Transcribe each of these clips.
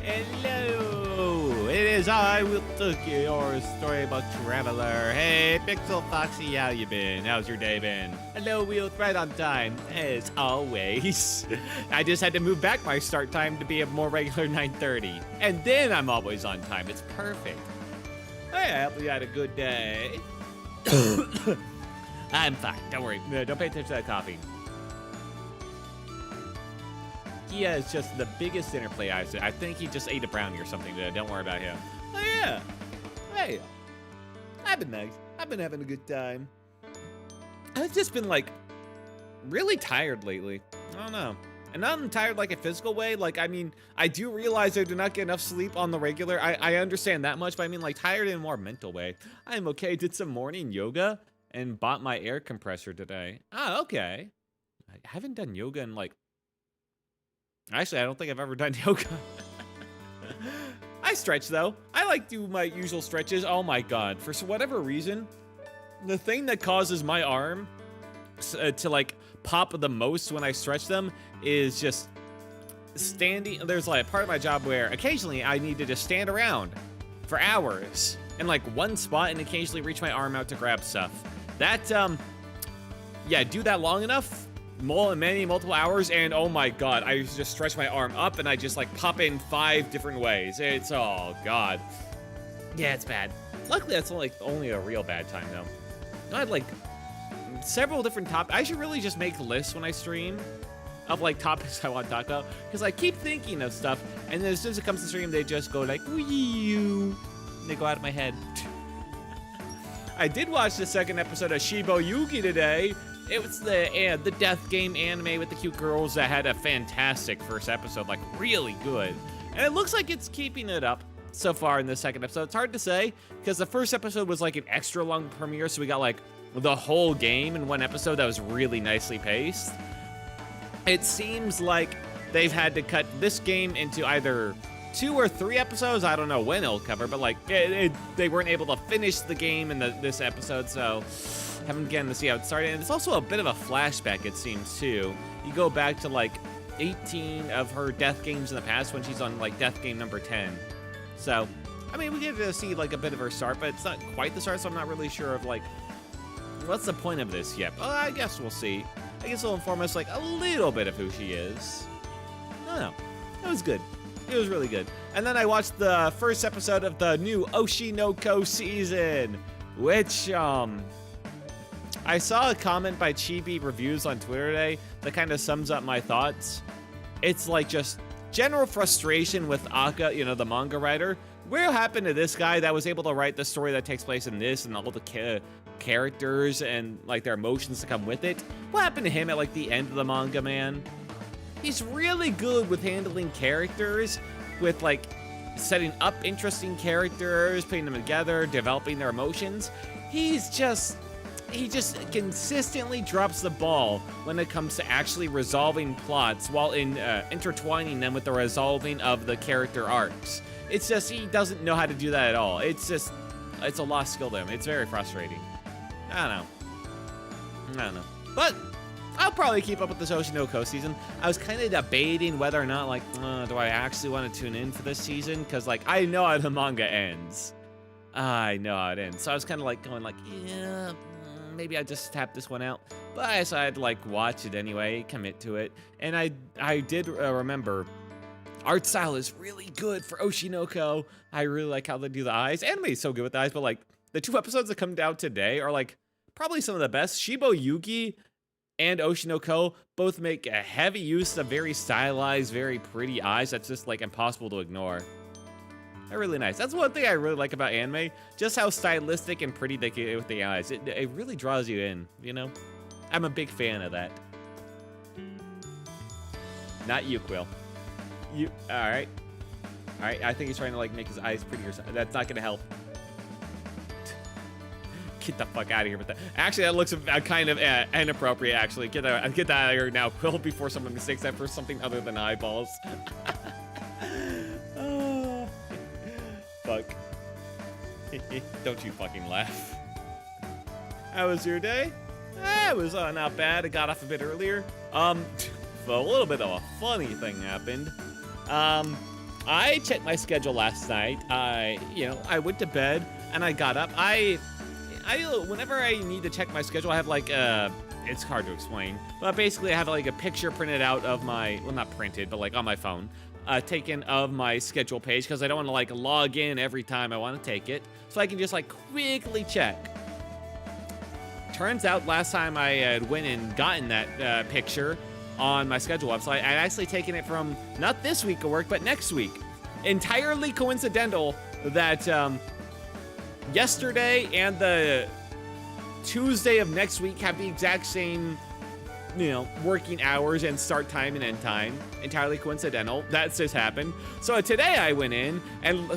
Hello! It is I, Will Tookie, your storybook traveler. Hey, Pixel Foxy, how you been? How's your day been? Hello, Will, right on time, as always. I just had to move back my start time to be a more regular 9:30. And then I'm always on time. It's perfect. Hey, I hope you had a good day. I'm fine, don't worry. No, don't pay attention to that coffee. Kia is just the biggest interplay I've seen. I think he just ate a brownie or something today. Don't worry about him. Oh, yeah. Hey. I've been nice. I've been having a good time. I've just been, like, really tired lately. I don't know. And not tired like a physical way. Like, I mean, I do realize I do not get enough sleep on the regular. I understand that much, but I mean, like, tired in a more mental way. I'm okay. Did some morning yoga and bought my air compressor today. Oh, okay. I haven't done yoga in, like, actually, I don't think I've ever done yoga. I stretch, though. I like do my usual stretches. Oh, my God. For whatever reason, the thing that causes my arm to, like, pop the most when I stretch them is just standing. There's, like, a part of my job where occasionally I need to just stand around for hours in, like, one spot and occasionally reach my arm out to grab stuff. That, yeah, do that long enough, multiple hours, and oh my God, I just stretch my arm up and I just like pop in 5 different ways. It's, oh God. Yeah, it's bad. Luckily, that's only a real bad time though. I had like several different topics. I should really just make lists when I stream of like topics I want to talk about, because I keep thinking of stuff and then as soon as it comes to stream, they just go like, wee, they go out of my head. I did watch the second episode of Shibo Yuki today. It was the death game anime with the cute girls that had a fantastic first episode, like really good. And it looks like it's keeping it up so far in the second episode. It's hard to say because the first episode was like an extra long premiere, so we got like the whole game in one episode that was really nicely paced. It seems like they've had to cut this game into either 2 or 3 episodes. I don't know when it'll cover, but like they weren't able to finish the game in this episode, so haven't begun to see how it started. And it's also a bit of a flashback, it seems, too. You go back to, like, 18 of her death games in the past when she's on, like, death game number 10. So, I mean, we get to see, like, a bit of her start, but it's not quite the start, so I'm not really sure of, like, what's the point of this yet? Well, I guess we'll see. I guess it'll inform us, like, a little bit of who she is. I don't know. It was good. It was really good. And then I watched the first episode of the new Oshinoko season, which, I saw a comment by Chibi Reviews on Twitter today that kind of sums up my thoughts. It's like just general frustration with Aka, you know, the manga writer. What happened to this guy that was able to write the story that takes place in this and all the characters and like their emotions to come with it? What happened to him at like the end of the manga, man? He's really good with handling characters, with like setting up interesting characters, putting them together, developing their emotions. He just consistently drops the ball when it comes to actually resolving plots while intertwining them with the resolving of the character arcs. It's just, he doesn't know how to do that at all. It's a lost skill to him. It's very frustrating. I don't know. But I'll probably keep up with this Oshinoko season. I was kind of debating whether or not, like, do I actually want to tune in for this season? Because, like, I know how the manga ends. I know how it ends. So I was kind of, like, going, like, yeah, maybe I just tap this one out. But I decided to, like, watch it anyway, commit to it. And I did remember, art style is really good for Oshinoko. I really like how they do the eyes. Anime is so good with the eyes, but, like, the 2 episodes that come out today are, like, probably some of the best. Shibo Yuki and Oshinoko both make a heavy use of very stylized, very pretty eyes that's just, like, impossible to ignore. They're really nice. That's one thing I really like about anime, just how stylistic and pretty they get with the eyes. It really draws you in, you know? I'm a big fan of that. Not you, Quill. You, alright. Alright, I think he's trying to, like, make his eyes prettier. That's not gonna help. Get the fuck out of here with that. Actually, that looks kind of inappropriate, actually. Get that out of here now, Quill, before someone mistakes that for something other than eyeballs. Oh, fuck. Don't you fucking laugh. How was your day? It was not bad. I got off a bit earlier. A little bit of a funny thing happened. I checked my schedule last night. I went to bed and I got up. Whenever I need to check my schedule, I have like it's hard to explain, but basically I have like a picture printed out of my, well, not printed, but like on my phone, taken of my schedule page, because I don't want to like log in every time I want to take it, so I can just like quickly check. Turns out last time I had went and gotten that picture on my schedule website, I'd actually taken it from not this week of work, but next week. Entirely coincidental that yesterday and the Tuesday of next week have the exact same, working hours and start time and end time. Entirely coincidental. That's just happened. So today I went in and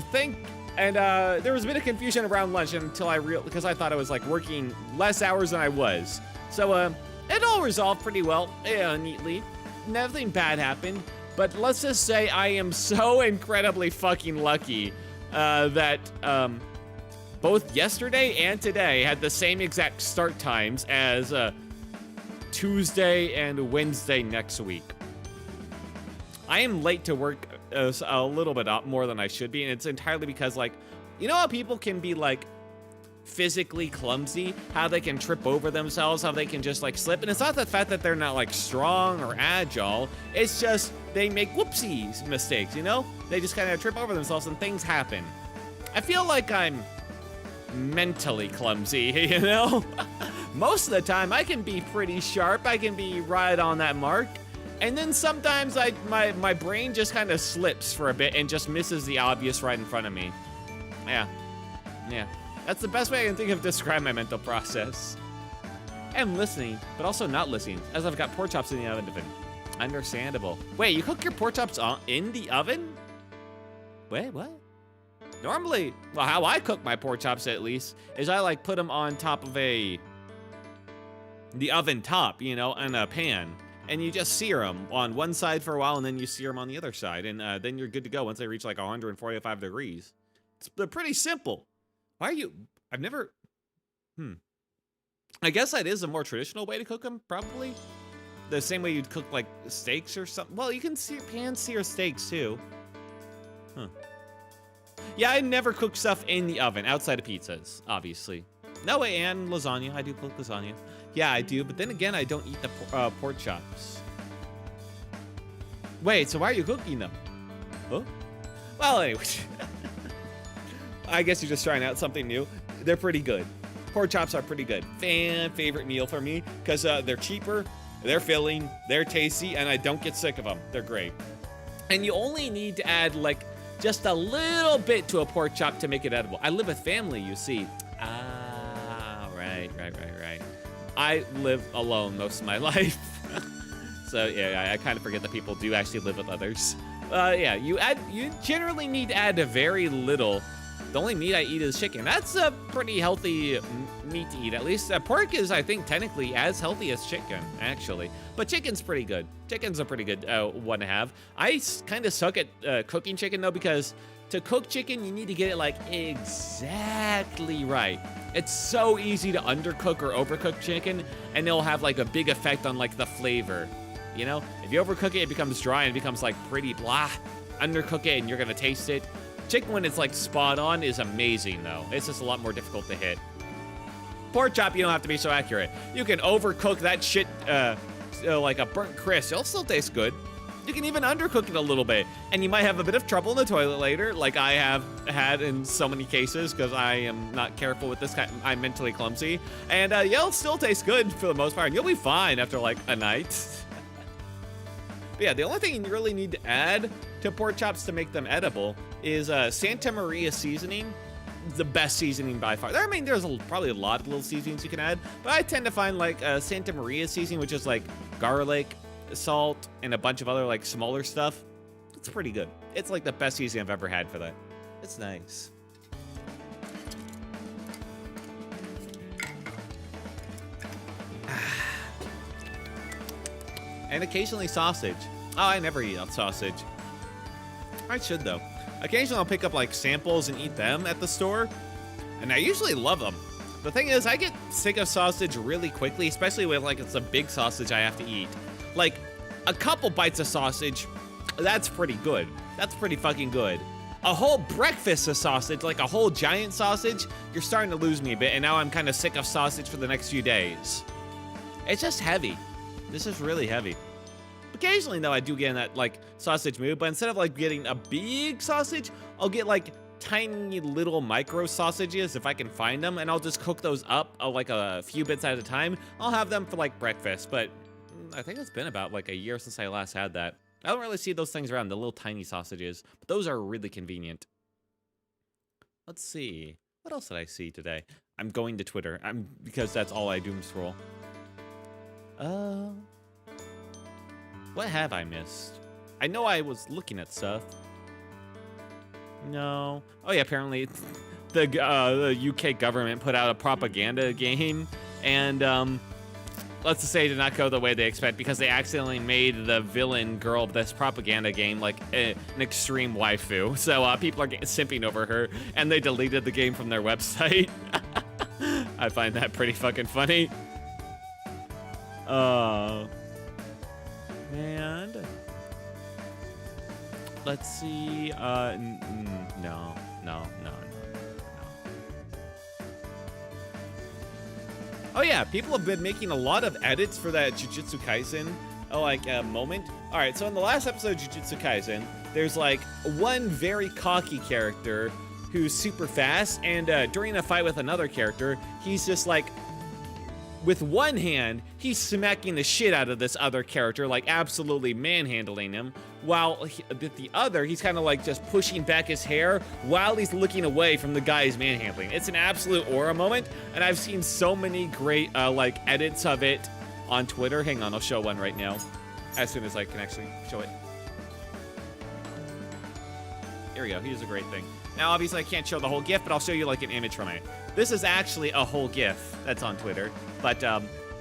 there was a bit of confusion around lunch until because I thought I was like working less hours than I was. So it all resolved pretty well, neatly. Nothing bad happened, but let's just say I am so incredibly fucking lucky that both yesterday and today had the same exact start times as Tuesday and Wednesday next week. I am late to work a little bit more than I should be, and it's entirely because, like, you know how people can be, like, physically clumsy, how they can trip over themselves, how they can just, like, slip, and it's not the fact that they're not, like, strong or agile, it's just they make whoopsies mistakes, They just kind of trip over themselves and things happen. I feel like I'm mentally clumsy, Most of the time, I can be pretty sharp. I can be right on that mark. And then sometimes my brain just kind of slips for a bit and just misses the obvious right in front of me. Yeah. That's the best way I can think of to describe my mental process. I'm listening, but also not listening, as I've got pork chops in the oven. Understandable. Wait, you cook your pork chops in the oven? Wait, what? Normally, well, how I cook my pork chops at least, is I like put them on top of the oven top, in a pan. And you just sear them on one side for a while, and then you sear them on the other side. And then you're good to go once they reach like 145 degrees. They're pretty simple. Why are you, I've never, I guess that is a more traditional way to cook them, probably. The same way you'd cook like steaks or something. Well, you can pan sear steaks too. Yeah, I never cook stuff in the oven outside of pizzas, obviously. No way, and lasagna. I do cook lasagna. Yeah, I do, but then again, I don't eat the pork chops. Wait, so why are you cooking them? Oh? Well, anyway. I guess you're just trying out something new. They're pretty good. Pork chops are pretty good. Favorite meal for me, because they're cheaper, they're filling, they're tasty, and I don't get sick of them. They're great. And you only need to add, like, just a little bit to a pork chop to make it edible. I live with family, you see. Right. I live alone most of my life. So yeah, I kind of forget that people do actually live with others. Yeah, you generally need to add very little. The only meat I eat is chicken. That's a pretty healthy meat to eat, at least. Pork is, I think, technically as healthy as chicken, actually. But chicken's pretty good. Chicken's a pretty good one to have. I kind of suck at cooking chicken, though, because to cook chicken, you need to get it, like, exactly right. It's so easy to undercook or overcook chicken, and it'll have, like, a big effect on, like, the flavor. If you overcook it, it becomes dry and it becomes, like, pretty blah. Undercook it, and you're going to taste it. Chicken, when it's like spot on, is amazing though. It's just a lot more difficult to hit. Pork chop, you don't have to be so accurate. You can overcook that shit like a burnt crisp. It'll still taste good. You can even undercook it a little bit, and you might have a bit of trouble in the toilet later, like I have had in so many cases, because I am not careful with this kind. I'm mentally clumsy, and yeah, it'll still taste good for the most part, and you'll be fine after like a night. But yeah, the only thing you really need to add to pork chops to make them edible is Santa Maria seasoning. The best seasoning by far. I mean, there's probably a lot of little seasonings you can add, but I tend to find like Santa Maria seasoning, which is like garlic, salt, and a bunch of other like smaller stuff. It's pretty good. It's like the best seasoning I've ever had for that. It's nice. And occasionally sausage. Oh, I never eat sausage. I should though. Occasionally I'll pick up like samples and eat them at the store, and I usually love them. The thing is, I get sick of sausage really quickly, especially when like it's a big sausage I have to eat. Like a couple bites of sausage, that's pretty good. That's pretty fucking good. A whole breakfast of sausage, like a whole giant sausage, you're starting to lose me a bit, and now I'm kind of sick of sausage for the next few days. It's just heavy. This is really heavy. Occasionally, though, I do get in that, like, sausage mood, but instead of, like, getting a big sausage, I'll get, like, tiny little micro sausages if I can find them, and I'll just cook those up, like, a few bits at a time. I'll have them for, like, breakfast, but I think it's been about, like, a year since I last had that. I don't really see those things around, the little tiny sausages, but those are really convenient. Let's see. What else did I see today? I'm going to Twitter, because that's all I doom scroll. What have I missed? I know I was looking at stuff. No. Oh yeah, apparently the UK government put out a propaganda game, and let's just say it did not go the way they expect because they accidentally made the villain girl of this propaganda game like an extreme waifu. So people are simping over her, and they deleted the game from their website. I find that pretty fucking funny. And let's see. No. Oh yeah, people have been making a lot of edits for that Jujutsu Kaisen moment. All right, so in the last episode of Jujutsu Kaisen, there's like one very cocky character who's super fast, and during a fight with another character, he's just like, with one hand, he's smacking the shit out of this other character, like absolutely manhandling him, while with the other, he's kind of like just pushing back his hair while he's looking away from the guy he's manhandling. It's an absolute aura moment, and I've seen so many great like edits of it on Twitter. Hang on, I'll show one right now, as soon as I can actually show it. Here we go, here's a great thing. Now, obviously, I can't show the whole GIF, but I'll show you like an image from it. This is actually a whole GIF that's on Twitter, but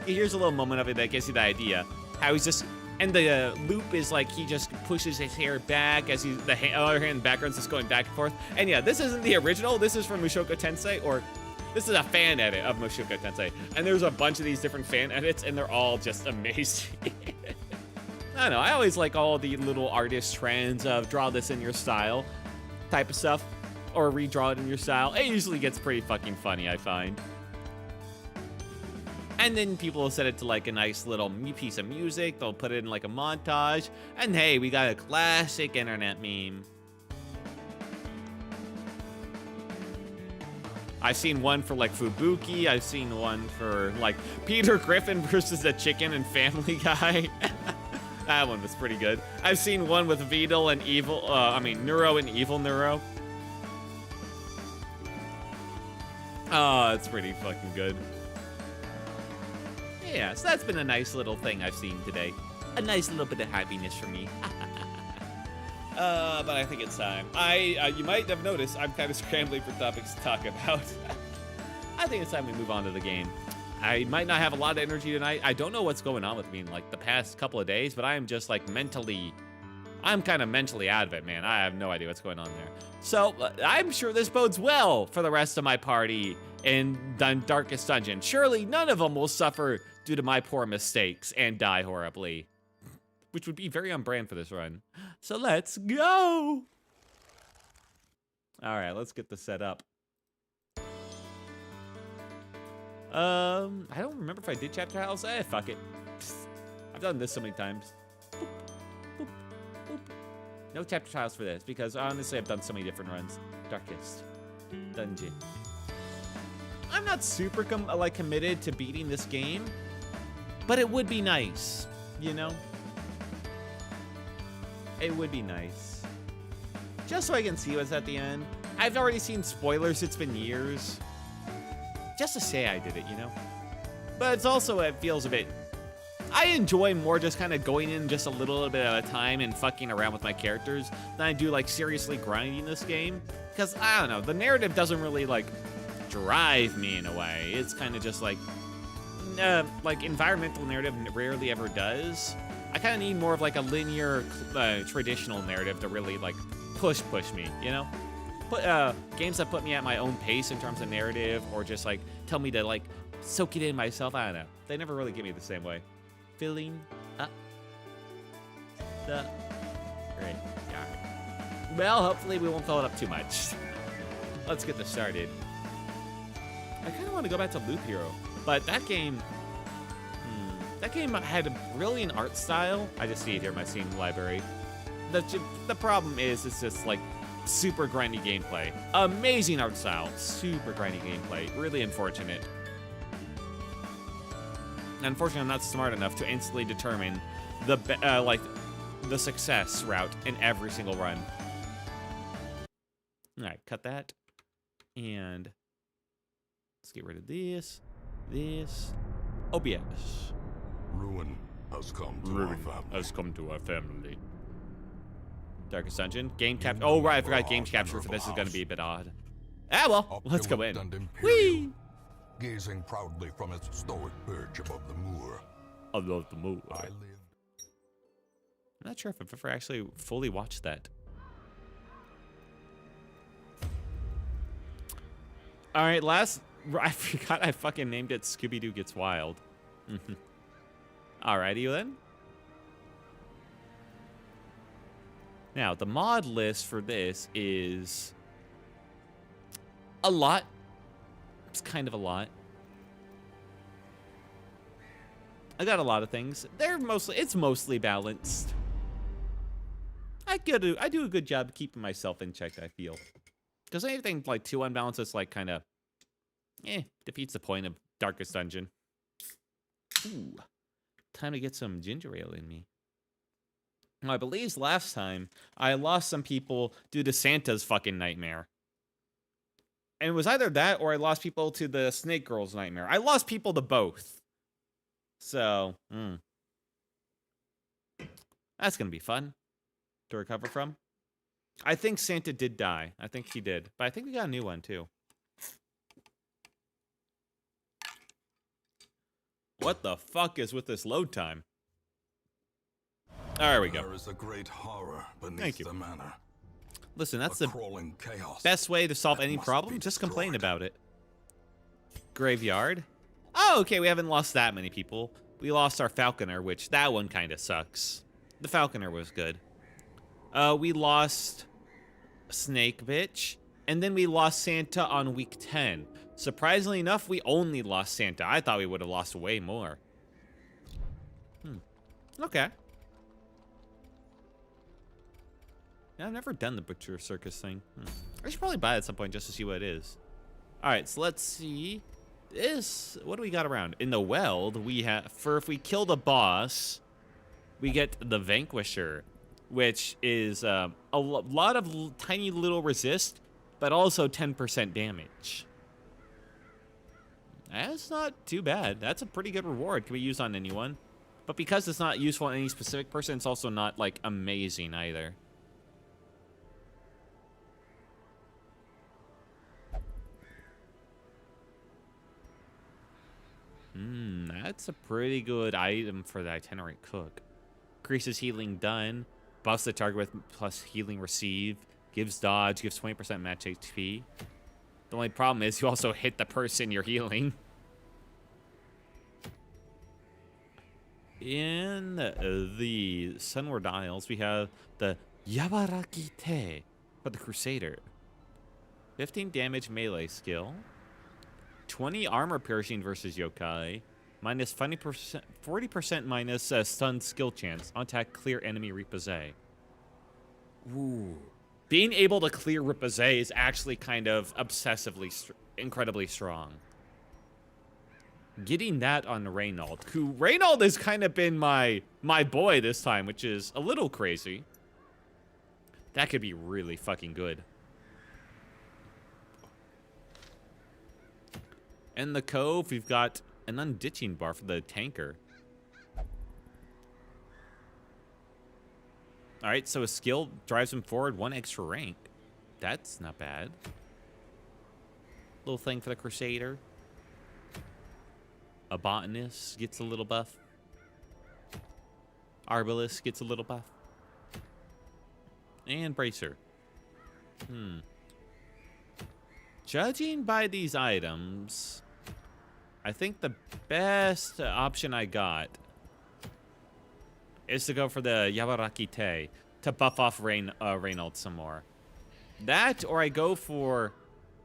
here's a little moment of it that gives you the idea. How he's just, and the loop is like he just pushes his hair back as the other hand in the background's just going back and forth. And yeah, this isn't the original. This is from Mushoku Tensei, or this is a fan edit of Mushoku Tensei. And there's a bunch of these different fan edits, and they're all just amazing. I don't know, I always like all the little artist trends of draw this in your style type of stuff, or redraw it in your style. It usually gets pretty fucking funny, I find. And then people will set it to like a nice little piece of music. They'll put it in like a montage. And hey, we got a classic internet meme. I've seen one for like Fubuki. I've seen one for like Peter Griffin versus the chicken and Family Guy. That one was pretty good. I've seen one with Vidal and Neuro and Evil Neuro. Oh, it's pretty fucking good. Yeah, so that's been a nice little thing I've seen today. A nice little bit of happiness for me. But I think it's time. You might have noticed I'm kind of scrambling for topics to talk about. I think it's time we move on to the game. I might not have a lot of energy tonight. I don't know what's going on with me in like the past couple of days, but I am just like I'm kind of mentally out of it, man. I have no idea what's going on there. So I'm sure this bodes well for the rest of my party in Darkest Dungeon. Surely none of them will suffer due to my poor mistakes and die horribly, which would be very on brand for this run. So let's go. All right, let's get this set up. I don't remember if I did chapter tiles. Fuck it. I've done this so many times. Boop, boop, boop. No chapter tiles for this, because honestly, I've done so many different runs. Darkest Dungeon. I'm not super committed to beating this game, but it would be nice, you know? It would be nice. Just so I can see what's at the end. I've already seen spoilers, it's been years. Just to say I did it, you know? But it's also, it feels a bit... I enjoy more just kind of going in just a little bit at a time and fucking around with my characters than I do, like, seriously grinding this game. Because, I don't know, the narrative doesn't really, like, drive me in a way. It's kind of just, like environmental narrative rarely ever does. I kind of need more of, like, a linear, traditional narrative to really, like, push me, you know? Games that put me at my own pace in terms of narrative, or just like tell me to like soak it in myself. I don't know. They never really get me the same way. Filling up the great. Yeah. Well, hopefully we won't fill it up too much. Let's get this started. I kind of want to go back to Loop Hero, but that game had a brilliant art style. I just see it here in my Steam library. The problem is it's just like super grindy gameplay. Amazing art style, super grindy gameplay. Really unfortunate. Unfortunately, I'm not smart enough to instantly determine the success route in every single run. All right, cut that, and let's get rid of this. OBS. Ruin has come to our family. Has come to our family. Darkest Dungeon. Game capture. Oh, right. I forgot games capture for this is going to be a bit odd. Ah, well. Let's go in. Whee! Gazing proudly from its stoic perch above the moor. Above the moor. I lived. I'm not sure if I've ever actually fully watched that. All right, I forgot I fucking named it Scooby-Doo Gets Wild. Alrighty then. Now, the mod list for this is a lot. It's kind of a lot. I got a lot of things. It's mostly balanced. I do a good job of keeping myself in check, I feel. Because anything like too unbalanced is like kind of, defeats the point of Darkest Dungeon. Ooh, time to get some ginger ale in me. I believe last time I lost some people due to Santa's fucking nightmare. And it was either that or I lost people to the Snake Girl's nightmare. I lost people to both. So, that's going to be fun to recover from. I think Santa did die. I think he did. But I think we got a new one, too. What the fuck is with this load time? There we go. There is a great horror beneath the manor. Listen, that's the crawling chaos best way to solve any problem. Just complain about it. Graveyard. Oh, okay, we haven't lost that many people. We lost our Falconer, which that one kind of sucks. The Falconer was good. We lost Snake Bitch, and then we lost Santa on week 10. Surprisingly enough, we only lost Santa. I thought we would have lost way more. Okay. Yeah, I've never done the Butcher Circus thing. I should probably buy it at some point just to see what it is. All right, so let's see. What do we got around? In the Weld, we have, if we kill the boss, we get the Vanquisher, which is a lot of tiny little resist, but also 10% damage. That's not too bad. That's a pretty good reward. Can be used on anyone. But because it's not useful on any specific person, it's also not, like, amazing either. That's a pretty good item for the Itinerant Cook. Increases healing done. Buffs the target with plus healing received. Gives dodge. Gives 20% match HP. The only problem is you also hit the person you're healing. In the Sunward Isles, we have the Yabaraki Te for the Crusader. 15 damage melee skill. 20 armor piercing versus yokai. Minus 40% minus stun skill chance. On attack, clear enemy repose. Ooh. Being able to clear repose is actually kind of obsessively incredibly strong. Getting that on Reynold, who Reynold has kind of been my boy this time, which is a little crazy. That could be really fucking good. In the Cove, we've got an unditching bar for the tanker. All right, so a skill drives him forward 1 extra rank. That's not bad. Little thing for the Crusader. A botanist gets a little buff. Arbalist gets a little buff. And Bracer. Judging by these items, I think the best option I got is to go for the Yabaraki Te. to buff off Reynolds some more. That, or I go for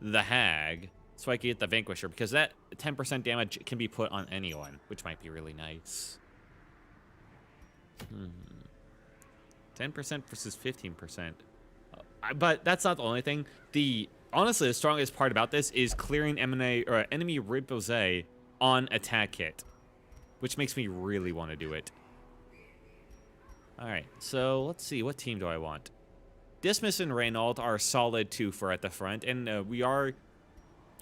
the Hag, so I can get the Vanquisher, because that 10% damage can be put on anyone, which might be really nice. 10% versus 15%. But that's not the only thing. Honestly, the strongest part about this is clearing enemy Ripose on attack hit, which makes me really want to do it. All right, so let's see. What team do I want? Dismas and Reynald are solid 2 for at the front, and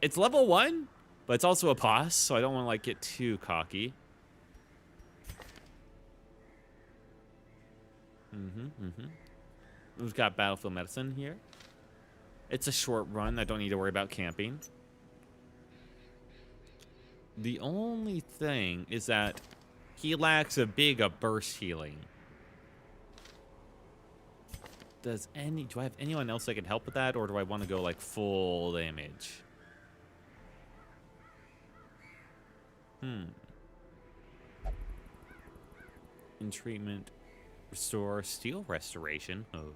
it's level 1, but it's also a boss, so I don't want to like get too cocky. We've got Battlefield Medicine here. It's a short run. I don't need to worry about camping. The only thing is that he lacks a burst healing. Do I have anyone else that can help with that, or do I want to go like full damage? In treatment, restore, steel restoration. Oh.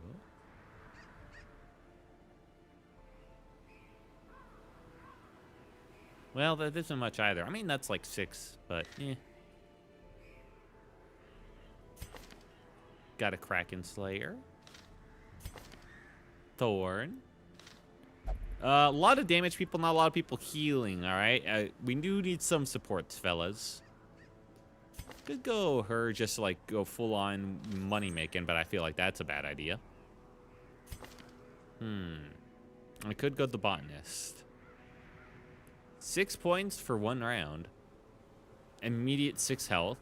Well, that isn't much either. I mean, that's like 6, but eh. Got a Kraken Slayer. Thorn. A lot of damage people, not a lot of people healing, alright? We do need some supports, fellas. Could go her just to, like, go full-on money-making, but I feel like that's a bad idea. I could go the Botanist. 6 points for 1 round. Immediate 6 health.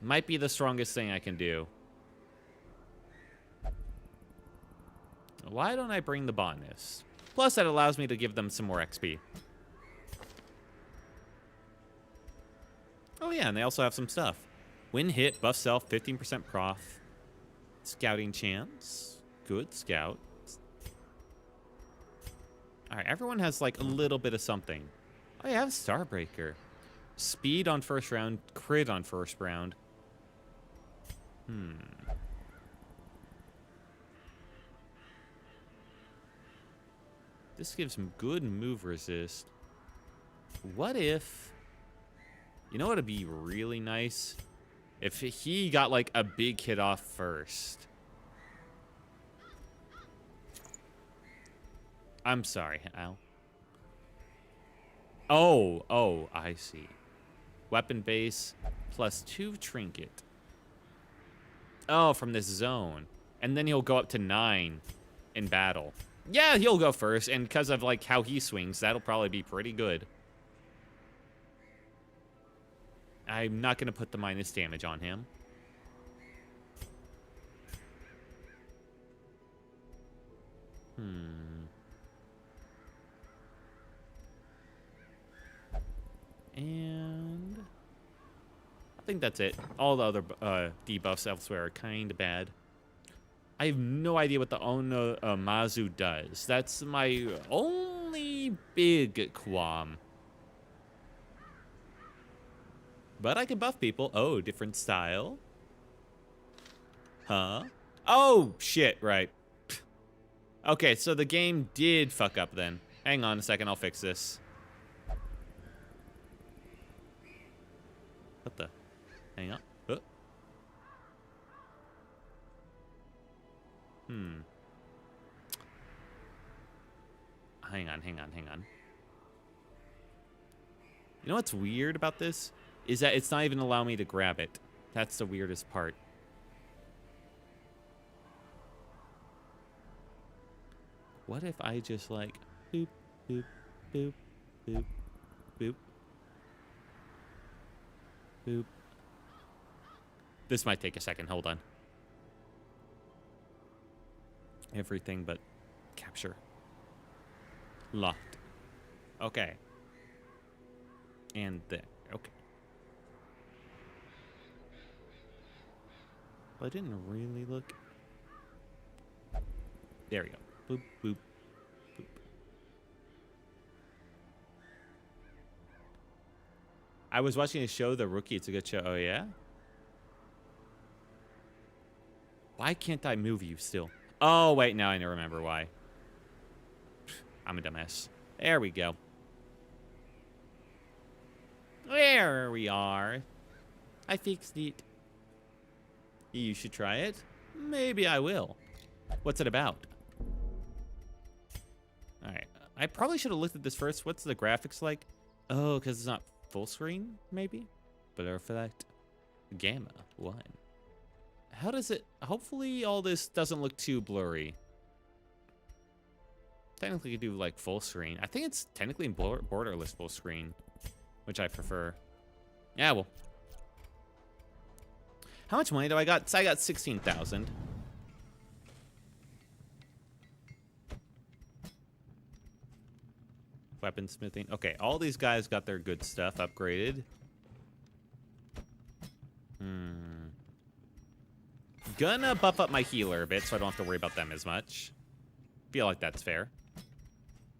Might be the strongest thing I can do. Why don't I bring the Botanist? Plus, that allows me to give them some more XP. Oh yeah, and they also have some stuff. Win hit, buff self, 15% prof. Scouting chance. Good scout. Alright, everyone has like a little bit of something. Oh yeah, I have Starbreaker. Speed on first round, crit on first round. This gives him good move resist. What if... You know what would be really nice? If he got, like, a big hit off first. I'm sorry, Al. Oh, I see. Weapon base plus 2 trinket. Oh, from this zone. And then he'll go up to 9 in battle. Yeah, he'll go first, and because of, like, how he swings, that'll probably be pretty good. I'm not going to put the minus damage on him. And... I think that's it. All the other debuffs elsewhere are kind of bad. I have no idea what the Ono Mazu does. That's my only big qualm. But I can buff people. Oh, different style. Huh? Oh, shit, right. Okay, so the game did fuck up then. Hang on a second, I'll fix this. What the? Hang on. Hang on. You know what's weird about this? Is that it's not even allowing me to grab it. That's the weirdest part. What if I just like boop, boop, boop, boop, boop, boop. This might take a second, hold on. Everything but capture. Locked. Okay. And there. Okay. Well, I didn't really look. There we go. Boop, boop, boop. I was watching a show, The Rookie. It's a good show. Oh, yeah? Why can't I move you still? Oh, wait, now I remember why. I'm a dumbass. There we go. There we are. I fixed it. You should try it. Maybe I will. What's it about? Alright. I probably should have looked at this first. What's the graphics like? Oh, because it's not full screen, maybe? Blur effect. Gamma 1. How does it... Hopefully all this doesn't look too blurry. Technically, you could do, like, full screen. I think it's technically borderless full screen, which I prefer. Yeah, well. How much money do I got? So I got 16,000. Weaponsmithing. Okay, all these guys got their good stuff upgraded. Gonna buff up my healer a bit so I don't have to worry about them as much. Feel like that's fair.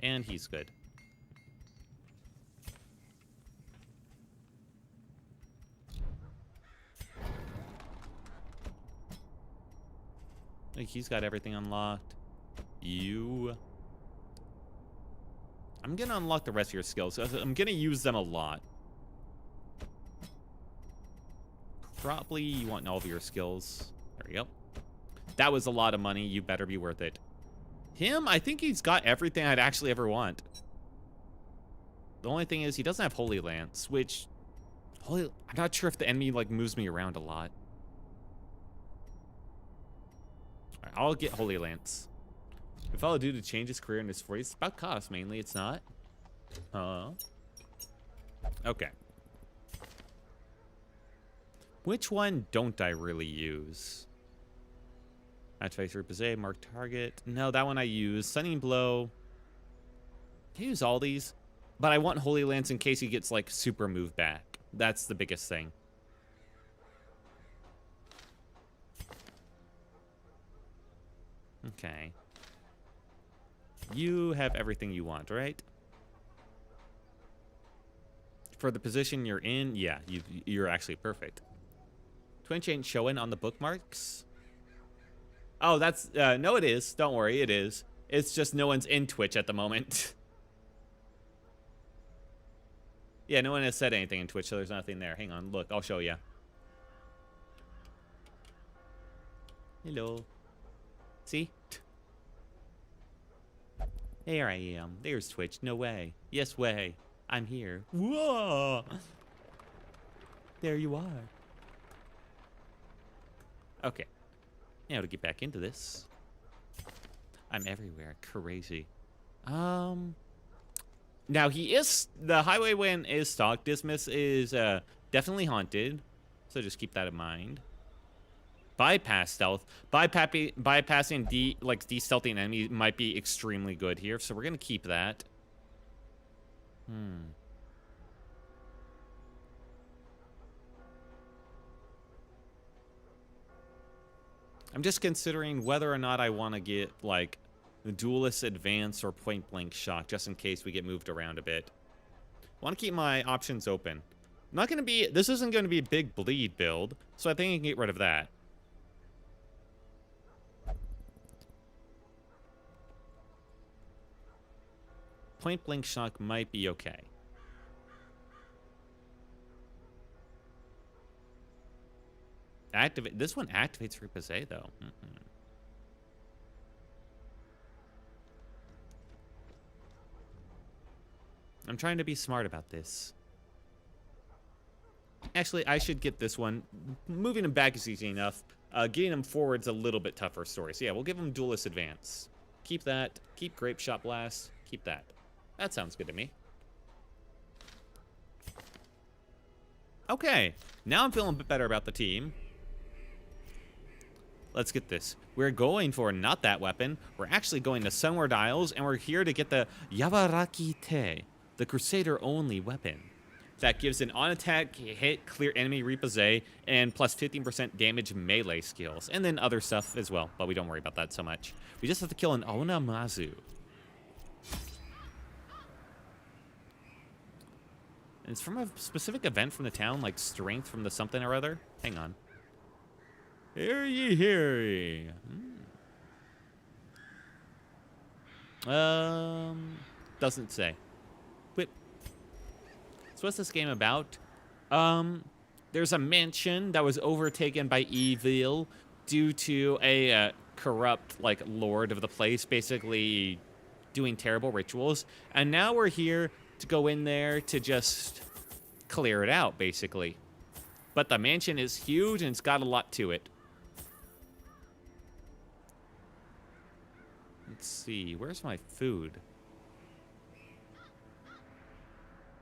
And he's good. Like, he's got everything unlocked. I'm gonna unlock the rest of your skills. I'm gonna use them a lot. Probably you want all of your skills. There you go. That was a lot of money. You better be worth it. Him, I think he's got everything I'd actually ever want. The only thing is he doesn't have Holy Lance, which... I'm not sure if the enemy, like, moves me around a lot. All right, I'll get Holy Lance. If I'll do to change his career in his 40s, it's about cost mainly, it's not. Okay. Which one don't I really use? Activate Repose, mark target. No, that one I use. Stunning Blow. I use all these, but I want Holy Lance in case he gets, like, super move back. That's the biggest thing. Okay. You have everything you want, right? For the position you're in, yeah, you're actually perfect. Twitch ain't showing on the bookmarks. Oh, that's... no, it is. Don't worry, it is. It's just no one's in Twitch at the moment. Yeah, no one has said anything in Twitch, so there's nothing there. Hang on, look, I'll show you. Hello. See? There I am. There's Twitch. No way. Yes way. I'm here. Whoa! There you are. Okay. Now to get back into this. I'm everywhere. Crazy. Now he is... The Highwayman is stocked. Dismiss is definitely haunted. So just keep that in mind. Bypass stealth. Bypassing de-stealthing an enemy might be extremely good here. So we're going to keep that. I'm just considering whether or not I want to get, like, Duelist Advance or Point Blank Shock, just in case we get moved around a bit. I want to keep my options open. I'm not going to be... This isn't going to be a big bleed build, so I think I can get rid of that. Point Blank Shock might be okay. Activate. This one activates Repose, though. I'm trying to be smart about this. Actually, I should get this one. Moving him back is easy enough. Getting him forward's a little bit tougher story. So yeah, we'll give him Duelist Advance. Keep that. Keep Grape Shot Blast. Keep that. That sounds good to me. Okay. Now I'm feeling a bit better about the team. Let's get this. We're going for not that weapon. We're actually going to Sunward Isles, and we're here to get the Yabaraki Te, the Crusader-only weapon. That gives an on-attack, hit, clear enemy repose, and plus 15% damage melee skills. And then other stuff as well, but we don't worry about that so much. We just have to kill an Onamazu. And it's from a specific event from the town, like Strength from the something or other. Hang on. Hear ye, hear ye. Doesn't say. But so what's this game about? There's a mansion that was overtaken by evil due to a corrupt, like, lord of the place, basically doing terrible rituals. And now we're here to go in there to just clear it out, basically. But the mansion is huge and it's got a lot to it. Let's see, where's my food?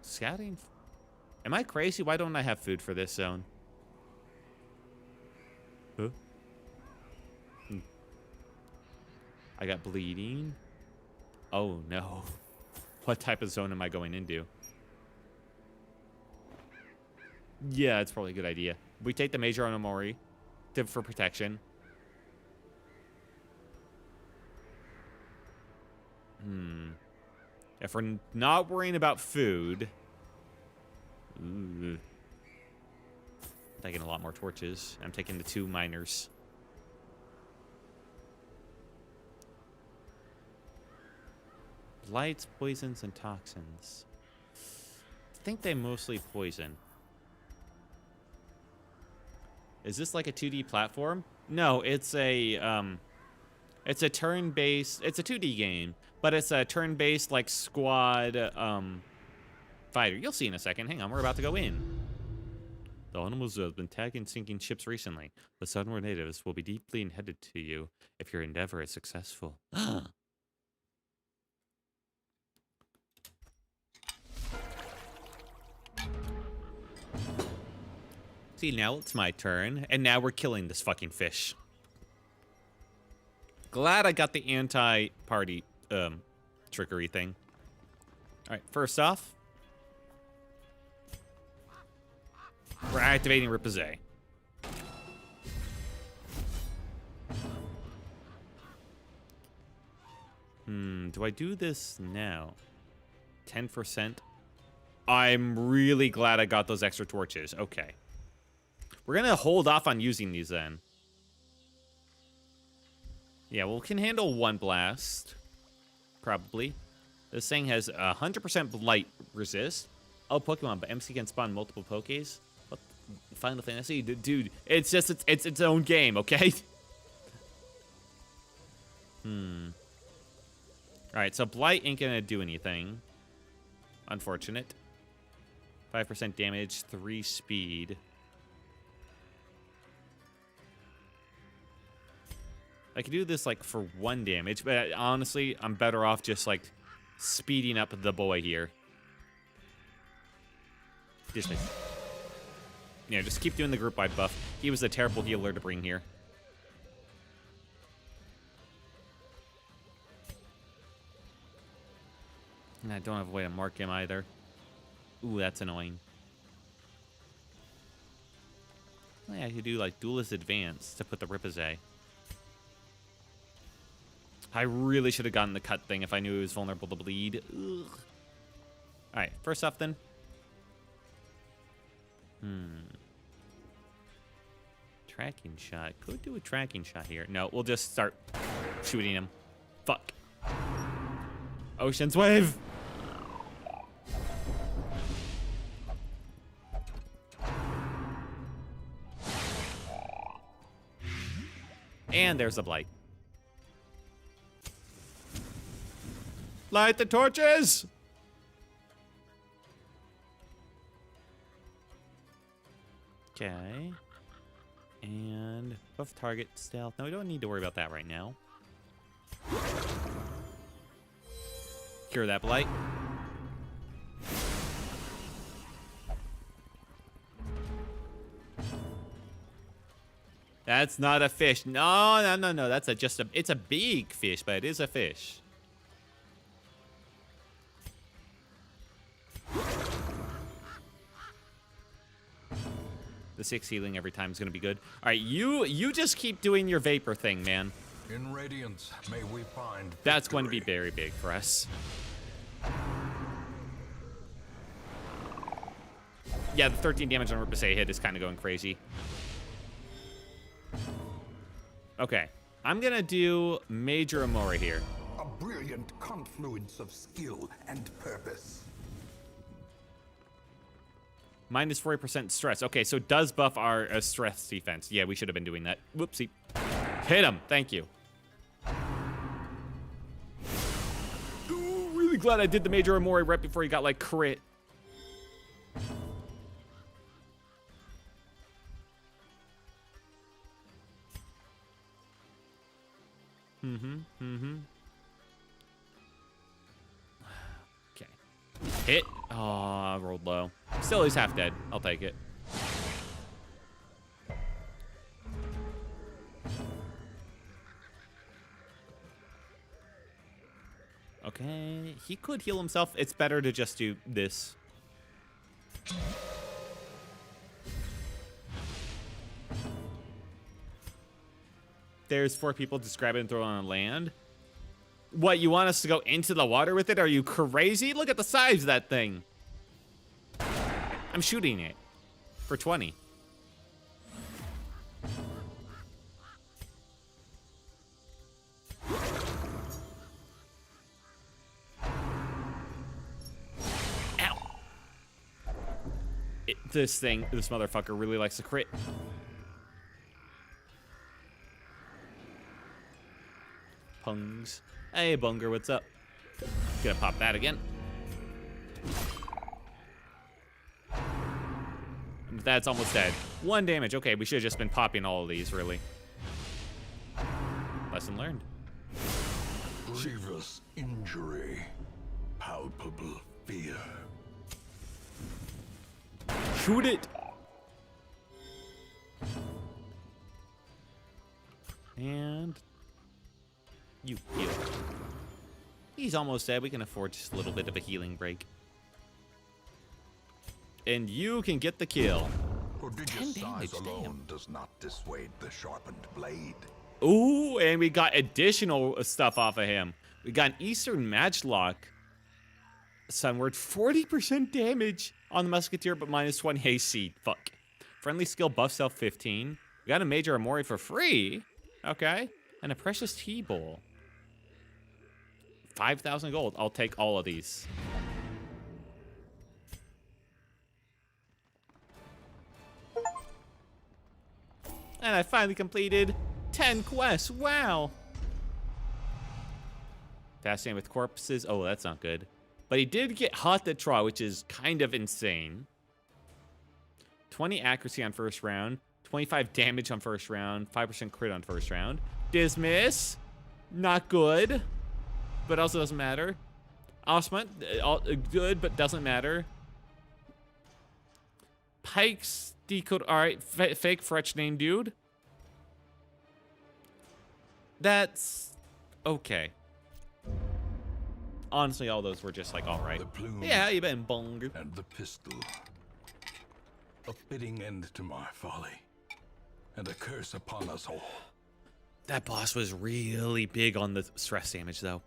Scouting? Am I crazy? Why don't I have food for this zone? Huh? I got bleeding. Oh no. What type of zone am I going into? Yeah, it's probably a good idea. We take the Major Onomori for protection. If we're not worrying about food... Ooh. I'm taking a lot more torches. I'm taking the 2 miners. Blights, poisons, and toxins. I think they mostly poison. Is this like a 2D platform? No, it's a turn-based, it's a 2D game, but it's a turn-based like squad fighter. You'll see in a second. Hang on, we're about to go in. The animals have been tagging sinking ships recently. The Sunward natives will be deeply indebted to you if your endeavor is successful. See, now it's my turn, and now we're killing this fucking fish. Glad I got the anti-party trickery thing. All right, first off, we're activating Ripazay. Do I do this now? 10%? I'm really glad I got those extra torches. Okay. We're gonna hold off on using these then. Yeah, we can handle 1 blast. Probably. This thing has 100% blight resist. Oh, Pokemon, but MC can spawn multiple Pokés. What? Final Fantasy? Dude, it's just, it's its own game, okay? Alright, so Blight ain't gonna do anything. Unfortunate. 5% damage, 3 speed. I could do this, like, for 1 damage, but honestly, I'm better off just, like, speeding up the boy here. Just, like, yeah, just keep doing the group-wide buff. He was a terrible healer to bring here. And I don't have a way to mark him either. Ooh, that's annoying. Oh, yeah, I could do, like, Duelist Advance to put the Ripazay. I really should have gotten the cut thing if I knew he was vulnerable to bleed. Ugh. Alright, first off then. Tracking shot. Could do a tracking shot here. No, we'll just start shooting him. Fuck. Ocean's Wave! And there's a Blight. Light the torches! Okay. And buff target stealth. No, we don't need to worry about that right now. Cure that Blight. That's not a fish. No. That's it's a big fish, but it is a fish. The 6 healing every time is going to be good. All right, you just keep doing your vapor thing, man. In Radiance, may we find That's going to be victory. very big for us. Yeah, the 13 damage on Ripazay hit is kind of going crazy. Okay. I'm gonna do Major Amori here. A brilliant confluence of skill and purpose. Minus 40% stress. Okay, so it does buff our stress defense. Yeah, we should have been doing that. Whoopsie. Hit him. Thank you. Ooh, really glad I did the Major Amori right before he got, like, crit. Okay. Hit. Oh, I rolled low. Still, he's half dead. I'll take it. Okay, he could heal himself. It's better to just do this. There's 4 people. Just grab it and throw it on land. What, you want us to go into the water with it? Are you crazy? Look at the size of that thing. I'm shooting it for 20. Ow. This motherfucker really likes to crit. Pungs. Hey, Bunger, what's up? Gonna pop that again. That's almost dead. 1 damage. Okay, we should have just been popping all of these, really. Lesson learned. Grievous injury. Palpable fear. Shoot it! And you heal. He's almost dead. We can afford just a little bit of a healing break. And you can get the kill. Prodigious 10 size damage, alone damn. does not dissuade the sharpened blade. Ooh, and we got additional stuff off of him. We got an Eastern Matchlock Sunward, 40% damage on the Musketeer, but minus 20 AC. Fuck. Friendly skill buff self 15. We got a Major Amori for free. Okay. And a Precious T-Bowl. 5,000 gold. I'll take all of these. And I finally completed 10 quests. Wow. Fascinating with corpses. Oh, that's not good. But he did get Hot the Traw, which is kind of insane. 20 accuracy on first round. 25 damage on first round. 5% crit on first round. Dismiss. Not good. But also doesn't matter. Osmond. Good, but doesn't matter. Pike's decode. Alright, fake Fretch name dude. That's okay. Honestly, all those were just like alright. The plume Yeah, you been Bunger. and the pistol. A fitting end to my folly. And a curse upon us all. That boss was really big on the stress damage, though.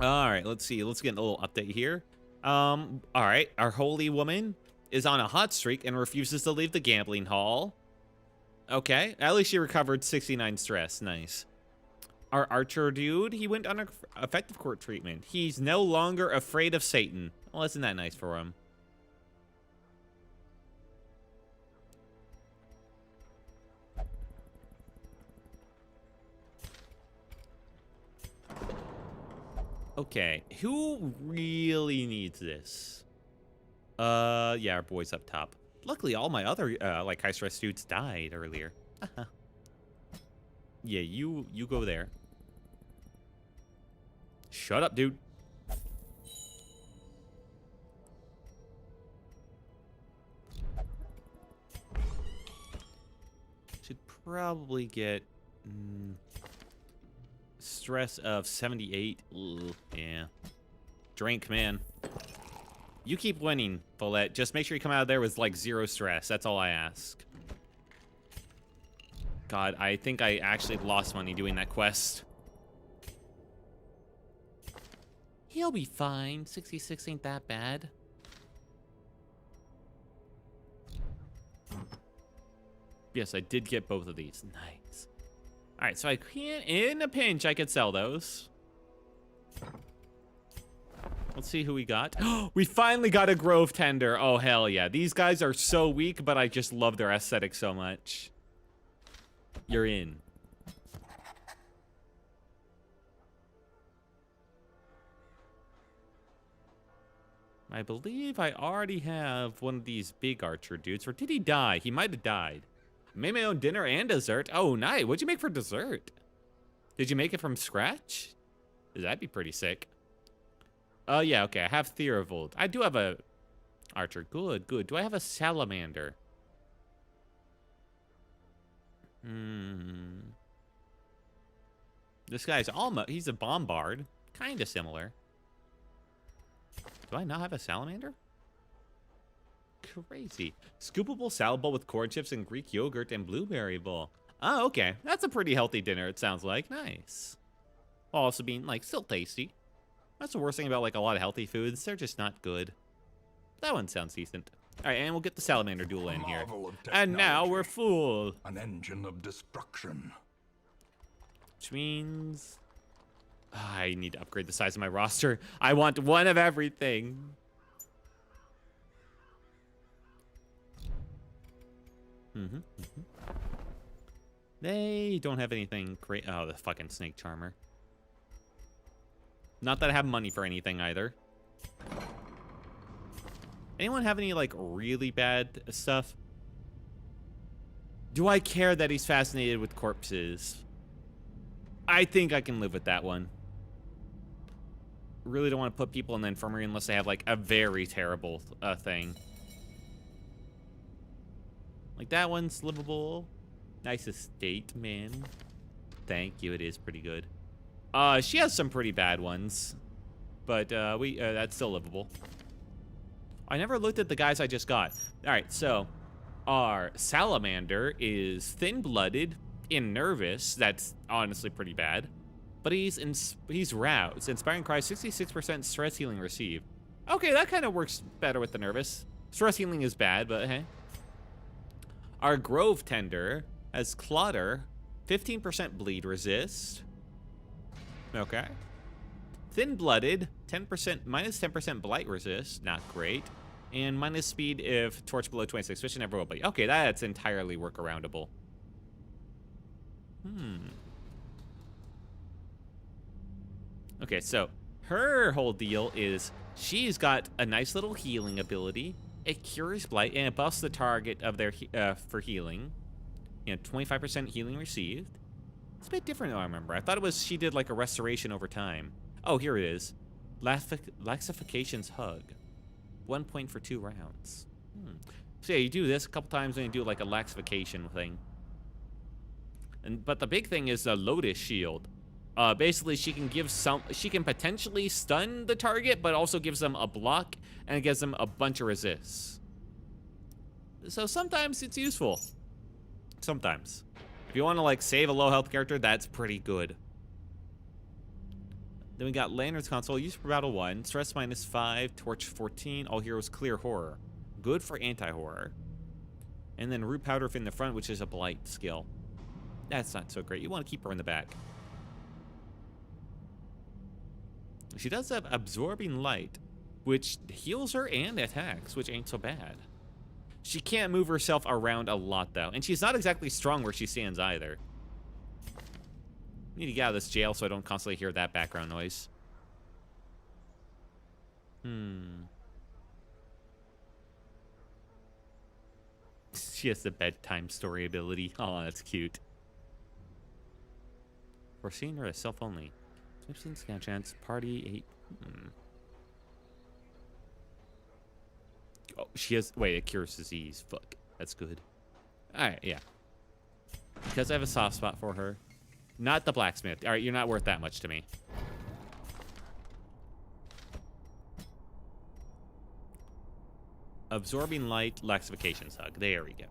All right, let's see. Let's get a little update here. All right, our holy woman is on a hot streak and refuses to leave the gambling hall. Okay, at least she recovered 69 stress. Nice. Our archer dude, he went on effective court treatment. He's no longer afraid of Satan. Well, isn't that nice for him? Okay, who really needs this? Yeah, our boys up top. Luckily, all my other, like, high-stress dudes died earlier. Yeah, you go there. Shut up, dude. Should probably get... stress of 78. Ugh, yeah. Drink, man. You keep winning, Follette. Just make sure you come out of there with, like, 0 stress. That's all I ask. God, I think I actually lost money doing that quest. He'll be fine. 66 ain't that bad. Yes, I did get both of these. Nice. All right, so I can't, in a pinch, I could sell those. Let's see who we got. We finally got a Grove Tender. Oh, hell yeah. These guys are so weak, but I just love their aesthetic so much. You're in. I believe I already have one of these big archer dudes. Or did he die? He might have died. I made my own dinner and dessert. Oh, nice. What'd you make for dessert? Did you make it from scratch? That'd be pretty sick. Oh, yeah, okay. I have Therovold. I do have a archer. Good, good. Do I have a salamander? This guy's almost... He's a bombard. Kind of similar. Do I not have a salamander? Crazy. Scoopable salad bowl with corn chips and Greek yogurt and blueberry bowl. Oh, okay. That's a pretty healthy dinner, it sounds like. Nice. While also being, like, still tasty. That's the worst thing about, like, a lot of healthy foods. They're just not good. That one sounds decent. All right, and we'll get the salamander duel in here. And now we're full. An engine of destruction. Which means... I need to upgrade the size of my roster. I want one of everything. They don't have anything great. Oh, the fucking snake charmer. Not that I have money for anything either. Anyone have any, like, really bad stuff? Do I care that he's fascinated with corpses? I think I can live with that one. Really don't want to put people in the infirmary unless they have, like, a very terrible thing. Like, that one's livable. Nice estate, man. Thank you, it is pretty good. She has some pretty bad ones. But, that's still livable. I never looked at the guys I just got. Alright, so, our salamander is thin-blooded and nervous. That's honestly pretty bad. But he's roused. Inspiring cry, 66% stress healing received. Okay, that kind of works better with the nervous. Stress healing is bad, but hey. Our Grove Tender has Clotter, 15% bleed resist. Okay. Thin-blooded, 10% minus 10% blight resist. Not great. And minus speed if torch below 26, which never will be. Okay, that's entirely workaroundable. Okay, so her whole deal is she's got a nice little healing ability. It cures blight and it buffs the target of their for healing. You know, 25% healing received. It's a bit different than I remember. I thought it was she did like a restoration over time. Oh, here it is. Laxification's Hug. 1 point for 2 rounds. So yeah, you do this a couple times and you do like a laxification thing. But the big thing is the Lotus Shield. Basically, she can potentially stun the target, but also gives them a block, and it gives them a bunch of resists. So sometimes it's useful. Sometimes. If you want to, like, save a low health character, that's pretty good. Then we got Lantern's Console, used for Battle 1, Stress -5, Torch 14, All Heroes Clear Horror. Good for anti-horror. And then Root Powder in the front, which is a Blight skill. That's not so great. You want to keep her in the back. She does have Absorbing Light, which heals her and attacks, which ain't so bad. She can't move herself around a lot, though. And she's not exactly strong where she stands, either. Need to get out of this jail so I don't constantly hear that background noise. She has the bedtime story ability. Oh, that's cute. Foreseeing her as self-only. 15 scan chance, party 8. Oh, she has... Wait, it cures disease. Fuck. That's good. Alright, yeah. Because I have a soft spot for her. Not the blacksmith. Alright, you're not worth that much to me. Absorbing Light, Laxification's Hug. There we go.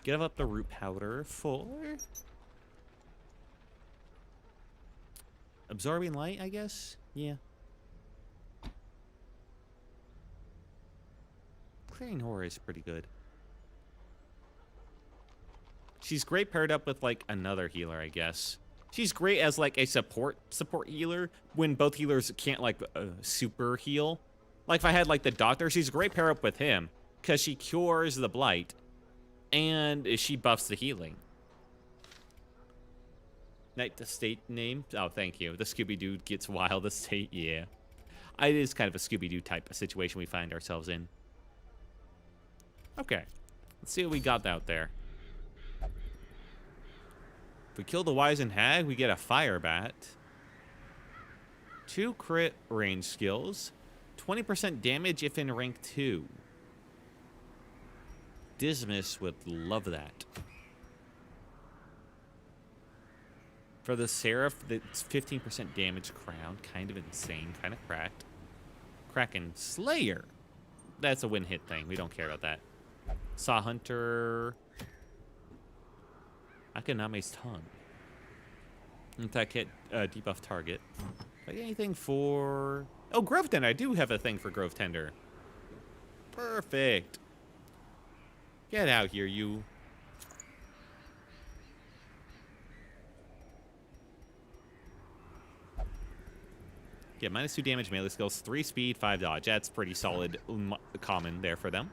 Give up the Root Powder for... Absorbing Light, I guess? Yeah. Clarion Horror is pretty good. She's great paired up with, like, another healer, I guess. She's great as, like, a support healer when both healers can't, like, super heal. Like, if I had, like, the Doctor, she's a great pair up with him because she cures the Blight and she buffs the healing. Night Estate name? Oh, thank you. The Scooby-Doo gets wild estate, yeah. It is kind of a Scooby-Doo type of situation we find ourselves in. Okay. Let's see what we got out there. If we kill the Wizened Hag, we get a Fire Bat. 2 crit range skills. 20% damage if in rank 2. Dismas would love that. For the Seraph, that's 15% damage crown. Kind of insane, kind of cracked. Kraken Slayer. That's a win-hit thing. We don't care about that. Saw Hunter. Akaname's Tongue. Attack hit, debuff target. Like anything for... Oh, Grove Tender. I do have a thing for Grove Tender. Perfect. Get out here, you. Get -2 damage, melee skills, 3 speed, 5 dodge. That's pretty solid, common there for them.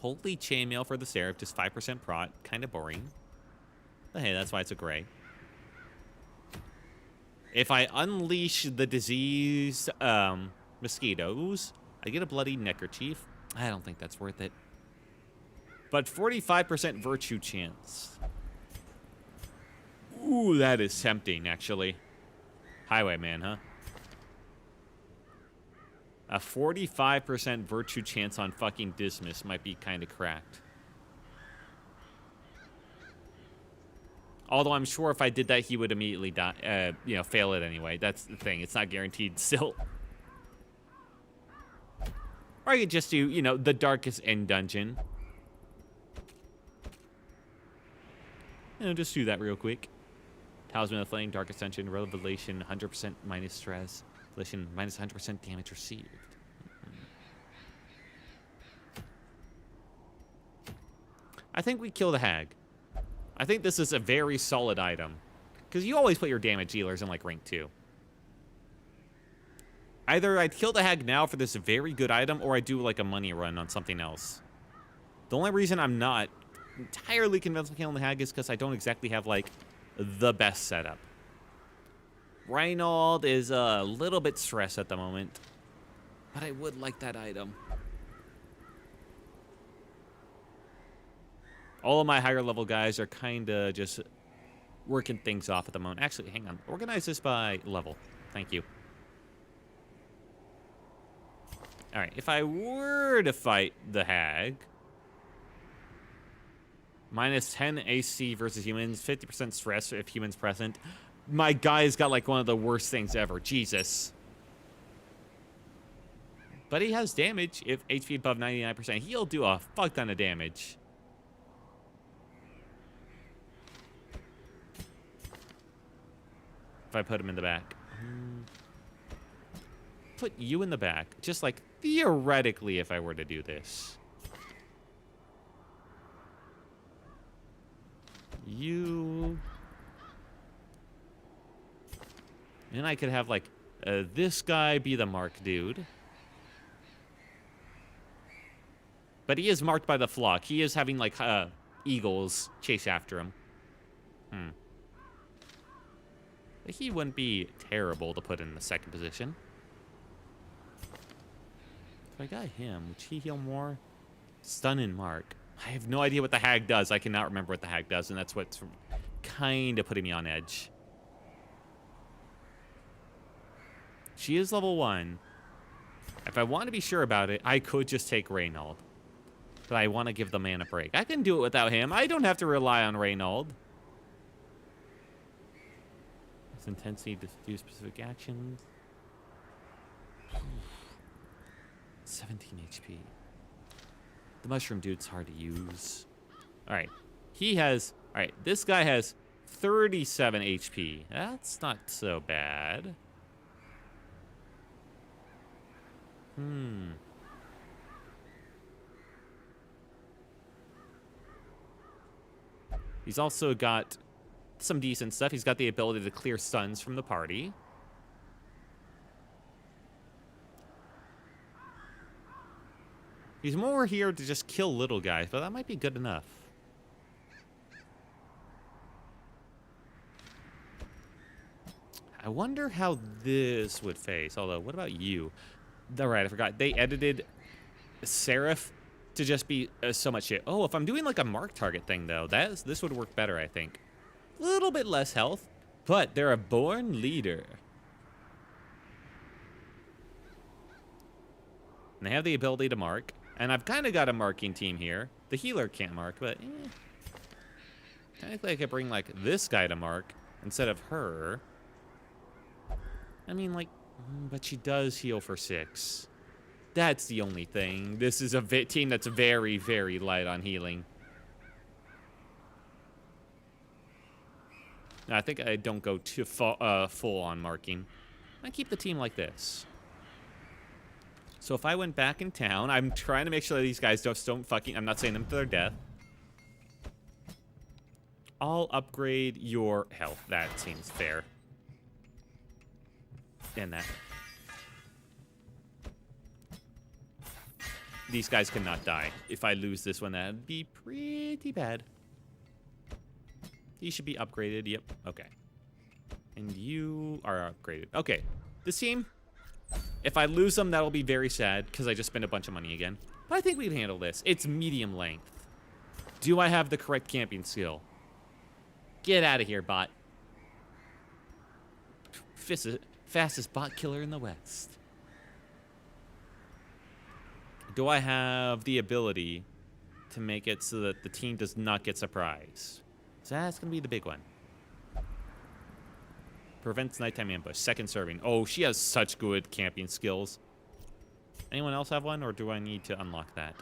Holy Chainmail for the Seraph, just 5% prot. Kind of boring. But hey, that's why it's a gray. If I unleash the diseased mosquitoes, I get a bloody neckerchief. I don't think that's worth it. But 45% virtue chance. Ooh, that is tempting, actually. Highwayman, huh? A 45% virtue chance on fucking Dismas might be kind of cracked. Although I'm sure if I did that, he would immediately die, fail it anyway. That's the thing. It's not guaranteed still. Or I could just do, the Darkest End dungeon. Just do that real quick. Talisman of Flame, Dark Ascension, Revelation, 100% minus stress. Revelation, minus 100% damage received. I think we kill the Hag. I think this is a very solid item. Because you always put your damage dealers in, like, rank 2. Either I'd kill the Hag now for this very good item, or I do, like, a money run on something else. The only reason I'm not entirely convinced on killing the Hag is because I don't exactly have, like, the best setup. Reynold is a little bit stressed at the moment, but I would like that item. All of my higher level guys are kind of just working things off at the moment. Actually, hang on. Organize this by level. Thank you. All right, if I were to fight the Hag, minus 10 AC versus humans, 50% stress if humans present. My guy's got like one of the worst things ever. Jesus. But he has damage. If HP above 99%, he'll do a fuck ton of damage. If I put him in the back. Put you in the back. Just like theoretically if I were to do this. You. And I could have, like, this guy be the mark dude. But he is marked by the flock. He is having, like, eagles chase after him. But he wouldn't be terrible to put in the second position. If I got him, would he heal more? Stun and mark. I have no idea what the Hag does. I cannot remember what the Hag does, and that's what's kind of putting me on edge. She is level 1. If I want to be sure about it, I could just take Reynold. But I want to give the man a break. I can do it without him. I don't have to rely on Reynold. This intensity to do specific actions. 17 HP. The mushroom dude's hard to use. All right. He has... All right. This guy has 37 HP. That's not so bad. He's also got some decent stuff. He's got the ability to clear stuns from the party. He's more here to just kill little guys, but that might be good enough. I wonder how this would face. Although, what about you? All right, I forgot. They edited Seraph to just be so much shit. Oh, if I'm doing like a mark target thing, though, this would work better, I think. A little bit less health, but they're a born leader. And they have the ability to mark. And I've kind of got a marking team here. The healer can't mark, but technically I could bring like this guy to mark instead of her. I mean, like, but she does heal for 6. That's the only thing. This is a team that's very, very light on healing. I think I don't go too full on marking. I keep the team like this. So if I went back in town, I'm trying to make sure that these guys don't fucking... I'm not saying them to their death. I'll upgrade your health. That seems fair. And that. These guys cannot die. If I lose this one, that'd be pretty bad. He should be upgraded. Yep. Okay. And you are upgraded. Okay. This team... If I lose them, that'll be very sad, because I just spent a bunch of money again. But I think we can handle this. It's medium length. Do I have the correct camping skill? Get out of here, bot. Fastest bot killer in the West. Do I have the ability to make it so that the team does not get surprised? So that's going to be the big one. Prevents nighttime ambush. Second serving. Oh, she has such good camping skills. Anyone else have one, or do I need to unlock that?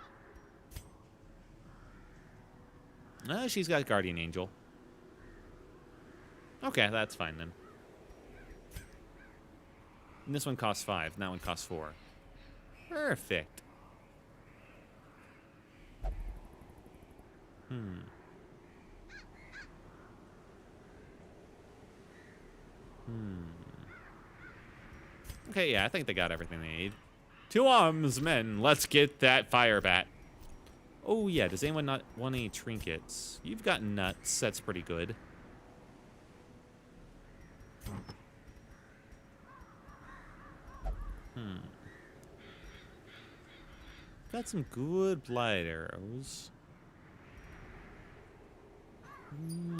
She's got Guardian Angel. Okay, that's fine then. And this one costs 5, and that one costs 4. Perfect. Okay, yeah, I think they got everything they need. 2 arms, men. Let's get that fire bat. Oh, yeah. Does anyone not want any trinkets? You've got nuts. That's pretty good. Got some good blight arrows.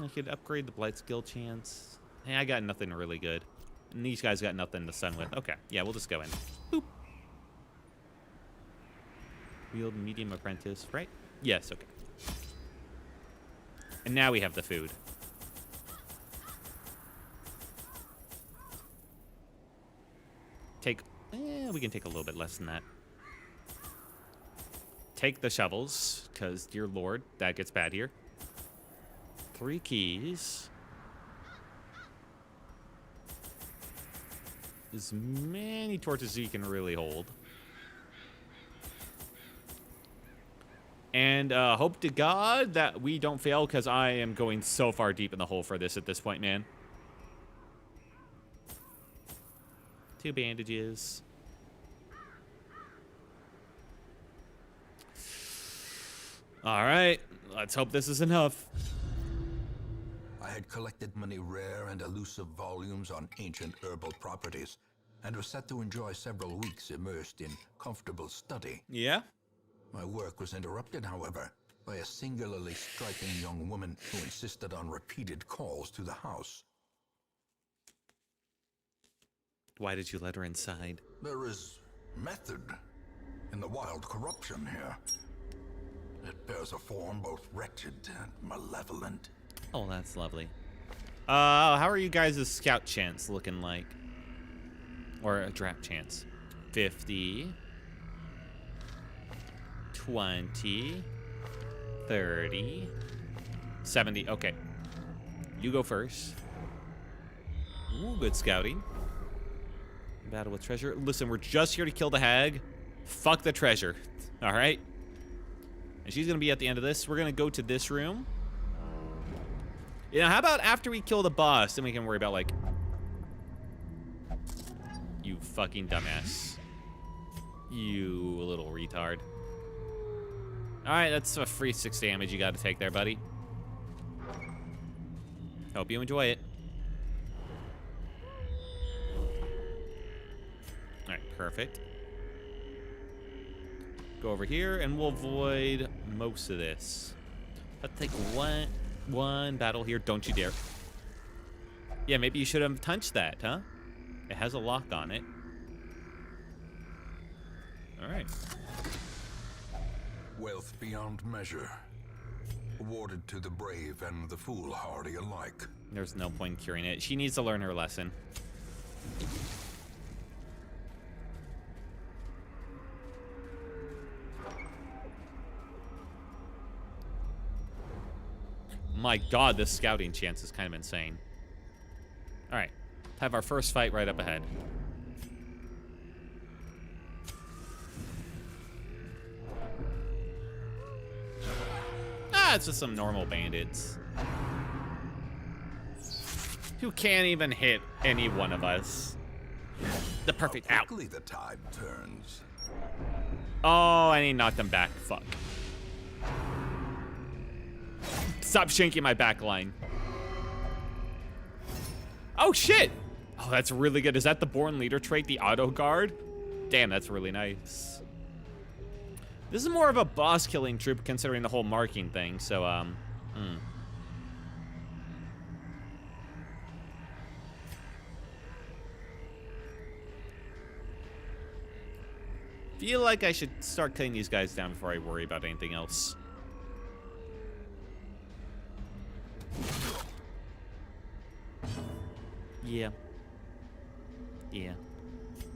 I could upgrade the blight skill chance. Hey, I got nothing really good. And these guys got nothing to stun with. Okay, yeah, we'll just go in. Boop. Wield medium apprentice, right? Yes, okay. And now we have the food. We can take a little bit less than that. Take the shovels, because, dear lord, that gets bad here. 3 keys. As many torches as you can really hold. And hope to God that we don't fail, because I am going so far deep in the hole for this at this point, man. 2 bandages. All right, let's hope this is enough. I had collected many rare and elusive volumes on ancient herbal properties, and was set to enjoy several weeks immersed in comfortable study. Yeah? My work was interrupted, however, by a singularly striking young woman who insisted on repeated calls to the house. Why did you let her inside? There is method in the wild corruption here. It bears a form both wretched and malevolent. Oh, that's lovely. How are you guys' scout chance looking like? Or a draft chance? 50. 20. 30. 70. Okay. You go first. Ooh, good scouting. Battle with treasure. Listen, we're just here to kill the hag. Fuck the treasure. All right? And she's going to be at the end of this. We're going to go to this room. You know, how about after we kill the boss, then we can worry about, like... You fucking dumbass. You little retard. Alright, that's a free 6 damage you gotta take there, buddy. Hope you enjoy it. Alright, perfect. Go over here, and we'll avoid most of this. Let's take one battle here. Don't you dare. Yeah, maybe you should have touched that, huh? It has a lock on it. Alright. Wealth beyond measure. Awarded to the brave and the foolhardy alike. There's no point in curing it. She needs to learn her lesson. My god, this scouting chance is kind of insane. Alright. Have our first fight right up ahead. Ah, it's just some normal bandits. Who can't even hit any one of us. The perfect How out. quickly the tide turns. Oh, I need to knock them back. Fuck. Stop shanking my back line. Oh, shit! Oh, that's really good. Is that the Born Leader trait, the auto guard? Damn, that's really nice. This is more of a boss killing troop considering the whole marking thing, so, Feel like I should start cutting these guys down before I worry about anything else. Yeah. Yeah.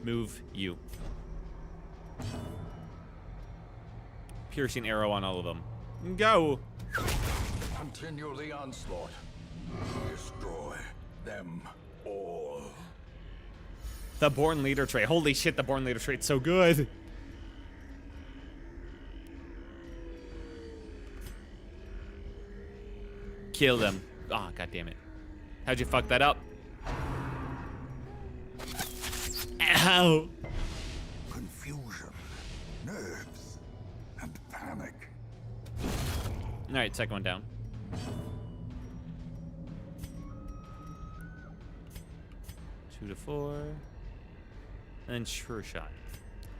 Move you. Piercing arrow on all of them. Go! Continue the onslaught. Destroy them all. The Born Leader trait. Holy shit, the Born Leader trait's so good. Kill them. Ah, god damn it. How'd you fuck that up? Ow! Confusion, nerves, and panic. Alright, second one down. Two to 4. And then sure shot.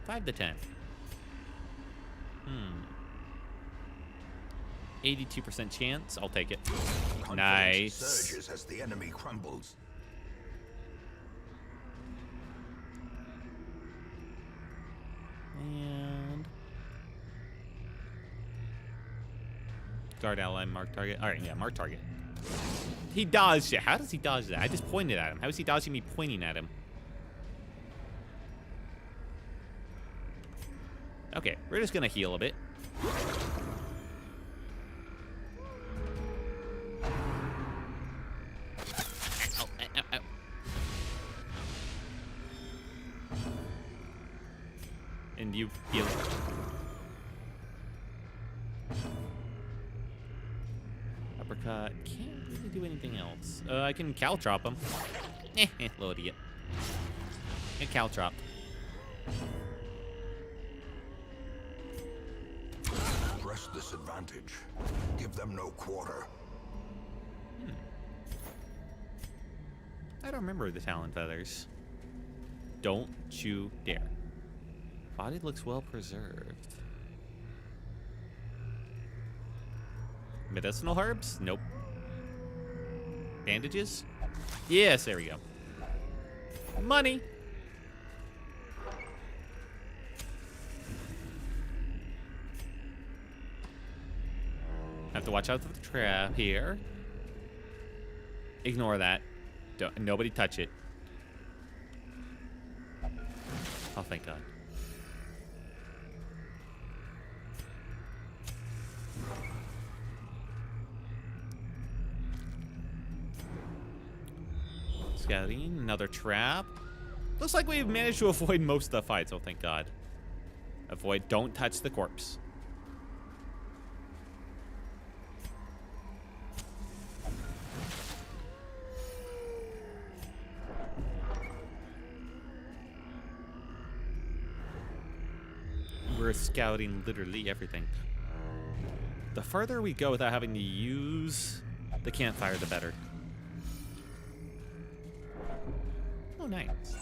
5 to 10. 82% chance. I'll take it. Confidence Nice. surges as the enemy crumbles. And guard ally, mark target. All right, yeah, mark target. He dodged it. How does he dodge that? I just pointed at him. How is he dodging me pointing at him? Okay, we're just gonna heal a bit. Ow, ow, ow. And you heal. Uppercut. Can't really do anything else. I can caltrop him. Little idiot. And caltrop. Press this advantage. Give them no quarter. I don't remember the Talon Feathers. Don't you dare. Body looks well preserved. Medicinal herbs? Nope. Bandages? Yes, there we go. Money! Have to watch out for the trap here. Ignore that. Nobody touch it. Oh, thank God. Scouting, another trap. Looks like we've managed to avoid most of the fights, oh thank God. Avoid, don't touch the corpse. We're scouting literally everything. The farther we go without having to use the campfire, the better. Oh, nice.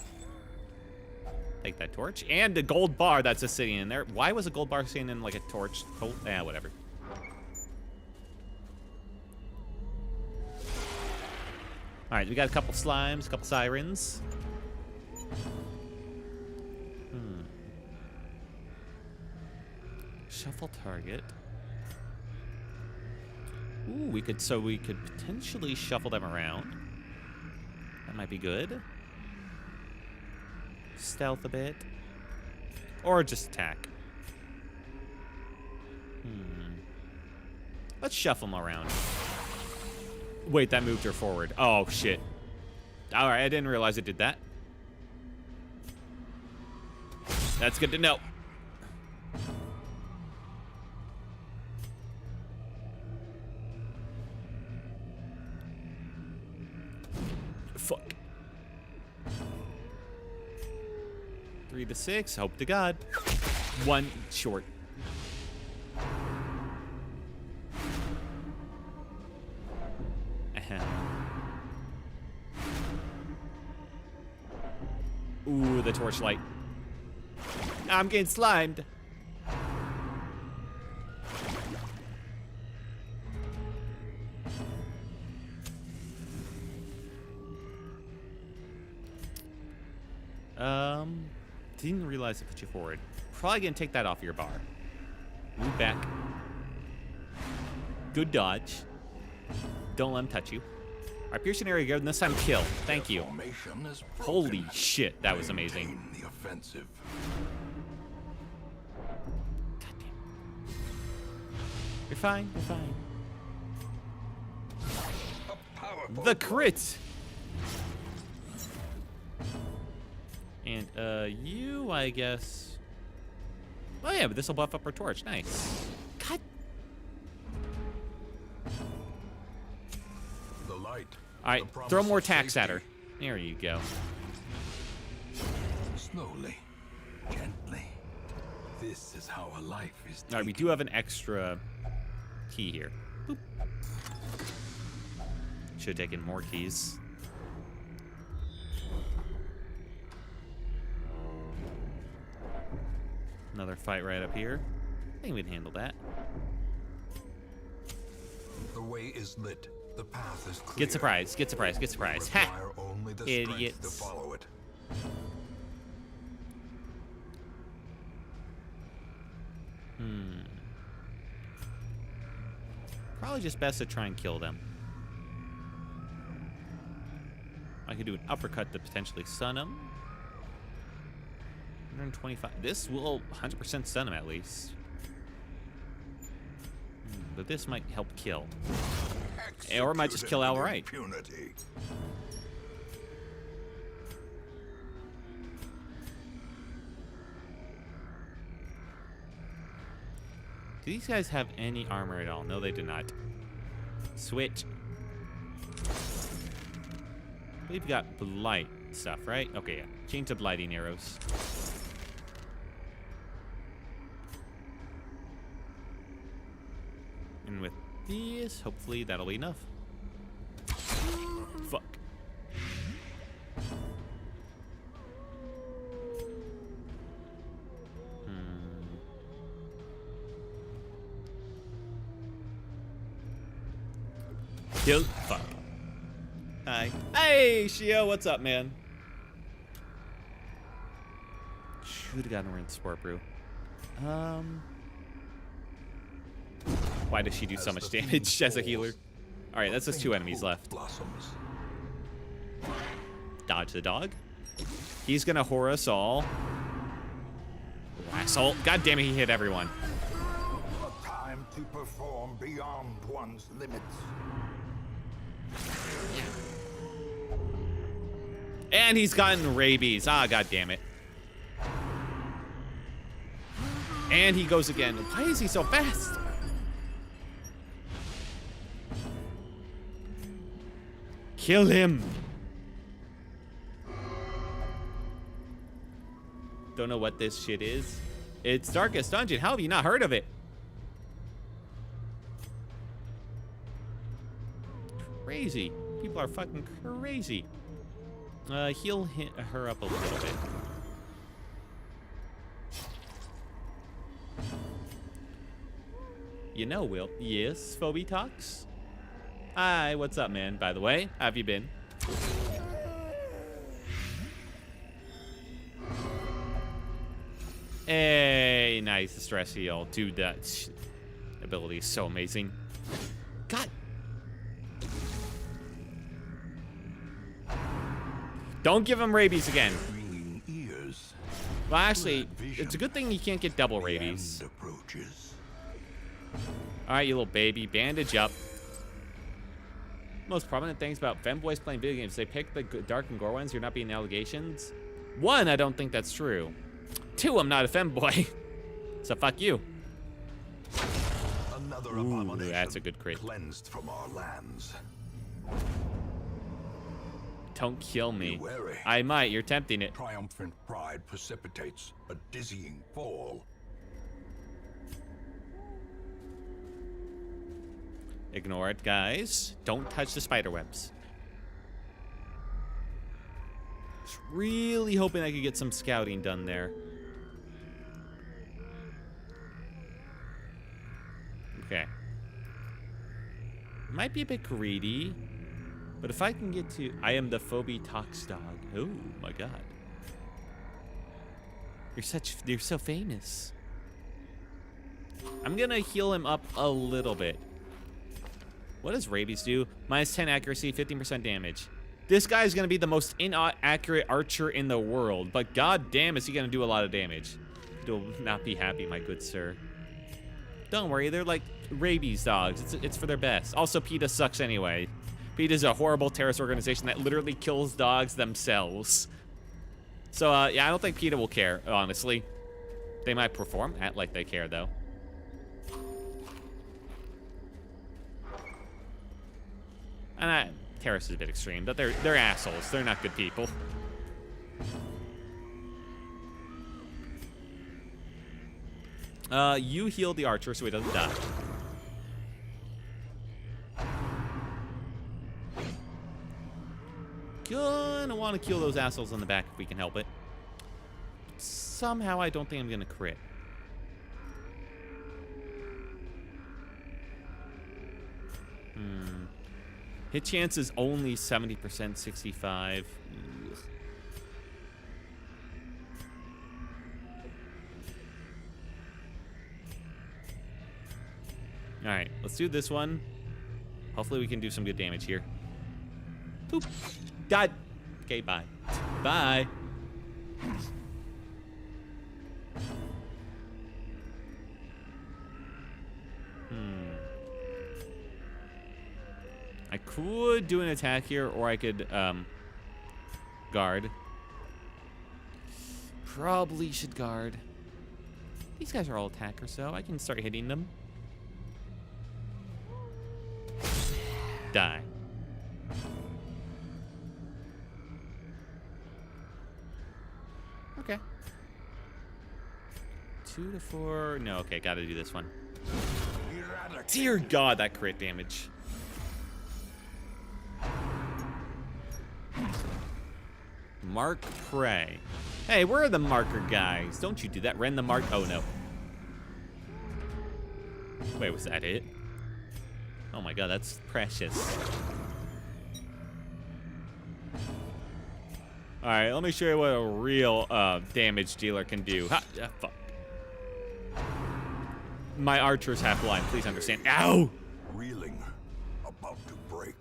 Take that torch. And a gold bar that's just sitting in there. Why was a gold bar sitting in like a torch? Oh, yeah, whatever. All right, we got a couple slimes, a couple sirens. Shuffle target. Ooh, we could potentially shuffle them around. That might be good. Stealth a bit. Or just attack. Let's shuffle them around. Wait, that moved her forward. Oh, shit. Alright, I didn't realize it did that. That's good to know. Fuck. 3 to 6. Hope to God. 1 short. Ooh, the torchlight. I'm getting slimed. Didn't realize it put you forward. Probably gonna take that off your bar. Move back. Good dodge. Don't let him touch you. Our piercing area good, and this time kill. Thank you. Holy shit, that was amazing. The offensive. God damn. You're fine, you're fine. The crit! And, you, I guess... Oh yeah, but this'll buff up our torch. Nice. God. The light. Alright, throw more attacks at her. There you go. Slowly. Gently. This is how a life is taken. Alright, we do have an extra key here. Boop. Should have taken more keys. Another fight right up here. I think we can handle that. The way is lit. The path is clear. Get surprised, get surprised, get surprised. Ha! Require only the Idiots. strength to follow it. Probably just best to try and kill them. I could do an uppercut to potentially stun them. 125. This will 100% stun him at least. But this might help kill. Or it might just kill outright. Impunity. Do these guys have any armor at all? No, they do not. Switch. We've got blight stuff, right? Okay, yeah. Change to blighting arrows. And with these, hopefully that'll be enough. Fuck. Kill. Fuck. Hi. Hey, Shio, what's up, man? Should have gotten her in Sport Brew. Why does she do so much damage as a healer? Alright, that's just 2 enemies left. Blossoms. Dodge the dog. He's gonna whore us all. Asshole. God damn it, he hit everyone. A time to perform beyond one's limits. And he's gotten rabies. Ah, god damn it. And he goes again. Why is he so fast? Kill him. Don't know what this shit is. It's Darkest Dungeon. How have you not heard of it? Crazy. People are fucking crazy. Heal her up a little bit. You know, Will. Yes, Phoebe Talks. Hi, what's up, man? By the way, how have you been? Hey, nice stress heal. Dude, that ability is so amazing. God. Don't give him rabies again. Well, actually, it's a good thing you can't get double rabies. All right, you little baby, bandage up. Most prominent things about femboys playing video games: they pick the dark and gore ones. You're not being allegations. 1, I don't think that's true. 2, I'm not a femboy. So fuck you. Another Ooh, that's a good crit. Cleansed from our lands. Don't kill me. Be wary. I might. You're tempting it. Triumphant pride precipitates a dizzying fall. Ignore it, guys. Don't touch the spider webs. Just really hoping I could get some scouting done there. Okay. Might be a bit greedy, but if I can get to... I am the Phoebe Talks dog. Oh my god. You're so famous. I'm gonna heal him up a little bit. What does rabies do? Minus 10 accuracy, 15% damage. This guy is gonna be the most inaccurate archer in the world, but god damn is he gonna do a lot of damage. You'll not be happy, my good sir. Don't worry, they're like rabies dogs. It's for their best. Also, PETA sucks anyway. PETA is a horrible terrorist organization that literally kills dogs themselves. So, yeah, I don't think PETA will care, honestly. They might perform, act like they care, though. And terrorists is a bit extreme, but they're assholes. They're not good people. You heal the archer so he doesn't die. Gonna want to kill those assholes in the back if we can help it. Somehow I don't think I'm gonna crit. Hit chance is only 70%, 65. Ugh. All right, let's do this one. Hopefully we can do some good damage here. Boop. Died. Okay, bye. Bye. I could do an attack here, or I could guard. Probably should guard. These guys are all attackers, so I can start hitting them. Die. Okay. 2 to 4. No, okay, gotta do this one. Dear God, that crit damage. Mark prey. Hey, where are the marker guys? Don't you do that. Rend the mark. Oh, no. Wait, was that it? Oh my God, that's precious. All right, let me show you what a real damage dealer can do. Ha, fuck. My archer's half blind. Please understand. Ow! Reeling, about to break.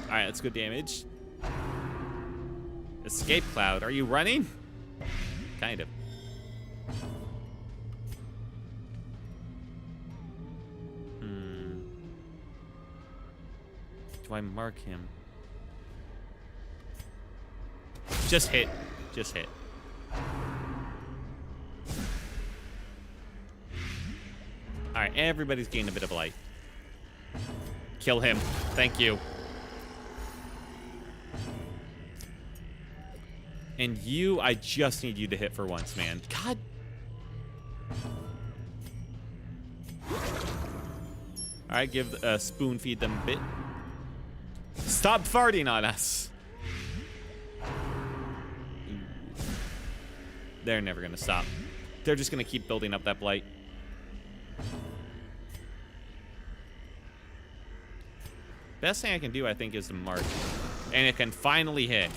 All right, that's good damage. Escape cloud. Are you running? Kind of. Do I mark him? Just hit. Just hit. All right, everybody's gained a bit of light. Kill him. Thank you. And you, I just need you to hit for once, man. God. All right, give spoon feed them a bit. Stop farting on us. They're never gonna stop. They're just gonna keep building up that blight. Best thing I can do, I think, is to mark. And it can finally hit.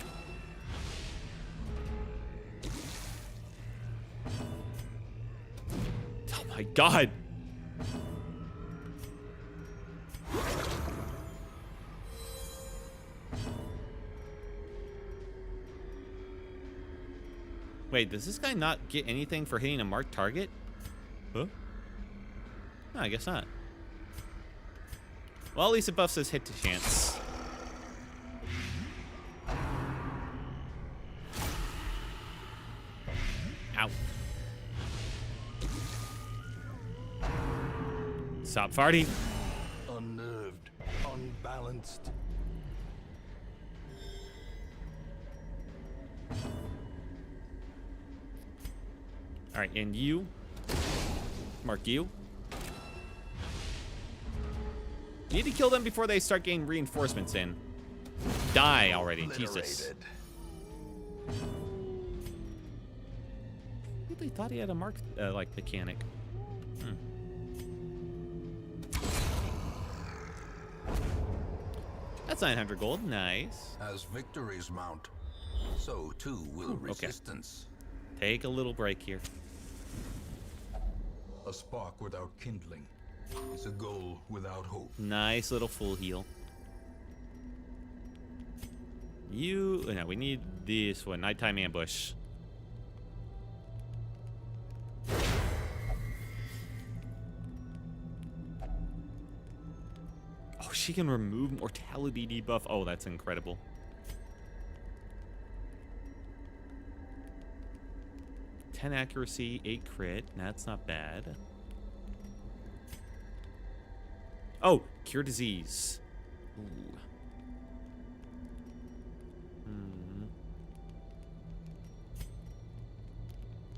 Oh my god. Wait, does this guy not get anything for hitting a marked target? Huh? No, I guess not. Well, at least it buffs his hit to chance. Ow. Stop farting. Unnerved, unbalanced. All right, and you. Mark you. You need to kill them before they start getting reinforcements in. Die already, Jesus. I really thought he had a mark, like, mechanic. That's 900 gold, nice. As victories mount, so too will resistance. Take a little break here. A spark without kindling is a goal without hope. Nice little full heal. No, we need this one. Nighttime ambush. Oh, she can remove mortality debuff. Oh, that's incredible. (10 accuracy, 8 crit. That's not bad. Oh, cure disease. Ooh.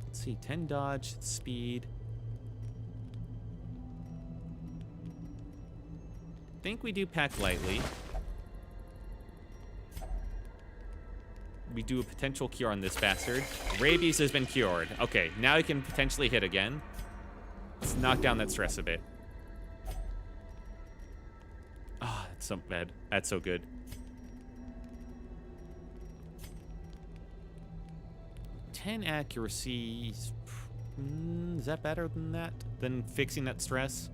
Let's see, 10 dodge, speed. Think we do pack lightly. We do a potential cure on this bastard. Rabies has been cured. Okay, now he can potentially hit again. Let's knock down that stress a bit. Ah, that's so bad. That's so good. 10 accuracy. Is that better than that? Than fixing that stress?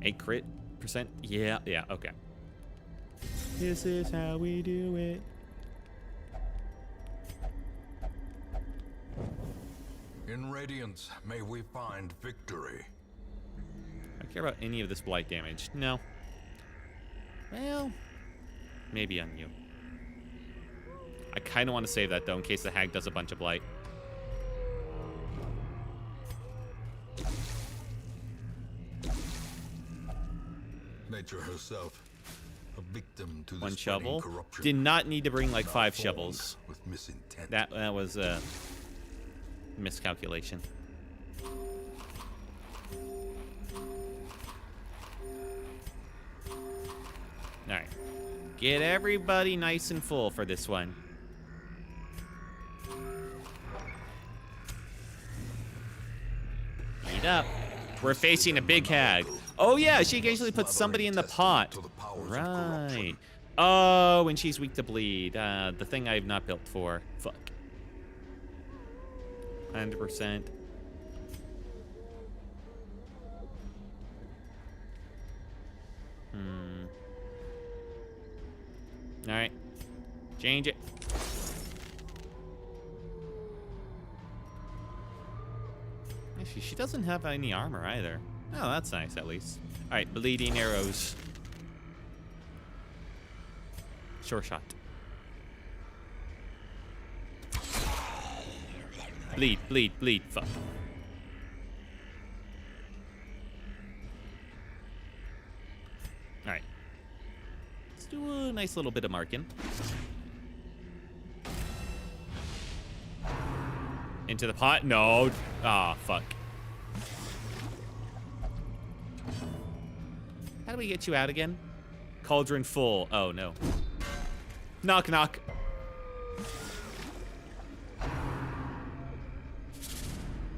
8 crit percent? Yeah, okay. This is how we do it. In Radiance, may we find victory. I don't care about any of this blight damage. No. Well, maybe on you. I kind of want to save that, though, in case the hag does a bunch of blight. Nature herself, a victim to One this shovel. corruption. Did not need to bring like Now 5 formed shovels. with misintent. That was a miscalculation. All right. Get everybody nice and full for this one. Eat up. We're facing a big hag. Oh yeah, she occasionally puts somebody in the pot. Right. Oh, and she's weak to bleed. The thing I have not built for. Fuck. 100%. All right. Change it. Actually, she doesn't have any armor either. Oh, that's nice at least. All right, bleeding arrows. Sure shot. Bleed, bleed, bleed. Fuck. All right. Let's do a nice little bit of marking. Into the pot? No. Ah, fuck. How do we get you out again? Cauldron full. Oh, no. Knock, knock.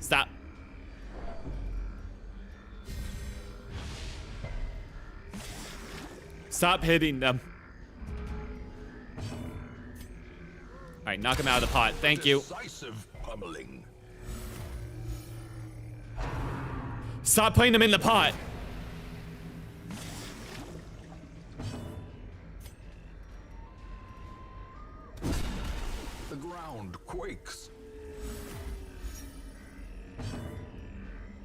Stop. Stop hitting them. All right, knock him out of the pot. Thank you. Decisive pummeling. Stop putting them in the pot. The ground quakes.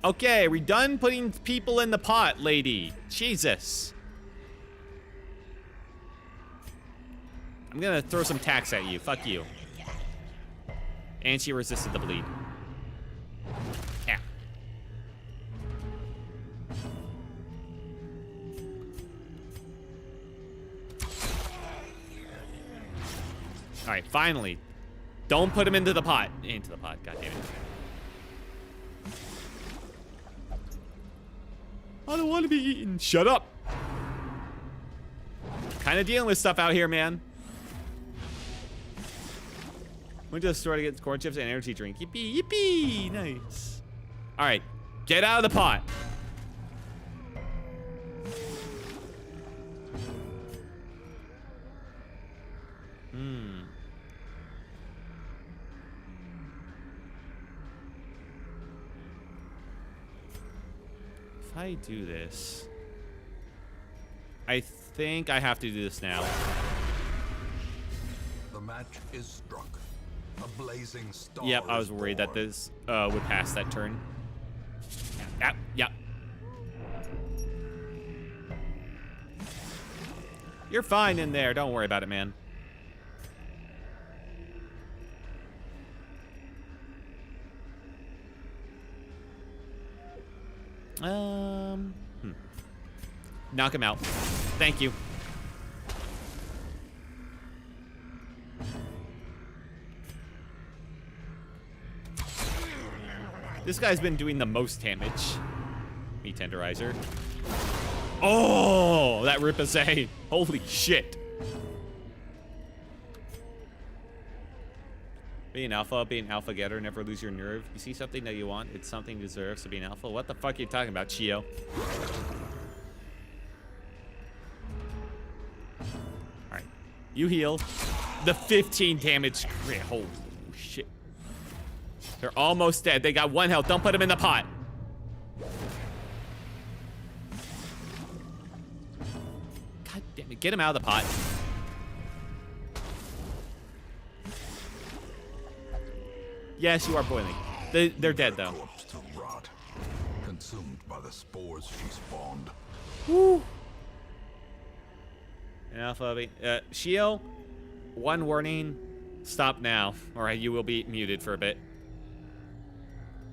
Okay, we done putting people in the pot, lady. Jesus. I'm gonna throw some tax at you. Fuck you. And she resisted the bleed. Yeah. All right, finally. Don't put him into the pot. Into the pot, goddammit. I don't want to be eaten. Shut up. Kind of dealing with stuff out here, man. Went to the store to get corn chips and energy drink. Yippee, yippee. Nice. All right, get out of the pot. If I do this, I think I have to do this now. The match is struck. A blazing star. Yep, I was is worried that born. this would pass that turn. Yep, yep. You're fine in there. Don't worry about it, man. Knock him out. Thank you. This guy's been doing the most damage. Meat tenderizer. Oh, that Ripazay. Holy shit. Be an alpha getter, never lose your nerve. You see something that you want, it's something you deserve, so be an alpha. What the fuck are you talking about, Chio? Alright. You heal. The 15 damage crit. Holy shit. They're almost dead. They got 1 health. Don't put them in the pot. God damn it. Get him out of the pot. Yes, you are boiling. They're dead, though. Corpse to rot, consumed by the spores she spawned. Woo. And Alpha, Shio, 1 warning. Stop now, or you will be muted for a bit.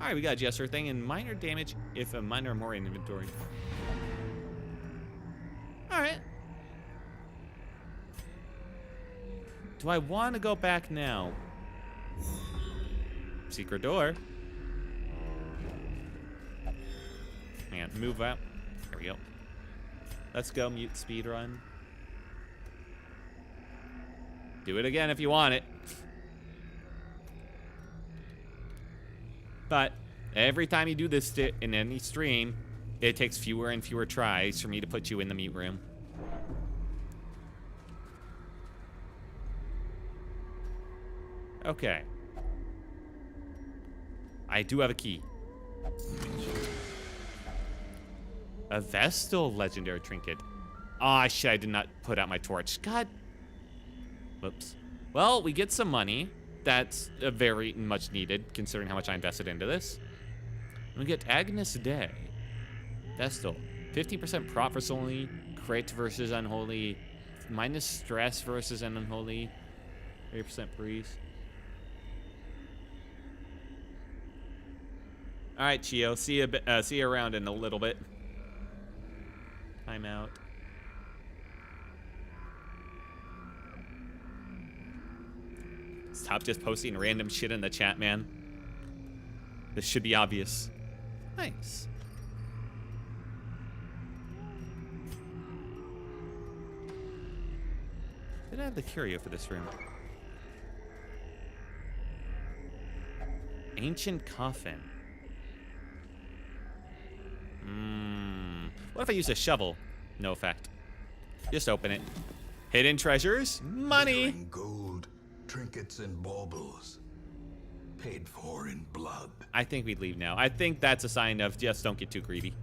All right, we got a Jester thing and minor damage if a minor or more in inventory. All right. Do I want to go back now? Secret door. Man, move up. There we go. Let's go mute speed run. Do it again if you want it. But every time you do this in any stream, it takes fewer and fewer tries for me to put you in the mute room. Okay. I do have a key. A Vestal legendary trinket. Ah, shit, I did not put out my torch. God. Whoops. Well, we get some money. That's very much needed, considering how much I invested into this. And we get Agnes Day. Vestal. 50% prot versus only. Crit versus unholy. Minus stress versus an unholy. 30% breeze. All right, Chio. See you around in a little bit. Time out. Stop just posting random shit in the chat, man. This should be obvious. Nice. Did I have the curio for this room? Ancient coffin. What if I use a shovel? No effect. Just open it. Hidden treasures? Money! Glittering gold, trinkets and baubles. Paid for in blood. I think we'd leave now. I think that's a sign of just don't get too greedy.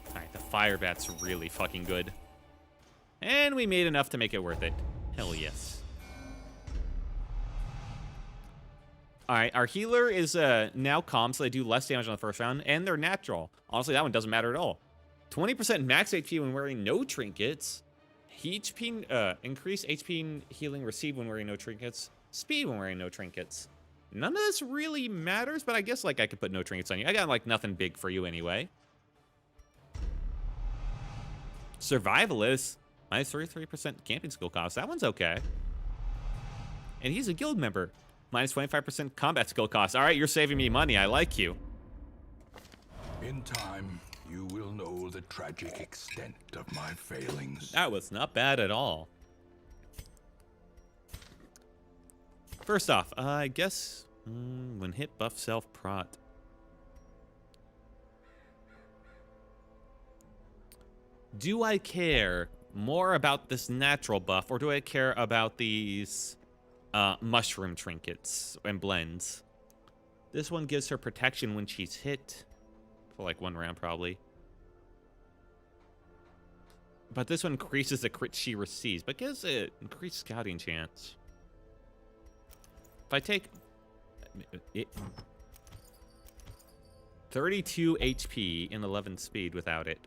Alright, the fire bat's really fucking good. And we made enough to make it worth it. Hell yes. Alright, our healer is now calm, so they do less damage on the first round, and they're natural. Honestly, that one doesn't matter at all. 20% max HP when wearing no trinkets. HP, increase HP healing received when wearing no trinkets. Speed when wearing no trinkets. None of this really matters, but I guess, like, I could put no trinkets on you. I got, like, nothing big for you anyway. Survivalist. Minus 33% camping skill cost. That one's okay. And he's a guild member. Minus 25% combat skill cost. All right, you're saving me money. I like you. In time, you will know the tragic extent of my failings. That was not bad at all. First off, I guess when hit buff self prot. Do I care more about this natural buff, or do I care about these mushroom trinkets and blends? This one gives her protection when she's hit for like 1 round probably. But this one increases the crit she receives, but gives it increased scouting chance. If I take it, 32 HP and 11 speed without it.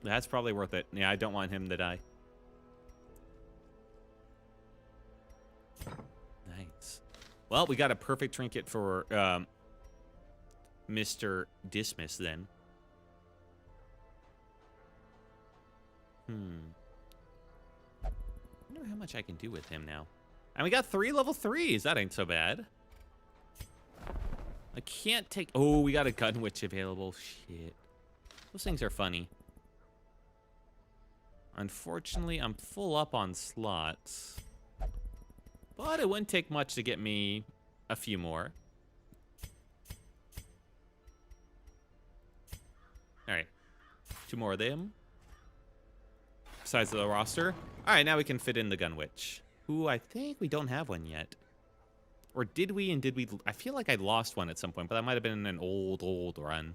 That's probably worth it. Yeah, I don't want him to die. Nice. Well, we got a perfect trinket for Mr. Dismas then. I wonder how much I can do with him now. And we got 3 level 3s. That ain't so bad. I can't take... Oh, we got a gun witch available. Shit. Those things are funny. Unfortunately, I'm full up on slots. But it wouldn't take much to get me a few more. Alright. 2 more of them. Besides the roster. Alright, now we can fit in the gun witch. Who I think we don't have one yet. Or did we, and did we... I feel like I lost one at some point, but that might have been an old run.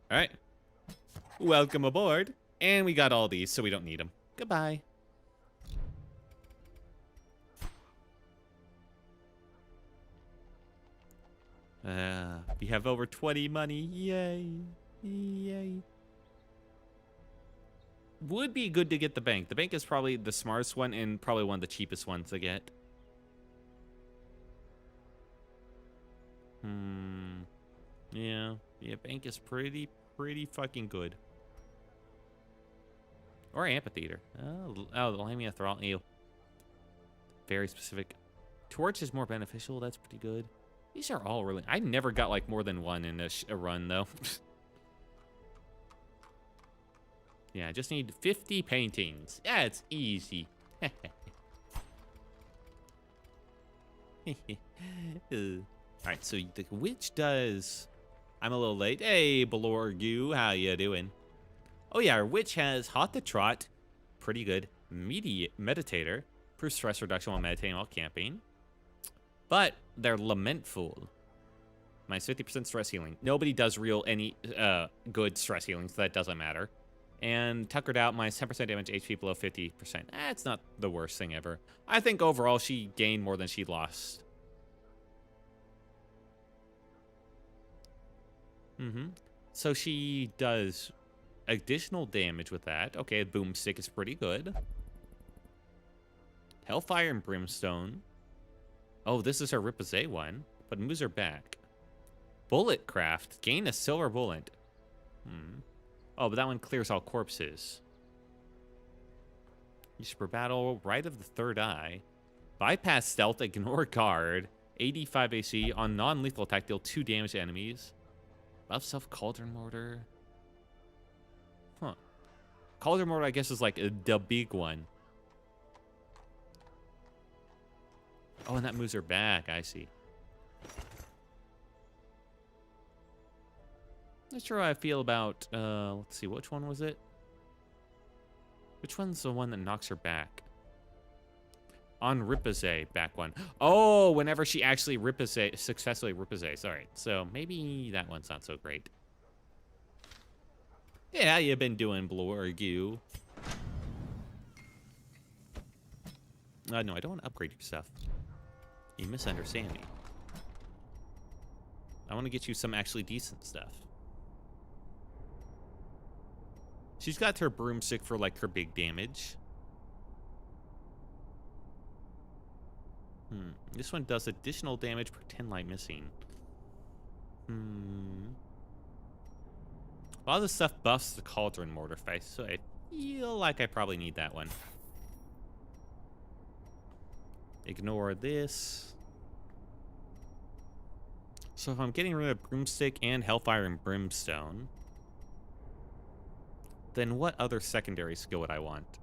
Alright. Welcome aboard. And we got all these, so we don't need them. Goodbye. We have over 20 money. Yay. Yay. Would be good to get the bank. The bank is probably the smartest one and probably one of the cheapest ones to get. Yeah. Yeah, bank is pretty fucking good. Or amphitheater. Oh, Lamia Thrall. Ew. Very specific. Torch is more beneficial. That's pretty good. These are all really... I never got, like, more than one in a run, though. Yeah, I just need 50 paintings. Yeah, it's easy. Alright, so the witch does... I'm a little late. Hey, Balorgu, how you doing? Oh, yeah, our witch has Hot to Trot. Pretty good. Meditator. Proves stress reduction while meditating while camping. But they're Lamentful. Minus 50% stress healing. Nobody does any good stress healing, so that doesn't matter. And Tuckered Out, minus 10% damage, HP below 50%. That's not the worst thing ever. I think overall she gained more than she lost. So she does additional damage with that. Okay, Boomstick is pretty good. Hellfire and Brimstone. Oh, this is her Ripazay one, but moves her back. Bullet Craft. Gain a silver bullet. Oh, but that one clears all corpses. Use per battle, right of the third eye. Bypass stealth, ignore guard. 85 AC on non-lethal attack, deal 2 damage to enemies. Buff self, Cauldron Mortar. Huh. Cauldron Mortar, I guess, is like the big one. Oh, and that moves her back. I see. Not sure how I feel about, let's see, which one was it? Which one's the one that knocks her back? On Ripazay, back one. Oh, whenever she actually successfully Ripazays. All right, so maybe that one's not so great. Yeah, you've been doing Blorgu. No, I don't want to upgrade your stuff. You misunderstand me. I want to get you some actually decent stuff. She's got her broomstick for, like, her big damage. This one does additional damage per 10 light missing. A lot of the stuff buffs the Cauldron Mortar face, so I feel like I probably need that one. Ignore this. So if I'm getting rid of Broomstick and Hellfire and Brimstone, then what other secondary skill would I want?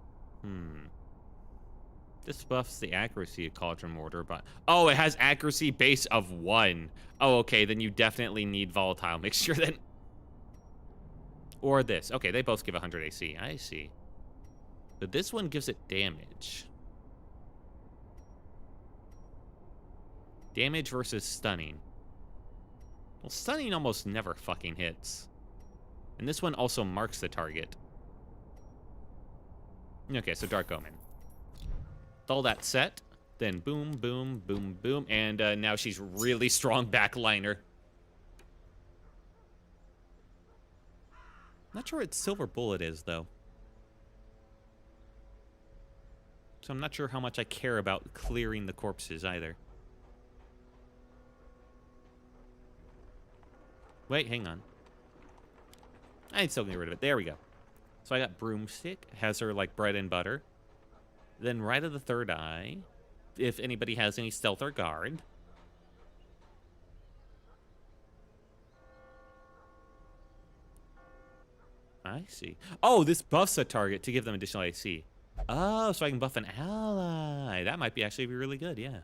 This buffs the accuracy of Cauldron Mortar, but... Oh, it has accuracy base of 1. Oh, okay, then you definitely need Volatile Mixture then. Or this. Okay, they both give 100 AC. I see. But this one gives it damage. Damage versus stunning. Well, stunning almost never fucking hits. And this one also marks the target. Okay, so Dark Omen. With all that set, then boom, boom, boom, boom, and now she's really strong backliner. Not sure what Silver Bullet is, though. So I'm not sure how much I care about clearing the corpses, either. Wait, hang on. I'm still gonna get rid of it. There we go. So I got Broomstick, has her like bread and butter. Then right of the third eye, if anybody has any stealth or guard. I see. Oh, this buffs a target to give them additional AC. Oh, so I can buff an ally. That might be actually be really good, yeah.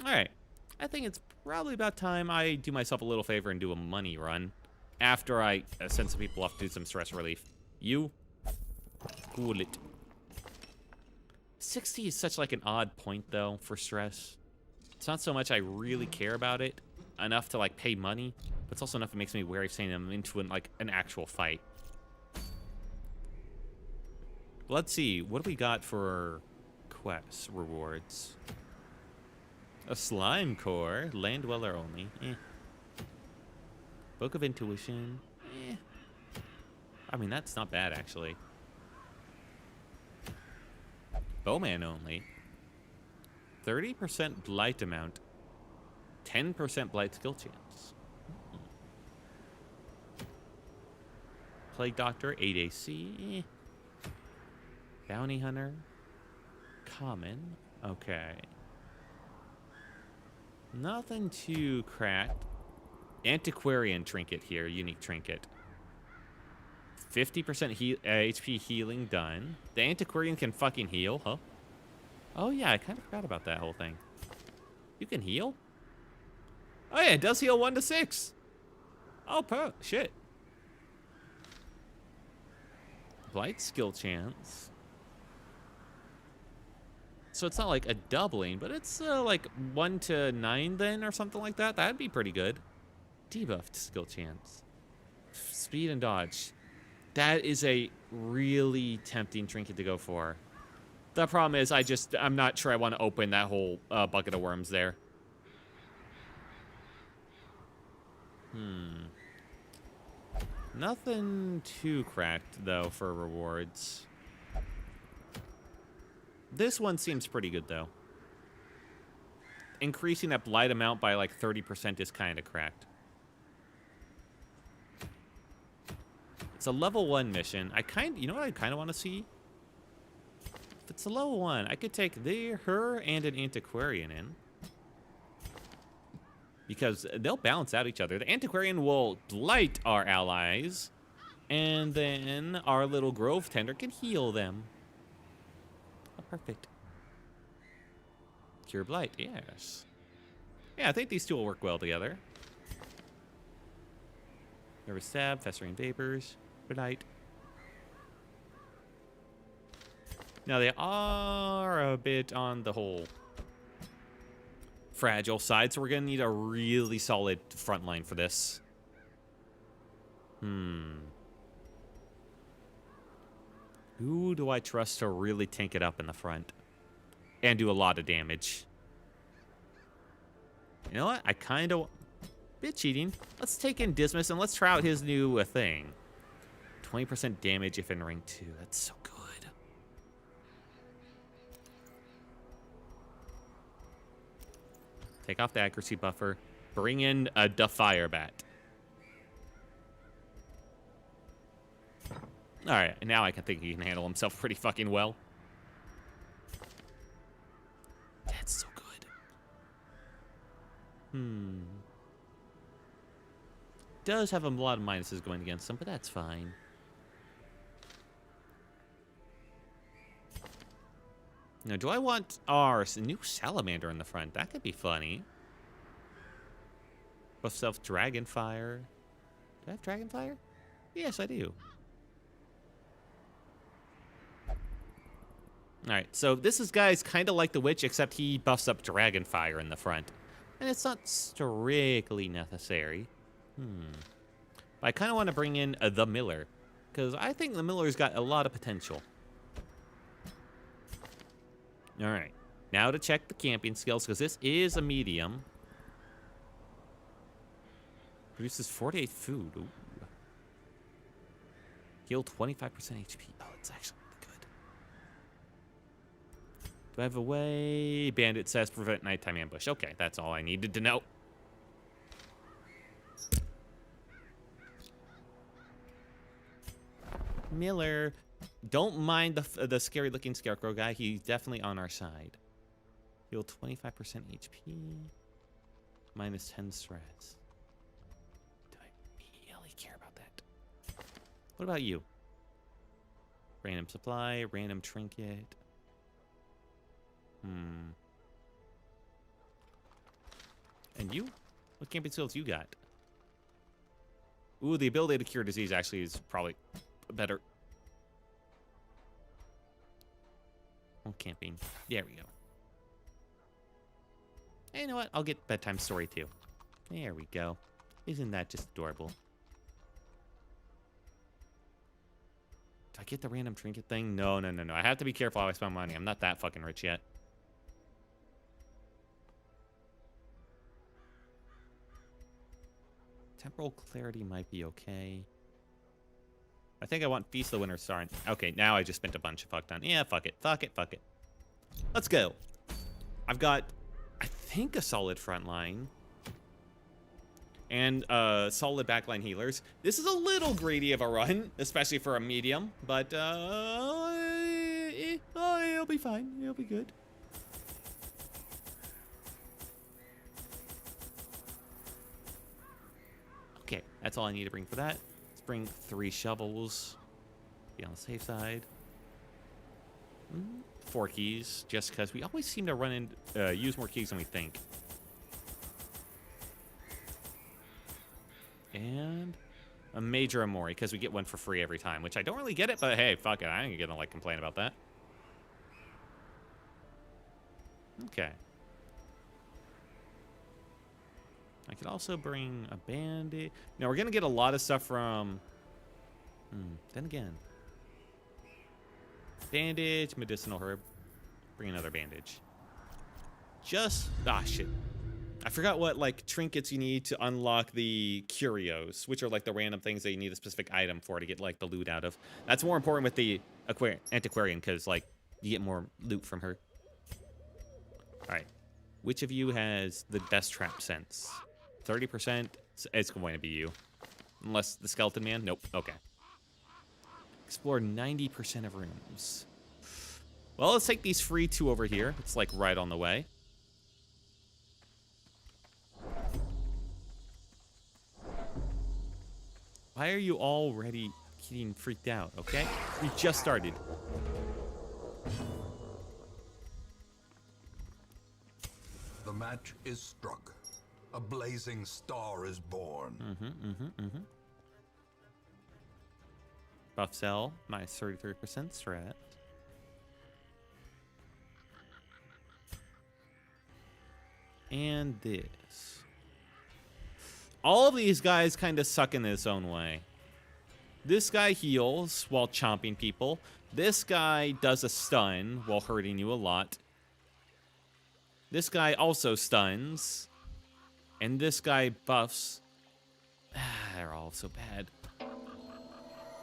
All right. I think it's probably about time I do myself a little favor and do a money run after I send some people off to do some stress relief. You? Cool it. 60 is such like an odd point, though, for stress. It's not so much I really care about it enough to, like, pay money, but it's also enough that makes me wary of sending them into, an actual fight. Let's see. What do we got for quest rewards? A slime core. Land dweller only. Book of Intuition. I mean, that's not bad, actually. Bowman only. 30% blight amount. 10% blight skill chance. Plague Doctor, 8 AC. Bounty Hunter. Common. Okay. Nothing too cracked. Antiquarian trinket here, unique trinket. 50% HP healing done. The Antiquarian can fucking heal, huh? Oh yeah, I kind of forgot about that whole thing. You can heal? Oh yeah, it does heal 1 to 6. Oh, shit. Blight skill chance. So it's not like a doubling, but it's like 1 to 9 then or something like that. That'd be pretty good. Debuffed skill chance. Speed and dodge. That is a really tempting trinket to go for. The problem is I'm not sure I want to open that whole bucket of worms there. Nothing too cracked, though, for rewards. This one seems pretty good, though. Increasing that blight amount by, like, 30% is kind of cracked. It's a level 1 mission. You know what I kind of want to see? If it's a level 1, I could take her and an antiquarian in. Because they'll balance out each other. The antiquarian will blight our allies, and then our little grove tender can heal them. Oh, perfect. Cure blight, yes. Yeah, I think these two will work well together. Nervous stab, festering vapors, blight. Now they are a bit on the whole fragile side, so we're gonna need a really solid front line for this. Who do I trust to really tank it up in the front and do a lot of damage? You know what? I kind of... Bit cheating. Let's take in Dismas and let's try out his new thing. 20% damage if in rank 2. That's so good. Take off the accuracy buffer. Bring in a Fire Bat. Alright, now I can think he can handle himself pretty fucking well. That's so good. Does have a lot of minuses going against him, but that's fine. Now, do I want our new salamander in the front? That could be funny. Buff self Dragonfire. Do I have Dragonfire? Yes, I do. Alright, so this is, guys, kind of like the Witch, except he buffs up Dragonfire in the front. And it's not strictly necessary. But I kind of want to bring in the Miller, because I think the Miller's got a lot of potential. Alright, now to check the camping skills, because this is a medium. Produces 48 food. Ooh. Heal 25% HP. Oh, it's actually good. Do I have a way? Bandit says prevent nighttime ambush. Okay, that's all I needed to know. Miller. Don't mind the scary-looking scarecrow guy. He's definitely on our side. Heal 25% HP. Minus 10 stress. Do I really care about that? What about you? Random supply, random trinket. And you? What camping skills you got? Ooh, the ability to cure disease actually is probably better. Camping. There we go. Hey, you know what? I'll get bedtime story too. There we go. Isn't that just adorable? Do I get the random trinket thing? No. I have to be careful how I spend money. I'm not that fucking rich yet. Temporal clarity might be okay. I think I want Feast of the Winter Star. Okay, now I just spent a bunch of fuck on. Yeah, fuck it. Let's go. I've got, I think, a solid front line. And solid backline healers. This is a little greedy of a run, especially for a medium. But, it'll be fine. It'll be good. Okay, that's all I need to bring for that. Bring 3 shovels. Be on the safe side. 4 keys, just because we always seem to run in, use more keys than we think. And a major Amori, because we get one for free every time, which I don't really get it, but hey, fuck it. I ain't gonna like complain about that. Okay. I could also bring a bandit. Now, we're going to get a lot of stuff from... then again. Bandage, medicinal herb. Bring another bandage. Just... Ah, shit. I forgot what, like, trinkets you need to unlock the curios, which are, like, the random things that you need a specific item for to get, like, the loot out of. That's more important with the antiquarian, because, like, you get more loot from her. All right. Which of you has the best trap sense? 30%, it's going to be you. Unless the skeleton man? Nope. Okay. Explore 90% of rooms. Well, let's take these free 2 over here. It's like right on the way. Why are you already getting freaked out, okay? We just started. The match is struck. A blazing star is born. Buff cell, minus 33% strat. And this. All of these guys kind of suck in its own way. This guy heals while chomping people. This guy does a stun while hurting you a lot. This guy also stuns. And this guy buffs. They're all so bad.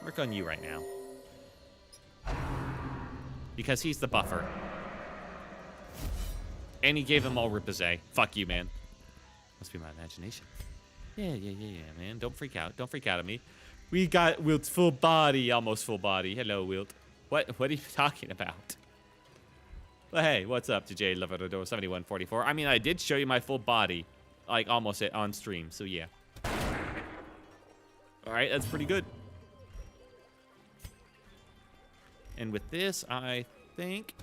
Work on you right now. Because he's the buffer. And he gave them all Ripazay. Fuck you, man. Must be my imagination. Yeah, man. Don't freak out. Don't freak out at me. We got Wilt's full body. Almost full body. Hello, Wilt. What are you talking about? Well, hey, what's up, DJ Lavador 7144? I mean, I did show you my full body. Like, almost on stream. So, yeah. Alright, that's pretty good. And with this, I think...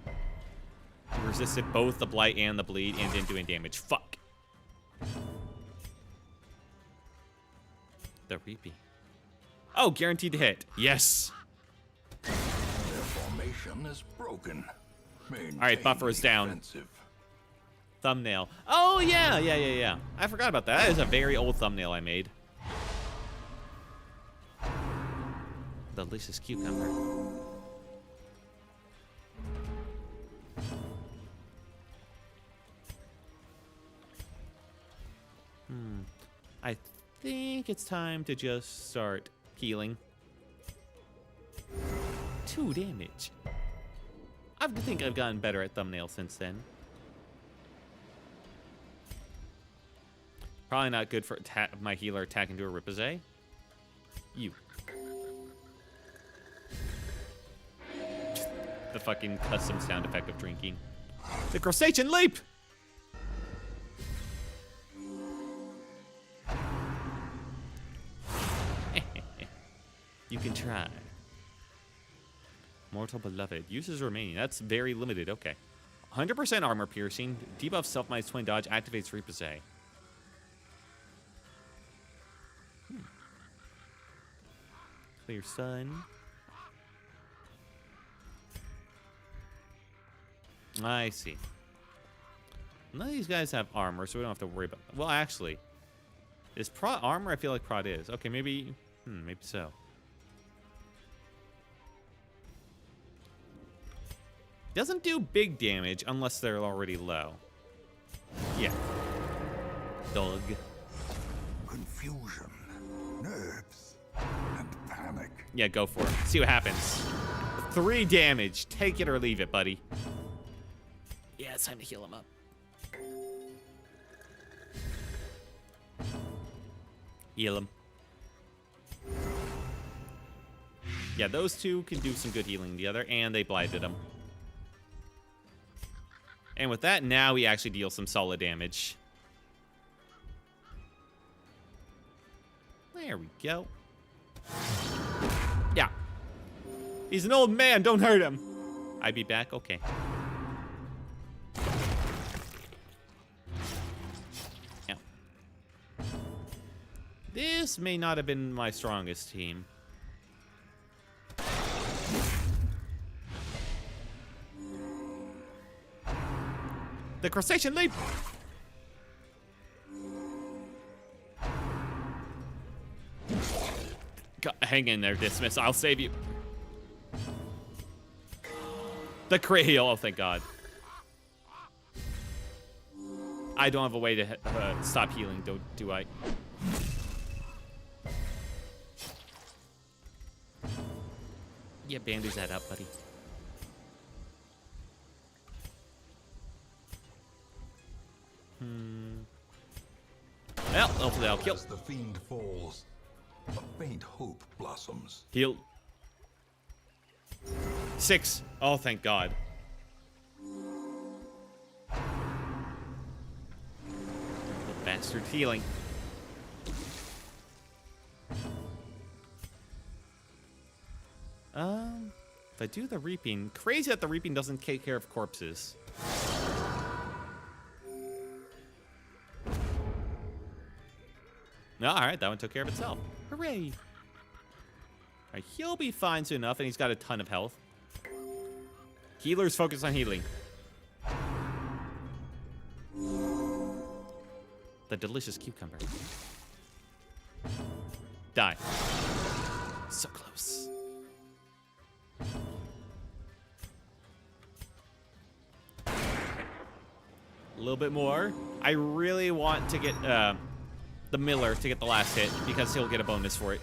he resisted both the Blight and the Bleed and didn't do any damage. Fuck. The Reapy. Oh, guaranteed to hit. Yes. Their formation is broken. Alright, buffer is down. Defensive. Thumbnail. Oh, yeah. I forgot about that. That is a very old thumbnail I made. Delicious cucumber. I think it's time to just start healing. 2 damage. I think I've gotten better at thumbnails since then. Probably not good for my healer attacking to a Ripazay. You. The fucking custom sound effect of drinking. The crustacean leap! You can try. Mortal Beloved. Uses remaining. That's very limited. Okay. 100% armor piercing. Debuff self minus 20 dodge. Activates Ripazay. Clear sun. I see. None of these guys have armor, so we don't have to worry about... Well, actually. Is Prot armor? I feel like Prot is. Okay, maybe... maybe so. Doesn't do big damage unless they're already low. Yeah. Dog. Confusion, nerves, and panic. Yeah, go for it. See what happens. 3 damage. Take it or leave it, buddy. Yeah, it's time to heal him up. Heal him. Yeah, those 2 can do some good healing together, and they blighted him. And with that, now we actually deal some solid damage. There we go. Yeah. He's an old man. Don't hurt him. I'd be back? Okay. Yeah. This may not have been my strongest team. The crustacean leap! Hang in there, Dismiss. I'll save you. The crit heal. Oh, thank God. I don't have a way to stop healing, do I? Yeah, bandage that up, buddy. Well, hopefully that'll kill. As the fiend falls, A faint hope blossoms. Heal. 6. Oh, thank God. The bastard healing. If I do the reaping, crazy that the reaping doesn't take care of corpses. No, all right, that one took care of itself. Hooray! All right, he'll be fine soon enough, and he's got a ton of health. Healers focus on healing. The delicious cucumber. Die. So close. A little bit more. I really want to get the Miller to get the last hit because he'll get a bonus for it.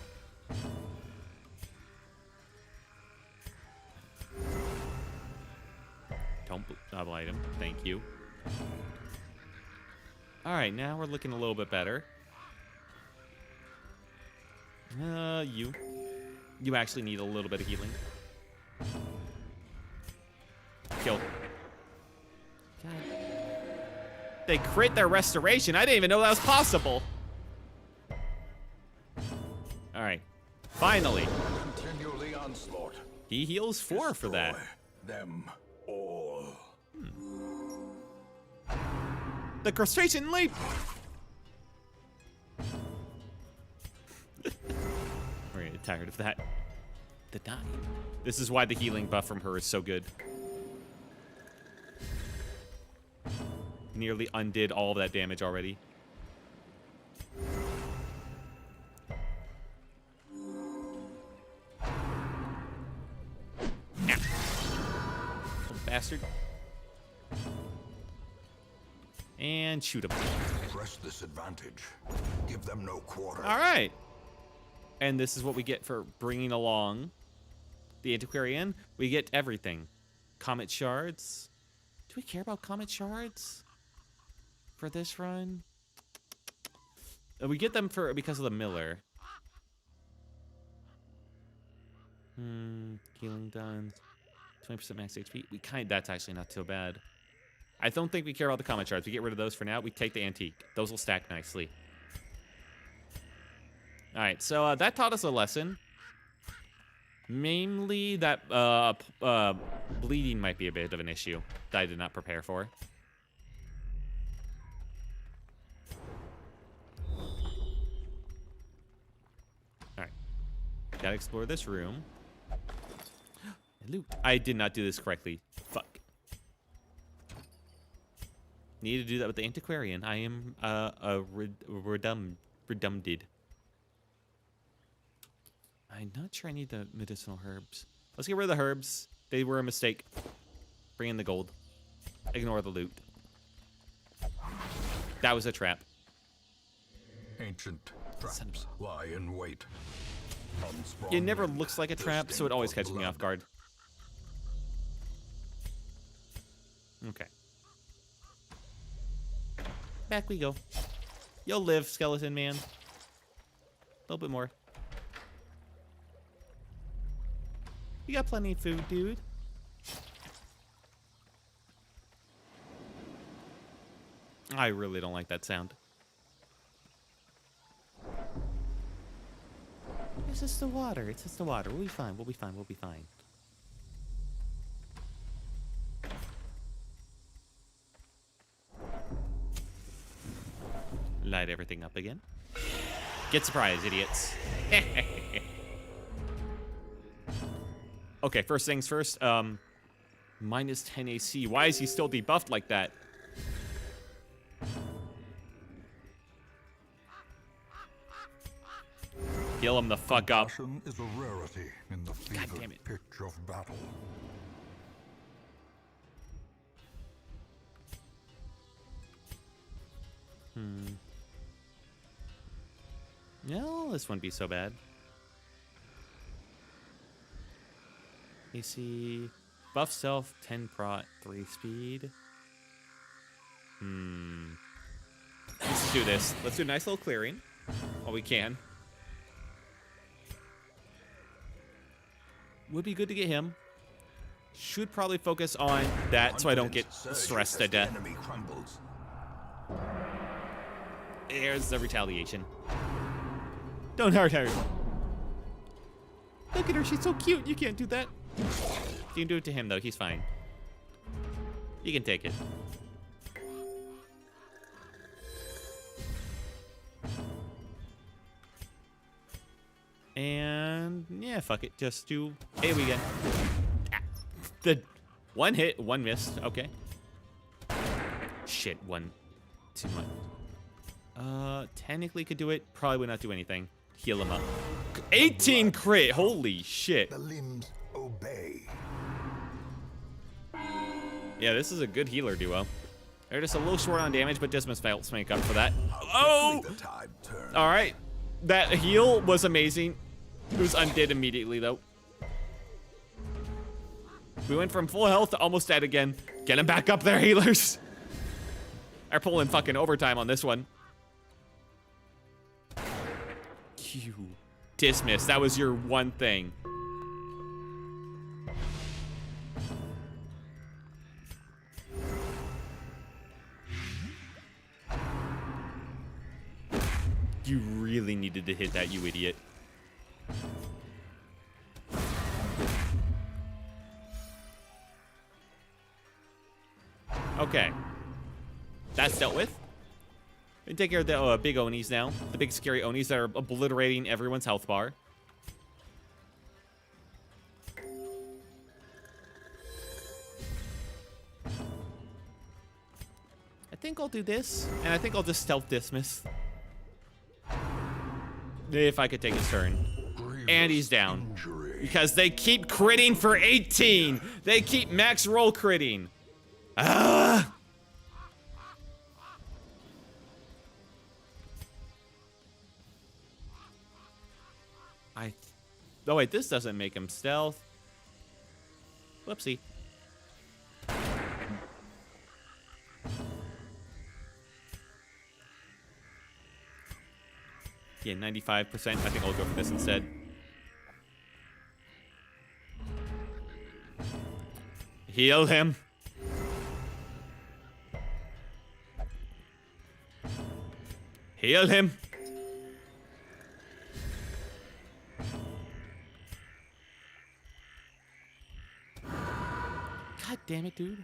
Don't double item. Thank you. All right, now we're looking a little bit better. You actually need a little bit of healing. Kill. God. They crit their restoration. I didn't even know that was possible. All right, finally. Continue the onslaught. He heals 4 for that. Destroy them all. The crustacean leap. We're gonna get tired of that. The dying. This is why the healing buff from her is so good. Nearly undid all of that damage already. Ow. Little bastard. And shoot him. Press this advantage. Give them no quarter. All right. And this is what we get for bringing along the Antiquarian. We get everything. Comet shards. Do we care about comet shards for this run? We get them because of the Miller. Healing done. 20% max HP. That's actually not too bad. I don't think we care about the comet shards. We get rid of those for now. We take the antique. Those will stack nicely. All right, so that taught us a lesson. Mainly that bleeding might be a bit of an issue that I did not prepare for. All right, gotta explore this room. Loot. I did not do this correctly. Fuck. Need to do that with the Antiquarian. I am redundant. I'm not sure I need the medicinal herbs. Let's get rid of the herbs. They were a mistake. Bring in the gold. Ignore the loot. That was a trap. Ancient traps lie in wait. Unsprung It never wind, looks like a trap, so it always catches me off guard. Okay. Back we go. You'll live, skeleton man. A little bit more. You got plenty of food, dude. I really don't like that sound. It's just the water. It's just the water. We'll be fine. We'll be fine. We'll be fine. Light everything up again. Get surprised, idiots. Okay, first things first. Minus 10 AC. Why is he still debuffed like that? Heal him the fuck up. Passion is a rarity in the damn fevered it. pitch of battle. No, this wouldn't be so bad. AC. Buff self, 10 prot, 3 speed. Let's do this. Let's do a nice little clearing while we can. Would be good to get him. Should probably focus on that so I don't get stressed to death. Enemy crumbles. There's the retaliation. Don't hurt her. Look at her, she's so cute. You can't do that. You can do it to him, though. He's fine. You can take it. And yeah, fuck it. Just do. Here we go. Ah, the one hit, one missed. Okay. Shit, one too much. Technically could do it. Probably would not do anything. Heal him up. 18 crit. Holy shit. The limbs obey. Yeah, this is a good healer duo. They're just a little short on damage, but Dismas helps make up for that. Oh! The tide turns. All right. That heal was amazing. It was undid immediately, though. We went from full health to almost dead again. Get him back up there, healers. They're pulling fucking overtime on this one. You dismiss. That was your one thing. You really needed to hit that, you idiot. Okay. That's dealt with. We take care of the big Onis now. The big scary Onis that are obliterating everyone's health bar. I think I'll do this, and I think I'll just stealth dismiss. If I could take his turn. And he's down. Injury. Because they keep critting for 18. They keep max roll critting. Ah! Oh wait, this doesn't make him stealth. Whoopsie. Yeah, 95%. I think I'll go for this instead. Heal him. Heal him. God damn it, dude.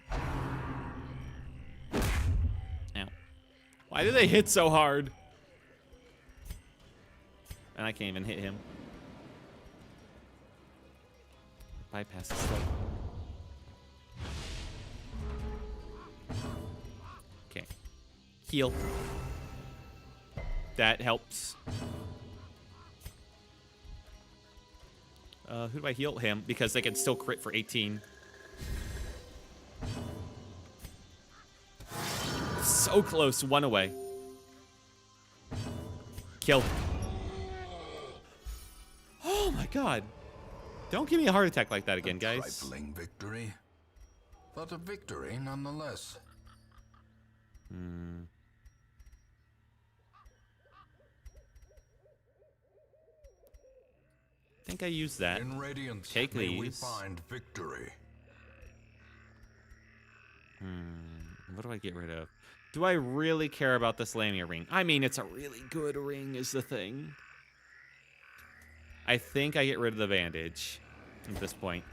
Ow. Why do they hit so hard? And I can't even hit him. Bypass the slope. Okay. Heal. That helps. Who do I heal? Him, because they can still crit for 18. So close, one away. Kill. Oh my god. Don't give me a heart attack like that again, guys. Trifling victory, but a victory nonetheless. I think I used that. In Radiance, Take may we these. find victory. What do I get rid of? Do I really care about this Lamia ring? I mean, it's a really good ring is the thing. I think I get rid of the bandage at this point.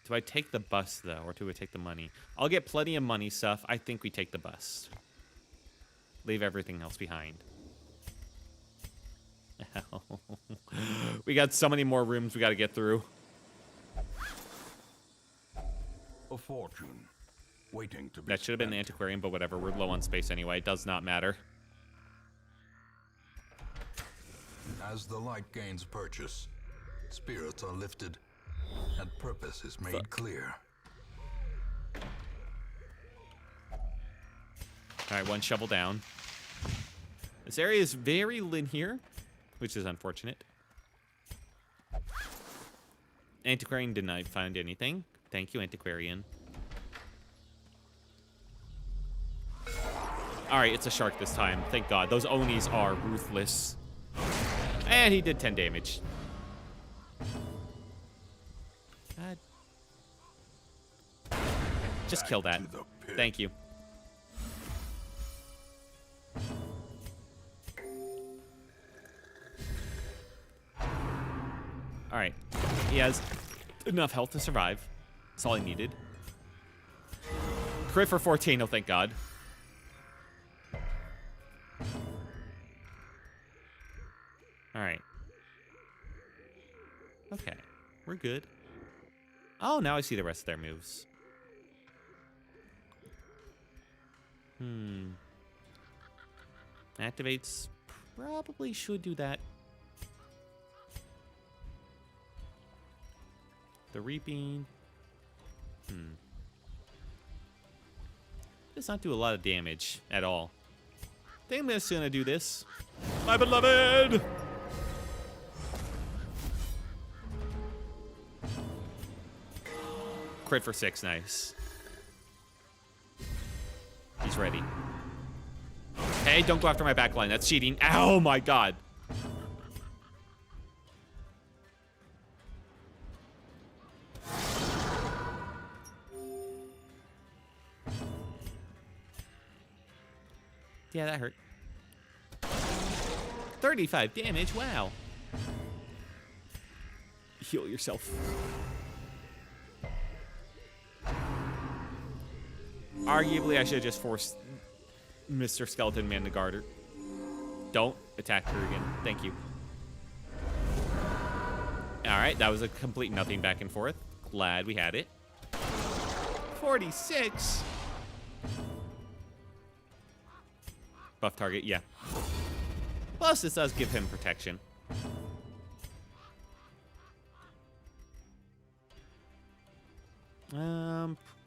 Do I take the bust, though, or do I take the money? I'll get plenty of money stuff. I think we take the bust. Leave everything else behind. We got so many more rooms we got to get through. A fortune, waiting to be That should have been the spent. antiquarian, but whatever. We're low on space anyway. It does not matter. As the light gains purchase, spirits are lifted, and purpose is made clear. All right, one shovel down. This area is very linear, which is unfortunate. Antiquarian did not find anything. Thank you, Antiquarian. All right, it's a shark this time. Thank God. Those Onis are ruthless. And he did 10 damage. God. Just kill that. Thank you. Alright. He has enough health to survive. That's all he needed. Crit for 14, oh thank God. Alright. Okay. We're good. Oh, now I see the rest of their moves. Activates. Probably should do that. The Reaping. Does not do a lot of damage at all. I think I'm just gonna do this. My beloved! Crit for 6, nice. He's ready. Hey, don't go after my backline. That's cheating. Oh my God. Yeah, that hurt. 35 damage, wow. Heal yourself. Arguably, I should have just forced Mr. Skeleton Man to guard her. Don't attack her again. Thank you. Alright, that was a complete nothing back and forth. Glad we had it. 46? Buff target, yeah. Plus, this does give him protection.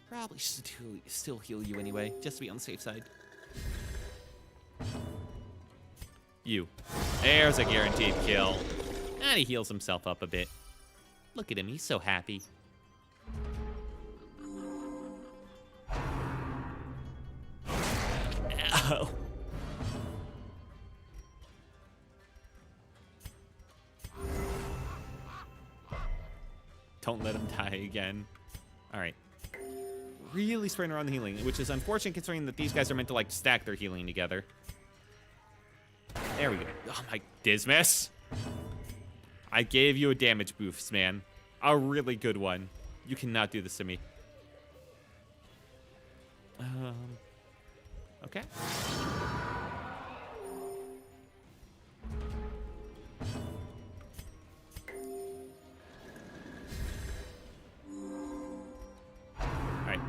Probably should still heal you anyway, just to be on the safe side. You. There's a guaranteed kill. And he heals himself up a bit. Look at him, he's so happy. Ow. Don't let him die again. All right. Really spraying around the healing, which is unfortunate considering that these guys are meant to, like, stack their healing together. There we go. Oh, my Dismas. I gave you a damage boost, man. A really good one. You cannot do this to me. Okay. Alright.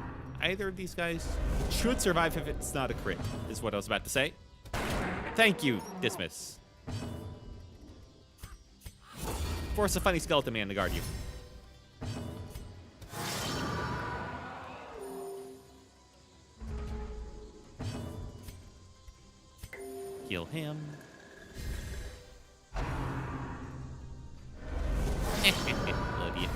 Either of these guys should survive if it's not a crit, is what I was about to say. Thank you, Dismas. Force a funny skeleton man to guard you. Heal him. Love you.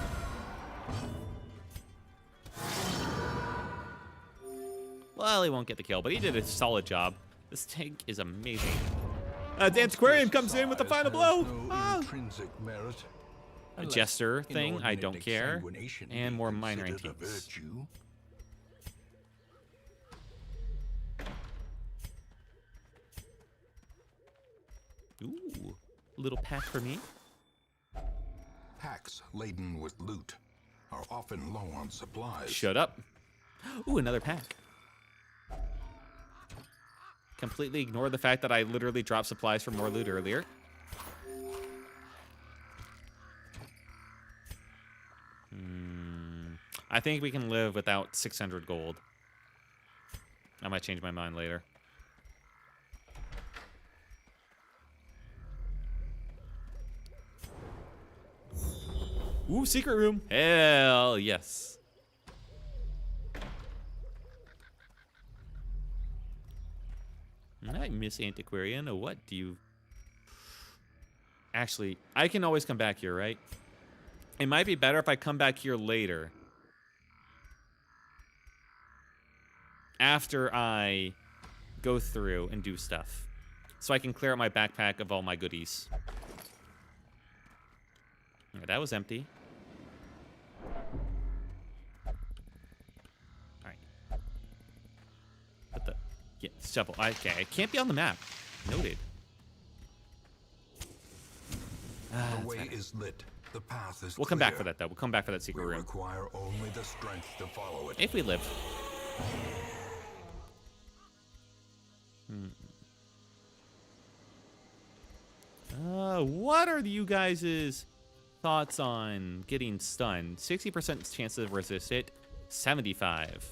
Well, he won't get the kill, but he did a solid job. This tank is amazing. The Antiquarian comes in with the final blow. No intrinsic merit, A Jester thing, I don't care. And more minor antiques. Ooh, little pack for me. Packs laden with loot are often low on supplies. Shut up. Ooh, another pack. Completely ignore the fact that I literally dropped supplies for more loot earlier. I think we can live without 600 gold. I might change my mind later. Ooh, secret room. Hell yes. Alright, Miss Antiquarian. What do you... Actually, I can always come back here, right? It might be better if I come back here later. After I go through and do stuff. So I can clear out my backpack of all my goodies. That was empty. Alright. What the? Yeah, shovel. Okay, it can't be on the map. Noted. The way is lit. The path is We'll come back clear. for that, though. We'll come back for that We secret room. require only the strength to follow it. If we live. What are you guys' thoughts on getting stunned? 60% chance to resist it. 75.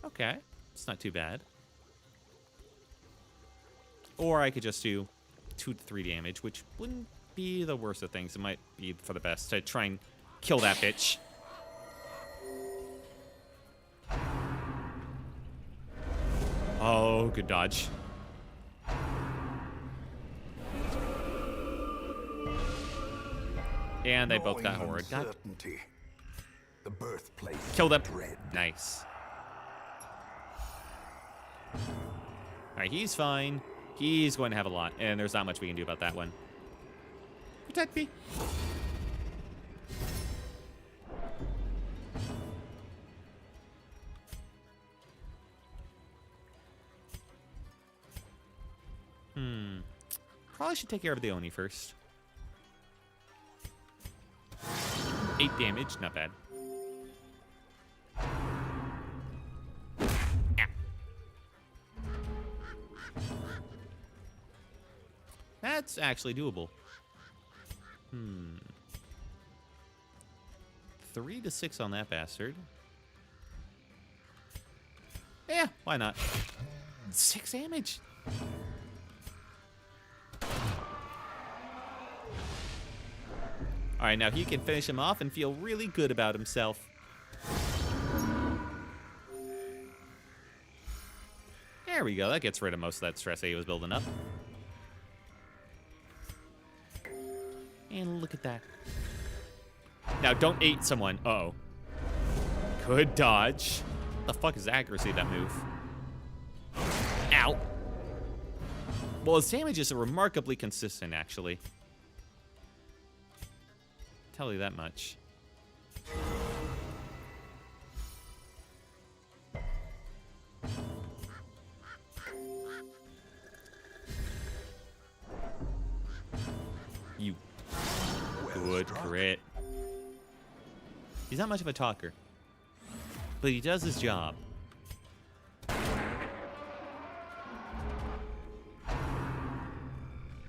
Okay. It's not too bad. Or I could just do 2 to 3 damage, which wouldn't be the worst of things. It might be for the best to try and kill that bitch. Oh, good dodge. And they both got Knowing horrid. God, uncertainty, the birthplace kill them. of dread. Nice. Alright, he's fine. He's going to have a lot, and there's not much we can do about that one. Protect me. Probably should take care of the Oni first. 8 damage, not bad. Ah. That's actually doable. 3 to 6 on that bastard. Yeah, why not? 6 damage. All right, now he can finish him off and feel really good about himself. There we go. That gets rid of most of that stress that he was building up. And look at that. Now, don't ate someone. Uh-oh. Good dodge. What the fuck is the accuracy of that move? Ow. Well, his damage is remarkably consistent, actually. Tell you that much. You good crit. He's not much of a talker, but he does his job.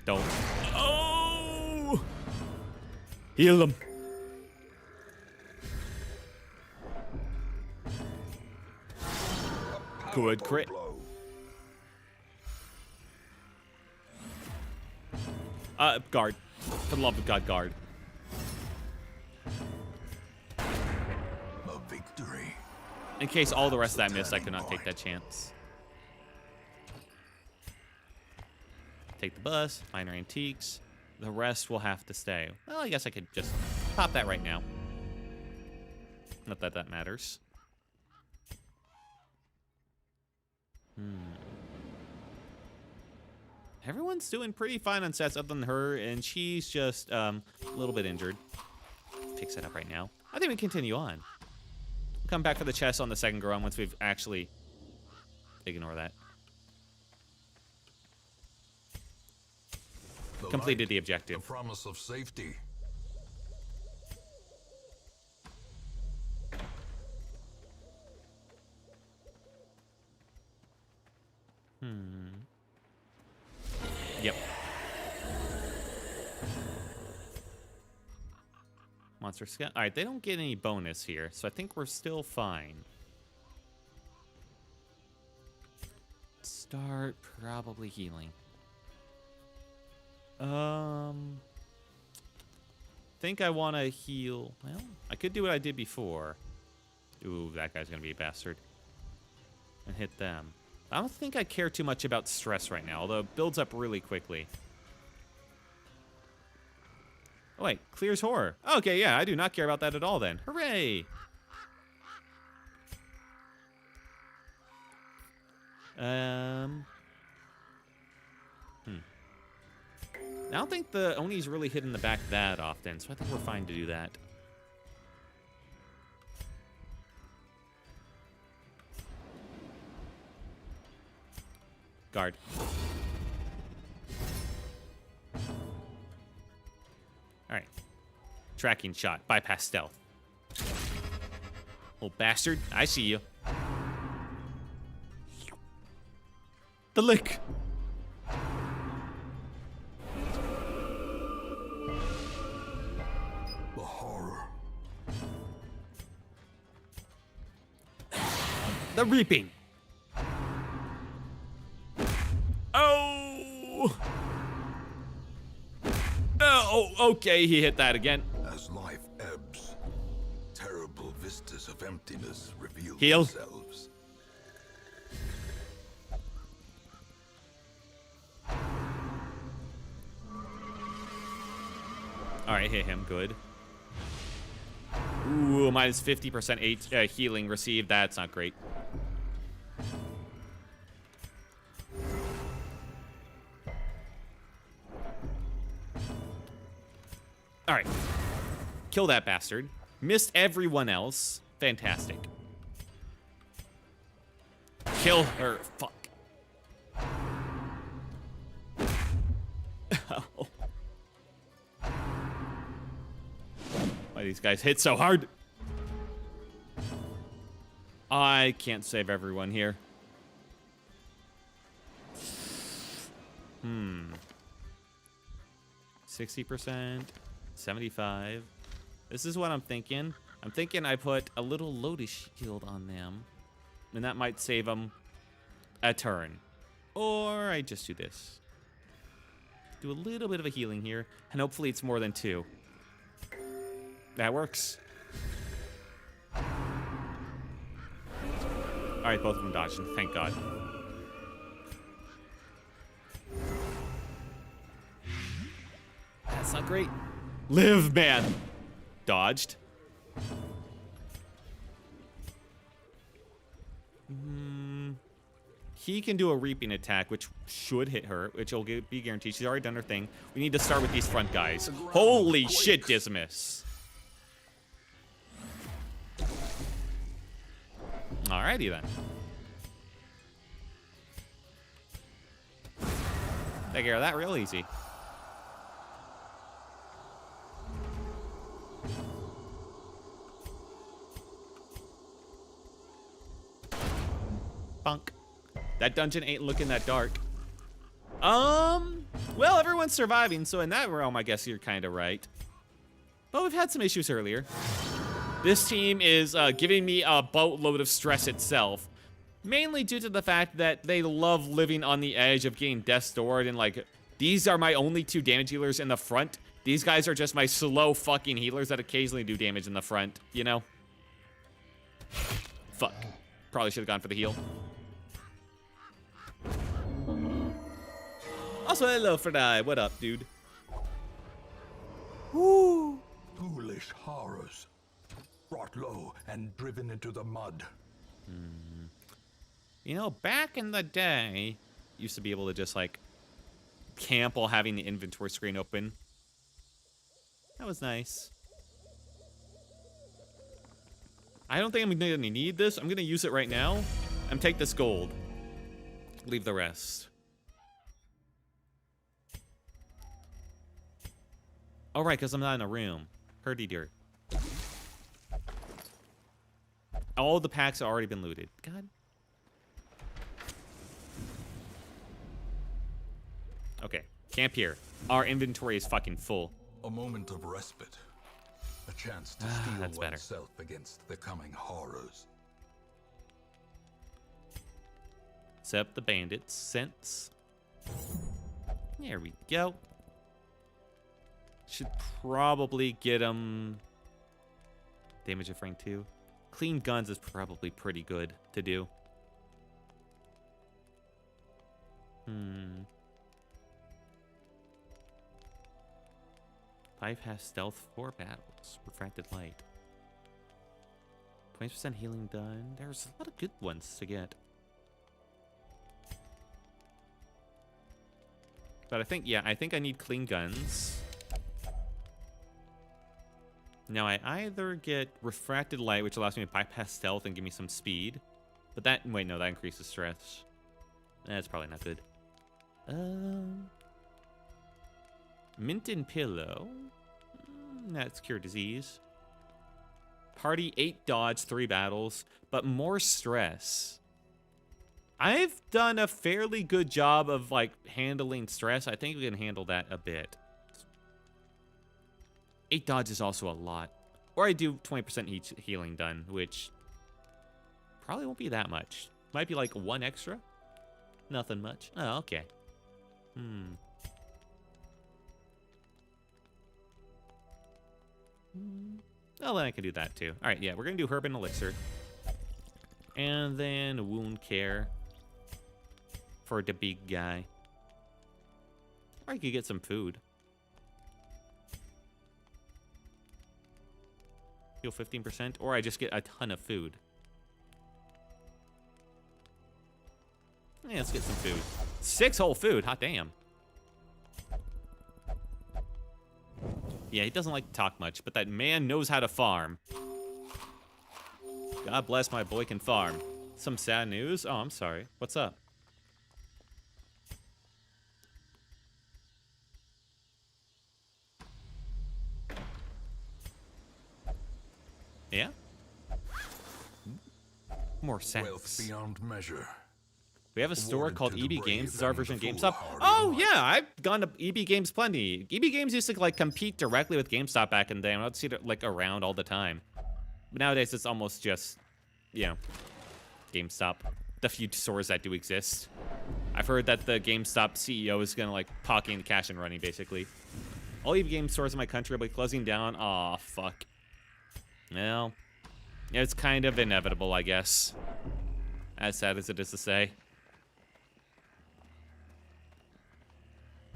Don't. Oh! Heal him. Good crit. Guard. For the love of God, guard. A victory. In case all the rest of that missed, I could not take that chance. Take the bus, minor antiques. The rest will have to stay. Well, I guess I could just pop that right now. Not that that matters. Everyone's doing pretty fine on sets other than her, and she's just a little bit injured. Fix that up right now. I think we continue on. Come back for the chest on the second go on once we've actually... Ignore that. Completed the objective. The promise of safety. Yep. Monster Scout. All right, they don't get any bonus here, so I think we're still fine. Start probably healing. Think I want to heal. Well, I could do what I did before. Ooh, that guy's gonna be a bastard. And hit them. I don't think I care too much about stress right now, although it builds up really quickly. Oh, wait, clears horror. Okay, yeah, I do not care about that at all then. Hooray! I don't think the Oni's really hit in the back that often, so I think we're fine to do that. Guard. Alright. Tracking shot. Bypass stealth. Little bastard. I see you. The lick. The horror. The reaping. Oh. Oh, okay. He hit that again. As life ebbs, terrible vistas of emptiness reveal Heal. themselves. All right, hit him. Good. Ooh, minus 50% healing received. That's not great. All right. Kill that bastard. Missed everyone else. Fantastic. Kill her. Fuck. Oh. Why these guys hit so hard? I can't save everyone here. 60%, 75. This is what I'm thinking. I'm thinking I put a little Lotus Shield on them, and that might save them a turn. Or I just do this. Do a little bit of a healing here, and hopefully it's more than 2. That works. Alright, both of them dodged, thank God. That's not great. Live, man! Dodged. He can do a reaping attack, which should hit her, which will be guaranteed. She's already done her thing. We need to start with these front guys. Holy shit, Dismas. Alrighty then. Take care of that real easy. Bunk. That dungeon ain't looking that dark. Well, everyone's surviving, so in that realm, I guess you're kind of right. But we've had some issues earlier. This team is giving me a boatload of stress itself, mainly due to the fact that they love living on the edge of getting death stored, and like, these are my only 2 damage healers in the front. These guys are just my slow fucking healers that occasionally do damage in the front, you know? Fuck. Probably should have gone for the heal. Also, hello, Fredai. What up, dude? Woo! Foolish horrors. Brought low and driven into the mud. You know, back in the day, used to be able to just, like, camp while having the inventory screen open. That was nice. I don't think I'm gonna need this. I'm gonna use it right now and take this gold. Leave the rest. Oh, right, because I'm not in a room. Herdy dear. All the packs have already been looted. God. Okay, camp here. Our inventory is fucking full. A moment of respite. A chance to steel that's better. oneself against the coming horrors. Set up the bandits. Sense. There we go. Should probably get them damage of rank 2. Clean guns is probably pretty good to do. 5 has stealth 4 battles. Refracted light. 20% healing done. There's a lot of good ones to get. But I think, yeah, I think I need clean guns. Now, I either get refracted light, which allows me to bypass stealth and give me some speed. But that, wait, no, that increases stress. That's probably not good. Mint and pillow. That's cure disease. Party 8 dodge, 3 battles, but more stress. I've done a fairly good job of like handling stress. I think we can handle that a bit. 8 dodge is also a lot. Or I do 20% healing done, which probably won't be that much. Might be like 1 extra. Nothing much. Oh, okay. Well, then I can do that too. All right, yeah, we're gonna do herb and elixir. And then wound care for the big guy. Or I could get some food. Heal 15%, or I just get a ton of food. Yeah, let's get some food. 6 whole food, hot damn. Yeah, he doesn't like to talk much, but that man knows how to farm. God bless my boy can farm. Some sad news? Oh, I'm sorry. What's up? Yeah? More sense. Wealth beyond measure. We have a store Awarded called to the EB brave Games. It's our and version of the GameStop. foolhardy Oh, heart. yeah. I've gone to EB Games plenty. EB Games used to, like, compete directly with GameStop back in the day. I would see it, like, around all the time. But nowadays, it's almost just, you know, GameStop. The few stores that do exist. I've heard that the GameStop CEO is going to, like, pocket the cash and running, basically. All EB Games stores in my country will be closing down. Aw, fuck. Well, it's kind of inevitable, I guess. As sad as it is to say.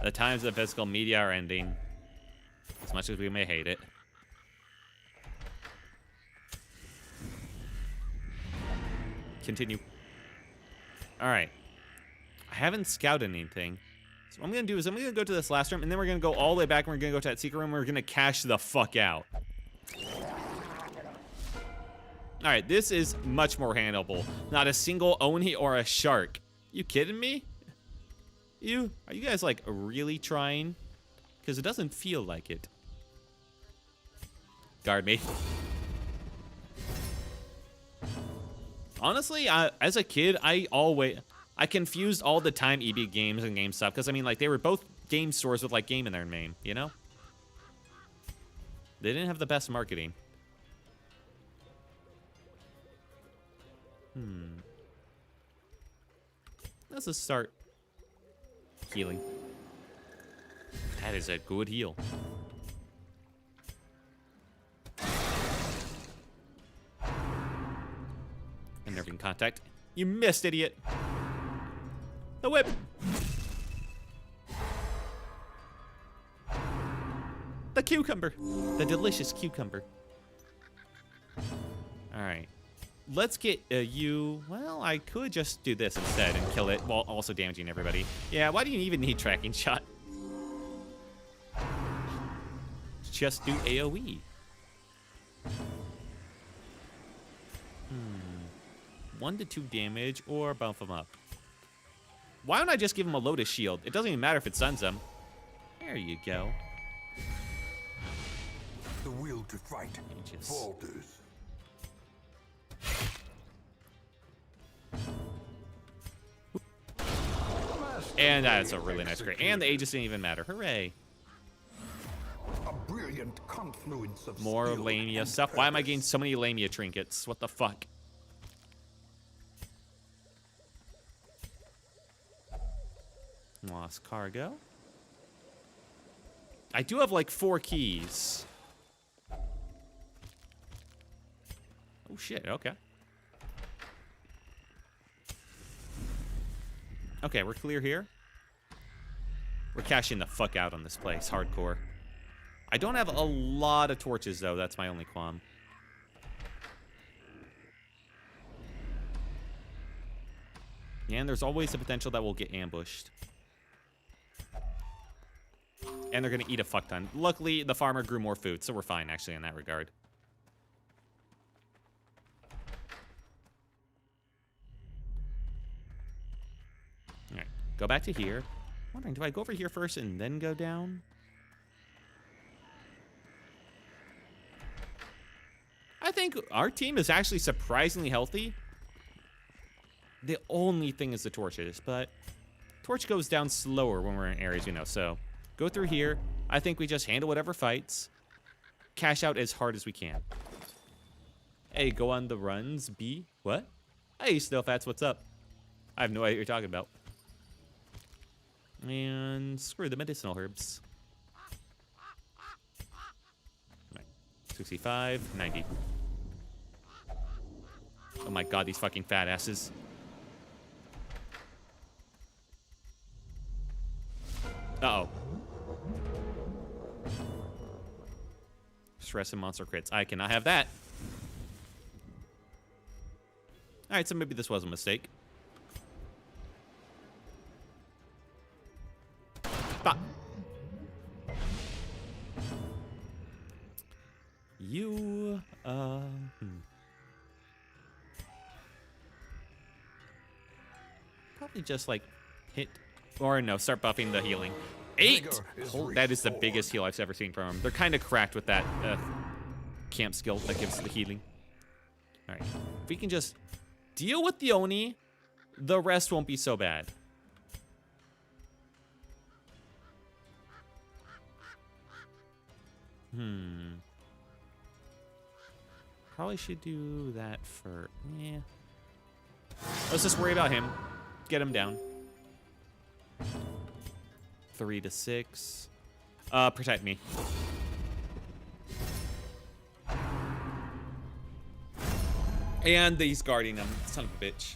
The times of physical media are ending. As much as we may hate it. Continue. Alright. I haven't scouted anything. So what I'm going to do is I'm going to go to this last room, and then we're going to go all the way back, and we're going to go to that secret room, and we're going to cash the fuck out. Alright, this is much more handleable. Not a single Oni or a shark. You kidding me? Are you guys, like, really trying? Because it doesn't feel like it. Guard me. Honestly, as a kid, I confused all the time EB Games and GameStop. Because, I mean, like, they were both game stores with, like, game in their name, you know? They didn't have the best marketing. Let's just start healing. That is a good heal. Unnerving contact. You missed, idiot. The whip. The cucumber. The delicious cucumber. All right. Let's get you... Well, I could just do this instead and kill it while also damaging everybody. Yeah, why do you even need tracking shot? Just do AoE. 1 to 2 damage or bump them up. Why don't I just give him a Lotus Shield? It doesn't even matter if it stuns him. There you go. The will to fight falters. And that's a really nice crit. And the ages didn't even matter. Hooray. A brilliant confluence of More skill Lamia and stuff. Why am I getting purpose. so many Lamia trinkets? What the fuck? Lost cargo. I do have like 4 keys. Oh shit, okay. Okay, we're clear here. We're cashing the fuck out on this place, hardcore. I don't have a lot of torches though, that's my only qualm. Yeah, and there's always the potential that we'll get ambushed. And they're going to eat a fuck ton. Luckily, the farmer grew more food, so we're fine, actually, in that regard. All right, go back to here. I'm wondering, do I go over here first and then go down? I think our team is actually surprisingly healthy. The only thing is the torches, but torch goes down slower when we're in areas, you know, so go through here. I think we just handle whatever fights, cash out as hard as we can. Hey, go on the runs, B. What? Hey, Snowfats, what's up? I have no idea what you're talking about. And screw the medicinal herbs. 65, 90. Oh my god, these fucking fat asses. Uh-oh. Stress and monster crits. I cannot have that. Alright, so maybe this was a mistake. Bah. You, probably just, like, hit... Or, no, start buffing the healing. 8! Oh, that is the biggest heal I've ever seen from him. They're kind of cracked with that camp skill that gives the healing. Alright. If we can just deal with the Oni, the rest won't be so bad. Probably should do that for... Yeah. Let's just worry about him. Get him down. 3 to 6. Protect me. And he's guarding him. Son of a bitch.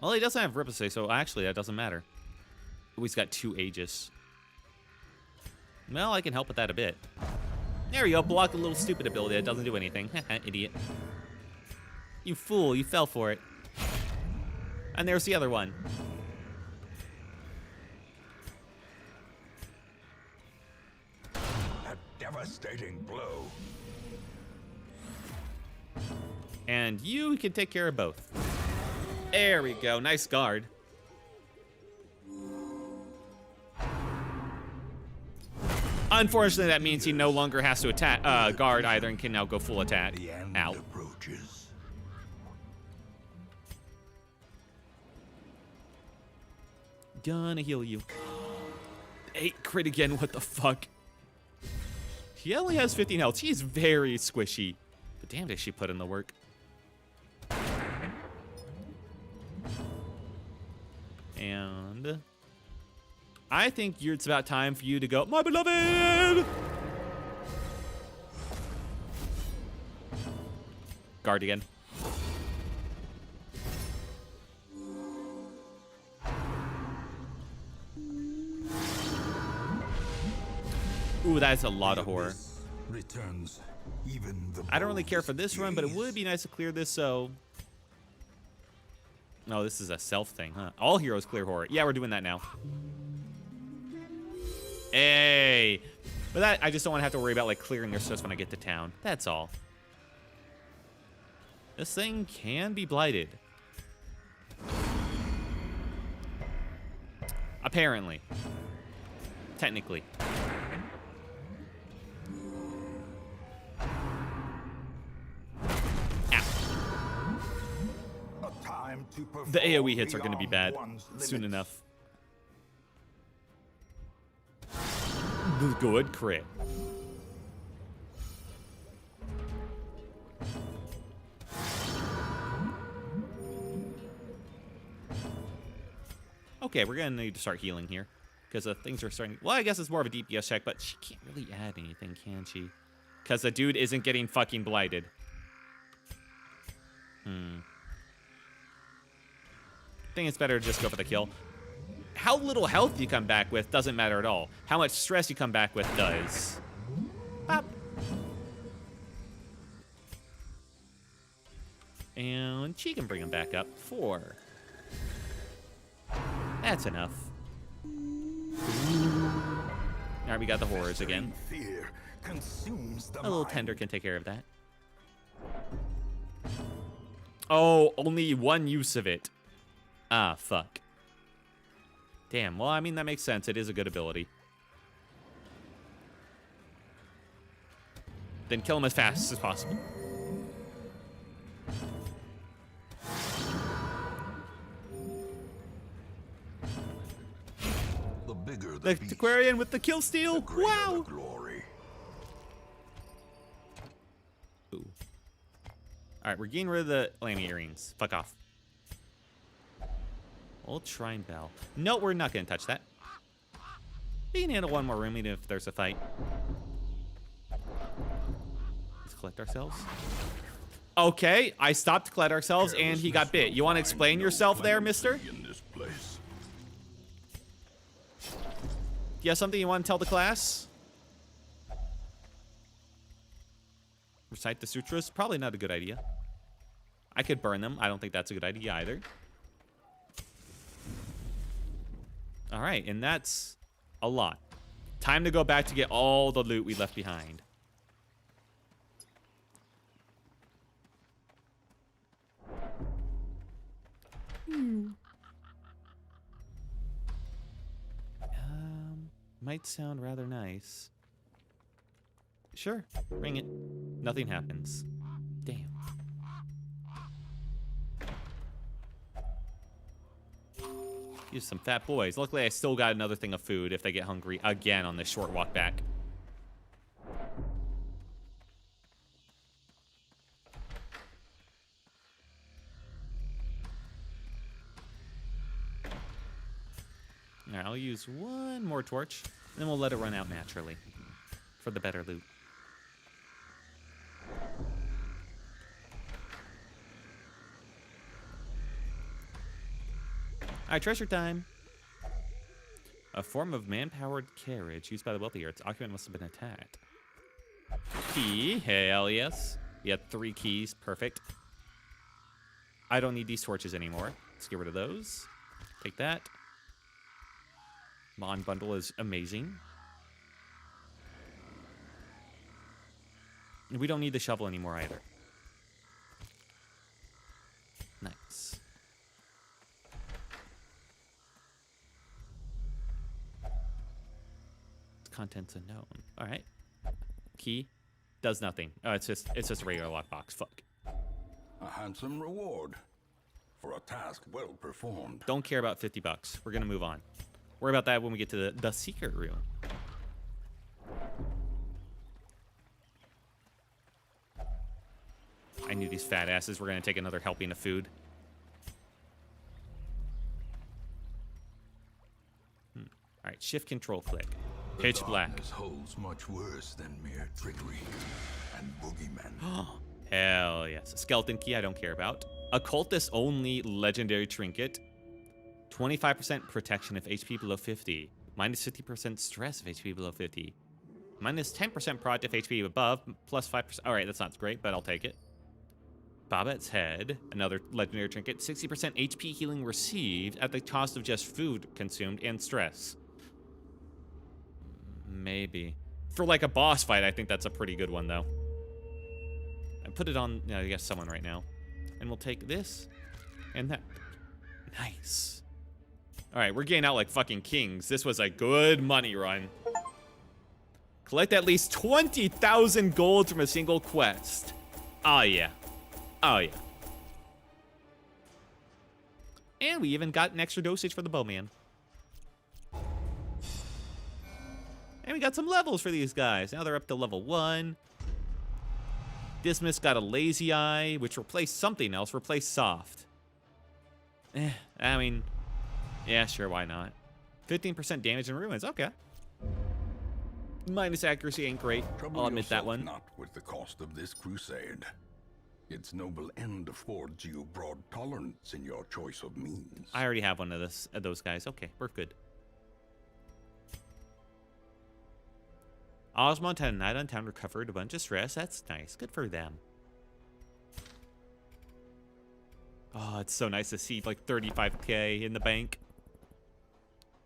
Well, he doesn't have Ripasay, so actually that doesn't matter. Oh, he's got 2 Aegis. Well, I can help with that a bit. There we go. Block a little stupid ability that doesn't do anything. Idiot. You fool. You fell for it. And there's the other one. A devastating blow. And you can take care of both. There we go. Nice guard. Unfortunately, that means he no longer has to attack guard either and can now go full attack. The end Ow. approaches. Gonna heal you. 8 crit again, what the fuck? He only has 15 health. He's very squishy. But damn, does she put in the work. And I think it's about time for you to go, my beloved! Guard again. Ooh, that's a lot of horror. Returns even the I don't really care for this run, but it would be nice to clear this, so... No, this is a self thing, huh? All heroes clear horror. Yeah, we're doing that now. Hey! But that, I just don't want to have to worry about, like, clearing their stuff when I get to town. That's all. This thing can be blighted. Apparently. Technically. The AoE hits are going to be bad soon enough. Good crit. Okay, we're going to need to start healing here. Because things are starting... Well, I guess it's more of a DPS check, but she can't really add anything, can she? Because the dude isn't getting fucking blighted. I think it's better to just go for the kill. How little health you come back with doesn't matter at all. How much stress you come back with does. Pop. And she can bring him back up. 4. That's enough. Alright, we got the horrors again. Fear consumes the A little mind. tender can take care of that. Oh, only one use of it. Ah, fuck. Damn, well, I mean, that makes sense. It is a good ability. Then kill him as fast as possible. The bigger The the beast, Aquarian with the kill steal. the greater Wow. the glory. Ooh. All right, we're getting rid of the Lamy earrings. Fuck off. Old shrine bell. No, we're not gonna touch that. We can handle one more room even if there's a fight. Let's collect ourselves. Okay, I stopped to collect ourselves and he got bit. You want to explain yourself there, mister? In this place. You have something you want to tell the class? Recite the sutras? Probably not a good idea. I could burn them. I don't think that's a good idea either. All right, and that's a lot. Time to go back to get all the loot we left behind. Might sound rather nice. Sure, ring it. Nothing happens. Damn. Use some fat boys. Luckily, I still got another thing of food if they get hungry again on this short walk back. All right, I'll use one more torch, and then we'll let it run out naturally for the better loot. All right, treasure time. A form of man-powered carriage used by the wealthier. Its occupant must have been attacked. Key, hell yes. We had 3 keys, perfect. I don't need these torches anymore. Let's get rid of those. Take that. Mon bundle is amazing. We don't need the shovel anymore either. Nice. Contents unknown. All right. Key does nothing. Oh, it's just a regular lockbox. Fuck. A handsome reward for a task well performed. Don't care about $50. We're gonna move on. Worry about that when we get to the secret room. I knew these fat asses were gonna take another helping of food. All right, shift control click. Pitch black. Darkness holds much worse than mere trickery and boogeymen. Hell yes. Skeleton key I don't care about. Occultist only legendary trinket. 25% protection if HP below 50. Minus 50% stress if HP below 50. Minus 10% prot if HP above. Plus 5%. All right, that's not great, but I'll take it. Babette's head. Another legendary trinket. 60% HP healing received at the cost of just food consumed and stress. Maybe. For like a boss fight, I think that's a pretty good one, though. I put it on, I guess, someone right now. And we'll take this and that. Nice. All right, we're getting out like fucking kings. This was a good money run. Collect at least 20,000 gold from a single quest. Oh, yeah. Oh, yeah. And we even got an extra dosage for the bowman. And we got some levels for these guys. Now they're up to level 1. Dismas got a lazy eye, which replaced something else. Replaced soft. I mean, yeah, sure, why not? 15% damage in ruins. Okay. Minus accuracy ain't great. Trouble I'll admit that yourself one. not with the cost of this crusade. Its noble end affords you broad tolerance in your choice of means. I already have one of those guys. Okay, we're good. Osmond had a night on town, recovered a bunch of stress. That's nice. Good for them. Oh, it's so nice to see like 35k in the bank.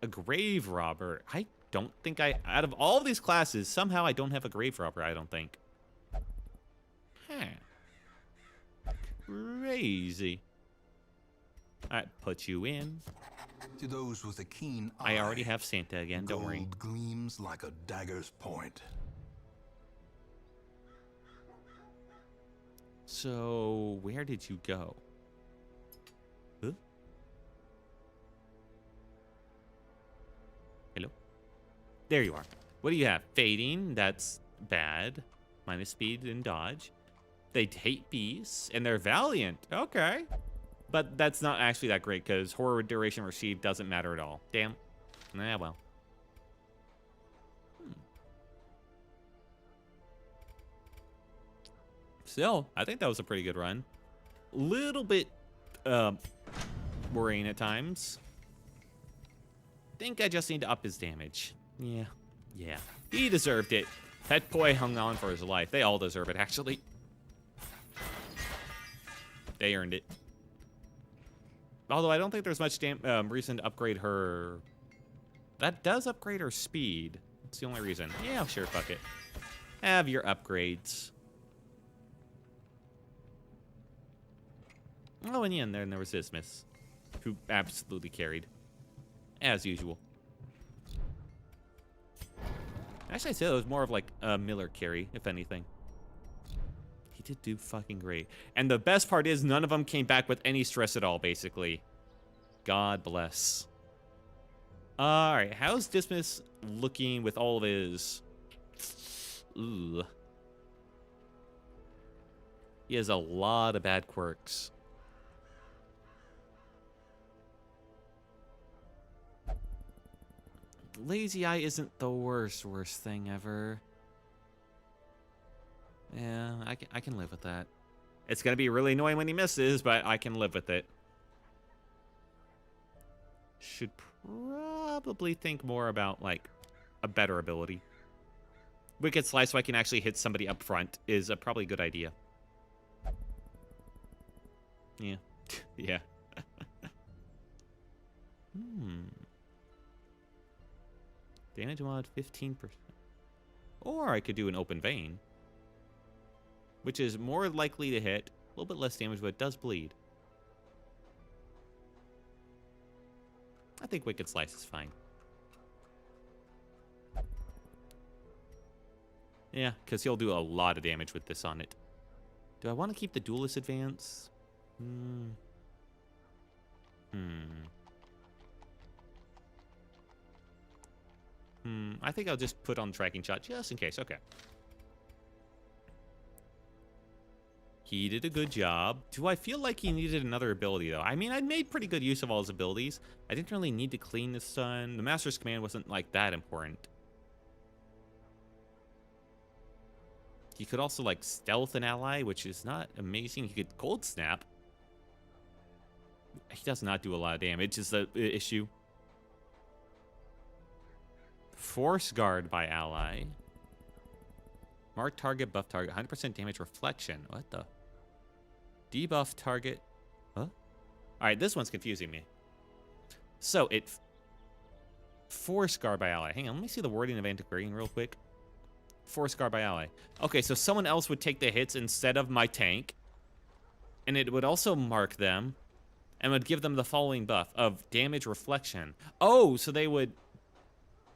A grave robber. I don't think out of all these classes, somehow I don't have a grave robber, I don't think. Huh. Crazy. Alright, put you in. To those with a keen eye, I already have Santa again, don't worry. gold gleams like a dagger's point. So, where did you go? Huh? Hello? There you are. What do you have? Fading, that's bad. Minus speed and dodge. They hate beasts, and they're valiant. Okay. But that's not actually that great, because horror duration received doesn't matter at all. Damn. Yeah, well. Still, I think that was a pretty good run. Little bit worrying at times. Think I just need to up his damage. Yeah. He deserved it. Pet Boy hung on for his life. They all deserve it, actually. They earned it. Although I don't think there's much reason to upgrade her. That does upgrade her speed. That's the only reason. Yeah, sure, fuck it. Have your upgrades. Oh, and yeah, and then there was Isthmus, who absolutely carried, as usual. Actually, I'd say it was more of like a Miller carry, if anything. He did do fucking great. And the best part is none of them came back with any stress at all, basically. God bless. Alright, how's Dismas looking with all of his... Ooh. He has a lot of bad quirks. Lazy Eye isn't the worst thing ever. Yeah, I can live with that. It's gonna be really annoying when he misses, but I can live with it. Should probably think more about, like, a better ability. Wicked Slice so I can actually hit somebody up front is a probably good idea. Yeah. Yeah. Damage mod 15%. Or I could do an Open Vein, which is more likely to hit, a little bit less damage, but it does bleed. I think Wicked Slice is fine. Yeah, because he'll do a lot of damage with this on it. Do I want to keep the Duelist Advance? I think I'll just put on Tracking Shot just in case. Okay. He did a good job. Do I feel like he needed another ability, though? I mean, I made pretty good use of all his abilities. I didn't really need to clean the sun. The Master's Command wasn't, like, that important. He could also, like, stealth an ally, which is not amazing. He could Cold Snap. He does not do a lot of damage, is the issue. Force Guard by ally. Mark target, buff target, 100% damage reflection. What the? Debuff target. Huh? Alright, this one's confusing me. So, it... Force Guard by ally. Hang on, let me see the wording of Antiquarian real quick. Force Guard by ally. Okay, so someone else would take the hits instead of my tank. And it would also mark them. And would give them the following buff of damage reflection. Oh, so they would...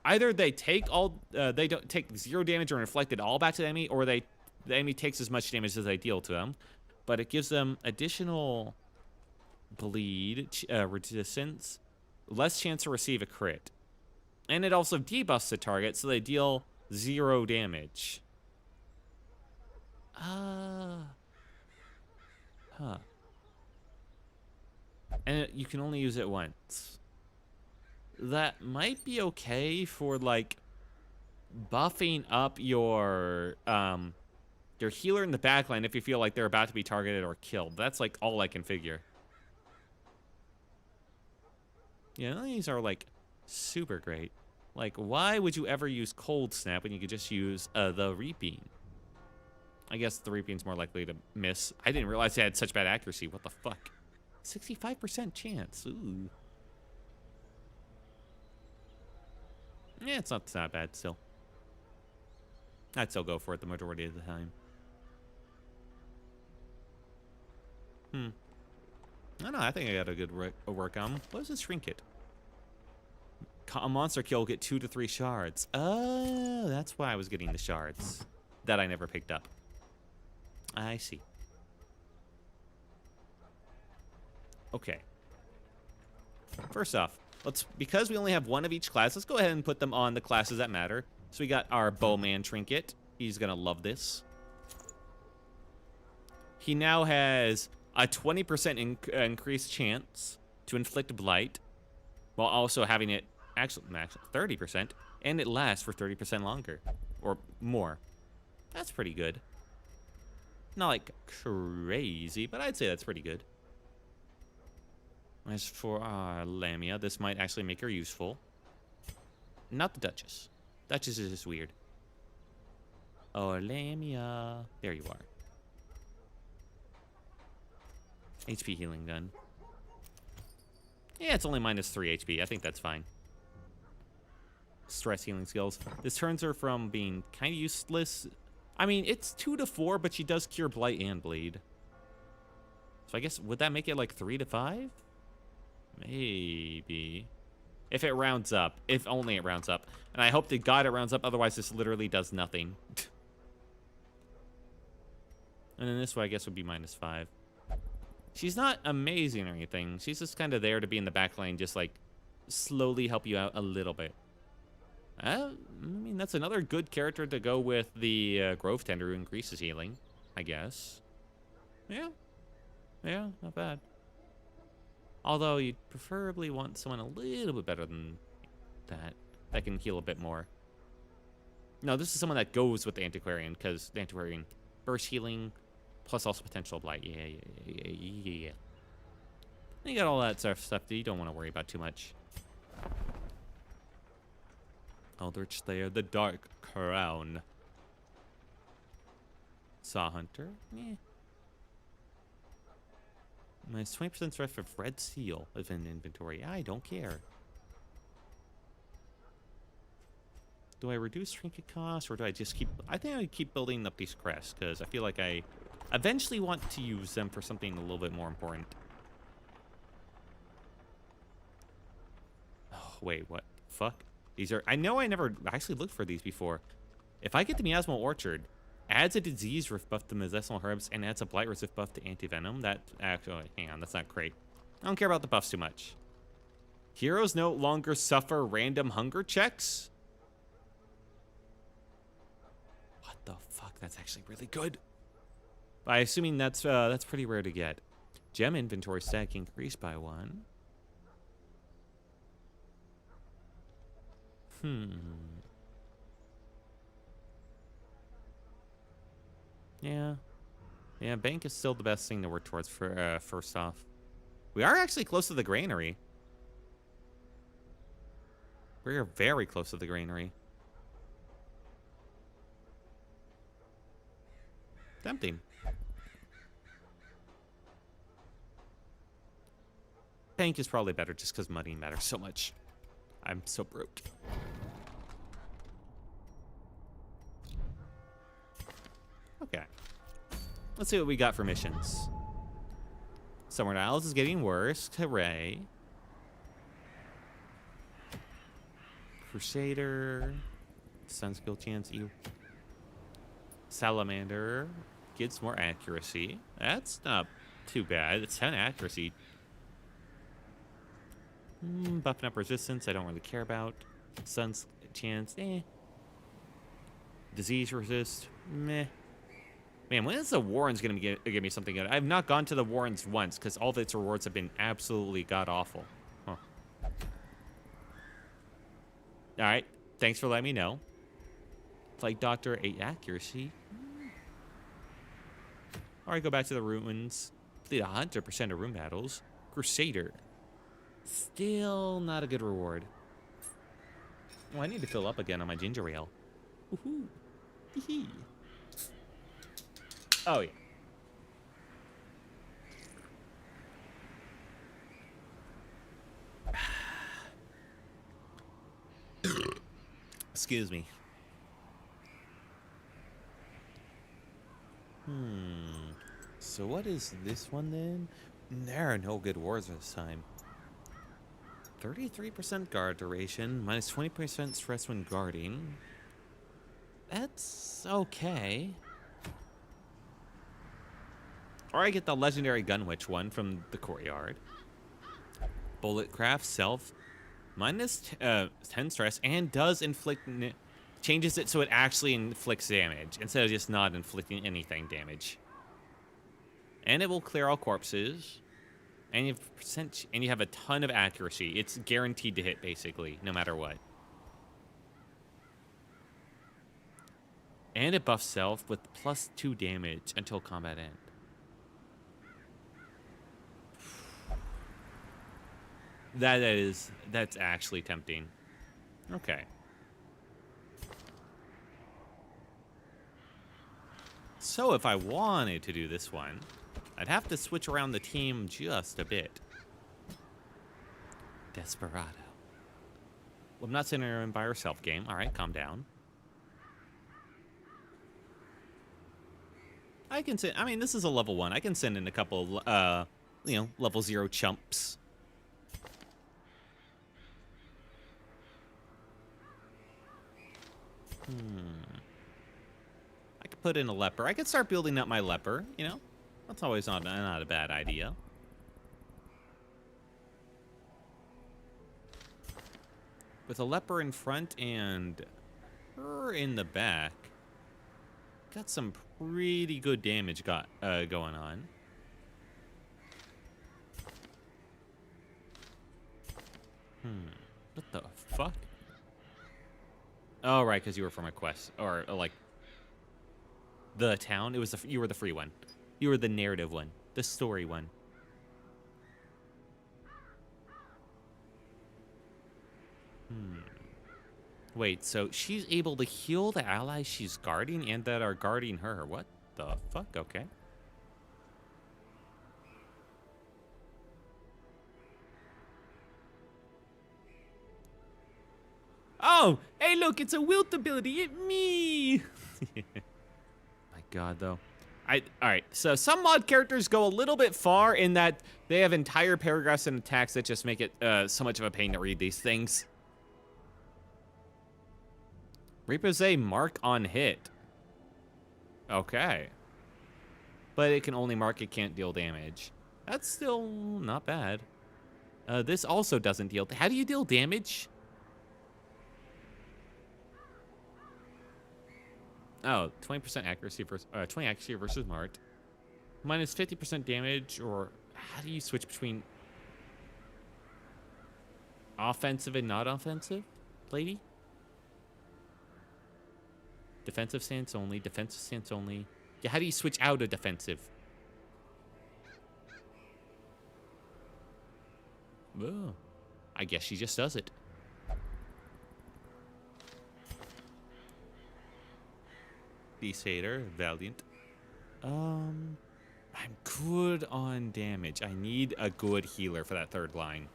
Either they take all, they don't take 0 damage and reflect it all back to the enemy, or the enemy takes as much damage as they deal to them. But it gives them additional bleed, resistance, less chance to receive a crit. And it also debuffs the target, so they deal 0 damage. Huh. And you can only use it once. That might be okay for, like, buffing up your healer in the backline if you feel like they're about to be targeted or killed. That's, like, all I can figure. Yeah, none of these are, like, super great. Like, why would you ever use Cold Snap when you could just use the Reaping? I guess the Reaping's more likely to miss. I didn't realize it had such bad accuracy. What the fuck? 65% chance. Ooh. Yeah, it's not that bad still. I'd still go for it the majority of the time. I don't know, I think I got a good work on. What is this trinket? A monster kill will get 2 to 3 shards. Oh, that's why I was getting the shards that I never picked up. I see. Okay. First off, because we only have one of each class, let's go ahead and put them on the classes that matter. So we got our bowman trinket. He's gonna love this. He now has a 20% increased chance to inflict blight, while also having it actually max 30%, and it lasts for 30% longer or more. That's pretty good. Not like crazy, but I'd say that's pretty good. As for our Lamia, this might actually make her useful. Not the Duchess. Duchess is just weird. Oh, Lamia. There you are. HP healing gun. Yeah, it's only minus 3 HP. I think that's fine. Stress healing skills. This turns her from being kind of useless. I mean, it's 2 to 4, but she does cure blight and bleed. So I guess, would that make it like 3 to 5? Maybe. If it rounds up. If only it rounds up. And I hope to God it rounds up, otherwise this literally does nothing. And then this way I guess would be minus 5. She's not amazing or anything. She's just kind of there to be in the back lane, just like slowly help you out a little bit. I mean, that's another good character to go with the Grove Tender who increases healing, I guess. Yeah. Yeah, not bad. Although you'd preferably want someone a little bit better than that can heal a bit more. No, this is someone that goes with the Antiquarian, because the Antiquarian burst healing plus also potential blight. Yeah. You got all that stuff that you don't want to worry about too much. Eldritch Slayer, the Dark Crown. Saw Hunter. Yeah. Minus 20% threat for Red Seal is in inventory. I don't care. Do I reduce trinket cost, or do I just keep... I think I keep building up these crests, because I feel like I eventually want to use them for something a little bit more important. Oh, wait, what? Fuck? These are... I know I never actually looked for these before. If I get the Miasmal Orchard, adds a disease rift buff to medicinal herbs, and adds a blight resist buff to anti-venom. That actually, hang on, that's not great. I don't care about the buffs too much. Heroes no longer suffer random hunger checks? What the fuck? That's actually really good. By assuming that's pretty rare to get. Gem inventory stack increased by 1. Yeah, bank is still the best thing to work towards for first off. We are actually close to the granary. We are very close to the granary. Tempting. Bank is probably better just because money matters so much. I'm so broke. Okay. Let's see what we got for missions. Summer Isles is getting worse. Hooray. Crusader. Sun skill chance. Ew. Salamander gets more accuracy. That's not too bad. It's 10 accuracy. Buffing up resistance. I don't really care about. Sun's chance. Disease resist. Meh. Man, when is the Warrens going to give me something good? I've not gone to the Warrens once because all of its rewards have been absolutely god-awful. Huh. Alright, thanks for letting me know. Like Doctor, 8 accuracy. Alright, go back to the ruins. Complete 100% of room battles. Crusader. Still not a good reward. Oh, I need to fill up again on my ginger ale. Woohoo. Hee-hee. Oh, yeah. Excuse me. So what is this one then? There are no good wars this time. 33% guard duration, minus 20% stress when guarding. That's okay. Or I get the legendary Gunwitch one from the courtyard. Bulletcraft self, minus 10 stress, and does inflict... changes it so it actually inflicts damage, instead of just not inflicting anything damage. And it will clear all corpses. And you have a ton of accuracy. It's guaranteed to hit, basically, no matter what. And it buffs self with +2 damage until combat end. That's actually tempting. Okay. So if I wanted to do this one, I'd have to switch around the team just a bit. Desperado. Well, I'm not sending her in by herself, game. All right, calm down. I can send... I mean, this is a level 1. I can send in a couple, level 0 chumps. I could put in a leper. I could start building up my leper, you know? That's always not a bad idea. With a leper in front and her in the back, got some pretty good damage going on. What the fuck? Oh, right, because you were from a quest, or like the town. It was you were the free one. You were the narrative one, the story one. Wait, so she's able to heal the allies she's guarding and that are guarding her. What the fuck? Okay. Oh, hey, look, it's a wilt ability. It's me. My God, though. All right, so some mod characters go a little bit far in that they have entire paragraphs and attacks that just make it so much of a pain to read these things. Repose mark on hit. Okay. But it can only mark, it can't deal damage. That's still not bad. This also doesn't deal... How do you deal damage? Oh, 20% accuracy versus 20 accuracy versus marked. Minus 50% damage, or how do you switch between offensive and not offensive, lady? Defensive stance only, defensive stance only. Yeah, how do you switch out of defensive? Oh, I guess she just does it. Beastater, Valiant. I'm good on damage. I need a good healer for that third line.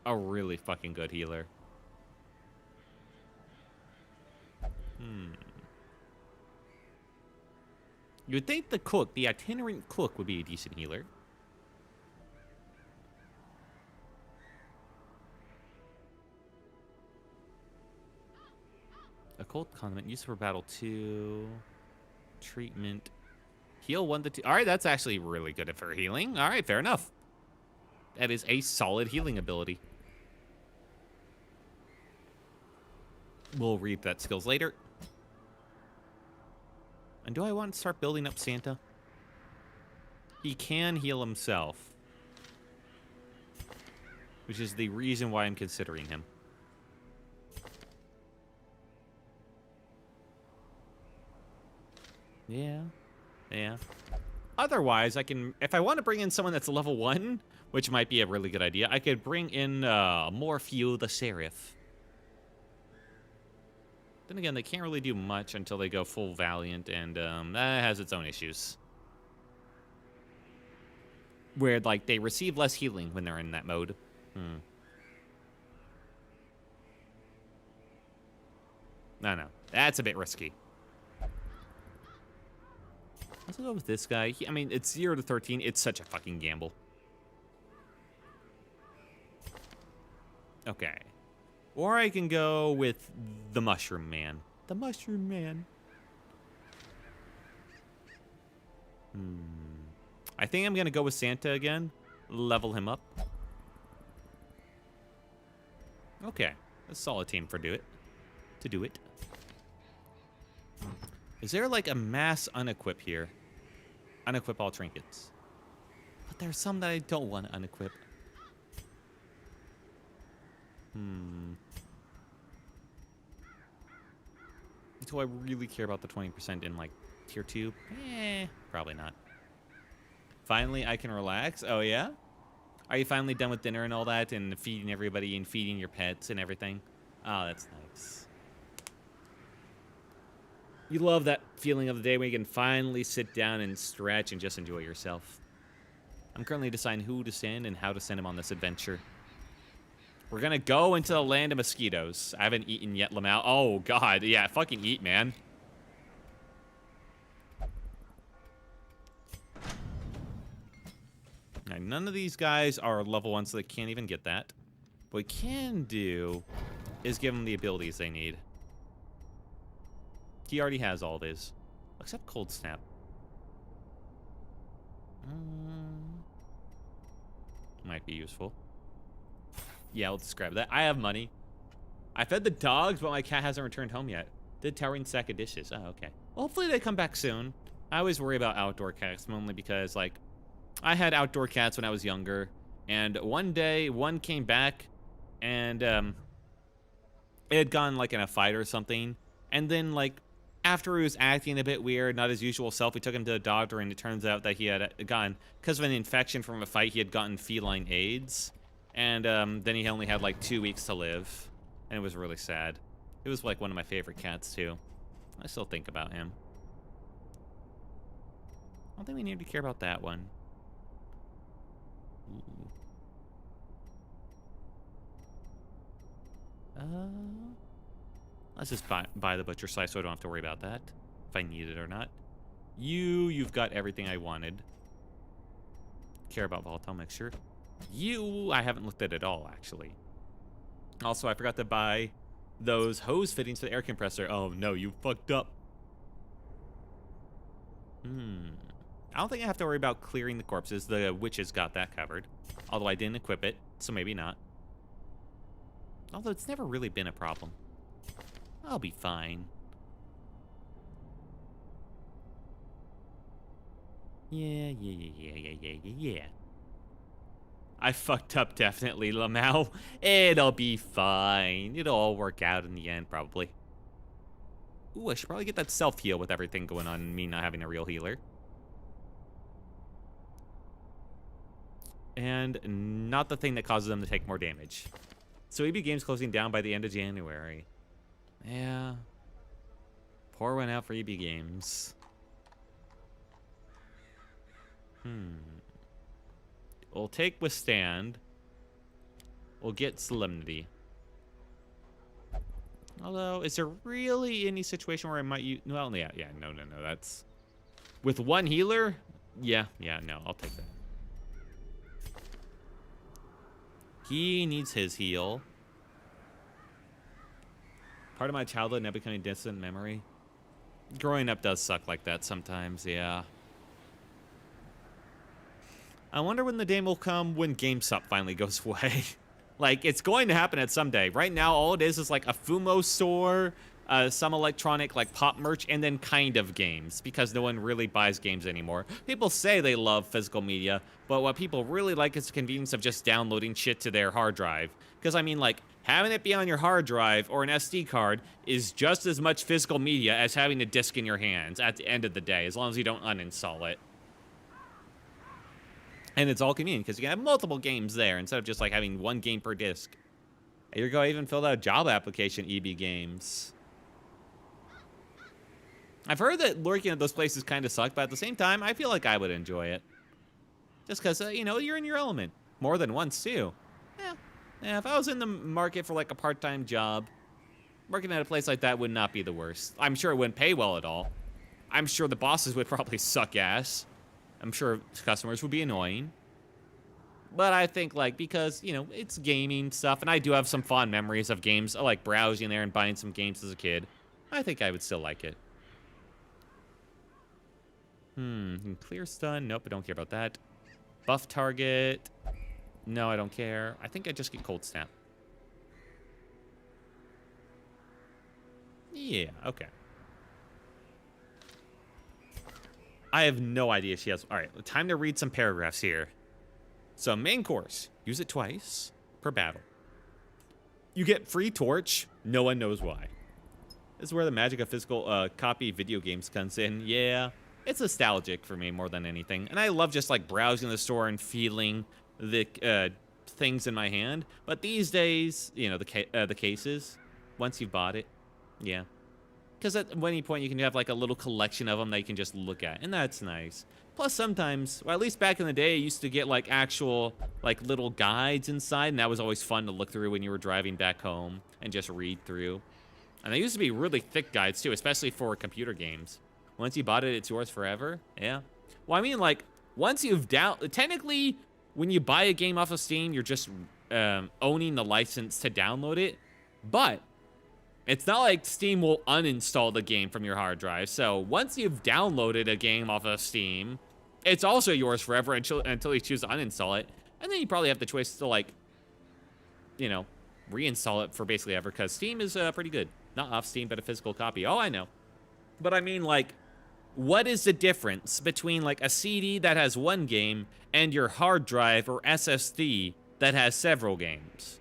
A really fucking good healer. You would think the cook, the itinerant cook, would be a decent healer. Occult condiment, used for battle 2. Treatment. Heal 1 to 2. Alright, that's actually really good for healing. Alright, fair enough. That is a solid healing ability. We'll read that skills later. And do I want to start building up Santa? He can heal himself. Which is the reason why I'm considering him. Yeah. Otherwise, I can... If I want to bring in someone that's level 1, which might be a really good idea, I could bring in Morphew the Seraph. Then again, they can't really do much until they go full Valiant, and that has its own issues. Where, like, they receive less healing when they're in that mode. No. That's a bit risky. Let's go with this guy. I mean, it's 0 to 13. It's such a fucking gamble. Okay. Or I can go with the Mushroom Man. The Mushroom Man. I think I'm going to go with Santa again. Level him up. Okay. A solid team to do it. Is there like a mass unequip here? Unequip all trinkets. But there's some that I don't want to unequip. Do I really care about the 20% in like tier 2? Probably not. Finally, I can relax. Oh, yeah? Are you finally done with dinner and all that and feeding everybody and feeding your pets and everything? Oh, that's nice. You love that feeling of the day when you can finally sit down and stretch and just enjoy yourself. I'm currently deciding who to send and how to send him on this adventure. We're gonna go into the land of mosquitoes. I haven't eaten yet, Lamau. Oh, God. Yeah, fucking eat, man. Now, none of these guys are level 1, so they can't even get that. What we can do is give them the abilities they need. He already has all of his. Except Cold Snap. Might be useful. Yeah, let's grab that. I have money. I fed the dogs, but my cat hasn't returned home yet. Did towering sack of dishes. Oh, okay. Well, hopefully they come back soon. I always worry about outdoor cats, mainly because, like, I had outdoor cats when I was younger, and one day, one came back, and, it had gone, like, in a fight or something, and then, like, after he was acting a bit weird, not his usual self, we took him to the doctor, and it turns out that he had gotten, because of an infection from a fight, he had gotten feline AIDS, and, then he only had, like, 2 weeks to live, and it was really sad. It was, like, one of my favorite cats, too. I still think about him. I don't think we need to care about that one. Let's just buy the butcher slice so I don't have to worry about that, if I need it or not. You've got everything I wanted. Care about volatile mixture. I haven't looked at it all, actually. Also, I forgot to buy those hose fittings for the air compressor. Oh, no, you fucked up. I don't think I have to worry about clearing the corpses. The witches got that covered. Although I didn't equip it, so maybe not. Although it's never really been a problem. I'll be fine. Yeah. I fucked up, definitely, Lamau. It'll be fine. It'll all work out in the end, probably. Ooh, I should probably get that self-heal with everything going on and me not having a real healer. And not the thing that causes them to take more damage. So EB Games closing down by the end of January. Yeah. Pour one out for EB Games. We'll take Withstand. We'll get Solemnity. Although, is there really any situation where I might use... Well, yeah, no, that's... With one healer? Yeah, no, I'll take that. He needs his heal. Part of my childhood now becoming distant memory. Growing up does suck like that sometimes, yeah. I wonder when the day will come when GameStop finally goes away. Like, it's going to happen at some day. Right now, all it is like a Fumo store, some electronic, like, pop merch, and then kind of games, because no one really buys games anymore. People say they love physical media, but what people really like is the convenience of just downloading shit to their hard drive. Because, I mean, like, having it be on your hard drive or an SD card is just as much physical media as having a disc in your hands at the end of the day, as long as you don't uninstall it. And it's all convenient, because you can have multiple games there, instead of just, like, having one game per disc. Here you go, I even filled out a job application, EB Games. I've heard that working at those places kind of suck, but at the same time, I feel like I would enjoy it. Just because, you know, you're in your element. More than once, too. Yeah, if I was in the market for, like, a part-time job, working at a place like that would not be the worst. I'm sure it wouldn't pay well at all. I'm sure the bosses would probably suck ass. I'm sure customers would be annoying. But I think, like, because, you know, it's gaming stuff, and I do have some fond memories of games. I like browsing there and buying some games as a kid. I think I would still like it. Clear stun. Nope, I don't care about that. Buff target. No, I don't care. I think I just get cold snap. Yeah, okay. I have no idea she has... All right, time to read some paragraphs here. So, main course. Use it twice per battle. You get free torch. No one knows why. This is where the magic of physical copy video games comes in. Yeah, it's nostalgic for me more than anything. And I love just, like, browsing the store and feeling the things in my hand. But these days, you know, the cases, once you've bought it, yeah. Because at any point you can have like a little collection of them that you can just look at, and that's nice. Plus sometimes, well, at least back in the day, I used to get like actual like little guides inside, and that was always fun to look through when you were driving back home and just read through. And they used to be really thick guides too, especially for computer games. Once you bought it, it's yours forever. Yeah. Well, I mean, like once you've technically, when you buy a game off of Steam, you're just owning the license to download it, but it's not like Steam will uninstall the game from your hard drive. So once you've downloaded a game off of Steam, it's also yours forever until you choose to uninstall it. And then you probably have the choice to, like, you know, reinstall it for basically ever, because Steam is pretty good. Not off Steam, but a physical copy. Oh, I know. But I mean, like, what is the difference between, like, a CD that has one game and your hard drive or SSD that has several games?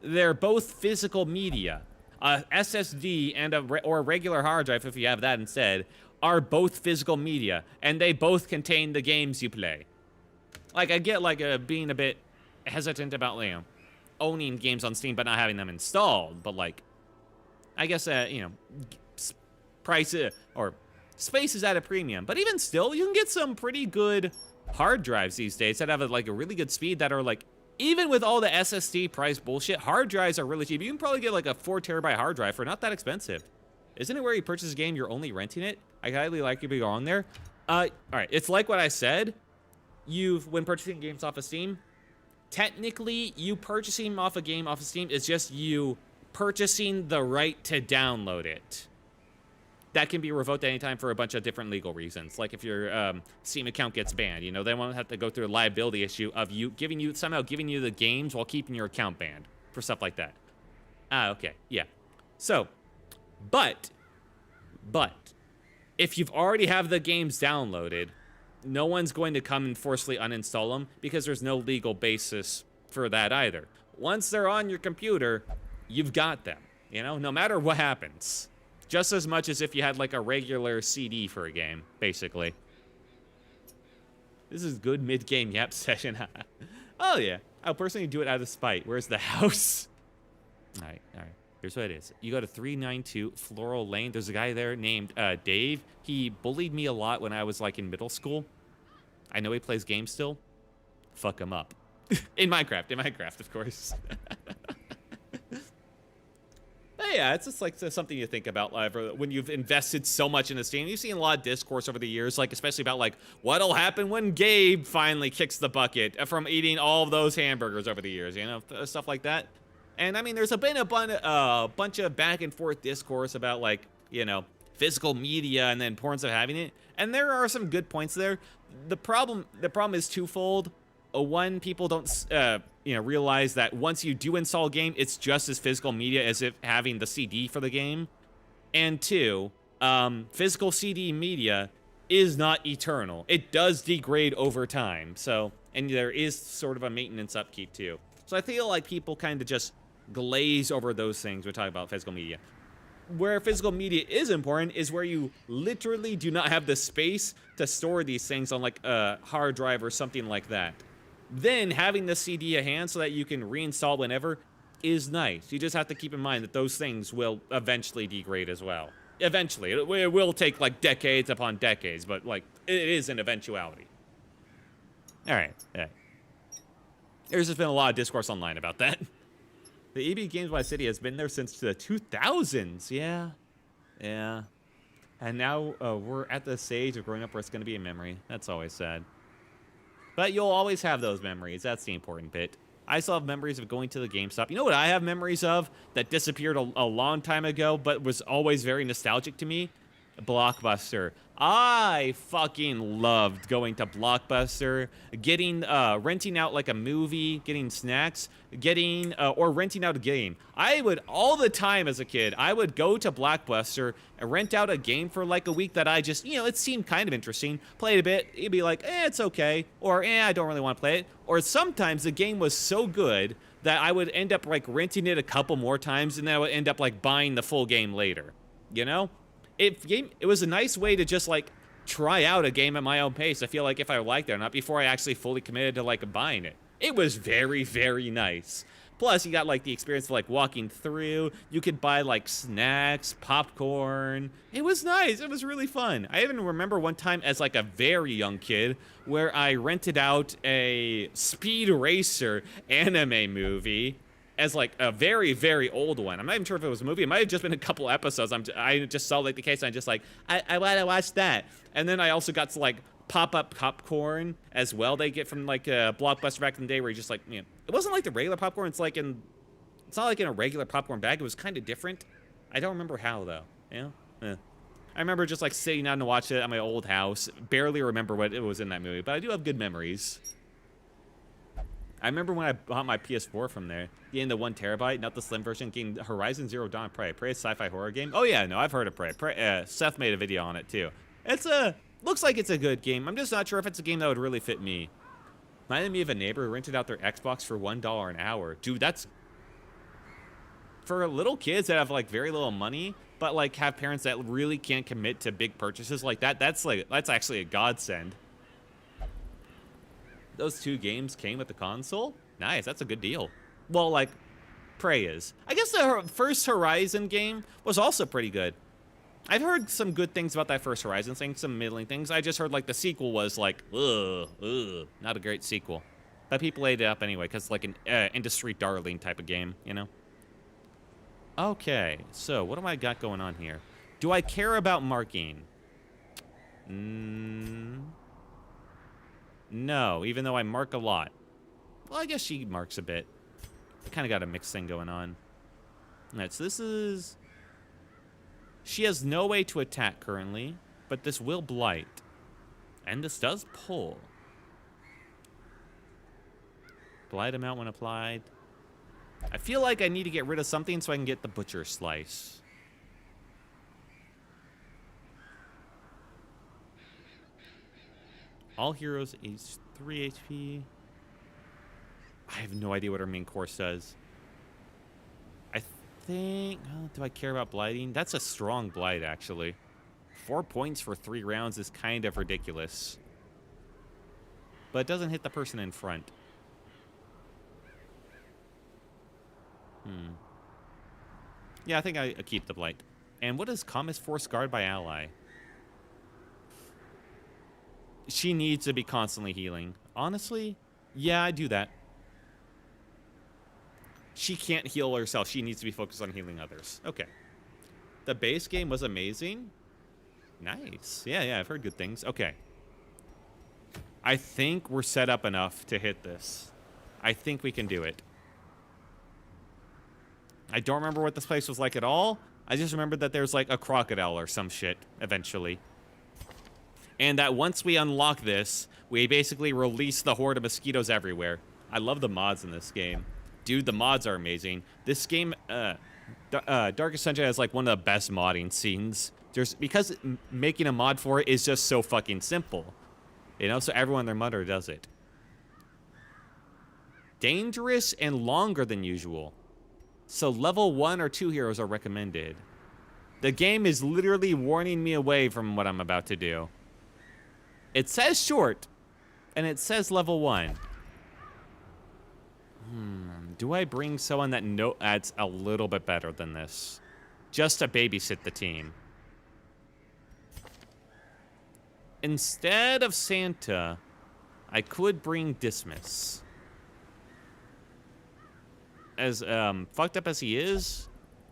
They're both physical media. A SSD and a regular hard drive, if you have that instead, are both physical media, and they both contain the games you play. Like, I get, like, being a bit hesitant about, you know, owning games on Steam but not having them installed, but, like, I guess, you know, price or space is at a premium. But even still, you can get some pretty good hard drives these days that have, like, a really good speed that are, like, even with all the SSD price bullshit, hard drives are really cheap. You can probably get like a 4 terabyte hard drive for not that expensive. Isn't it where you purchase a game, you're only renting it? I highly like you to go on there. All right, it's like what I said. When purchasing games off of Steam, technically, you purchasing off a game off of Steam is just you purchasing the right to download it. That can be revoked at any time for a bunch of different legal reasons. Like if your Steam account gets banned, you know, they won't have to go through a liability issue of somehow giving you the games while keeping your account banned for stuff like that. Okay, yeah. So, but, if you've already have the games downloaded, no one's going to come and forcibly uninstall them because there's no legal basis for that either. Once they're on your computer, you've got them, you know, no matter what happens. Just as much as if you had, like, a regular CD for a game, basically. This is good mid-game yap session. Oh, yeah. I'll personally do it out of spite. Where's the house? All right. Here's what it is. You go to 392 Floral Lane. There's a guy there named Dave. He bullied me a lot when I was, like, in middle school. I know he plays games still. Fuck him up. In Minecraft, of course. But yeah, it's just like something you think about when you've invested so much in this game. You've seen a lot of discourse over the years, like especially about like what'll happen when Gabe finally kicks the bucket from eating all of those hamburgers over the years, you know, stuff like that. And I mean, there's been a bunch of back and forth discourse about like, you know, physical media and the importance of having it. And there are some good points there. The problem is twofold. One, people don't realize that once you do install a game, it's just as physical media as if having the CD for the game. And two, physical CD media is not eternal. It does degrade over time. So, and there is sort of a maintenance upkeep too. So I feel like people kind of just glaze over those things when talking about physical media. Where physical media is important is where you literally do not have the space to store these things on like a hard drive or something like that. Then having the CD at hand so that you can reinstall whenever is nice. You just have to keep in mind that those things will eventually degrade as well. Eventually. It will take like decades upon decades, but like it is an eventuality. All right. There's just been a lot of discourse online about that. The EB Games Vice City has been there since the 2000s. Yeah. Yeah. And now we're at the stage of growing up where it's going to be a memory. That's always sad. But you'll always have those memories. That's the important bit. I still have memories of going to the GameStop. You know what I have memories of that disappeared a long time ago, but was always very nostalgic to me? Blockbuster. I fucking loved going to Blockbuster, getting, renting out like a movie, getting snacks, getting, or renting out a game. I would, all the time as a kid, I would go to Blockbuster and rent out a game for like a week that I just, you know, it seemed kind of interesting, played a bit, it'd be like, it's okay, or I don't really want to play it, or sometimes the game was so good that I would end up like renting it a couple more times and then I would end up like buying the full game later, you know? It was a nice way to just like try out a game at my own pace. I feel like if I liked it or not before I actually fully committed to like buying it. It was very, very nice. Plus, you got like the experience of like walking through. You could buy like snacks, popcorn. It was nice. It was really fun. I even remember one time as like a very young kid where I rented out a Speed Racer anime movie as like a very, very old one. I'm not even sure if it was a movie. It might have just been a couple episodes. I just saw like the case and I just like, I want to watch that. And then I also got to like pop-up popcorn as well. They get from like a Blockbuster back in the day where you just like, you know, it wasn't like the regular popcorn. It's not like in a regular popcorn bag. It was kind of different. I don't remember how though, you know? I remember just like sitting down to watch it at my old house. Barely remember what it was in that movie, but I do have good memories. I remember when I bought my PS4 from there, getting the 1 terabyte, not the slim version, getting Horizon Zero Dawn Prey. Prey is a sci-fi horror game. Oh yeah, no, I've heard of Prey. Seth made a video on it too. Looks like it's a good game. I'm just not sure if it's a game that would really fit me. Reminded me of a neighbor who rented out their Xbox for $1 an hour. Dude, that's... For little kids that have like very little money, but like have parents that really can't commit to big purchases like that, that's actually a godsend. Those 2 games came with the console? Nice, that's a good deal. Well, like, Prey is. I guess the first Horizon game was also pretty good. I've heard some good things about that first Horizon thing, some middling things. I just heard, like, the sequel was, like, not a great sequel. But people ate it up anyway, because it's like an industry darling type of game, you know? Okay, so what do I got going on here? Do I care about marking? No, even though I mark a lot. Well, I guess she marks a bit. I kind of got a mixed thing going on. Alright, so this is... She has no way to attack currently, but this will blight. And this does pull. Blight amount when applied. I feel like I need to get rid of something so I can get the Butcher Slice. All heroes is 3 HP. I have no idea what her main course does. I think... Oh, do I care about blighting? That's a strong blight, actually. 4 points for 3 rounds is kind of ridiculous. But it doesn't hit the person in front. Yeah, I think I keep the blight. And what is Comet's Force Guard by ally? She needs to be constantly healing. Honestly, yeah, I do that. She can't heal herself. She needs to be focused on healing others. Okay. The base game was amazing. Nice. Yeah, I've heard good things. Okay. I think we're set up enough to hit this. I think we can do it. I don't remember what this place was like at all. I just remembered that there's like a crocodile or some shit eventually. And that once we unlock this, we basically release the horde of mosquitoes everywhere. I love the mods in this game. Dude, the mods are amazing. This game, Darkest Sunshine has like one of the best modding scenes. Because making a mod for it is just so fucking simple. You know, so everyone and their mother does it. Dangerous and longer than usual. So level 1 or 2 heroes are recommended. The game is literally warning me away from what I'm about to do. It says short, and it says level 1. Do I bring someone that's a little bit better than this? Just to babysit the team. Instead of Santa, I could bring Dismas. as fucked up as he is,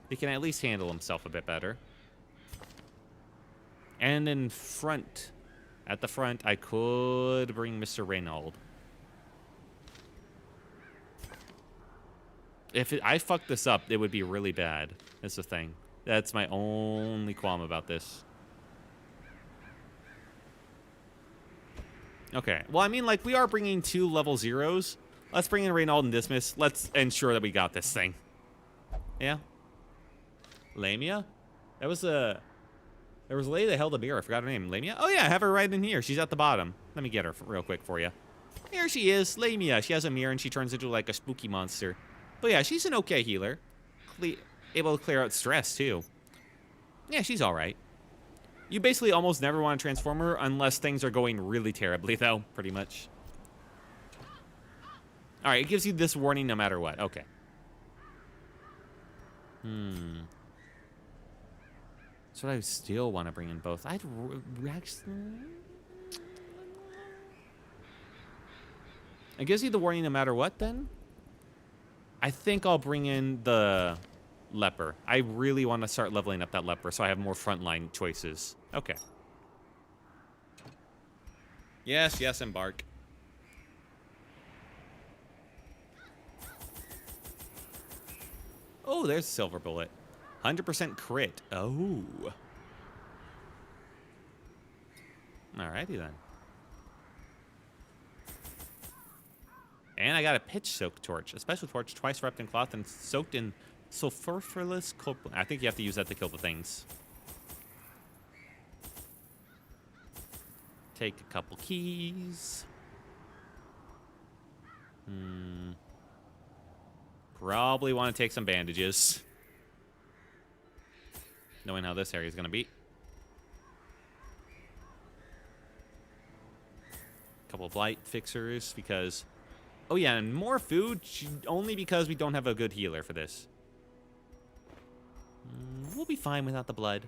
he can at least handle himself a bit better. And in front, at the front, I could bring Mr. Reynald. If I fucked this up, it would be really bad. That's the thing. That's my only qualm about this. Okay. Well, I mean, like, we are bringing 2 level 0s. Let's bring in Reynald and Dismas. Let's ensure that we got this thing. Yeah. Lamia? That was a... There was a lady that held a mirror. I forgot her name. Lamia? Oh, yeah. I have her right in here. She's at the bottom. Let me get her real quick for you. Here she is. Lamia. She has a mirror, and she turns into, like, a spooky monster. But, yeah, she's an okay healer. Able to clear out stress, too. Yeah, she's all right. You basically almost never want to transform her unless things are going really terribly, though, pretty much. All right, it gives you this warning no matter what. Okay. So I still want to bring in both. I'd actually... It gives you the warning no matter what, then? I think I'll bring in the leper. I really want to start leveling up that leper so I have more frontline choices. Okay. Yes, yes, embark. Oh, there's a silver bullet. 100% crit. Oh. Alrighty then. And I got a pitch soak torch. A special torch twice wrapped in cloth and soaked in sulfurless coal. I think you have to use that to kill the things. Take a couple keys. Probably want to take some bandages. Knowing how this area is going to be. Couple of light fixers because... Oh yeah, and more food only because we don't have a good healer for this. We'll be fine without the blood.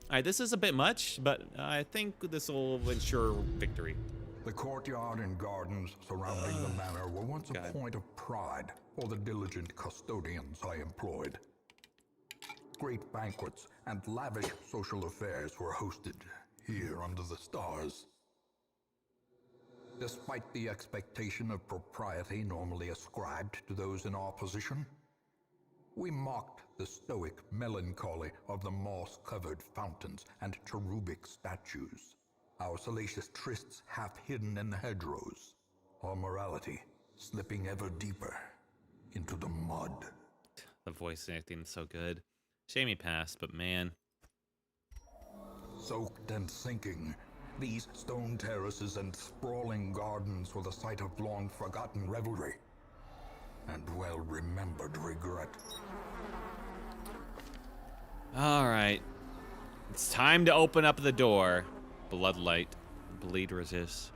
Alright, this is a bit much, but I think this will ensure victory. The courtyard and gardens surrounding the manor were once a point of pride for the diligent custodians I employed. Great banquets and lavish social affairs were hosted here under the stars. Despite the expectation of propriety normally ascribed to those in our position, we mocked the stoic melancholy of the moss-covered fountains and cherubic statues, our salacious trysts half hidden in the hedgerows, our morality slipping ever deeper into the mud. The voice acting is so good. Shame he passed, but man. Soaked and sinking, these stone terraces and sprawling gardens were the site of long-forgotten revelry and well-remembered regret. All right. It's time to open up the door. Bloodlight. Bleed resist.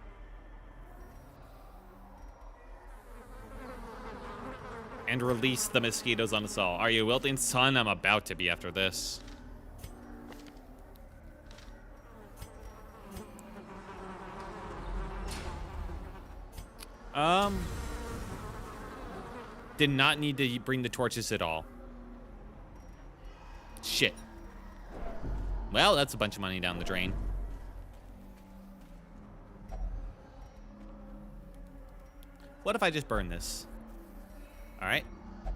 And release the mosquitoes on us all. Are you wilting, son? I'm about to be after this. Did not need to bring the torches at all. Shit. Well, that's a bunch of money down the drain. What if I just burn this? All right.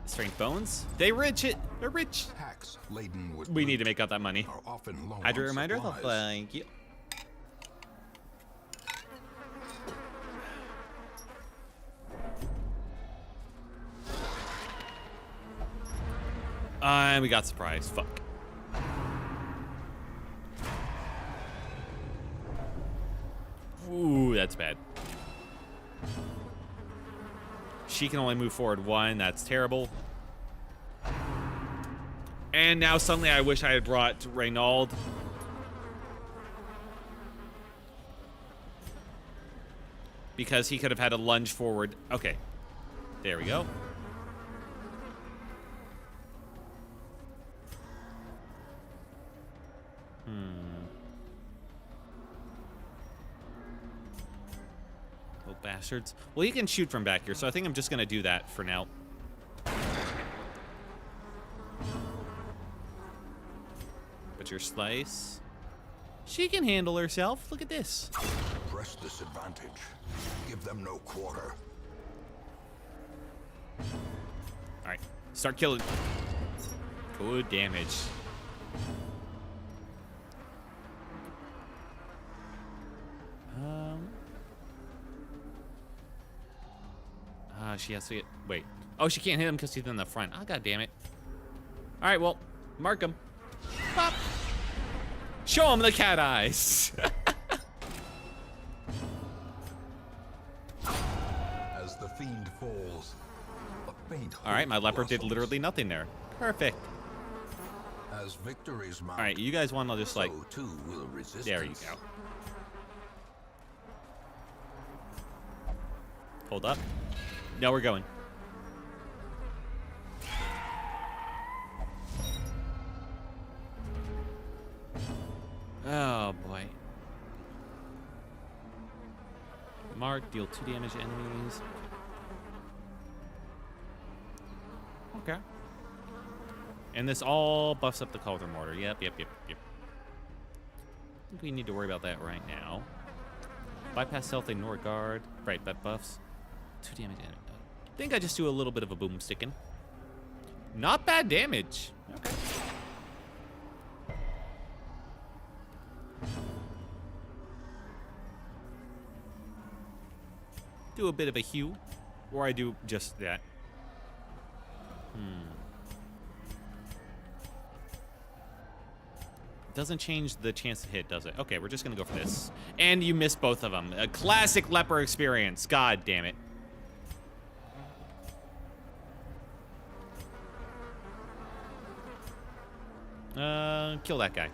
Strength bones. They're rich. They're rich. Packs laden with We need to make out that money. are often low Hydrate on reminder. supplies. Thank you. And we got surprised. Fuck. Ooh, that's bad. She can only move forward 1. That's terrible. And now suddenly I wish I had brought Reynald. Because he could have had a lunge forward. Okay. There we go. Little bastards. Well, he can shoot from back here, so I think I'm just going to do that for now. Butcher Slice. She can handle herself. Look at this. Press this advantage. Give them no quarter. All right, start killing. Good damage. She has to get. Wait. Oh, she can't hit him because he's in the front. Oh, god damn it. All right, well, mark him. Pop. Show him the cat eyes. As the fiend falls, a faint All right, my hope leopard did blossoms. literally nothing there. Perfect. As victories mount, All right, you guys want to just like. so too will resistance. There you go. Hold up. No, we're going. Oh boy. Mark, deal 2 damage to enemies. Okay. And this all buffs up the Cauldron Mortar. Yep. I think we need to worry about that right now. Bypass stealth, ignore guard. Right, that buffs 2 damage. I think I just do a little bit of a boom sticking. Not bad damage. Okay. Do a bit of a hew, or I do just that. Doesn't change the chance to hit, does it? Okay, we're just gonna go for this. And you missed both of them. A classic leper experience. God damn it. Kill that guy.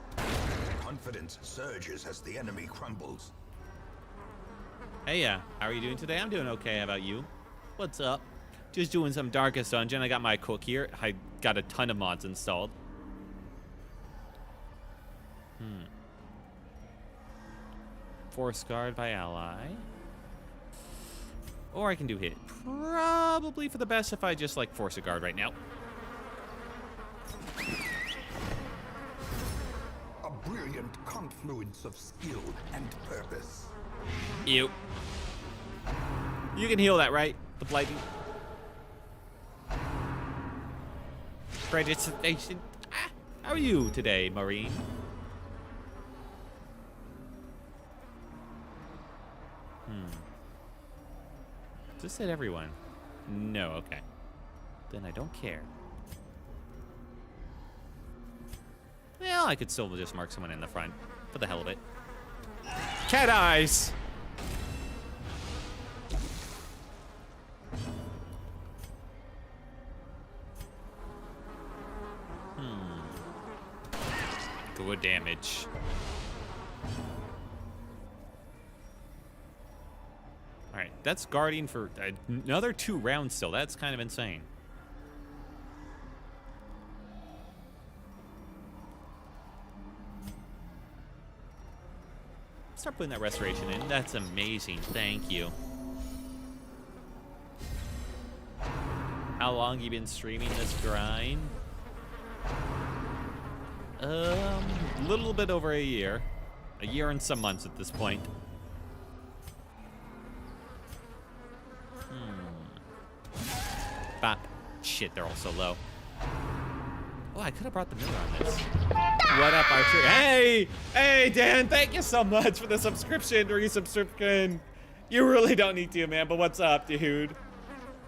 Confidence surges as the enemy crumbles. Hey, how are you doing today? I'm doing okay. How about you? What's up? Just doing some Darkest Dungeon. I got my cook here. I got a ton of mods installed. Force guard by ally. Or I can do hit. Probably for the best if I just like force a guard right now. A brilliant confluence of skill and purpose. Ew. You can heal that, right? The blighting. Predication. How are you today, Marine? Does this hit everyone? No, okay. Then I don't care. Well, I could still just mark someone in the front for the hell of it. Cat eyes! Good damage. Alright, that's guarding for another 2 rounds still. That's kind of insane. Start putting that restoration in. That's amazing. Thank you. How long you been streaming this grind? A little bit over a year. A year and some months at this point. Bop. Shit, they're all so low. Oh, I could have brought the mirror on this. What up, Archer? Hey! Hey, Dan, thank you so much for the subscription, resubscription. You really don't need to, man, but what's up, dude?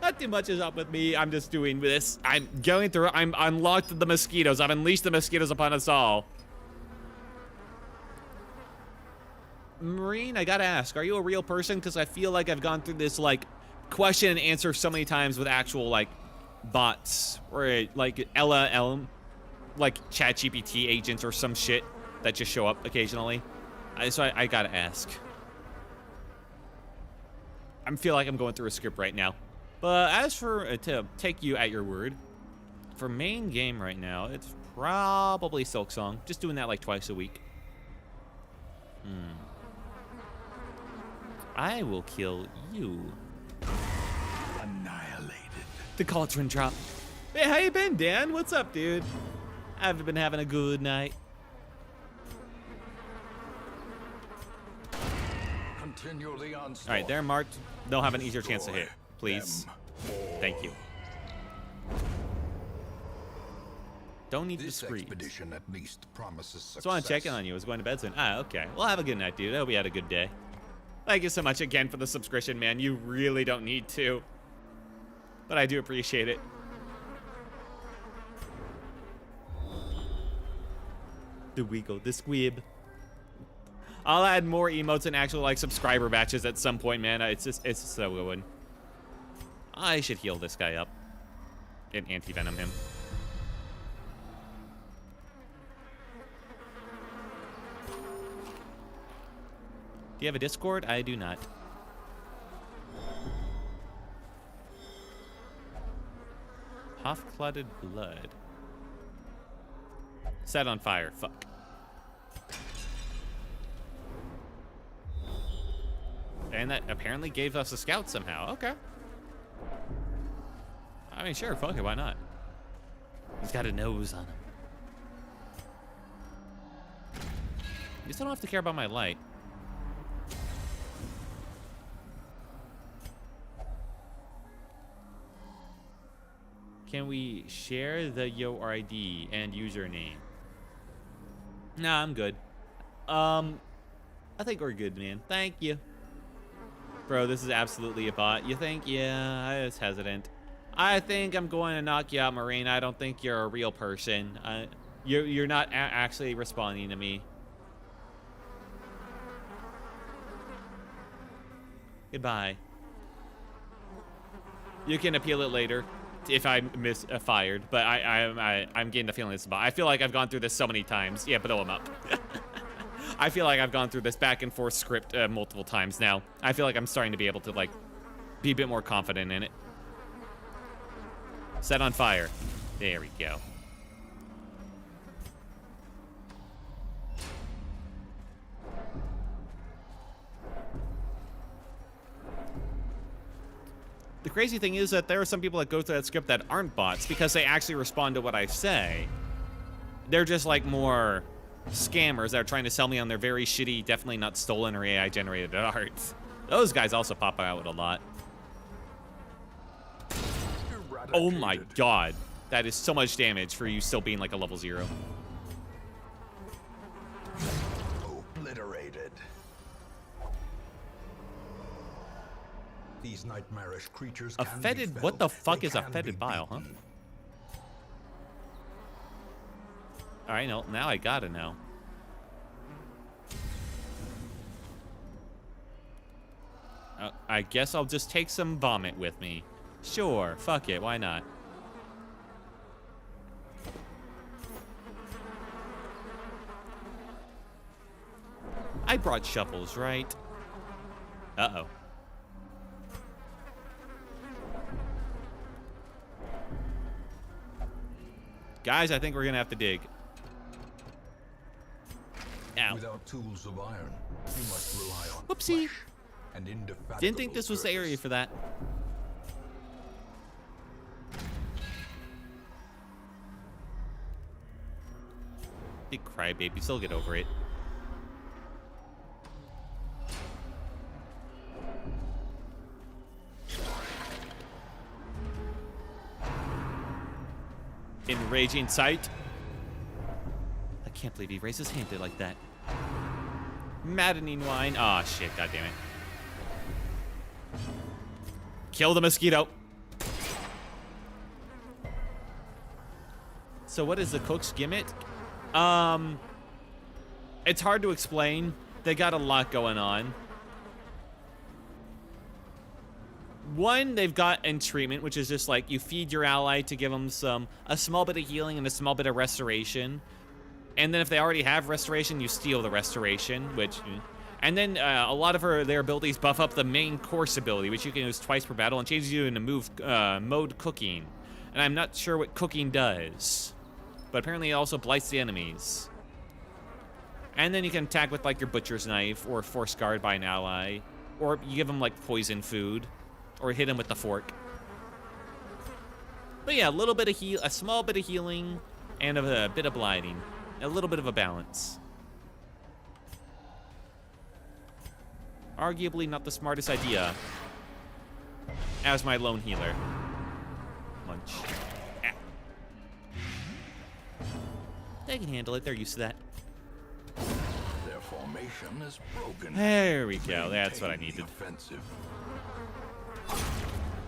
Not too much is up with me. I'm just doing this. I'm going through. I'm unlocked the mosquitoes. I've unleashed the mosquitoes upon us all. Marine, I gotta ask, are you a real person? Because I feel like I've gone through this, like, question and answer so many times with actual, like, bots. Or, like, LLM, like, ChatGPT agents or some shit that just show up occasionally. So I gotta ask. I feel like I'm going through a script right now. But as for, to take you at your word, for main game right now, it's probably Silksong. Just doing that like twice a week. I will kill you. Annihilated. The cauldron drop. Hey, how you been, Dan? What's up, dude? I've been having a good night. Continue the onslaught. All right, they're marked. They'll have an easier chance to hit. Please. Thank you. Don't need to This scream. expedition at least promises success. So I'm checking on you. I was going to bed soon. Ah, okay. Well, have a good night, dude. I hope you had a good day. Thank you so much again for the subscription, man. You really don't need to. But I do appreciate it. The Wiggle, the Squib. I'll add more emotes and actual, like, subscriber batches at some point, man. It's just so good. I should heal this guy up. And anti-venom him. Do you have a Discord? I do not. Half-clotted blood. Set on fire. Fuck. And that apparently gave us a scout somehow. Okay. I mean, sure. Fuck it. Why not? He's got a nose on him. You still don't have to care about my light. Can we share the ID and username? Nah, I'm good. I think we're good, man. Thank you. Bro, this is absolutely a bot. You think? Yeah, I was hesitant. I think I'm going to knock you out, Marine. I don't think you're a real person. You're not actually responding to me. Goodbye. You can appeal it later if I miss fired, but I'm getting the feeling it's a bot. I feel like I've gone through this so many times. Yeah, blow him up. I feel like I've gone through this back and forth script multiple times now. I feel like I'm starting to be able to, like, be a bit more confident in it. Set on fire. There we go. The crazy thing is that there are some people that go through that script that aren't bots because they actually respond to what I say. They're just, like, more scammers that are trying to sell me on their very shitty, definitely not stolen or AI generated art. Those guys also pop out a lot. Oh my god. That is so much damage for you still being like a level 0. Obliterated. These nightmarish creatures A can be fetid, what felled. the fuck They is a can fetid be bile, huh? beaten. Alright, no, now I gotta know. I guess I'll just take some vomit with me. Sure, fuck it, why not? I brought shovels, right? Uh-oh. Guys, I think we're gonna have to dig. Ow. Without tools of iron, you must rely on Whoopsie. flesh and indefatigable Didn't think this was the area purpose. for that. Big crybaby, still get over it. Enraging sight. I can't believe he raised his hand like that. Maddening wine. Aw, oh, shit, goddammit. Kill the mosquito. So what is the cook's gimmick? It's hard to explain. They got a lot going on. One, they've got entreatment, which is just like you feed your ally to give them a small bit of healing and a small bit of restoration. And then if they already have restoration, you steal the restoration, which... And then a lot of their abilities buff up the main course ability, which you can use twice per battle and changes you into mode cooking. And I'm not sure what cooking does. But apparently it also blights the enemies. And then you can attack with like your butcher's knife or force guard by an ally. Or you give them like poison food. Or hit him with the fork. But yeah, a small bit of healing and a bit of blighting. A little bit of a balance. Arguably not the smartest idea as my lone healer. Munch. Ah. They can handle it. They're used to that. Their formation is broken. There we go. That's what I Maintain the needed. offensive.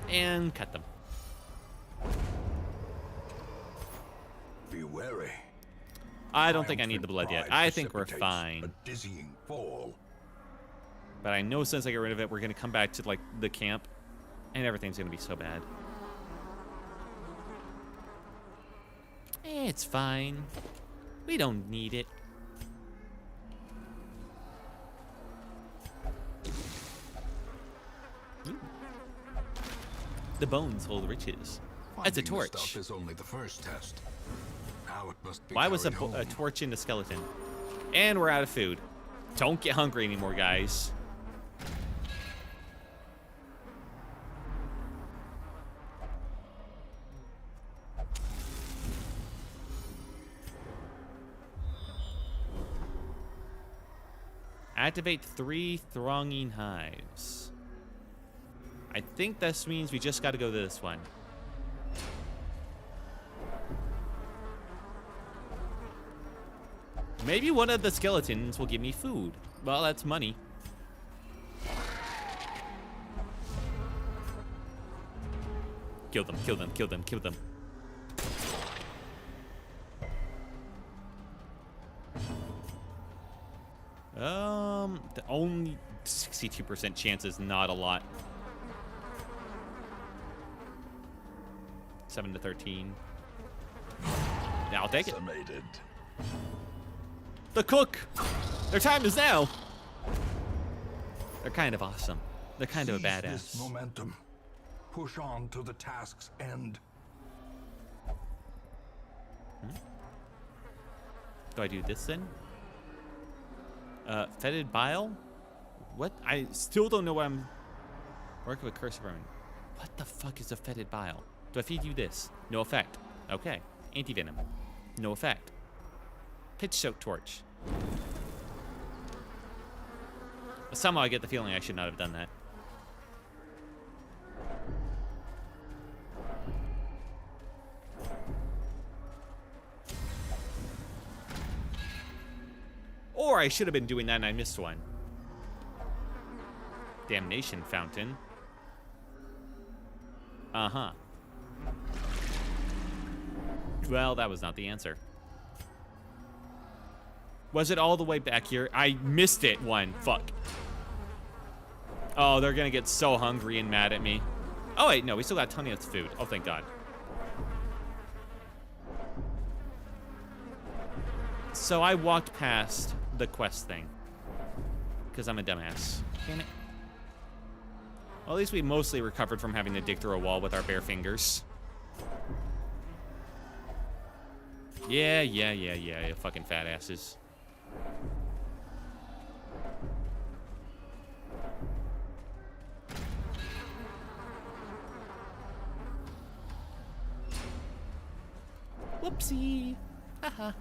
And cut them. Be wary. I don't think I need the blood yet. Pride I think we're precipitates fine. A dizzying fall. But I know since I get rid of it, we're going to come back to, like, the camp. And everything's going to be so bad. It's fine. We don't need it. Ooh. The bones hold riches. That's a Finding the torch. stuff is only the first test. Now it must be Why was a carried home. torch in the skeleton? And we're out of food. Don't get hungry anymore, guys. Activate 3 thronging hives. I think this means we just got to go to this one. Maybe one of the skeletons will give me food. Well, that's money. Kill them, kill them, kill them, kill them. The only 62% chance is not a lot. 7 to 13. Yeah, I'll take it. Decimated. The cook! Their time is now! They're kind of awesome. They're kind of a Seize this badass. momentum. Push on to the task's end. Do I do this then? Fetid bile? What? I still don't know what I'm... Work with curse burn. What the fuck is a fetid bile? Do I feed you this? No effect. Okay. Anti-venom. No effect. Pitch soak torch. Somehow I get the feeling I should not have done that. Or I should have been doing that and I missed one. Damnation fountain. Uh-huh. Well, that was not the answer. Was it all the way back here? I missed it one. Fuck. Oh, they're gonna get so hungry and mad at me. Oh, wait, no, we still got plenty of food. Oh, thank God. So I walked past the quest thing. Because I'm a dumbass. Damn it. Well, at least we mostly recovered from having to dig through a wall with our bare fingers. Yeah, you fucking fat asses. Whoopsie. Haha.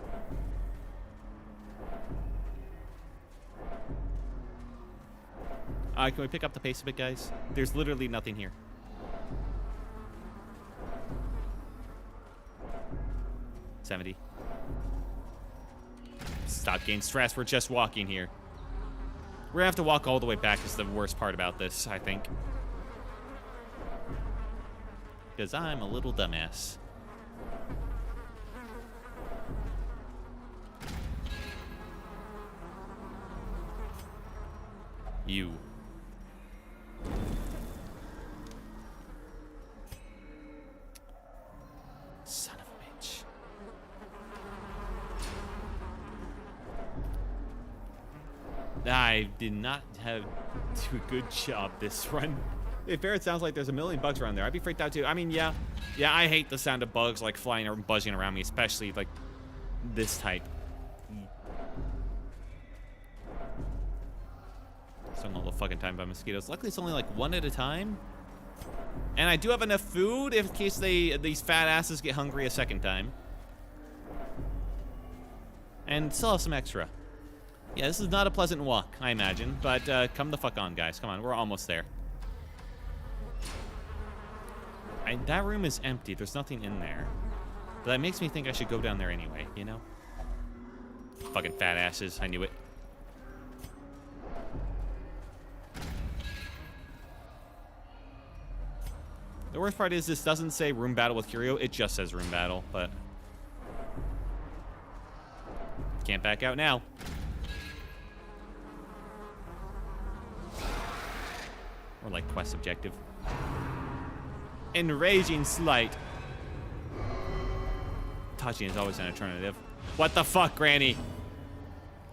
Can we pick up the pace a bit, guys? There's literally nothing here. $70. Stop getting stressed. We're just walking here. We're gonna have to walk all the way back is the worst part about this, I think. Because I'm a little dumbass. You. Son of a bitch. I did not do a good job this run. If it sounds like there's a million bugs around there, I'd be freaked out too. I mean, yeah, I hate the sound of bugs like flying or buzzing around me, especially like this type. Stung all the fucking time by mosquitoes. Luckily, it's only like one at a time. And I do have enough food in case these fat asses get hungry a second time. And still have some extra. Yeah, this is not a pleasant walk, I imagine. But come the fuck on, guys. Come on, we're almost there. That room is empty. There's nothing in there. But that makes me think I should go down there anyway, you know? Fucking fat asses. I knew it. The worst part is this doesn't say room battle with Curio. It just says room battle, but... Can't back out now. Or like quest objective. Enraging Slight. Touching is always an alternative. What the fuck, Granny?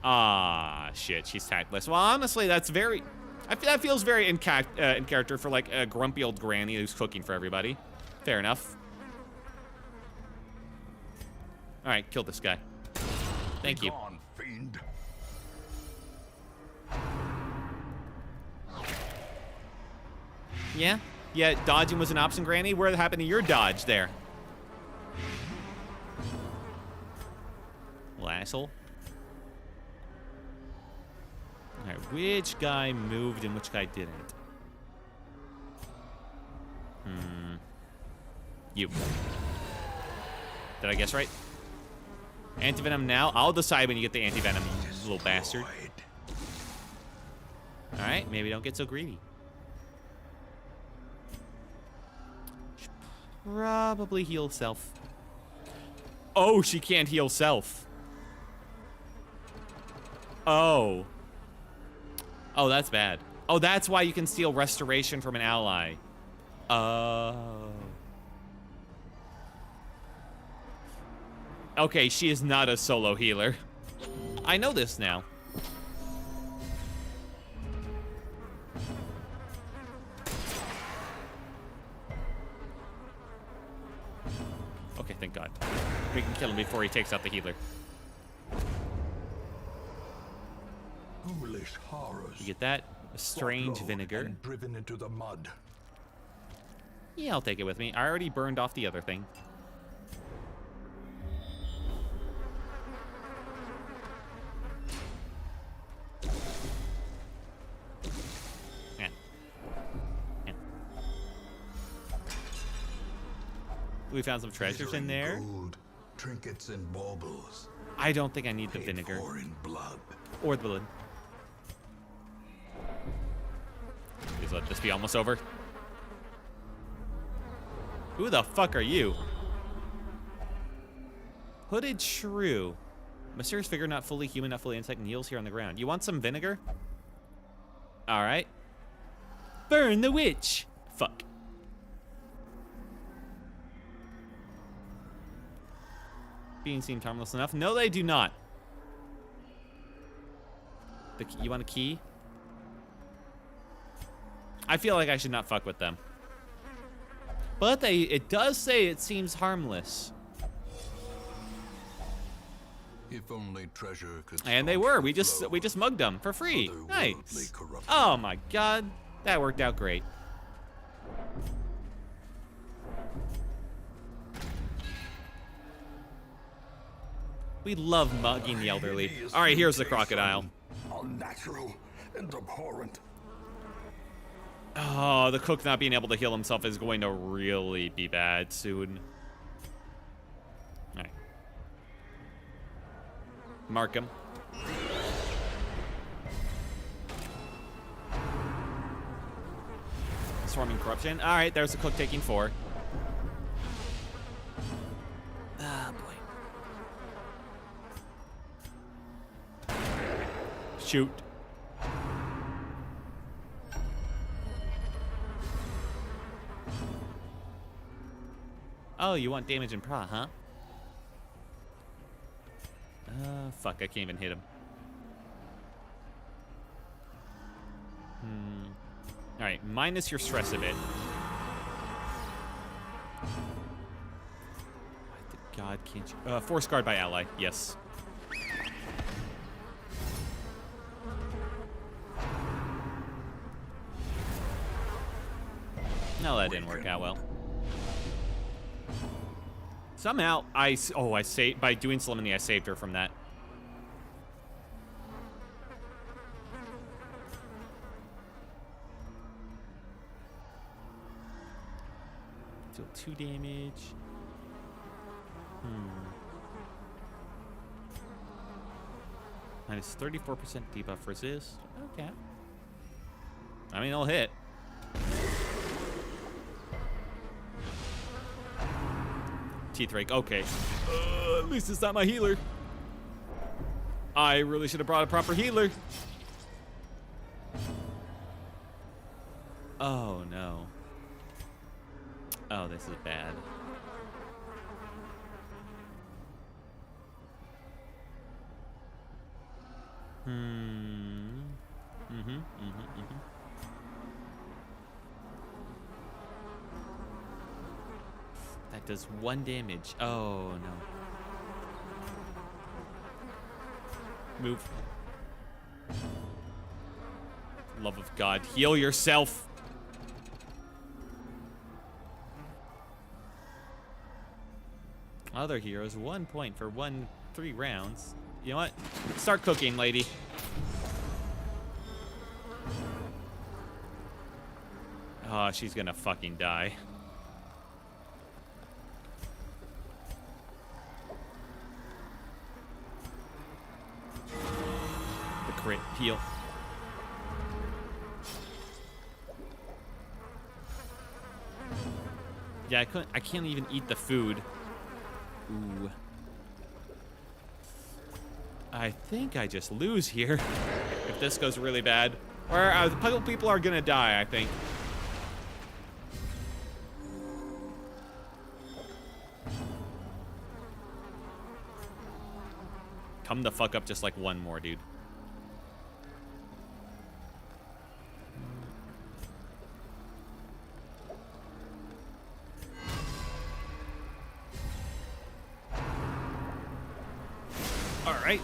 Ah, shit, she's tactless. Well, honestly, that's very... that feels very in character for, like, a grumpy old granny who's cooking for everybody. Fair enough. Alright, kill this guy. Thank you. Gone, fiend. Yeah? Yeah, dodging was an option, Granny? What happened to your dodge there? Little asshole. Alright, which guy moved and which guy didn't? You. Did I guess right? Antivenom now? I'll decide when you get the antivenom, you little bastard. Alright, maybe don't get so greedy. Should probably heal self. Oh, she can't heal self. Oh. Oh, that's bad. Oh, that's why you can steal restoration from an ally. Oh. Okay, she is not a solo healer. I know this now. Okay, thank God. We can kill him before he takes out the healer. Ghoulish horrors. You get that? A strange Brought low vinegar. and driven into the mud. Yeah, I'll take it with me. I already burned off the other thing. Yeah. Yeah. We found some treasures in there. Gold, trinkets and baubles. I don't think I need the Paid vinegar. for in blood. Or the blood. Please let this be almost over. Who the fuck are you? Hooded Shrew. Mysterious figure, not fully human, not fully insect, kneels here on the ground. You want some vinegar? Alright. Burn the witch! Fuck. Being seemed harmless enough. No, they do not. You want a key? I feel like I should not fuck with them. But it does say it seems harmless. If only treasure could. And they stop were. the We just flow. mugged them for free. Otherworldly Nice. corruption. Oh my God. That worked out great. We love mugging the elderly. Hideous All right, here's the mutation. crocodile. Unnatural and abhorrent. Oh, the cook not being able to heal himself is going to really be bad soon. All right. Mark him. Swarming corruption. All right, there's the cook taking 4. Ah, boy. Shoot. Oh, you want damage and pra, huh? Fuck, I can't even hit him. Alright, minus your stress a bit. Why the God can't you? Force guard by ally, yes. No, that didn't work out well. Somehow, I saved, by doing Solemnity, I saved her from that. Deal 2 damage. Minus 34% debuff resist. Okay. I mean, I'll hit. Teeth rake. Okay. At least it's not my healer. I really should have brought a proper healer. Oh, no. Oh, this is bad. That does 1 damage. Oh, no. Move. Love of God, heal yourself. Other heroes, 1 point for 3 rounds. You know what? Start cooking, lady. Oh, she's gonna fucking die. The crit heal. Yeah, I can't even eat the food. Ooh. I think I just lose here if this goes really bad. Or the puzzle people are gonna die, I think. Come the fuck up just like 1 more, dude. All right.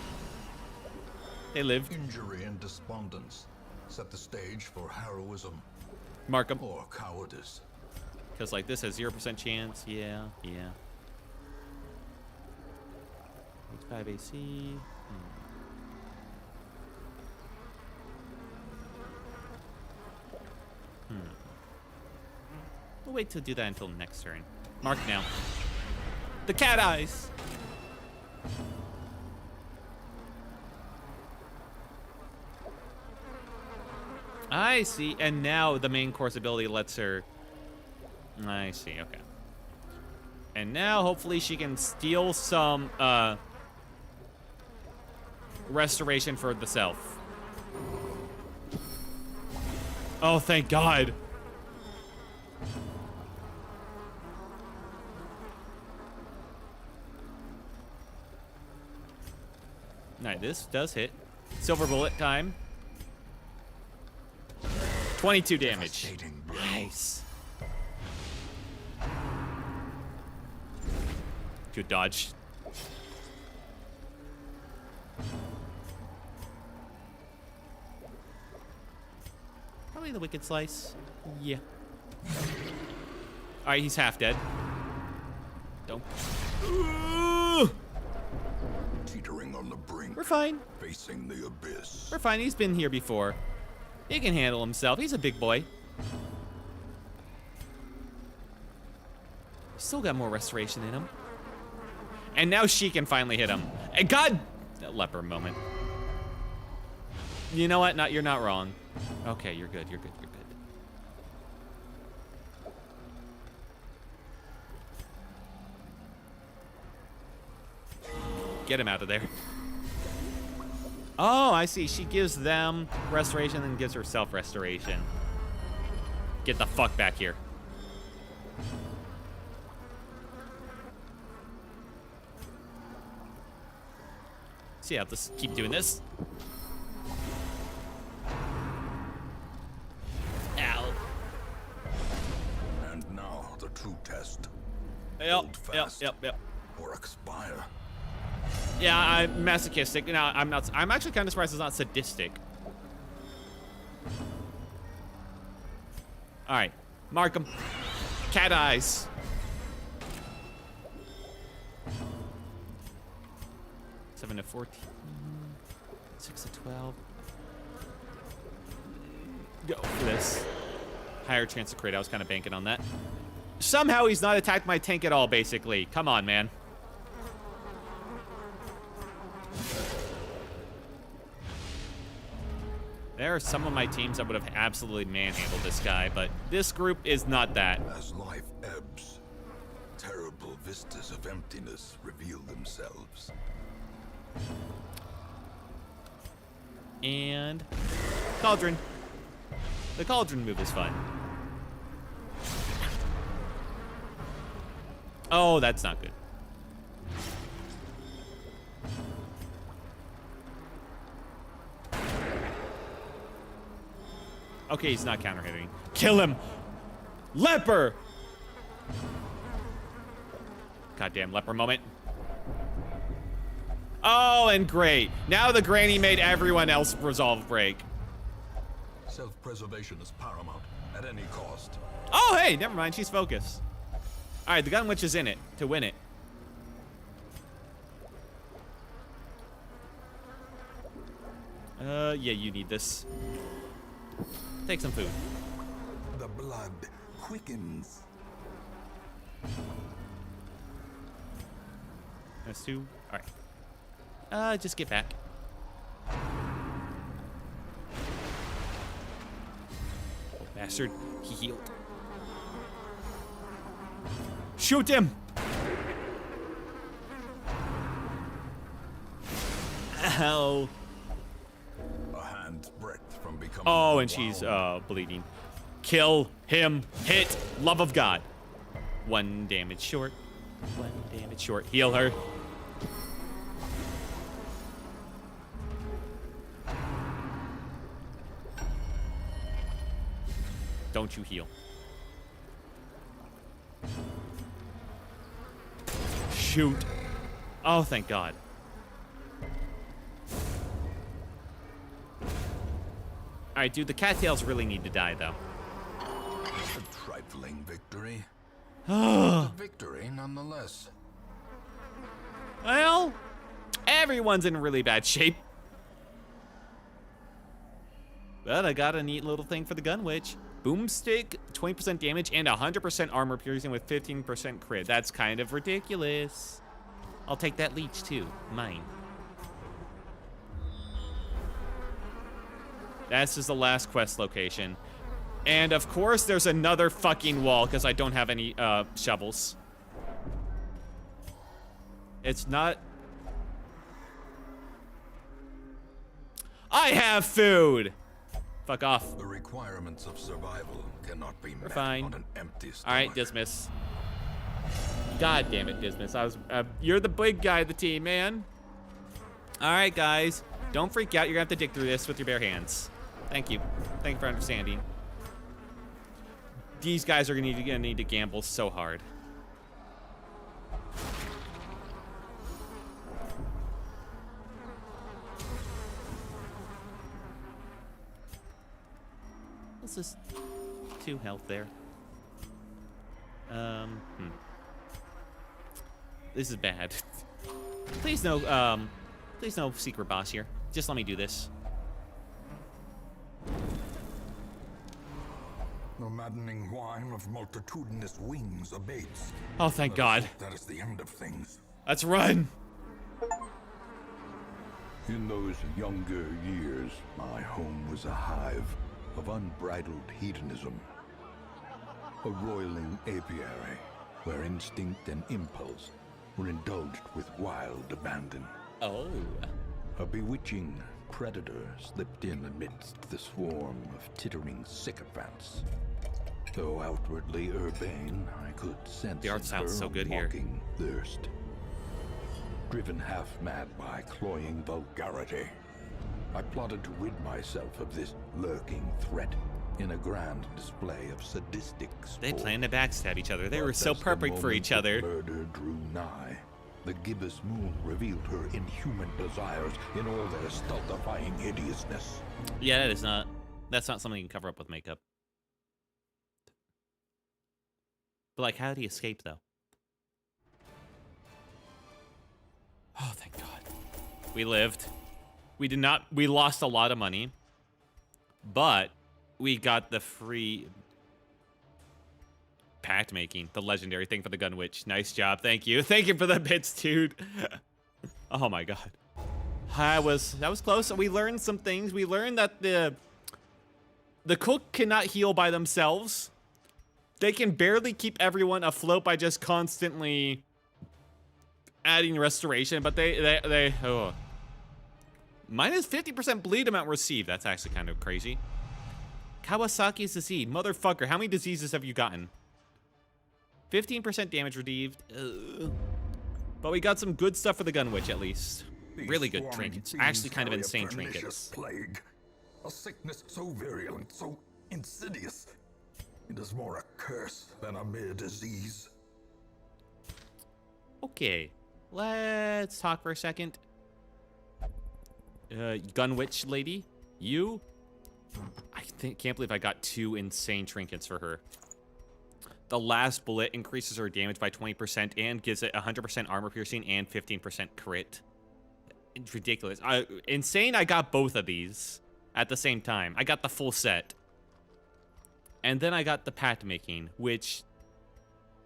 They live. Injury and despondence set the stage for heroism Mark them. or cowardice. Because, like, this has 0% chance. Yeah. 5 AC. We'll wait to do that until next turn. Mark now. The cat eyes. I see. And now the main course ability lets her... I see. Okay. And now hopefully she can steal some restoration for the self. Oh, thank God. Alright, this does hit. Silver bullet time. 22 damage. Devastating blow. Nice. Good dodge. Probably the Wicked Slice. Yeah. Alright, he's half dead. Don't. Teetering on the brink, We're fine. facing the abyss. We're fine. He's been here before. He can handle himself. He's a big boy. Still got more restoration in him. And now she can finally hit him. And God, that leper moment. You know what? You're not wrong. Okay, you're good. You're good. You're good. Get him out of there. Oh, I see. She gives them restoration and gives herself restoration. Get the fuck back here. See, I'll just keep doing this. Ow. And now the true test. Yep. Or expire. Yeah, I'm masochistic. No, I'm not. I'm actually kind of surprised it's not sadistic. All right, mark him. Cat eyes. Seven to 14. 6 to 12. Go for this. Higher chance to crit. I was kind of banking on that. Somehow he's not attacked my tank at all, basically. Come on, man. There are some of my teams that would have absolutely manhandled this guy, but this group is not that. As life ebbs, terrible vistas of emptiness reveal themselves. And Cauldron. The Cauldron move is fun. Oh, that's not good. Okay, he's not counter hitting. Kill him! Leper! Goddamn leper moment. Oh, and great. Now the granny made everyone else resolve break. Self-preservation is paramount at any cost. Oh, hey, never mind. She's focused. All right, the gun witch is in it to win it. Yeah, you need this. Take some food. The blood quickens. That's two. All right. Just get back. Oh, bastard. He healed. Shoot him! Ow. A hand's breadth from becoming. Oh, and she's bleeding. Kill him. Hit. Love of God. 1 damage short. 1 damage short. Heal her. Don't you heal. Shoot. Oh, thank God. All right, dude, the cattails really need to die, though. A trifling victory. A victory nonetheless. Well, everyone's in really bad shape. But I got a neat little thing for the gun witch. Boomstick, 20% damage and 100% armor piercing with 15% crit. That's kind of ridiculous. I'll take that leech too. Mine. This is the last quest location. And of course there's another fucking wall because I don't have any shovels. It's not... I have food! Fuck off. The requirements of survival cannot be met fine. on an empty stomach. All right, Dismas. God damn it, Dismas. You're the big guy of the team, man. All right, guys. Don't freak out. You're gonna have to dig through this with your bare hands. Thank you. Thank you for understanding. These guys are gonna need to gamble so hard. This is 2 health there. This is bad. Please no secret boss here. Just let me do this. The maddening whine of multitudinous wings abates. Oh, thank God. That is the end of things. Let's run. In those younger years, my home was a hive of unbridled hedonism. A roiling apiary where instinct and impulse were indulged with wild abandon. Oh. A bewitching predator slipped in amidst the swarm of tittering sycophants. Though outwardly urbane, I could sense The art in sounds her so a good here. mocking thirst. Driven half-mad by cloying vulgarity, I plotted to rid myself of this lurking threat in a grand display of sadistic sport. They planned to backstab each other. They were But so as the perfect for each moment of other. Murder drew nigh. The gibbous moon revealed her inhuman desires in all their stultifying hideousness. Yeah, that's not something you can cover up with makeup. But like, how did he escape though? Oh, thank God. We lived. We lost a lot of money, but we got the free pact making, the legendary thing for the Gun Witch. Nice job. Thank you. Thank you for the bits, dude. Oh my god. That was close. We learned some things. We learned that the cook cannot heal by themselves. They can barely keep everyone afloat by just constantly adding restoration, but they oh. Minus 50% bleed amount received. That's actually kind of crazy. Kawasaki's disease. Motherfucker, how many diseases have you gotten? 15% damage received. But we got some good stuff for the Gun Witch, at least. Really good trinkets. Actually kind of insane trinkets. Plague. A sickness so virulent, so insidious. It is more a curse than a mere disease. Okay, let's talk for a second. Gun Witch lady, you... can't believe I got 2 insane trinkets for her. The last bullet increases her damage by 20% and gives it 100% armor piercing and 15% crit. It's ridiculous. Insane, I got both of these at the same time. I got the full set. And then I got the pact making, which,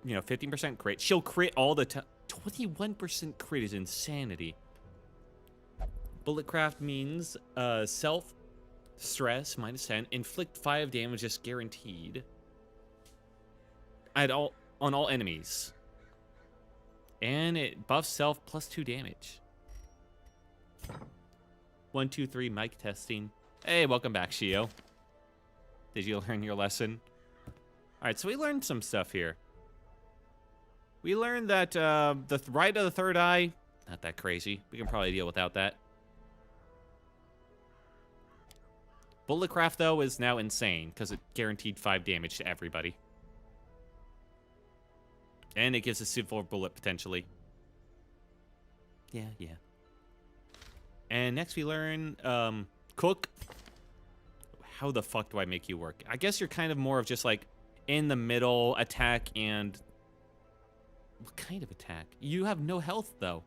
15% crit. She'll crit all the time. 21% crit is insanity. Bulletcraft means self stress minus 10, inflict 5 damage is guaranteed on all enemies, and it buffs self plus 2 damage. 1, 2, 3 mic testing. Hey, welcome back, Shio. Did you learn your lesson? All right, so we learned some stuff here. We learned that the right of the third eye, not that crazy. We can probably deal without that. Bulletcraft, though, is now insane because it guaranteed 5 damage to everybody. And it gives a super bullet, potentially. Yeah. And next we learn, Cook. How the fuck do I make you work? I guess you're kind of more of just, like, in the middle attack and... What kind of attack? You have no health, though.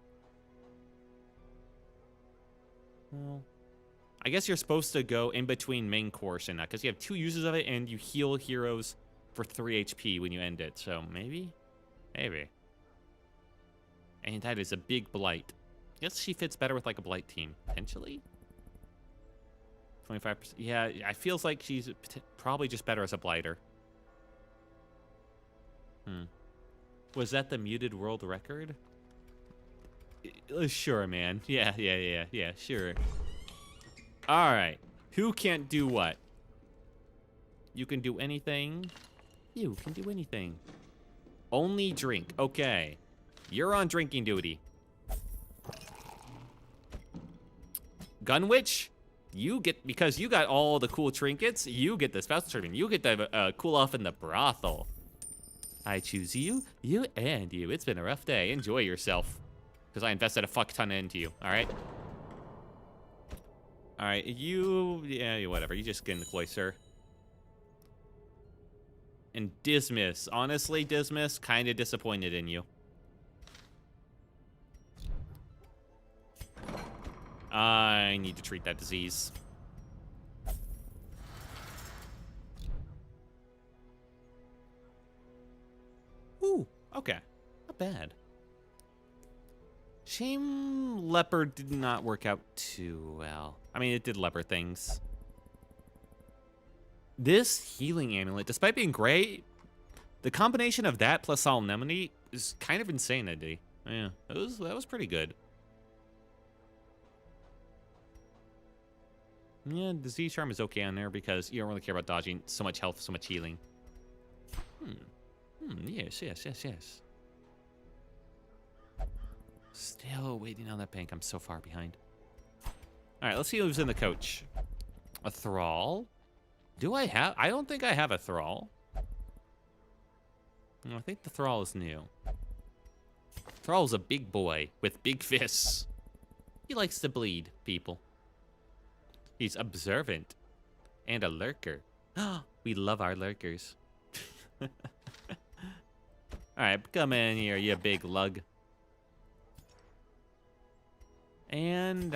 Well... I guess you're supposed to go in between main course and that, because you have 2 uses of it, and you heal heroes for 3 HP when you end it. So maybe? Maybe. And that is a big blight. Guess she fits better with like a blight team, potentially? 25%. Yeah, it feels like she's probably just better as a blighter. Was that the muted world record? Sure, man. Yeah, sure. Alright, who can't do what? You can do anything. You can do anything. Only drink. Okay. You're on drinking duty. Gun Witch, you get, because you got all the cool trinkets, you get the spouse treatment. You get to cool off in the brothel. I choose you, and you. It's been a rough day. Enjoy yourself. Because I invested a fuck ton into you, alright? Alright, yeah, whatever. You just get in the cloister. And Dismas. Honestly, Dismas, kind of disappointed in you. I need to treat that disease. Ooh, okay. Not bad. Shame Leopard did not work out too well. I mean, it did leopard things. This healing amulet, despite being great, the combination of that plus Solemnity is kind of insanity. Yeah, that was pretty good. Yeah, Disease Charm is okay on there because you don't really care about dodging. So much health, so much healing. Yes. Still waiting on that bank. I'm so far behind. All right, let's see who's in the coach. A Thrall? I don't think I have a Thrall. No, I think the Thrall is new. Thrall's a big boy with big fists. He likes to bleed people. He's observant and a lurker. We love our lurkers. All right, come in here, you big lug. And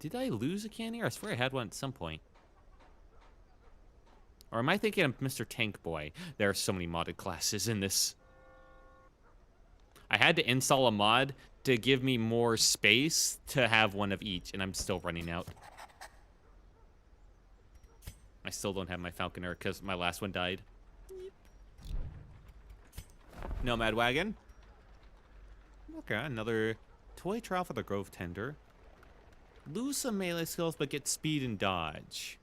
did I lose a cannon? I swear I had one at some point. Or am I thinking of Mr. Tank Boy? There are so many modded classes in this. I had to install a mod to give me more space to have one of each, and I'm still running out. I still don't have my Falconer because my last one died. Nomad Wagon. Okay, another toy trial for the Grove Tender. Lose some melee skills, but get speed and dodge.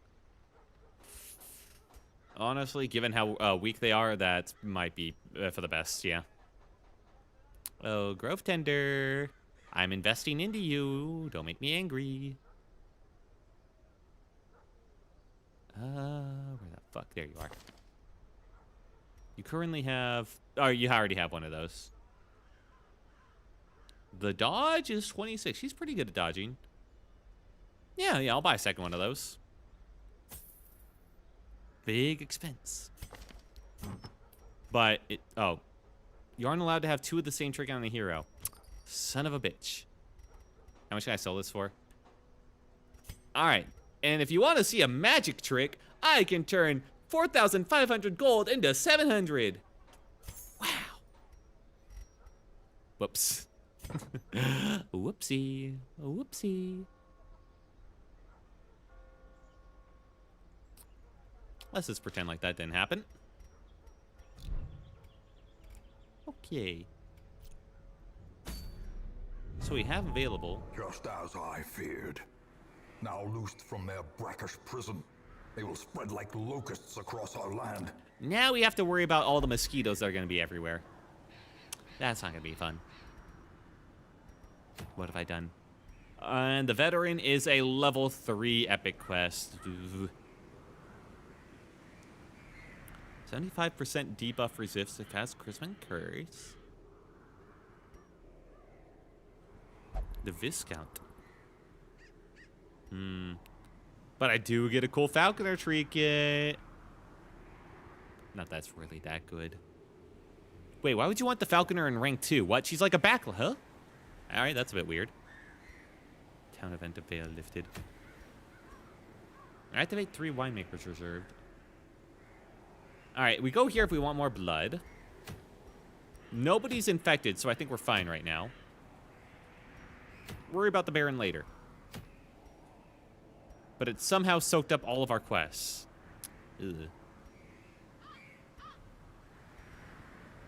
Honestly, given how weak they are, that might be for the best, yeah. Oh, Grove Tender. I'm investing into you. Don't make me angry. Where the fuck? There you are. You currently have... Oh, you already have one of those. The dodge is 26. She's pretty good at dodging. Yeah, I'll buy a second one of those. Big expense. But it... Oh. You aren't allowed to have two of the same trick on a hero. Son of a bitch. How much can I sell this for? Alright. And if you want to see a magic trick, I can turn 4,500 gold into 700. Wow. Whoops. Whoopsie. Whoopsie. Let's just pretend like that didn't happen. Okay. So we have available... Just as I feared. Now loosed from their brackish prison, they will spread like locusts across our land. Now we have to worry about all the mosquitoes that are going to be everywhere. That's not going to be fun. What have I done? And the Veteran is a level 3 epic quest. 75% debuff resist if it has Charisma and Curse. The Viscount. But I do get a cool Falconer trinket. Not that's really that good. Wait, why would you want the Falconer in rank 2? What? She's like a backline, huh? Alright, that's a bit weird. Town event of Veil lifted. Activate 3 winemakers reserved. Alright, we go here if we want more blood. Nobody's infected, so I think we're fine right now. Worry about the Baron later. But it somehow soaked up all of our quests. Ugh.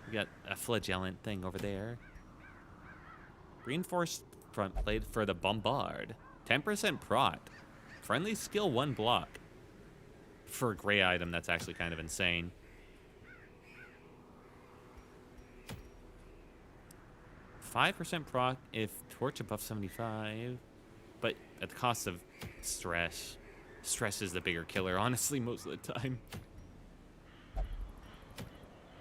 We got a flagellant thing over there. Reinforced front plate for the Bombard. 10% prot. Friendly skill 1 block. For a gray item, that's actually kind of insane. %5 proc if torch above 75. But at the cost of stress. Stress is the bigger killer, honestly, most of the time.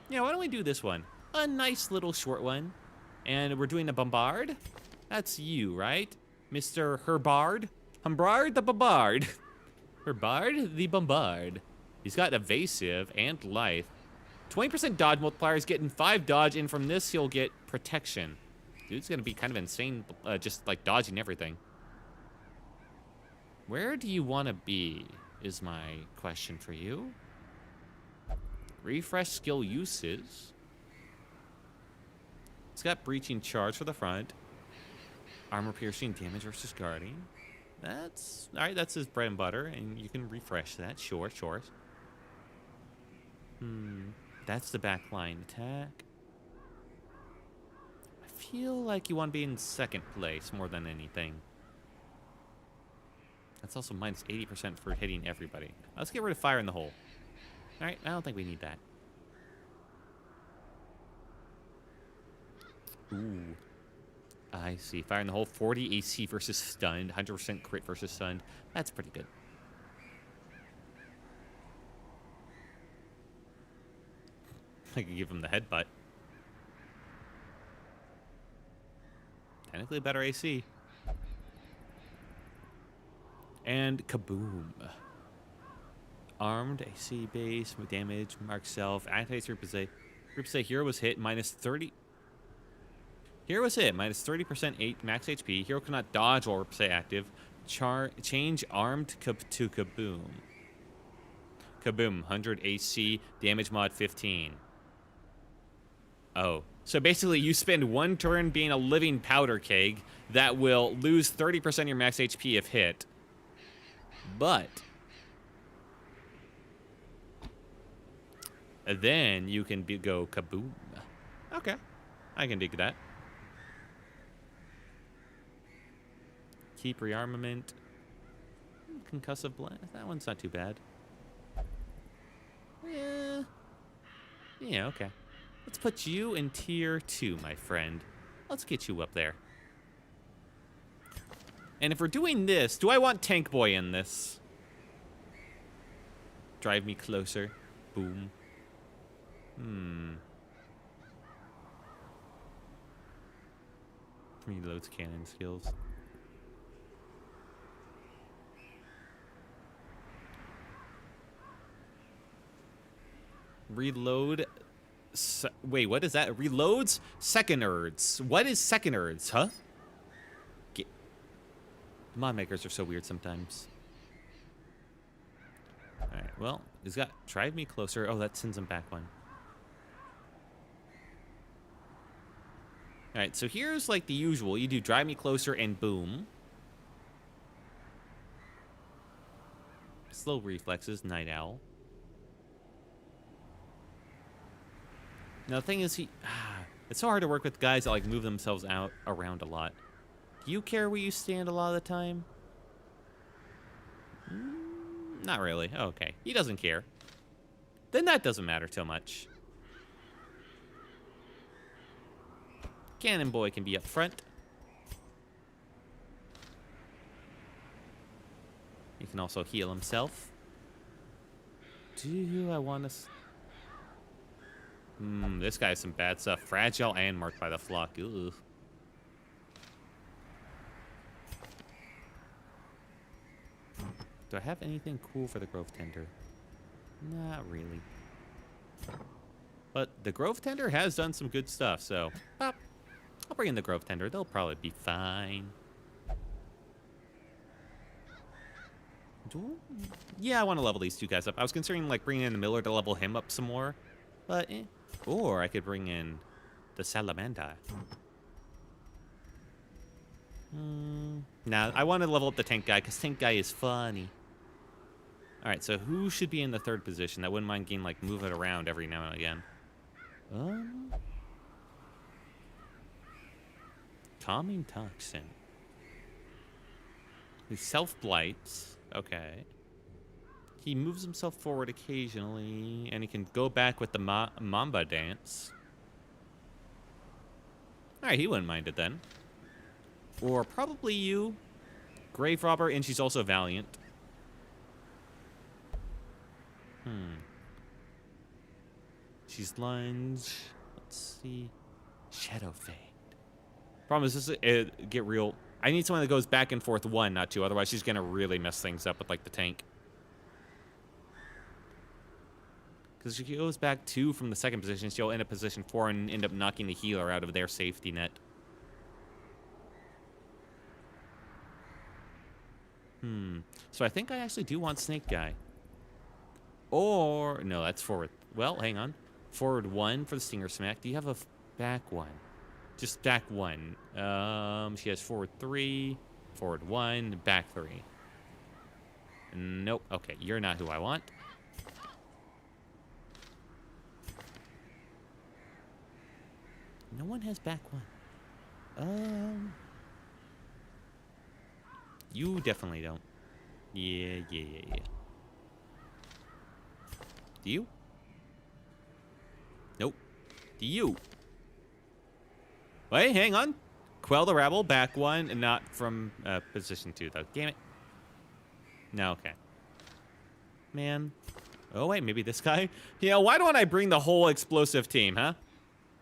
Yeah, why don't we do this one? A nice little short one. And we're doing a Bombard? That's you, right? Mr. Herbard? Humbard the Bombard. Herbard the Bombard. He's got evasive and life. 20% dodge multiplier is getting 5 dodge, and from this he'll get protection. Dude's gonna be kind of insane, just like dodging everything. Where do you want to be, is my question for you. Refresh skill uses. It's got breaching charge for the front. Armor piercing damage versus guarding. That's alright, that's his bread and butter, and you can refresh that. Sure. That's the backline attack. I feel like you want to be in second place more than anything. That's also minus 80% for hitting everybody. Let's get rid of fire in the hole. Alright, I don't think we need that. Ooh. I see. Fire in the hole, 40 AC versus stunned, 100% crit versus stunned. That's pretty good. I could give him the headbutt. Technically better AC. And kaboom. Armed, AC base, damage, mark self, activates Rupase. Rupase hero was hit, minus 30. Hero was hit, minus 30% 8 max HP. Hero cannot dodge while Rupase active. Change armed to kaboom. Kaboom, 100 AC, damage mod 15. Oh, so basically you spend 1 turn being a living powder keg that will lose 30% of your max HP if hit. But then you can go kaboom. Okay, I can dig that. Keep rearmament. Concussive blast. That one's not too bad. Yeah, okay. Let's put you in tier 2, my friend. Let's get you up there. And if we're doing this, do I want Tank Boy in this? Drive me closer. Boom. Reloads cannon skills. Reload. Wait, what is that? Reloads seconders. What is seconders, huh? Mod makers are so weird sometimes. Alright, well, he's got drive me closer. Oh, that sends him back one. Alright, so here's like the usual. You do drive me closer and boom. Slow reflexes, night owl. Now the thing is, it's so hard to work with guys that like move themselves around a lot. Do you care where you stand a lot of the time? Not really. Oh, okay, he doesn't care. Then that doesn't matter too much. Cannon Boy can be up front. He can also heal himself. Do I want to... this guy has some bad stuff. Fragile and marked by the flock. Ugh. Do I have anything cool for the Grove Tender? Not really. But the Grove Tender has done some good stuff, so... I'll bring in the Grove Tender. They'll probably be fine. Yeah, I want to level these two guys up. I was considering like bringing in the Miller to level him up some more. But, or I could bring in the Salamander. Nah, I want to level up the tank guy, because tank guy is funny. Alright, so who should be in the 3rd position? I wouldn't mind getting, like, move it around every now and again. Calming Toxin. He self-blights. Okay. He moves himself forward occasionally, and he can go back with the Mamba dance. Alright, he wouldn't mind it then. Or probably you. Grave Robber, and she's also Valiant. She's Lunge. Let's see. Shadow Fade. Problem is, this get real. I need someone that goes back and forth 1, not 2. Otherwise, she's going to really mess things up with, like, the tank. Because if she goes back 2 from the 2nd position, she'll end up position 4 and end up knocking the healer out of their safety net. So I think I actually do want Snake Guy. Or, no, that's forward. Well, hang on. Forward 1 for the Stinger Smack. Do you have a back 1? Just back 1. She has forward 3, forward 1, back 3. Nope. Okay, you're not who I want. No one has back 1. You definitely don't. Yeah. Do you? Nope. Do you? Wait, hang on. Quell the Rabble, back 1, and not from position 2, though. Damn it. No, okay. Man. Oh, wait, maybe this guy? Yeah, why don't I bring the whole explosive team, huh?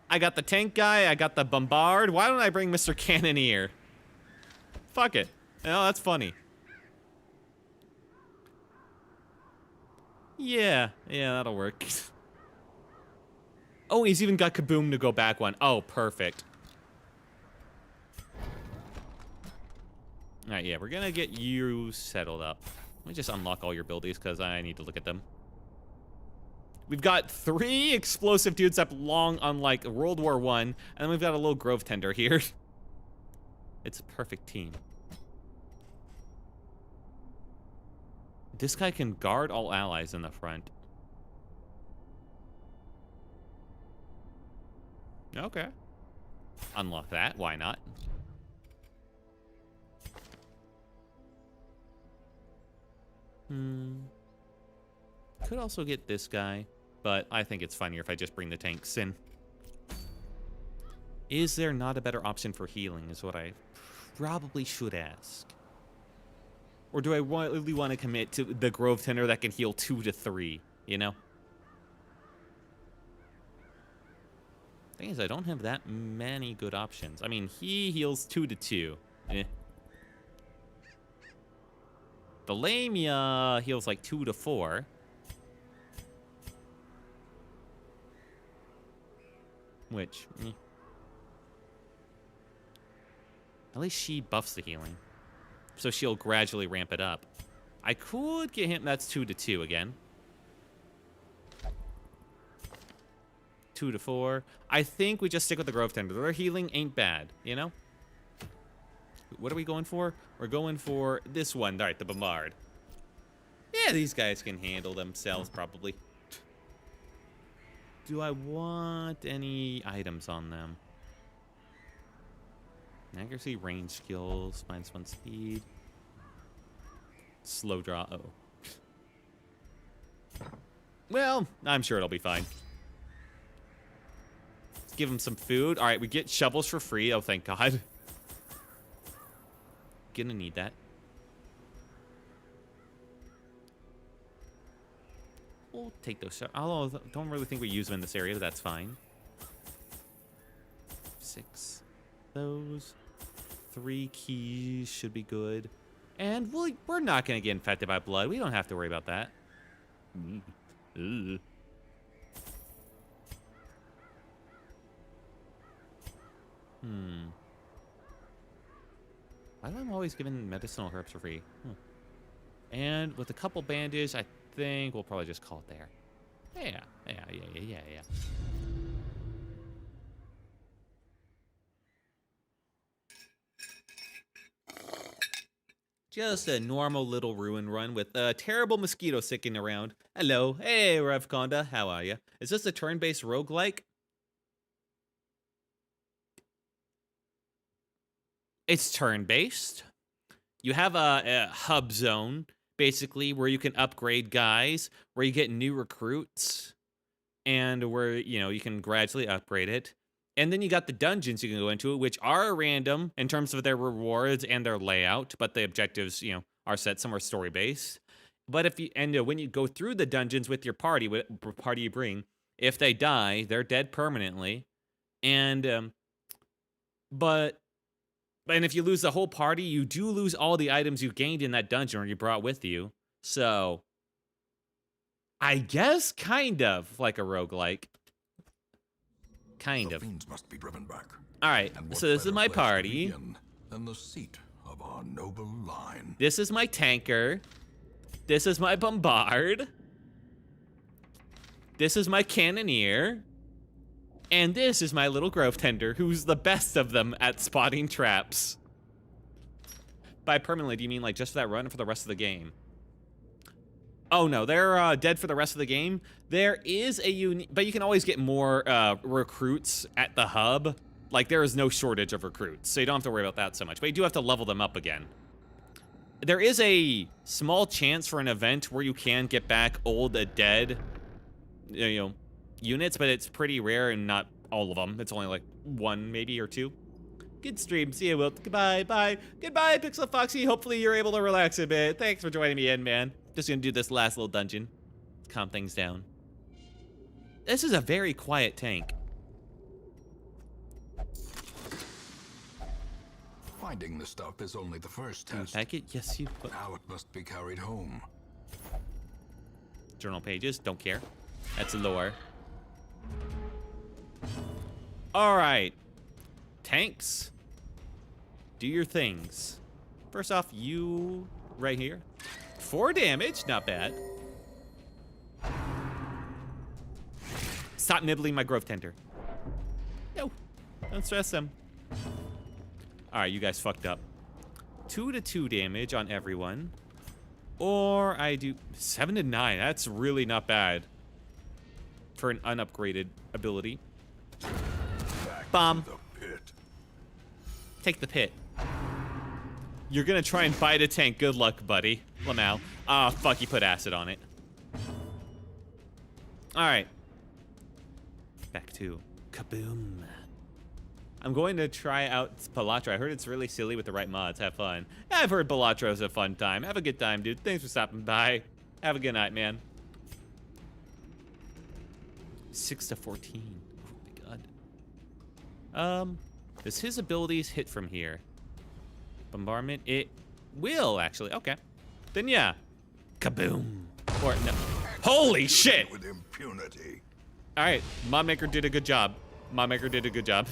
I got the tank guy, I got the bombard. Why don't I bring Mr. Cannoneer? Fuck it. Oh, that's funny. Yeah, that'll work. Oh, he's even got Kaboom to go back 1. Oh, perfect. Alright, yeah, we're gonna get you settled up. Let me just unlock all your abilities, because I need to look at them. We've got 3 explosive dudes up long on like World War I, and then we've got a little Grove Tender here. It's a perfect team. This guy can guard all allies in the front. Okay. Unlock that, why not? Could also get this guy, but I think it's funnier if I just bring the tanks in. Is there not a better option for healing is what I probably should ask. Or do I really want to commit to the Grove Tender that can heal 2 to 3, you know? Thing is, I don't have that many good options. I mean, he heals 2 to 2. Eh. The Lamia heals like 2 to 4. Which, at least she buffs the healing. So she'll gradually ramp it up. I could get him, that's 2 to 2 again. 2 to 4. I think we just stick with the Grove Tender. Their healing ain't bad, you know? What are we going for? We're going for this one. All right, the Bombard. Yeah, these guys can handle themselves, probably. Do I want any items on them? Accuracy, range skills, -1 speed. Slow draw. Oh. Well, I'm sure it'll be fine. Let's give him some food. All right, we get shovels for free. Oh, thank God. Gonna need that. We'll take those. Although I don't really think we use them in this area, but that's fine. 6. Those 3 keys should be good. And we're not going to get infected by blood. We don't have to worry about that. Ugh. Why am I always giving medicinal herbs for free? And with a couple bandages, I think we'll probably just call it there. Yeah. Just a normal little ruin run with a terrible mosquito sticking around. Hello. Hey, Revconda. How are you? Is this a turn-based roguelike? It's turn-based. You have a hub zone, basically, where you can upgrade guys, where you get new recruits, and where, you can gradually upgrade it. And then you got the dungeons you can go into, which are random in terms of their rewards and their layout, but the objectives, are set somewhere story-based. But when you go through the dungeons with your party, what party you bring, if they die, they're dead permanently. And if you lose the whole party, you do lose all the items you gained in that dungeon or you brought with you. So, I guess kind of like a roguelike. Kind of. The fiends must be driven back. All right, so this is my party. And the seat of our noble line. This is my tanker. This is my bombard. This is my cannoneer. And this is my little Grove Tender, who's the best of them at spotting traps. By permanently, do you mean like just for that run or for the rest of the game? Oh no, they're dead for the rest of the game. There is a but you can always get more recruits at the hub. Like there is no shortage of recruits, so you don't have to worry about that so much. But you do have to level them up again. There is a small chance for an event where you can get back old dead, units, but it's pretty rare and not all of them. It's only like 1 maybe or 2. Good stream. See you, Wilt. Goodbye. Bye. Goodbye, Pixel Foxy. Hopefully you're able to relax a bit. Thanks for joining me in, man. Just gonna do this last little dungeon. Calm things down. This is a very quiet tank. Finding the stuff is only the first test. Packet? Yes, you put. Now it must be carried home. Journal pages. Don't care. That's lore. All right. Tanks. Do your things. First off, you right here. 4 damage. Not bad. Stop nibbling my growth tender. No, don't stress them. All right, you guys fucked up. 2 to 2 damage on everyone. Or I do 7 to 9. That's really not bad for an unupgraded ability. Bomb. The pit. Take the pit. You're gonna try and bite a tank. Good luck, buddy. Lamau. Ah, fuck, you put acid on it. Alright. Back to Kaboom. I'm going to try out Balatro. I heard it's really silly with the right mods. Have fun. I've heard Balatro's a fun time. Have a good time, dude. Thanks for stopping by. Have a good night, man. 6 to 14. Oh my god. Does his abilities hit from here? Bombardment? It will, actually. Okay. Then yeah. Kaboom. Or no. Holy shit! With impunity. Alright. Modmaker did a good job. Modmaker did a good job.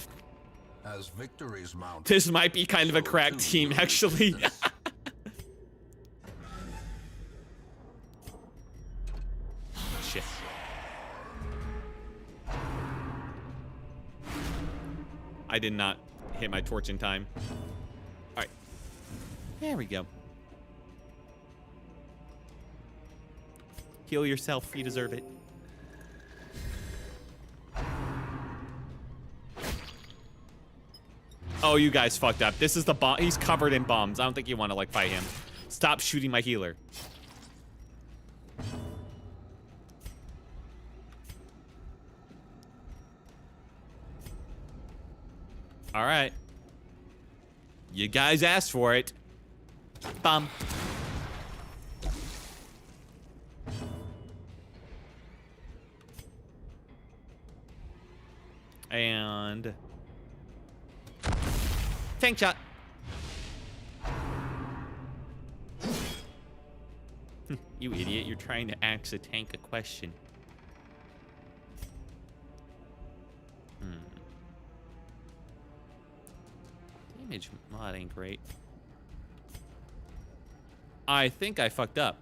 As victories mount, This might be kind of a crack team, actually. Shit. I did not hit my torch in time. Alright. There we go. Heal yourself, you deserve it. Oh, you guys fucked up. This is the bomb. He's covered in bombs. I don't think you want to, like, fight him. Stop shooting my healer. All right. You guys asked for it. Bomb. And... tank shot. You idiot, you're trying to ask a tank a question. Damage mod ain't great. I think I fucked up.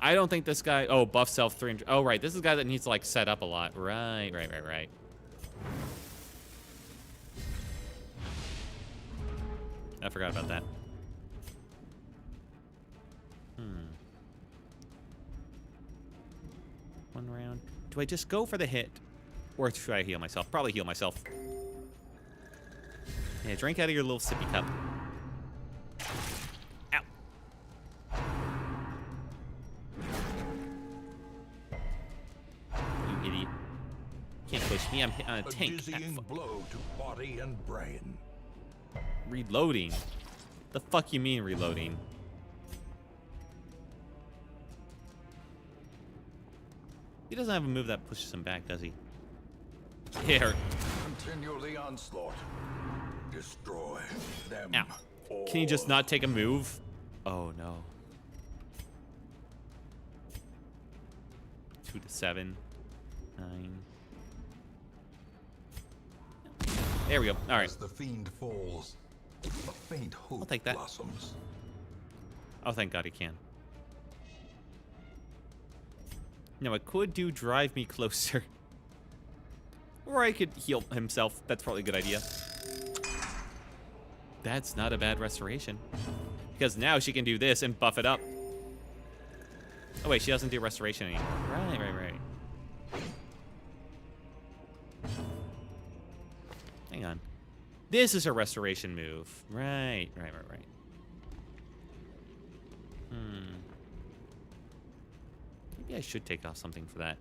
I don't think this guy... oh, buff self 300. Oh, right. This is a guy that needs to, like, set up a lot. Right. I forgot about that. One round. Do I just go for the hit? Or should I heal myself? Probably heal myself. Yeah, drink out of your little sippy cup. Ow. You idiot. Can't push me, I'm on a tank. Dizzying blow to body and brain. Reloading? The fuck you mean reloading? He doesn't have a move that pushes him back, does he? Here. Continue the onslaught. Destroy them. Ow. all. Can you just not take a move? Oh no. 2 to 7. 9. There we go. All right. as the fiend falls, a faint hope I'll take that. blossoms. Oh, thank God he can. Now, I could do drive me closer. Or I could heal himself. That's probably a good idea. That's not a bad restoration. Because now she can do this and buff it up. Oh, wait, she doesn't do restoration anymore. Right. Hang on. This is her restoration move. Right. Maybe I should take off something for that.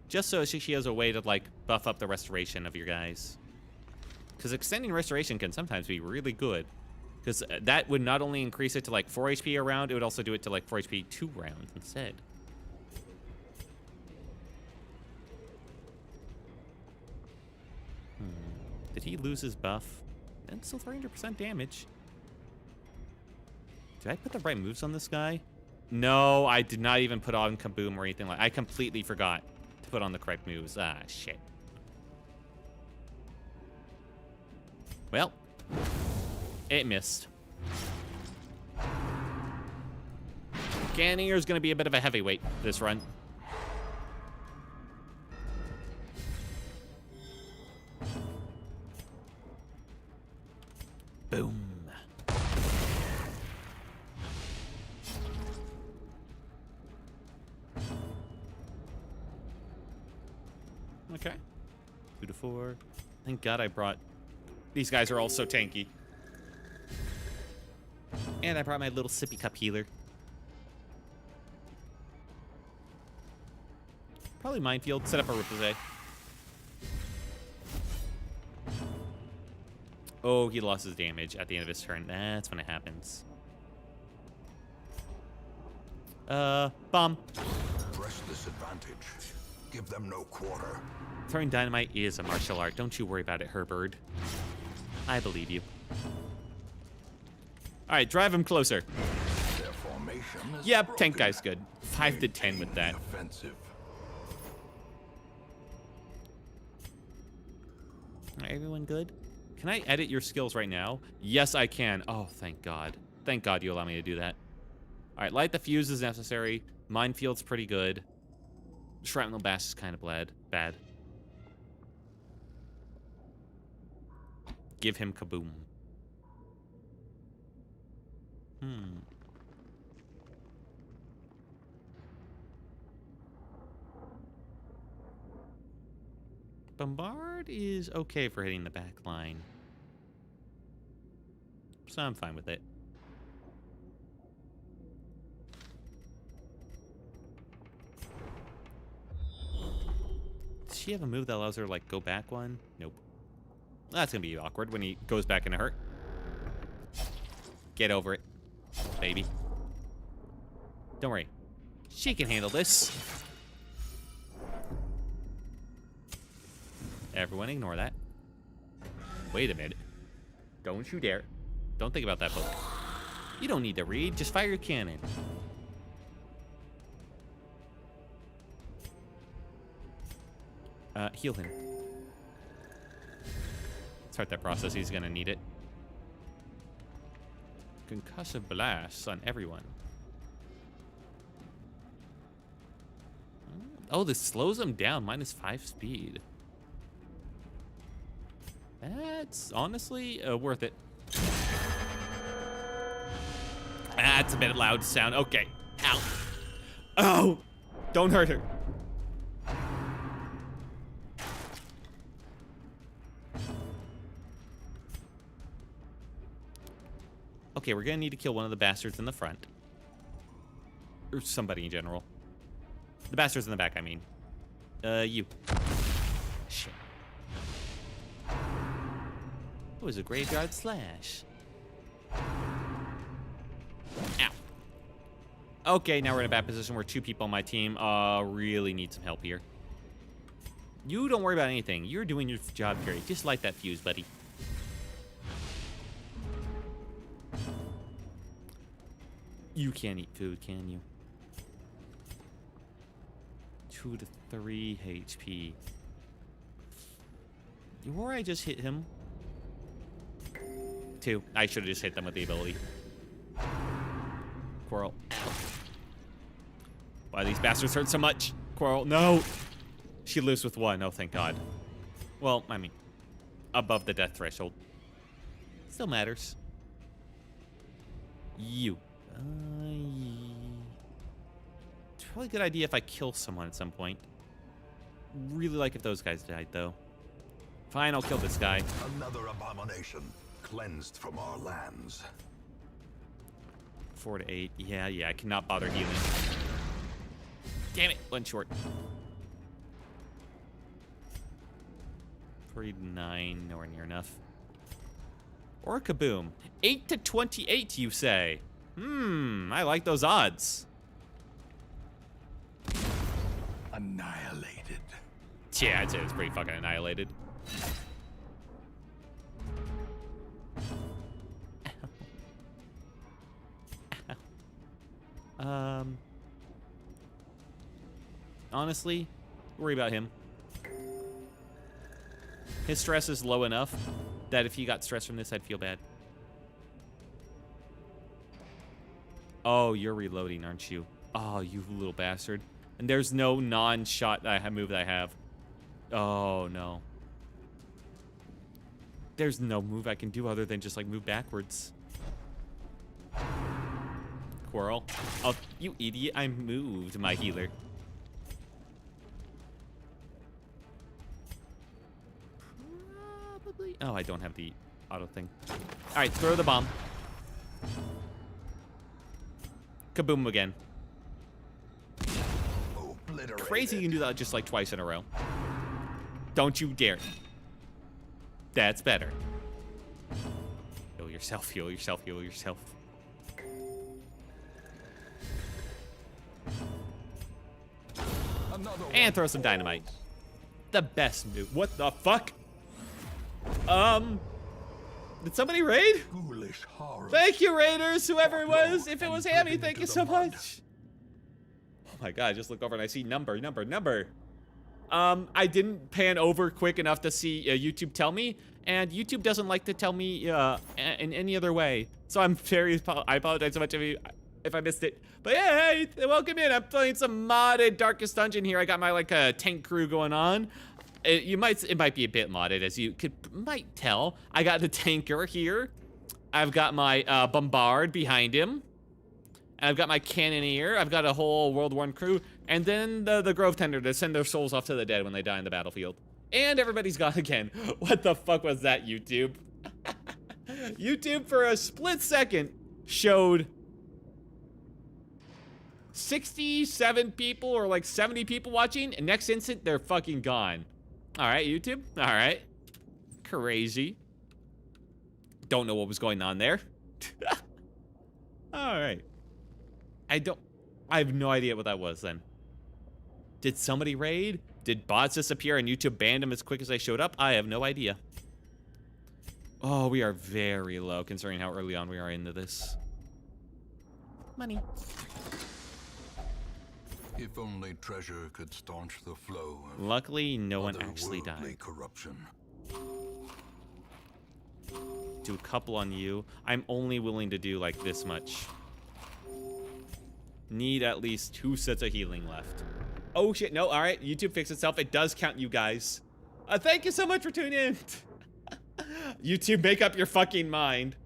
Just so she has a way to, like, buff up the restoration of your guys. Because extending restoration can sometimes be really good. Because that would not only increase it to, like, 4 HP a round, it would also do it to, like, 4 HP 2 rounds instead. Did he lose his buff? And still 300% damage. Did I put the right moves on this guy? No, I did not even put on Kaboom or anything like that. I completely forgot to put on the correct moves. Ah, shit. Well, it missed. Ganir is going to be a bit of a heavyweight this run. Boom. Okay. 2 to 4. Thank God I brought... These guys are all so tanky. And I brought my little sippy cup healer. Probably minefield. Set up a Ripple. Oh, he lost his damage at the end of his turn. That's when it happens. Bomb. Press this advantage. Give them no quarter. Throwing dynamite is a martial art. Don't you worry about it, Herbird. I believe you. All right, drive him closer. Their formation is Yep, broken. tank guy's good. 5 to 10 with that. Offensive. All right, everyone good? Can I edit your skills right now? Yes, I can. Oh, thank God. Thank God you allow me to do that. All right, light the fuse is necessary. Minefield's pretty good. Shrapnel Bass is kind of bad. Give him kaboom. Bombard is okay for hitting the back line. So I'm fine with it. Does she have a move that allows her to, like, go back one? Nope. That's gonna be awkward when he goes back into hurt. Get over it, baby. Don't worry. She can handle this. Everyone ignore that. Wait a minute. Don't you dare. Don't think about that book. You don't need to read. Just fire your cannon. Heal him. Start that process. He's gonna need it. Concussive blasts on everyone. Oh, this slows him down. -5 speed. That's honestly worth it. That's a bit loud sound. Okay. Ow. Oh! Don't hurt her. Okay, we're gonna need to kill one of the bastards in the front. Or somebody in general. The bastards in the back, I mean. You. Shit. It was a graveyard slash. Ow. Okay, now we're in a bad position where 2 people on my team really need some help here. You don't worry about anything. You're doing your job great. Just light that fuse, buddy. You can't eat food, can you? 2 to 3 HP. Or I just hit him. 2. I should have just hit them with the ability. Quarrel. Ow. Why these bastards hurt so much? Quarrel. No! She lives with 1. Oh, thank God. Well, I mean, above the death threshold. Still matters. You. It's probably a good idea if I kill someone at some point. Really like if those guys died, though. Fine, I'll kill this guy. Another abomination cleansed from our lands. 4 to 8. Yeah, I cannot bother healing. Damn it, 1 short. 3 to 9, nowhere near enough. Or kaboom. 8 to 28, you say? I like those odds. Annihilated. Yeah, I'd say it's pretty fucking annihilated. Honestly, worry about him. His stress is low enough that if he got stress from this, I'd feel bad. Oh, you're reloading, aren't you? Oh, you little bastard. And there's no non-shot move that I have. Oh, no. There's no move I can do other than just, like, move backwards. Squirrel. Oh, you idiot. I moved my healer. Probably. Oh, I don't have the auto thing. All right, throw the bomb. Kaboom again. Crazy you can do that just like twice in a row. Don't you dare. That's better. Heal yourself, heal yourself, heal yourself. And throw some dynamite. The best move. What the fuck? Did somebody raid? Ghoulish horror. Thank you, raiders, whoever it was. If it was Hammy, thank you so much. Oh my god, I just look over and I see number. I didn't pan over quick enough to see YouTube tell me, and YouTube doesn't like to tell me in any other way. So I'm I apologize so much if I missed it. But yeah, hey, welcome in. I'm playing some modded Darkest Dungeon here. I got my like tank crew going on. It might be a bit modded, as you might tell. I got the tanker here. I've got my bombard behind him. And I've got my cannoneer. I've got a whole World War I crew. And then the Grove Tender to send their souls off to the dead when they die in the battlefield. And everybody's gone again. What the fuck was that, YouTube? YouTube, for a split second, showed 67 people or like 70 people watching. And next instant, they're fucking gone. All right, YouTube. All right. Crazy. Don't know what was going on there. All right. I have no idea what that was then. Did somebody raid? Did bots disappear and YouTube banned them as quick as they showed up? I have no idea. Oh, we are very low considering how early on we are into this. Money. If only treasure could staunch the flow of Luckily, no one actually otherworldly died. corruption. Do a couple on you. I'm only willing to do like this much. Need at least 2 sets of healing left. Oh shit, no, all right, YouTube fixed itself. It does count you guys. Thank you so much for tuning in. YouTube, make up your fucking mind.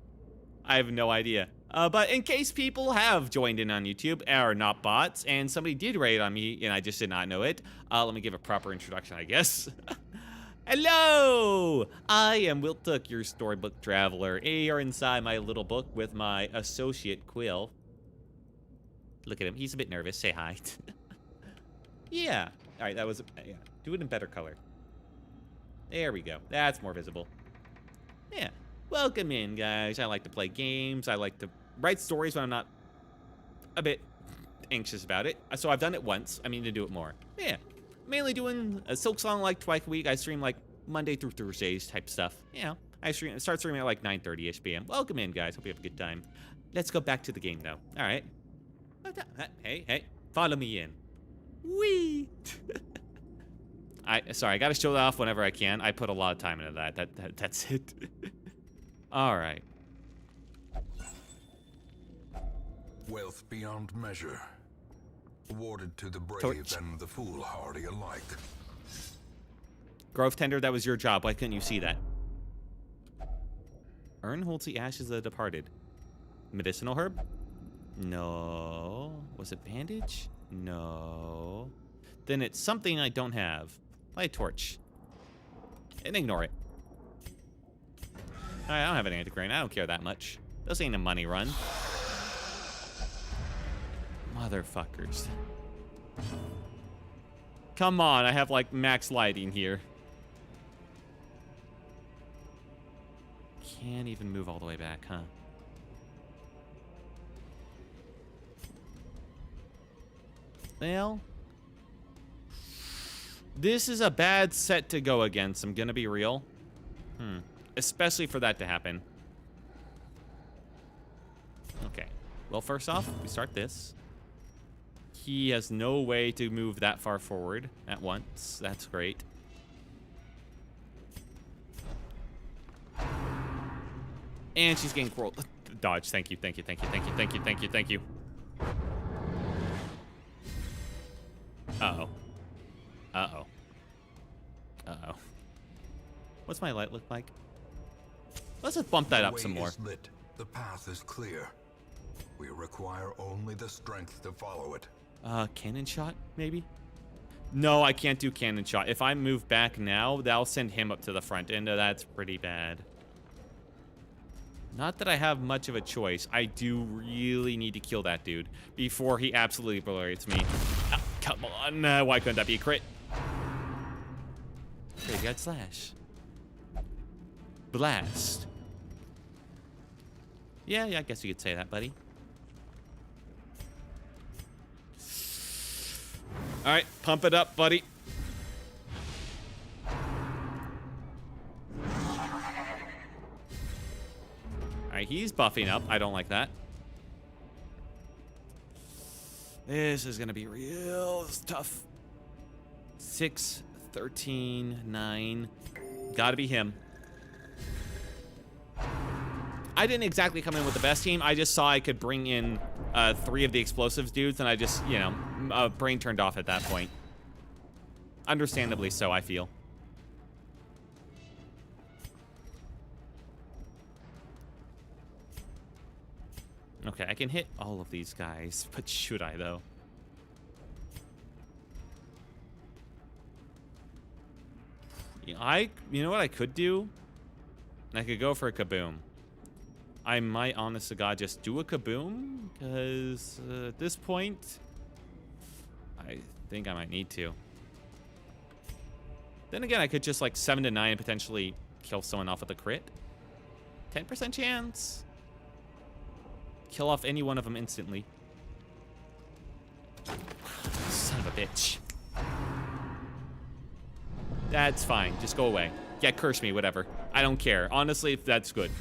I have no idea. But in case people have joined in on YouTube, are not bots, and somebody did raid on me, and I just did not know it, let me give a proper introduction, I guess. Hello! I am Wiltuk, your storybook traveler. You're inside my little book with my associate, Quill. Look at him. He's a bit nervous. Say hi. Yeah. All right, that was... yeah. Do it in better color. There we go. That's more visible. Yeah. Welcome in, guys. I like to play games. I like to write stories when I'm not a bit anxious about it. So I've done it once. I mean to do it more. Yeah. Mainly doing a Silksong like twice a week. I stream like Monday through Thursdays type stuff. You know, I start streaming at like 9:30ish p.m. Welcome in, guys. Hope you have a good time. Let's go back to the game, though. All right. Hey, follow me in. Wee. Sorry, I gotta show that off whenever I can. I put a lot of time into that. That's it. All right. Wealth beyond measure, awarded to the brave Torch. and the foolhardy alike. Grove Tender, that was your job. Why couldn't you see that? Urn holds the ashes of the departed. Medicinal herb? No. Was it bandage? No. Then it's something I don't have. Light a torch. And ignore it. I don't have an antigrain. I don't care that much. This ain't a money run. Motherfuckers. Come on, I have like max lighting here. Can't even move all the way back, huh? Well, this is a bad set to go against, I'm gonna be real. Especially for that to happen. Okay. Well, first off, we start this. He has no way to move that far forward at once. That's great. And she's getting quarreled. Dodge, thank you. Uh-oh. Uh-oh. Uh-oh. What's my light look like? Let's just bump that The up some way more. is lit. The path is clear. We require only the strength to follow it. Cannon shot, maybe? No, I can't do cannon shot. If I move back now, that'll send him up to the front end. That's pretty bad. Not that I have much of a choice. I do really need to kill that dude before he absolutely obliterates me. Oh, come on. Why couldn't that be a crit? Okay, you got slash. Blast. Yeah, I guess you could say that, buddy. All right, pump it up, buddy. All right, he's buffing up. I don't like that. This is gonna be real tough. 6, 13, 9. Gotta be him. I didn't exactly come in with the best team. I just saw I could bring in 3 of the explosives dudes, and I just, you know, brain turned off at that point. Understandably so, I feel. Okay, I can hit all of these guys, but should I, though? You know what I could do? I could go for a kaboom. I might, honest to God, just do a kaboom, because at this point, I think I might need to. Then again, I could just like 7 to 9 and potentially kill someone off with a crit. 10% chance. Kill off any one of them instantly. Son of a bitch. That's fine. Just go away. Yeah, curse me, whatever. I don't care. Honestly, that's good.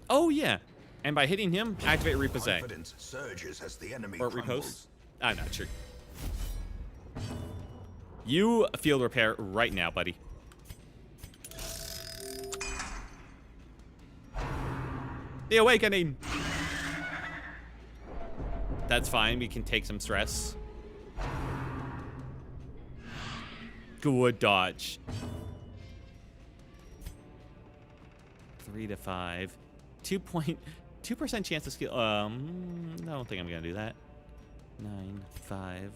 Oh, yeah. And by hitting him, activate Repose. Confidence surges as the enemy Or crumbles. repose. I'm not sure. You field repair right now, buddy. The awakening. That's fine. We can take some stress. Good dodge. 3 to 5. 2% chance to skill. I don't think I'm gonna do that. 9, 5. If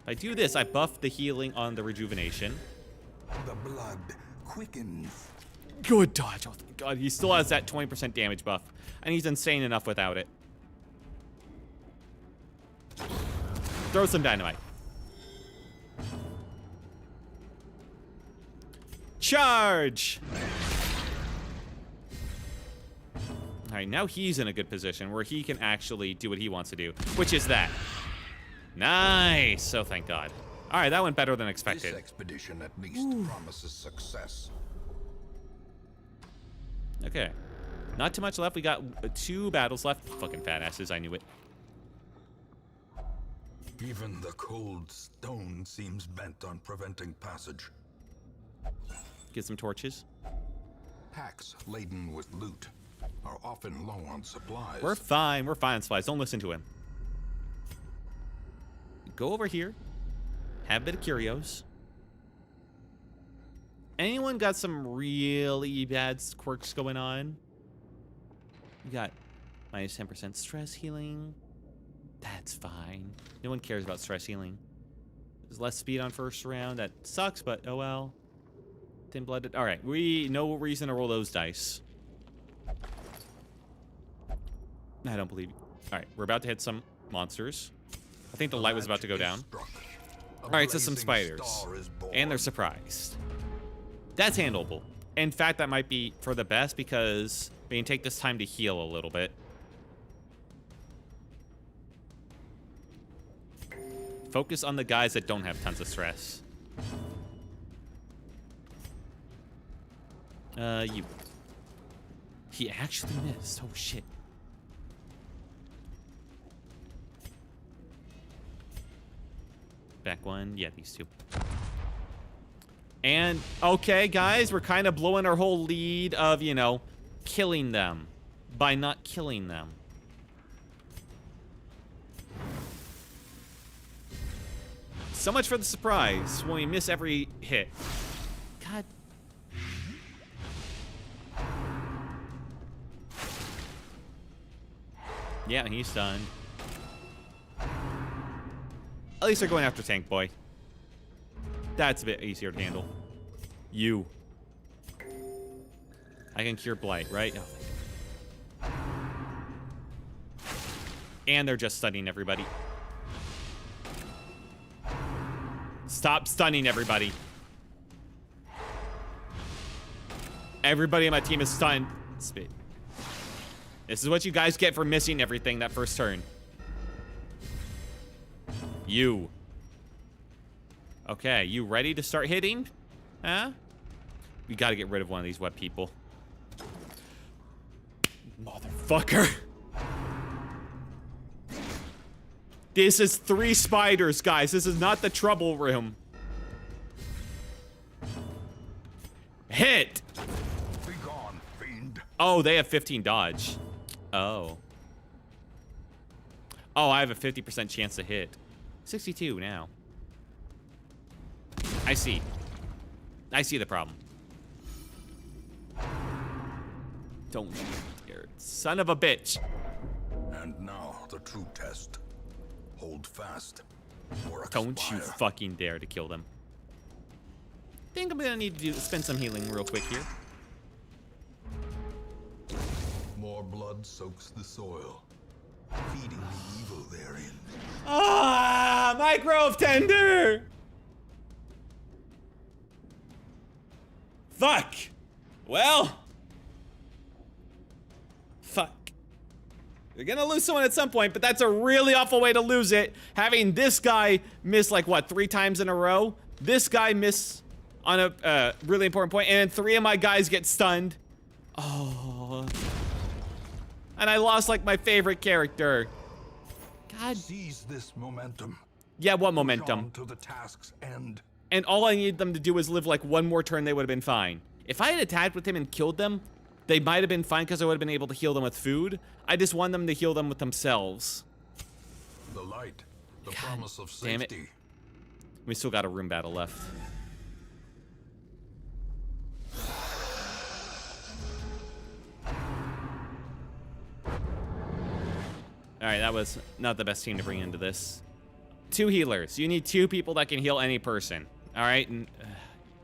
I do this, I buff the healing on the rejuvenation. The blood quickens. Good dodge. Oh, thank God. He still has that 20% damage buff, and he's insane enough without it. Throw some dynamite. Charge! All right, now he's in a good position where he can actually do what he wants to do, which is that. Nice. Oh, thank God. All right, that went better than This expected. expedition at least promises success. Okay. Not too much left. We got 2 battles left. Fucking fat asses. I knew it. Even the cold stone seems bent on preventing passage. Get some torches. Packs laden with loot are often low on supplies. We're fine. We're fine, Spies. Don't listen to him. Go over here. Have a bit of curios. Anyone got some really bad quirks going on? We got minus 10% stress healing. That's fine. No one cares about stress healing. There's less speed on first round. That sucks, but oh well. Thin-blooded. All right, no reason to roll those dice. I don't believe you. All right, we're about to hit some monsters. I think the light was about to go down. All right, so some spiders, and they're surprised. That's handleable. In fact, that might be for the best because we can take this time to heal a little bit. Focus on the guys that don't have tons of stress. You. He actually missed. Oh, shit. Back one. Yeah, these 2. And, okay, guys, we're kind of blowing our whole lead of, you know, killing them by not killing them. So much for the surprise when we miss every hit. Yeah, he's stunned. At least they're going after Tank Boy. That's a bit easier to handle. You. I can cure Blight, right? Oh. And they're just stunning everybody. Stop stunning everybody. Everybody on my team is stunned. Spit. This is what you guys get for missing everything that first turn. You. Okay, you ready to start hitting? Huh? We gotta get rid of one of these web people. Motherfucker. This is 3 spiders, guys. This is not the trouble room. Hit! Be gone, fiend. Oh, they have 15 dodge. Oh. Oh, I have a 50% chance to hit. 62 now. I see. I see the problem. Don't you dare. Son of a bitch. And now the true test. Hold fast. Or Don't you expire. fucking dare to kill them. Think I'm gonna need to spend some healing real quick here. More blood soaks the soil, feeding the evil therein. Ah, my Grove Tender! Fuck! Well... Fuck. You're gonna lose someone at some point, but that's a really awful way to lose it. Having this guy miss, like, what, 3 times in a row? This guy miss on a really important point, and 3 of my guys get stunned. Oh... And I lost, like, my favorite character. God. Seize this momentum. Yeah, what Push momentum? on to the task's end. And all I need them to do is live, like, 1 more turn, they would have been fine. If I had attacked with him and killed them, they might have been fine because I would have been able to heal them with food. I just want them to heal them with themselves. The light, the promise of damn it. safety. We still got a room battle left. Alright, that was not the best team to bring into this. 2 healers. You need 2 people that can heal any person. Alright? And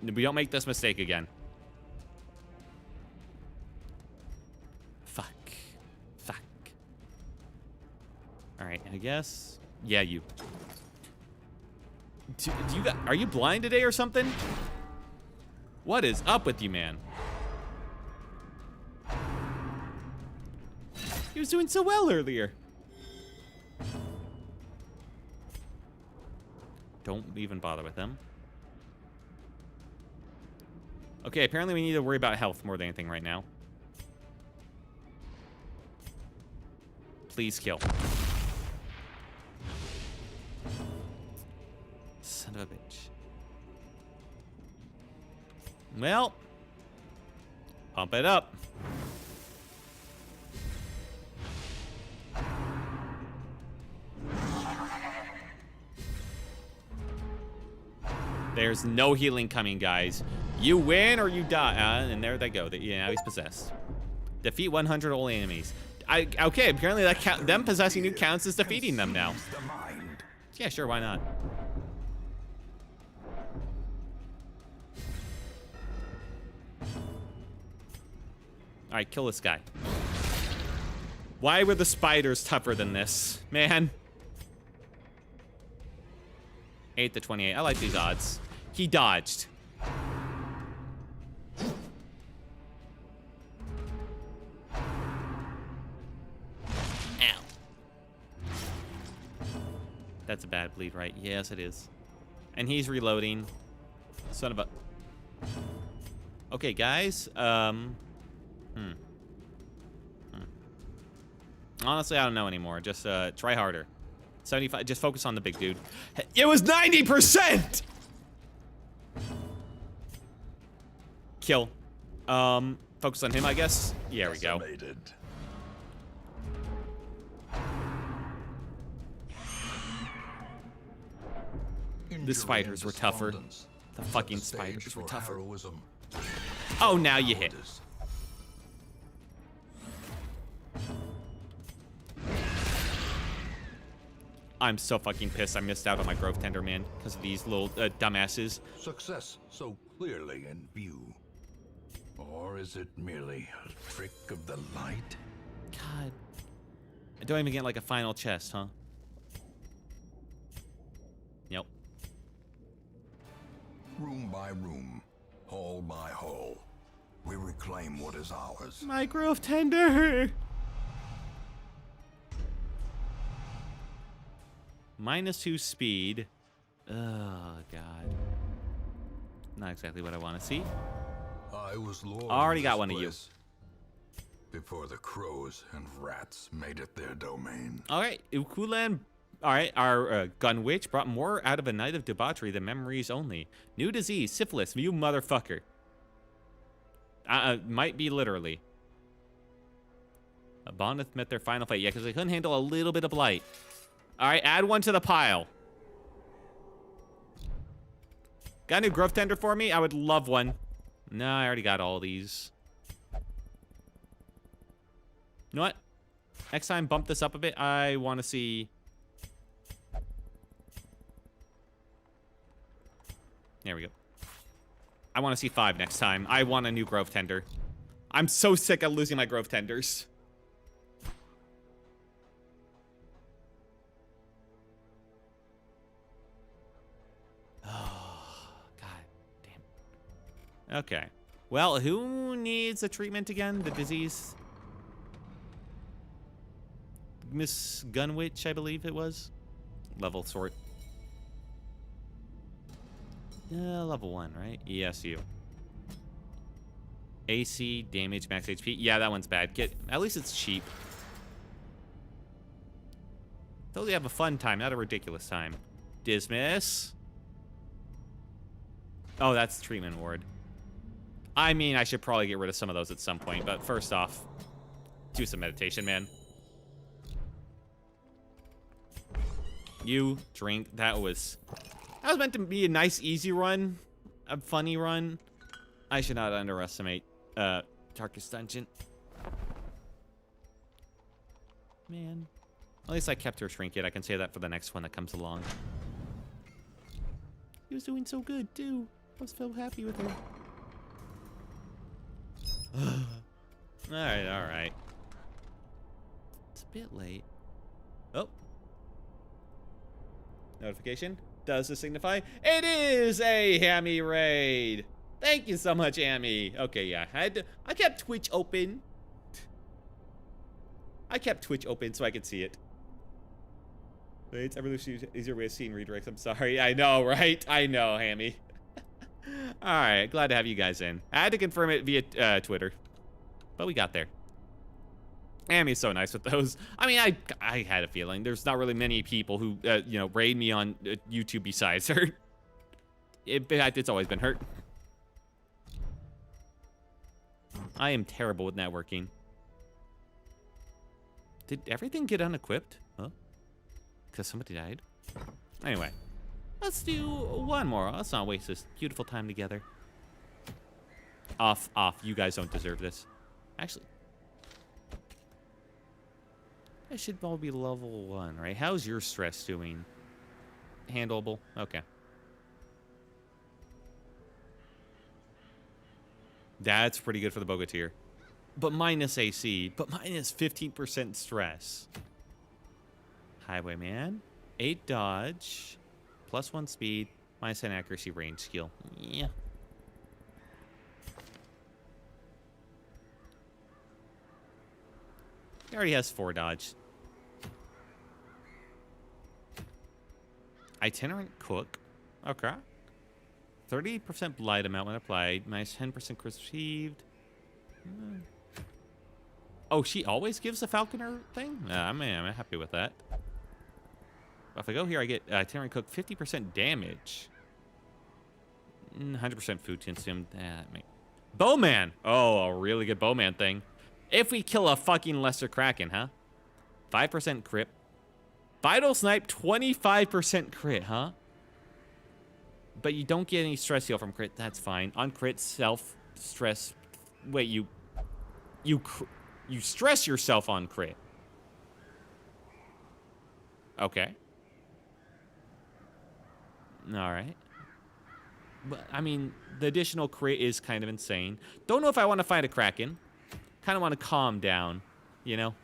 we don't make this mistake again. Fuck. Fuck. Alright, I guess. Yeah, you. Do you got, are you blind today or something? What is up with you, man? He was doing so well earlier. Don't even bother with them. Okay, apparently we need to worry about health more than anything right now. Please kill. Son of a bitch. Well, pump it up. There's no healing coming, guys. You win or you die. And there they go. Yeah, now he's possessed. Defeat 100 old enemies. Okay, apparently that them possessing you counts as defeating them now. The mind. Yeah, sure, why not? Alright, kill this guy. Why were the spiders tougher than this? Man. 8 to 28. I like these odds. He dodged. Ow. That's a bad bleed, right? Yes, it is. And he's reloading. Son of a... Okay, guys. Honestly, I don't know anymore. Just try harder. 75. Just focus on the big dude. It was 90%. Kill. Focus on him, I guess. Yeah, there we go. Decimated. The spiders were tougher. Despondence. The fucking The stage spiders were for tougher. heroism. Oh, now you hit. I'm so fucking pissed I missed out on my Grove Tender, man, because of these little dumbasses. Success so clearly in view. Or is it merely a trick of the light? God. I don't even get like a final chest, huh? Yep. Room by room, hall by hall, we reclaim what is ours. My Grove Tender! -2 speed. Oh, God. Not exactly what I want to see. I was lord. Already of got this one of you. place before the crows and rats made it their domain. All right, Ukulan. All right, our gun witch brought more out of a night of debauchery than memories only. New disease, syphilis, you motherfucker. Might be literally. Bonneth met their final fate. Yeah, because they couldn't handle a little bit of blight. All right, add one to the pile. Got a new Grove Tender for me? I would love one. No, I already got all these. You know what? Next time, bump this up a bit. I want to see... There we go. I want to see 5 next time. I want a new Grove Tender. I'm so sick of losing my Grove Tenders. Oh, God damn. Okay. Well, who needs a treatment again? The disease? Miss Gunwitch, I believe it was. Level sort. Level 1, right? ESU. AC, damage, max HP. Yeah, that one's bad. At least it's cheap. Totally have a fun time, not a ridiculous time. Dismiss. Oh, that's treatment ward. I mean, I should probably get rid of some of those at some point, but first off, do some meditation, man. You drink. That was meant to be a nice, easy run. A funny run. I should not underestimate Darkest Dungeon. Man. At least I kept her trinket. I can say that for the next one that comes along. He was doing so good, too. I was so happy with her. Alright, alright. It's a bit late. Oh. Notification. Does this signify? It is a Hammy raid. Thank you so much, Hammy. Okay, yeah. I kept Twitch open. I kept Twitch open so I could see it. Wait, it's evolution easier way of seeing redirects. I'm sorry. I know, right? I know, Hammy. Alright, glad to have you guys in. I had to confirm it via Twitter. But we got there. Hammy's so nice with those. I mean, I had a feeling. There's not really many people who, you know, raid me on YouTube besides her. It's always been her. I am terrible with networking. Did everything get unequipped? Huh? Because somebody died? Anyway. Let's do one more. Let's not waste this beautiful time together. Off. You guys don't deserve this. Actually. I should all be level 1, right? How's your stress doing? Handleable? Okay. That's pretty good for the Bogatyr. But minus AC. But minus 15% stress. Highwayman. 8 dodge. +1 speed. -10 accuracy range skill. Yeah. He already has 4 dodge. Itinerant cook. Okay. 30% blight amount when applied. -10% crit received. Oh, she always gives a falconer thing? I'm happy with that. If I go here, I get itinerant cook 50% damage. 100% food consumed. Bowman. Oh, a really good bowman thing. If we kill a fucking lesser kraken, huh? 5% crit. Vital snipe, 25% crit, huh? But you don't get any stress heal from crit. That's fine. On crit, self stress. Wait, you stress yourself on crit. Okay. All right. But, I mean, the additional crit is kind of insane. Don't know if I want to fight a Kraken. Kind of want to calm down, you know?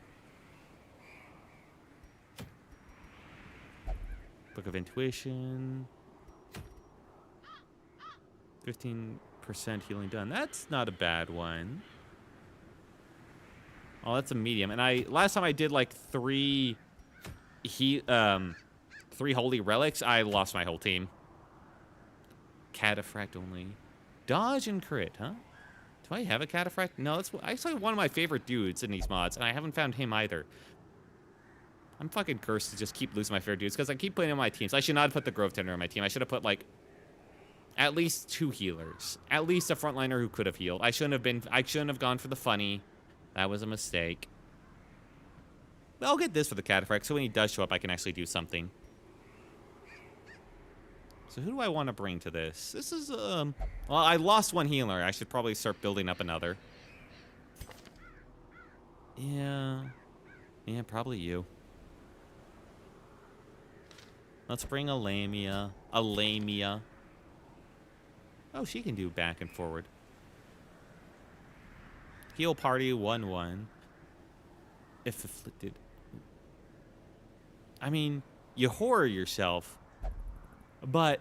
Book of Intuition. 15% healing done. That's not a bad one. Oh, that's a medium. And last time I did like three holy relics, I lost my whole team. Cataphract only. Dodge and crit, huh? Do I have a Cataphract? No, that's actually one of my favorite dudes in these mods, and I haven't found him either. I'm fucking cursed to just keep losing my favorite dudes, because I keep putting on my teams. I should not have put the Grove Tender on my team. I should have put, like, at least 2 healers. At least a frontliner who could have healed. I shouldn't have gone for the funny. That was a mistake. But I'll get this for the Cataphract, so when he does show up, I can actually do something. So who do I want to bring to this? This is, well, I lost 1 healer. I should probably start building up another. Yeah. Yeah, probably you. Let's bring a Lamia. A Lamia. Oh, she can do back and forward. Heal party 1-1. If afflicted. I mean, you horror yourself. But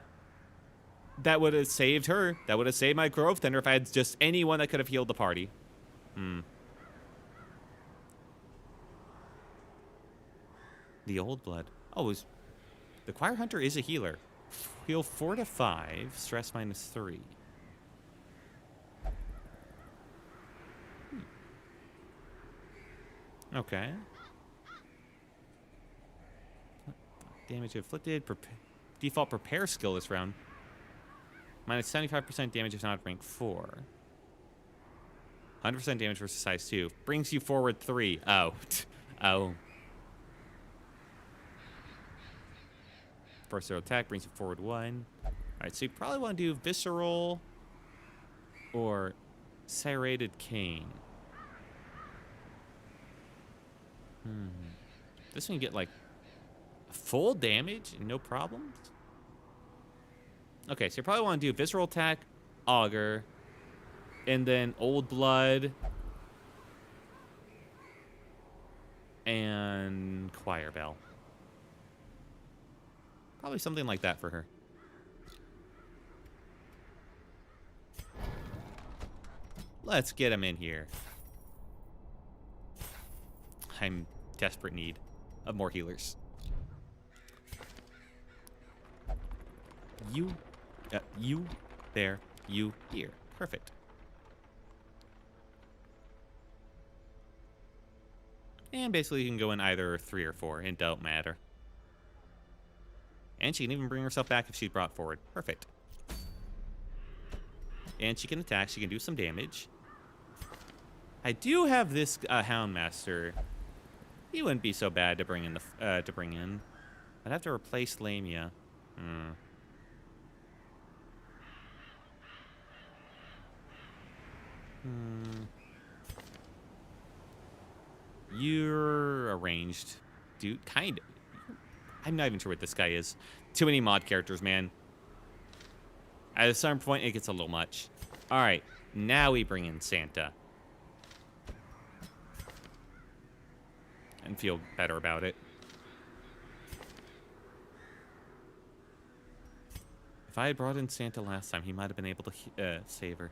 that would have saved her. That would have saved my Grove Tender if I had just anyone that could have healed the party. The Old Blood. Oh, the Choir Hunter is a healer. Heal 4 to 5, stress -3. Okay. Damage inflicted. Default prepare skill this round. Minus 75% damage if not rank 4. 100% damage versus size 2. Brings you forward 3. Oh. Oh. First throw attack brings you forward 1. Alright, so you probably want to do Visceral or Serrated Cane. This one you get like full damage and no problems? Okay, so you probably want to do Visceral Attack, Augur, and then Old Blood, and Choir Bell. Probably something like that for her. Let's get him in here. I'm desperate need of more healers. You there, you here. Perfect. And basically you can go in either 3 or 4. It don't matter. And she can even bring herself back if she brought forward. Perfect. And she can attack. She can do some damage. I do have this Houndmaster. He wouldn't be so bad to bring in. I'd have to replace Lamia. You're arranged, dude. Kind of. I'm not even sure what this guy is. Too many mod characters, man. At a certain point, it gets a little much. All right, now we bring in Santa. And feel better about it. If I had brought in Santa last time, he might have been able to save her.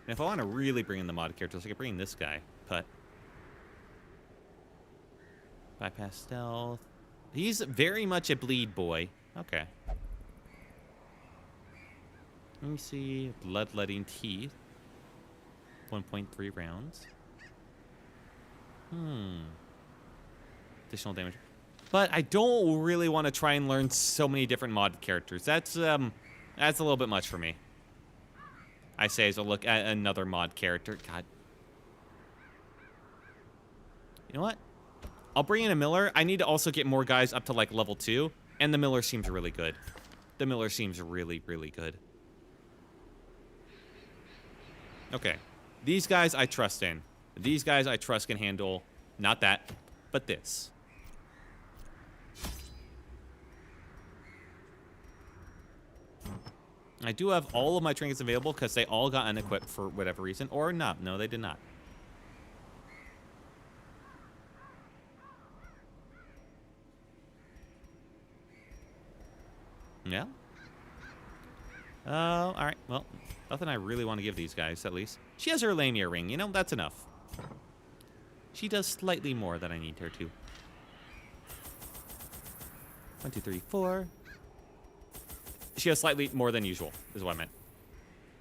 And if I want to really bring in the mod characters, I could bring in this guy, but... Bypass stealth. He's very much a bleed boy. Okay. Let me see. Bloodletting teeth. 1.3 rounds. Additional damage. But I don't really want to try and learn so many different mod characters. That's a little bit much for me. I say as I look at another mod character. God. You know what? I'll bring in a Miller. I need to also get more guys up to like level 2. And the Miller seems really good. The Miller seems really, really good. Okay. These guys I trust in. These guys I trust can handle not that, but this. I do have all of my trinkets available because they all got unequipped for whatever reason. Or not. No, they did not. Yeah. All right. Well, nothing I really want to give these guys, at least. She has her Lamia ring. You know, that's enough. She does slightly more than I need her to. 1, 2, 3, 4. She has slightly more than usual, is what I meant.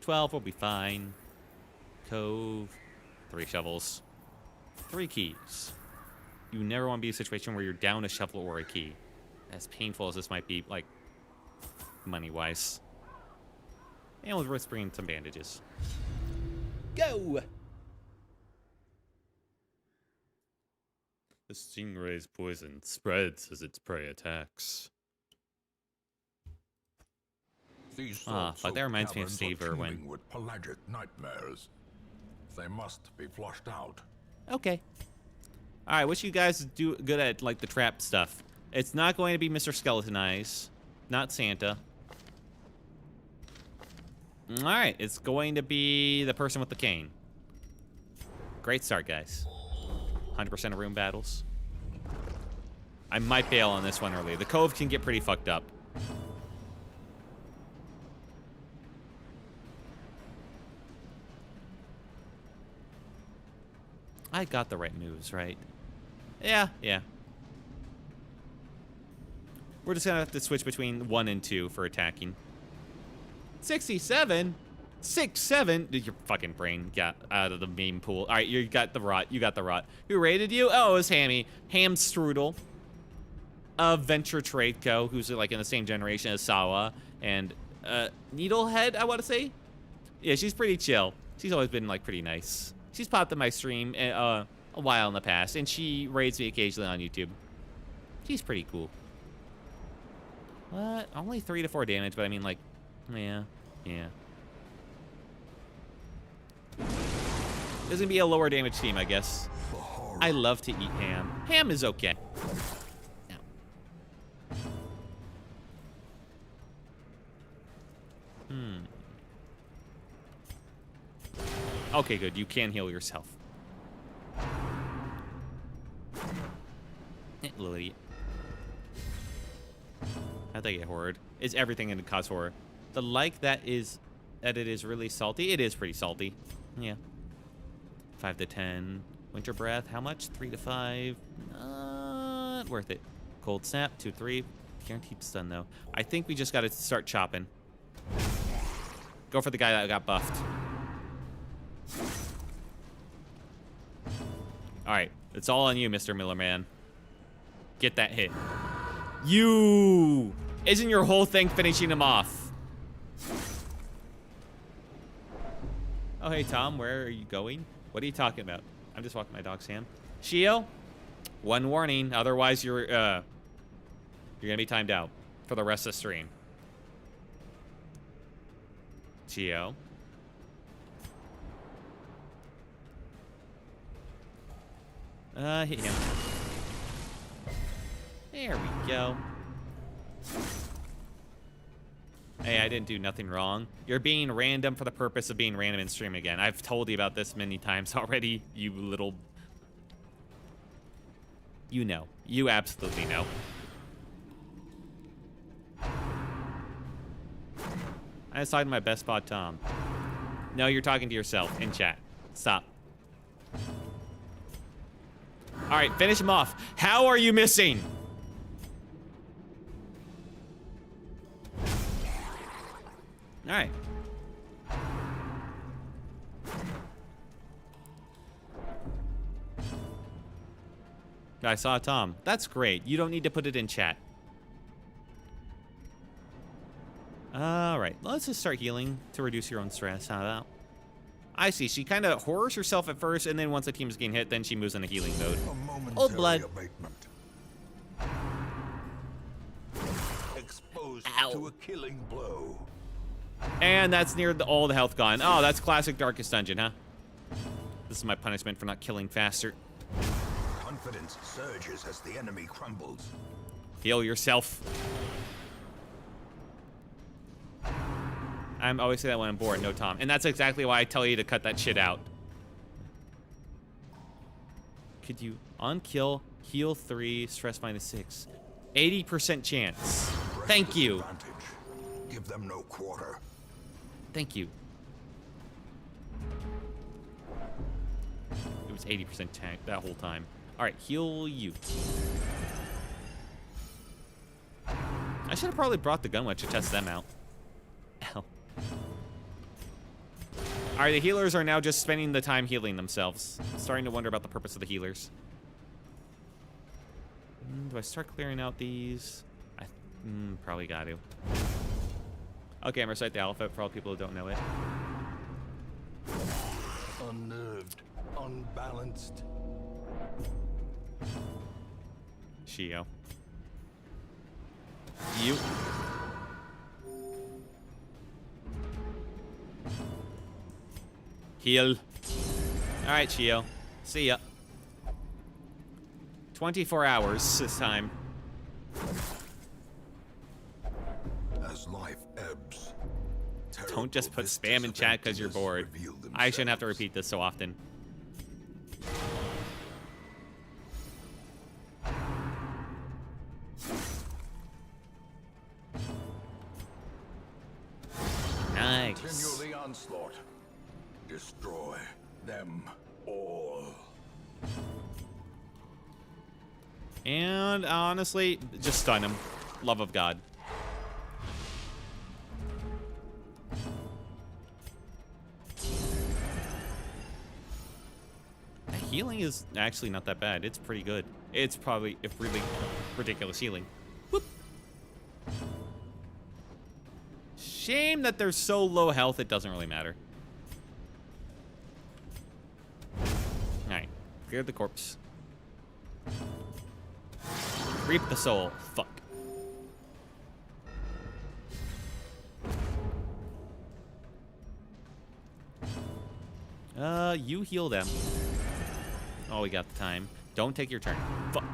12 will be fine. Cove. 3 shovels. 3 keys. You never want to be in a situation where you're down a shovel or a key. As painful as this might be, like, money-wise. And we'll risk bringing some bandages. Go! The stingray's poison spreads as its prey attacks. These But sorts that of reminds me of caverns Steve are Irwin. teeming with pelagic nightmares. They must be flushed out. Okay. Alright, what you guys do good at, like, the trap stuff? It's not going to be Mr. Skeleton Eyes. Not Santa. Alright, it's going to be the person with the cane. Great start, guys. 100% of room battles. I might bail on this one early. The cove can get pretty fucked up. I got the right moves, right? Yeah. We're just gonna have to switch between 1 and 2 for attacking. 67? 6-7? Your fucking brain got out of the meme pool. All right, you got the rot. Who raided you? Oh, it was Hammy. Ham Strudel of Venture Trade Co., who's like in the same generation as Sawa and Needlehead, I want to say. Yeah, she's pretty chill. She's always been like pretty nice. She's popped in my stream a while in the past, and she raids me occasionally on YouTube. She's pretty cool. What? Only 3 to 4 damage, but I mean, like, yeah. There's gonna be a lower damage team, I guess. I love to eat ham. Ham is okay. Okay, good. You can heal yourself. Little idiot. How'd they get horrid? Is everything gonna cause horror? The like that it is really salty. It is pretty salty. Yeah. 5 to 10. Winter breath. How much? 3 to 5. Not worth it. Cold snap. 2, 3. Guaranteed stun though. I think we just got to start chopping. Go for the guy that got buffed. All right, it's all on you, Mr. Millerman. Get that hit. Isn't your whole thing finishing him off? Oh, hey, Tom, where are you going? What are you talking about? I'm just walking my dog, Sam. Shio, one warning, otherwise you're gonna be timed out for the rest of the stream. Shio. Hit him. There we go. Hey, I didn't do nothing wrong. You're being random for the purpose of being random in stream again. I've told you about this many times already, you little... You know. You absolutely know. I decided my best spot, Tom. No, you're talking to yourself in chat. Stop. All right, finish him off. How are you missing? All right. I saw Tom. That's great. You don't need to put it in chat. All right, let's just start healing to reduce your own stress. How about? I see. She kind of horrors herself at first, and then once the team's getting hit, then she moves into healing mode. Old blood. Abatement. Exposed Ow. to a killing blow. And that's near all the health gone. Oh, that's classic Darkest Dungeon, huh? This is my punishment for not killing faster. Confidence surges as the enemy crumbles. Heal yourself. I'm always say that when I'm bored. No, Tom. And that's exactly why I tell you to cut that shit out. Could you unkill, heal 3, stress -6? 80% chance. Thank you. Advantage. Give them no quarter. Thank you. It was 80% tank that whole time. All right, heal you. I should have probably brought the gun witch to test them out. Ow. All right, the healers are now just spending the time healing themselves. Starting to wonder about the purpose of the healers. Do I start clearing out these? I probably got to. Okay, I'm gonna recite the alphabet for all people who don't know it. Unnerved, unbalanced. Shio. You. Heal. Alright, Shio. See ya. 24 hours this time. As life ebbs, Don't just put spam in chat because you're bored. I shouldn't have to repeat this so often. Nice. Continue the onslaught. Destroy them all. And honestly, just stun him. Love of God. Healing is actually not that bad. It's pretty good. It's probably a really ridiculous healing. Whoop. Shame that they're so low health, it doesn't really matter. Alright. Clear the corpse. Reap the soul. Fuck. You heal them. Oh, we got the time. Don't take your turn. Fuck.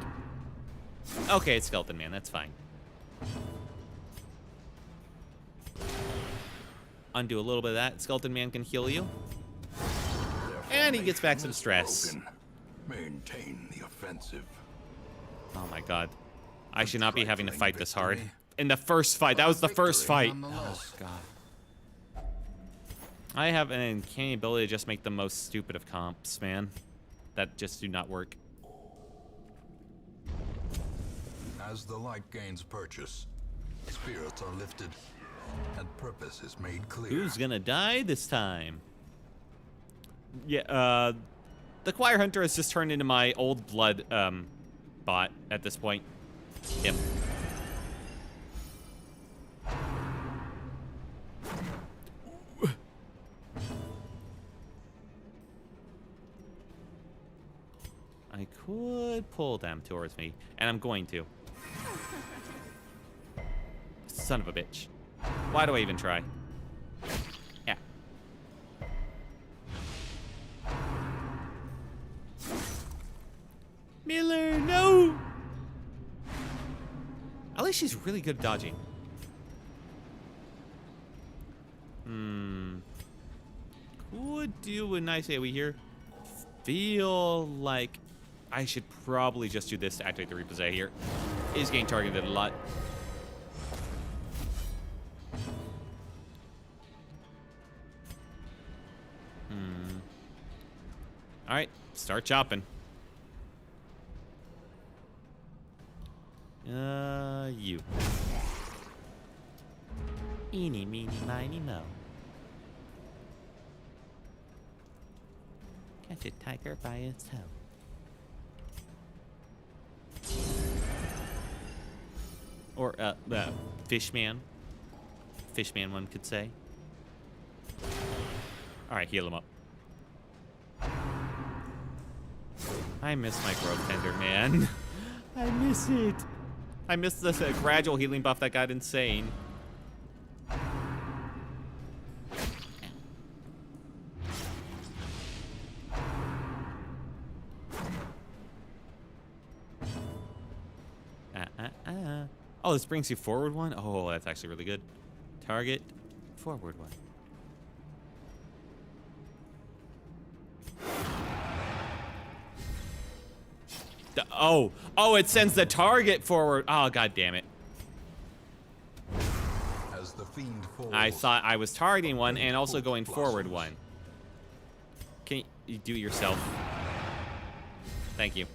Okay, it's Skeleton Man. That's fine. Undo a little bit of that. Skeleton Man can heal you. And he gets back some stress. Broken. Maintain the offensive. Oh my god. I should not be having to fight this hard. In the first fight. That was the first fight. Oh god. I have an uncanny ability to just make the most stupid of comps, man. That just do not work. As the light gains purchase, spirits are lifted, and purpose is made clear. Who's gonna die this time? Yeah, the Choir Hunter has just turned into my old blood, bot at this point. Him. I could pull them towards me, and I'm going to. Son of a bitch. Why do I even try? Yeah. Miller, no! At least she's really good at dodging. Could do a nice AoE here. Feel like I should probably just do this to activate the Repossess here. Is getting targeted a lot. Alright, start chopping. You. Eeny, meeny, miny, mo. Catch a tiger by its toe. Or, Fishman. Fishman, one could say. Alright, heal him up. I miss my growth tender, man. I miss it. I miss this gradual healing buff that got insane. Oh, this brings you forward one? Oh, that's actually really good. Target forward one. Oh, it sends the target forward. Oh, god damn it. As the fiend falls, I thought I was targeting one and also going forward one. Can you do it yourself? Thank you.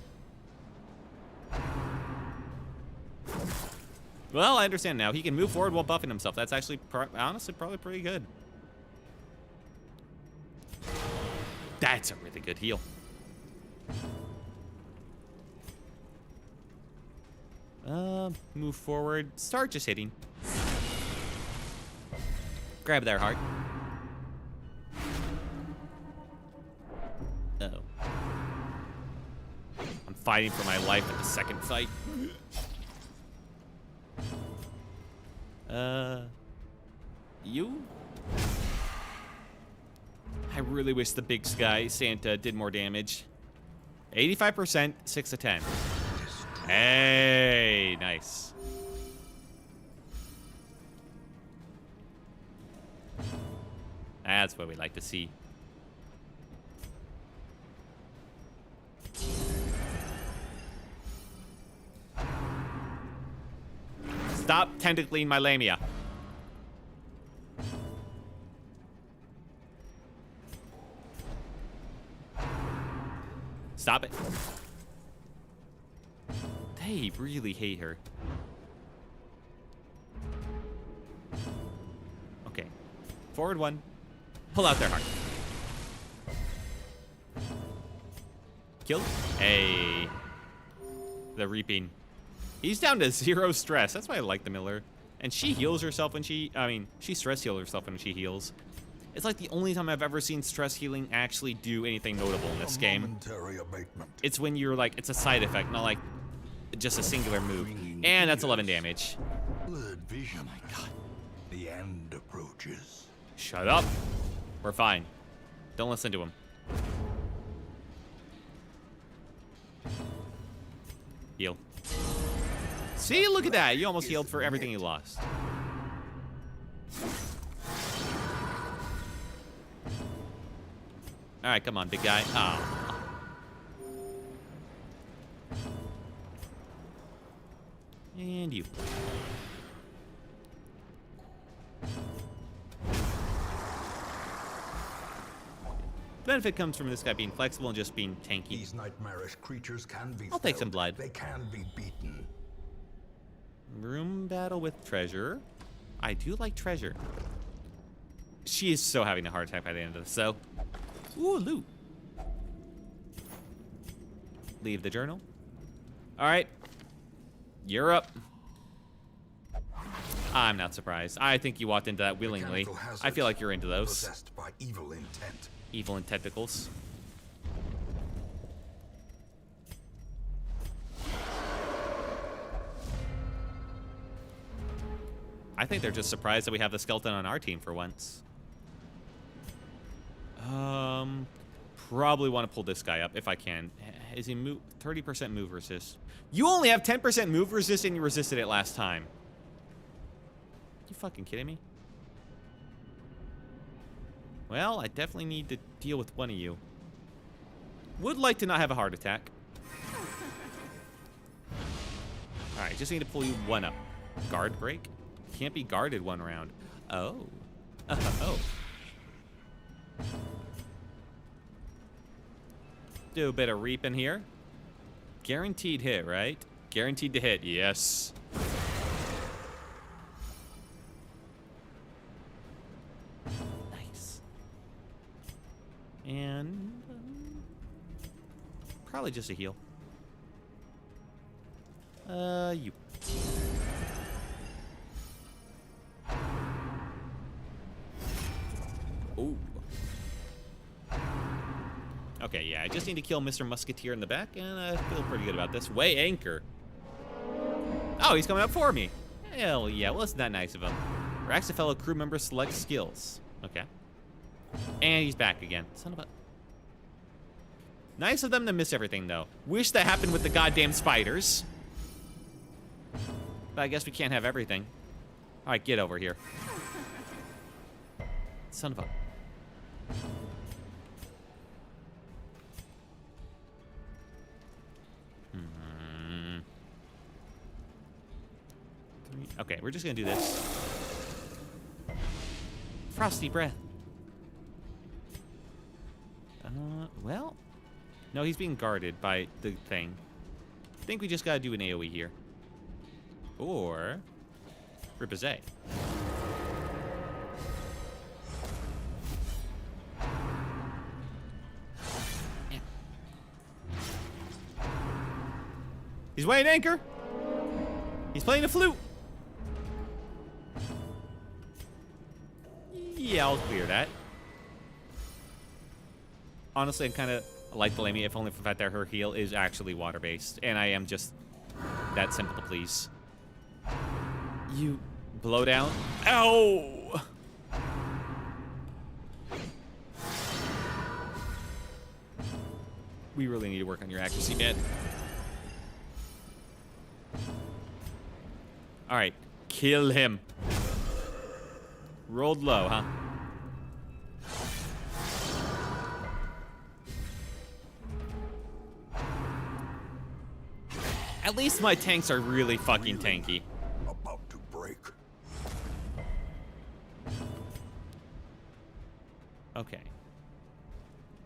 Well, I understand now. He can move forward while buffing himself. That's actually, honestly, probably pretty good. That's a really good heal. Move forward. Start just hitting. Grab their heart. Uh-oh. I'm fighting for my life at the second fight. You? I really wish the big sky Santa did more damage. 85%, 6 to 10. Hey, nice. That's what we like to see. Stop tentacling my lamia. Stop it. They really hate her. Okay. Forward one. Pull out their heart. Kill. Hey. The reaping. He's down to 0 stress. That's why I like the Miller. And she heals herself when she stress heals herself when she heals. It's like the only time I've ever seen stress healing actually do anything notable in this game. Momentary abatement. It's when you're like, it's a side effect, not like just a singular move. And that's 11 damage. Blurred vision. Oh my god. The end approaches. Shut up. We're fine. Don't listen to him. Heal. See, look at that. You almost healed for everything you lost. All right, come on, big guy. Oh. And you. The benefit comes from this guy being flexible and just being tanky. These nightmarish creatures can be I'll take some felled. blood. They can be beaten. Room battle with treasure. I do like treasure. She is so having a heart attack by the end of this, so. Ooh, loot. Leave the journal. All right. You're up. I'm not surprised. I think you walked into that willingly. I feel like you're into those. Possessed by evil intent. Evil and tentacles. I think they're just surprised that we have the skeleton on our team for once. Probably want to pull this guy up if I can. Is he move 30% move resist? You only have 10% move resist and you resisted it last time. You fucking kidding me? Well, I definitely need to deal with one of you. Would like to not have a heart attack. Alright, just need to pull you one up. Guard break? Can't be guarded one round. Oh. Oh. Do a bit of reaping here. Guaranteed hit, right? Guaranteed to hit, yes. Nice. And probably just a heal. You. Ooh. Okay, yeah, I just need to kill Mr. Musketeer in the back, and I feel pretty good about this. Weigh anchor. Oh, he's coming up for me. Hell yeah, well, isn't that nice of him? Racks a fellow crew member select skills. Okay. And he's back again. Son of a... Nice of them to miss everything, though. Wish that happened with the goddamn spiders. But I guess we can't have everything. All right, get over here. Son of a... Okay, we're just gonna do this. Frosty breath. Well... No, he's being guarded by the thing. I think we just gotta do an AoE here. Or... Ripazay. Yeah. He's weighing anchor! He's playing a flute! Yeah, I'll clear that. Honestly, I'm kind of like the Lamia, if only for the fact that her heal is actually water-based. And I am just that simple to please. You blow down. Ow! We really need to work on your accuracy, man. Alright, kill him. Rolled low, huh? At least my tanks are really fucking tanky. About to break. Okay.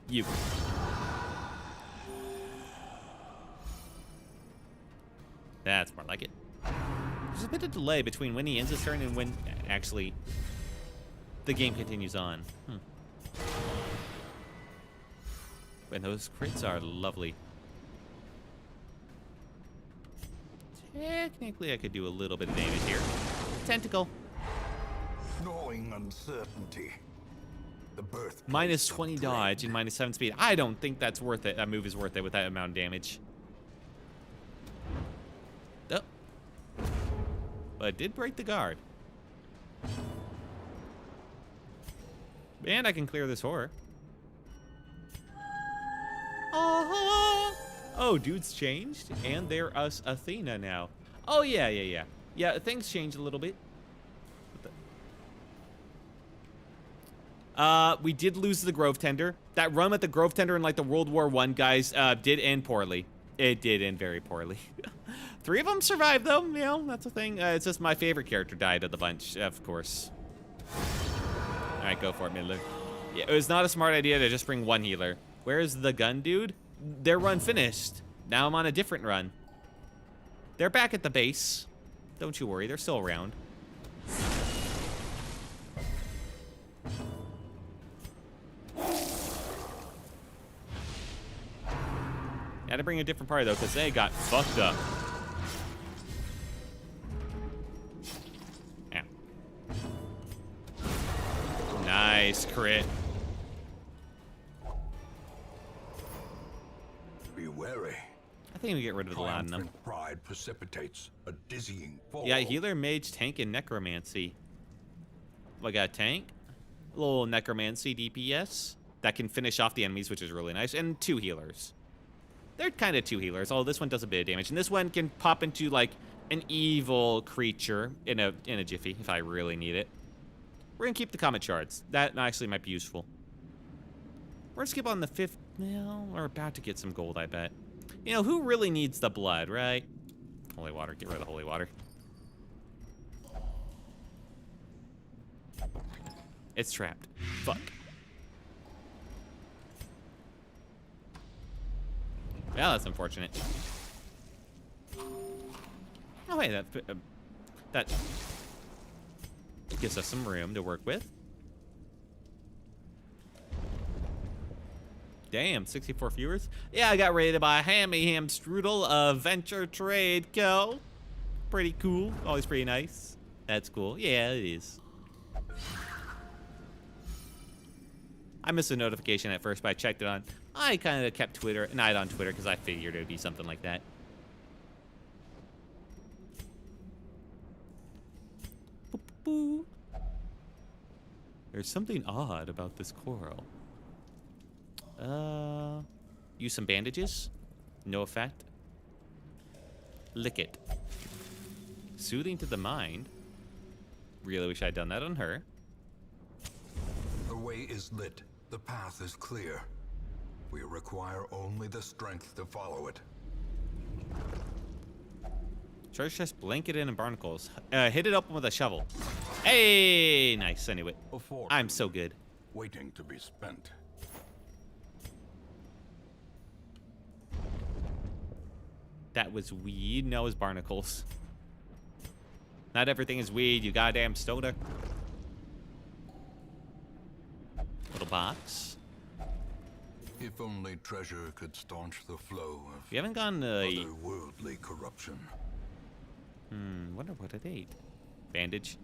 You. That's more like it. There's a bit of delay between when he ends his turn and when actually the game continues on. And those crits are lovely. Technically, I could do a little bit of damage here. Tentacle. Gnawing uncertainty. The birth. Minus 20 dodge and minus 7 speed. I don't think that's worth it. That move is worth it with that amount of damage. Oh. But it did break the guard. And I can clear this horror. Oh, dude's changed, and they're us Athena now. Oh, yeah. Yeah, things changed a little bit. We did lose the Grove Tender. That run at the Grove Tender in, like, the World War I guys did end poorly. It did end very poorly. 3 of them survived, though. You know, that's the thing. It's just my favorite character died of the bunch, of course. All right, go for it, Midler. Yeah, it was not a smart idea to just bring one healer. Where's the gun dude? Their run finished. Now I'm on a different run. They're back at the base. Don't you worry, they're still around. Had to bring a different party, though, because they got fucked up. Yeah. Nice crit. Be wary. I think we get rid of a lot of them. Triumphant pride precipitates a dizzying fall. Yeah, healer, mage, tank, and necromancy. I got tank, a little necromancy DPS that can finish off the enemies, which is really nice, and 2 healers. They're kind of 2 healers, although this one does a bit of damage, and this one can pop into like an evil creature in a jiffy if I really need it. We're gonna keep the comet shards. That actually might be useful. We're gonna skip on the 5th. Well, we're about to get some gold, I bet. You know, who really needs the blood, right? Holy water. Get rid of the holy water. It's trapped. Fuck. Well, that's unfortunate. Oh, hey, that gives us some room to work with. Damn, 64 viewers. Yeah, I got rated by Hammy Ham Strudel of Venture Trade Co. Pretty cool. Always pretty nice. That's cool. Yeah, it is. I missed a notification at first, but I checked it on. I kind of kept Twitter, an eye on Twitter, because I figured it would be something like that. Boop, boop. There's something odd about this coral. Use some bandages. No effect. Lick it. Soothing to the mind. Really wish I'd done that on her. way is lit. The path is clear. We require only the strength to follow it. Treasure chest blanketed in barnacles. Hit it open with a shovel. Hey, nice. Anyway, I'm so good. Waiting to be spent. That was weed. No, it was barnacles. Not everything is weed, you goddamn stoner. Little box. If only treasure could staunch the flow of We haven't gone to... otherworldly corruption. Wonder what it ate. Bandage.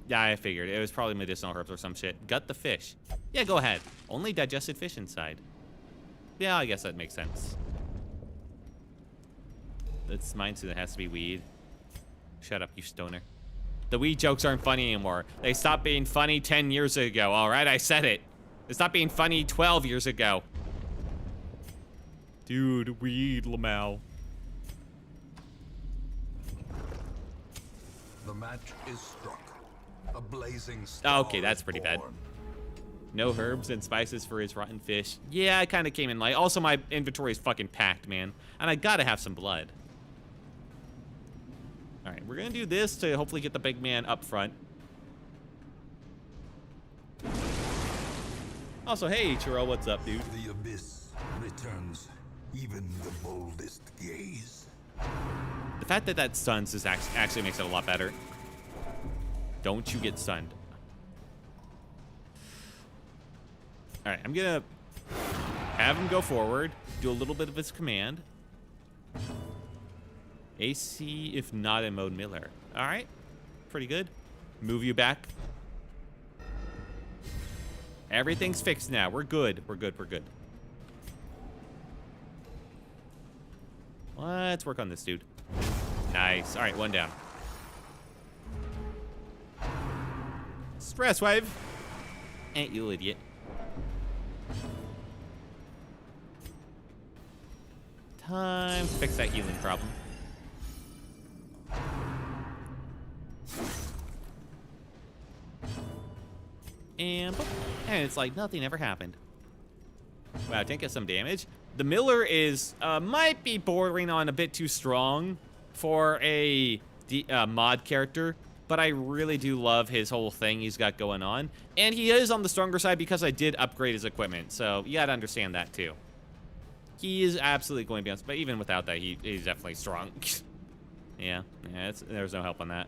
Yeah, I figured. It was probably medicinal herbs or some shit. Gut the fish. Yeah, go ahead. Only digested fish inside. Yeah, I guess that makes sense. It's mine, so it has to be weed. Shut up, you stoner. The weed jokes aren't funny anymore. They stopped being funny 10 years ago, alright? I said it. They stopped being funny 12 years ago. Dude, weed, Lamau. The match is struck. A blazing star Okay, that's is pretty bad. born. No herbs and spices for his rotten fish. Yeah, I kind of came in light. Also, my inventory is fucking packed, man. And I gotta have some blood. Alright, we're gonna do this to hopefully get the big man up front. Also, hey, Churro, what's up, dude? The abyss returns even the boldest gaze. The fact that that stuns is actually makes it a lot better. Don't you get stunned. Alright, I'm gonna have him go forward, do a little bit of his command. AC, if not in mode Miller. Alright, pretty good. Move you back. Everything's fixed now. We're good. We're good. We're good. Let's work on this dude. Nice. Alright, one down. Stress wave. Ain't you idiot. Time to fix that healing problem. And boop. And it's like nothing ever happened. Wow, didn't get some damage. The Miller is might be bordering on a bit too strong for a mod character, but I really do love his whole thing he's got going on. And he is on the stronger side because I did upgrade his equipment, so you gotta understand that too. He is absolutely going to be on, but even without that, he's definitely strong. yeah, there's no help on that.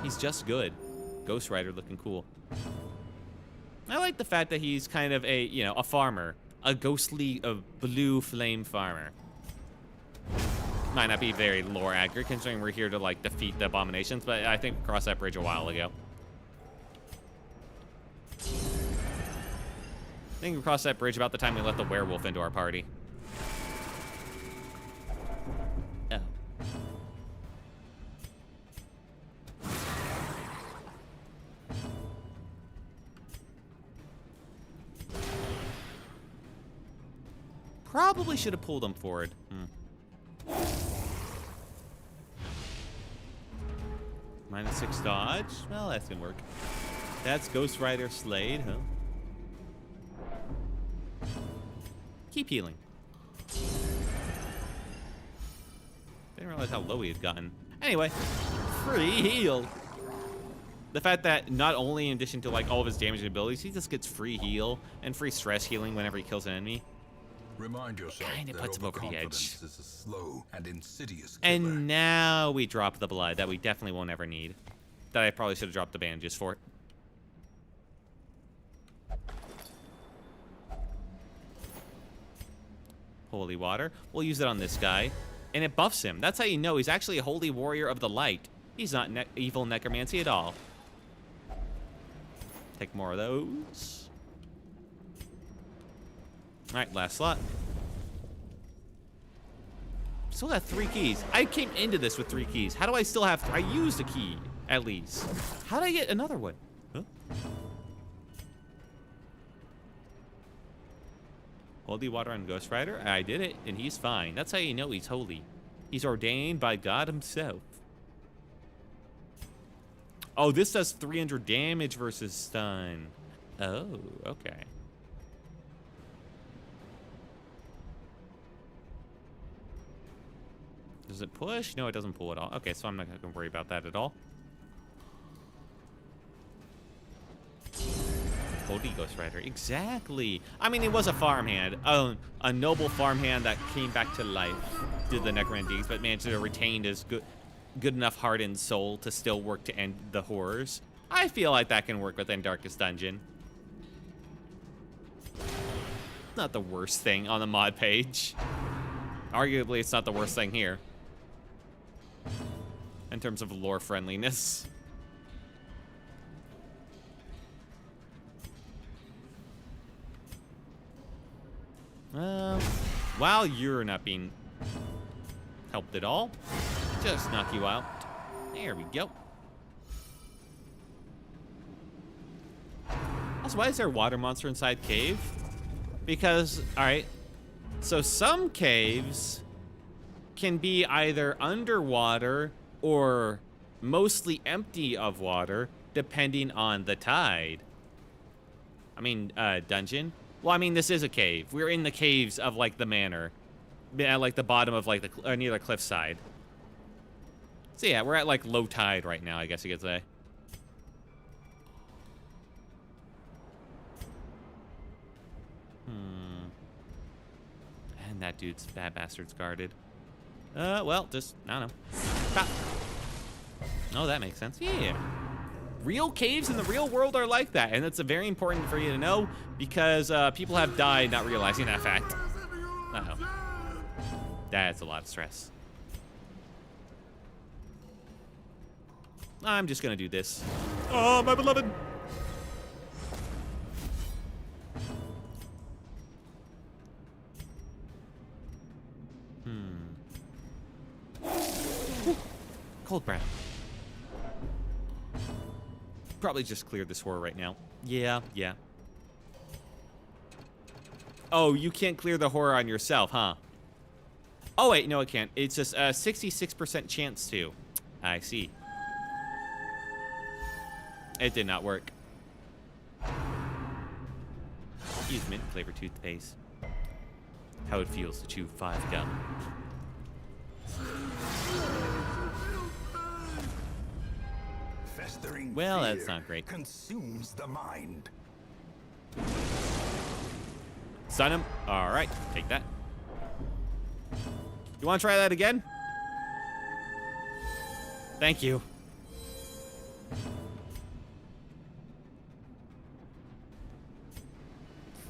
He's just good. Ghost Rider looking cool. I like the fact that he's kind of a, you know, a farmer. A ghostly, blue flame farmer. Might not be very lore accurate considering we're here to, like, defeat the abominations, but I think we crossed that bridge a while ago. I think we crossed that bridge about the time we let the werewolf into our party. Oh. Probably should have pulled him forward. -6 dodge. Well, that's gonna work. That's Ghost Rider Slade, huh? Keep healing. Didn't realize how low he had gotten. Anyway, free heal. The fact that not only in addition to like all of his damage abilities, he just gets free heal and free stress healing whenever he kills an enemy. Remind yourself Kinda that puts him over the overconfidence is a slow and insidious killer. And now we drop the blood that we definitely won't ever need. That I probably should have dropped the bandages for. Holy water. We'll use it on this guy. And it buffs him. That's how you know he's actually a holy warrior of the light. He's not evil necromancy at all. Take more of those. Alright, last slot. Still got 3 keys. I came into this with 3 keys. How do I still have... I used a key, at least. How did I get another one? Huh? Holy water on Ghost Rider? I did it, and he's fine. That's how you know he's holy. He's ordained by God himself. Oh, this does 300 damage versus stun. Oh, okay. Does it push? No, it doesn't pull at all. Okay, so I'm not gonna worry about that at all. Oldie Ghost Rider, exactly. I mean, it was a farmhand, a noble farmhand that came back to life, did the Necroman deeds, but managed to retain his good enough heart and soul to still work to end the horrors. I feel like that can work within Darkest Dungeon. Not the worst thing on the mod page. Arguably, it's not the worst thing here. In terms of lore friendliness. While you're not being helped at all, just knock you out. There we go. Also, why is there a water monster inside cave? Because, alright, so some caves can be either underwater or mostly empty of water, depending on the tide. I mean, dungeon. Well, I mean, this is a cave. We're in the caves of, like, the manor. At, like, the bottom of, like, near the cliffside. So, yeah, we're at, like, low tide right now, I guess you could say. And that dude's bad bastard's guarded. Well, just, I don't know. Pop. Oh, that makes sense. Yeah. Real caves in the real world are like that, and it's very important for you to know because people have died not realizing that fact. Uh-oh. That's a lot of stress. I'm just gonna do this. Oh, my beloved! Cold brown. Probably just cleared this horror right now. Yeah. Oh, you can't clear the horror on yourself, huh? Oh, wait, no, it can't. It's just a 66% chance to. I see. It did not work. Use mint flavored toothpaste. How it feels to chew 5 gum. Well, that's not great. Consumes the mind. Stun him. All right, take that. You want to try that again? Thank you.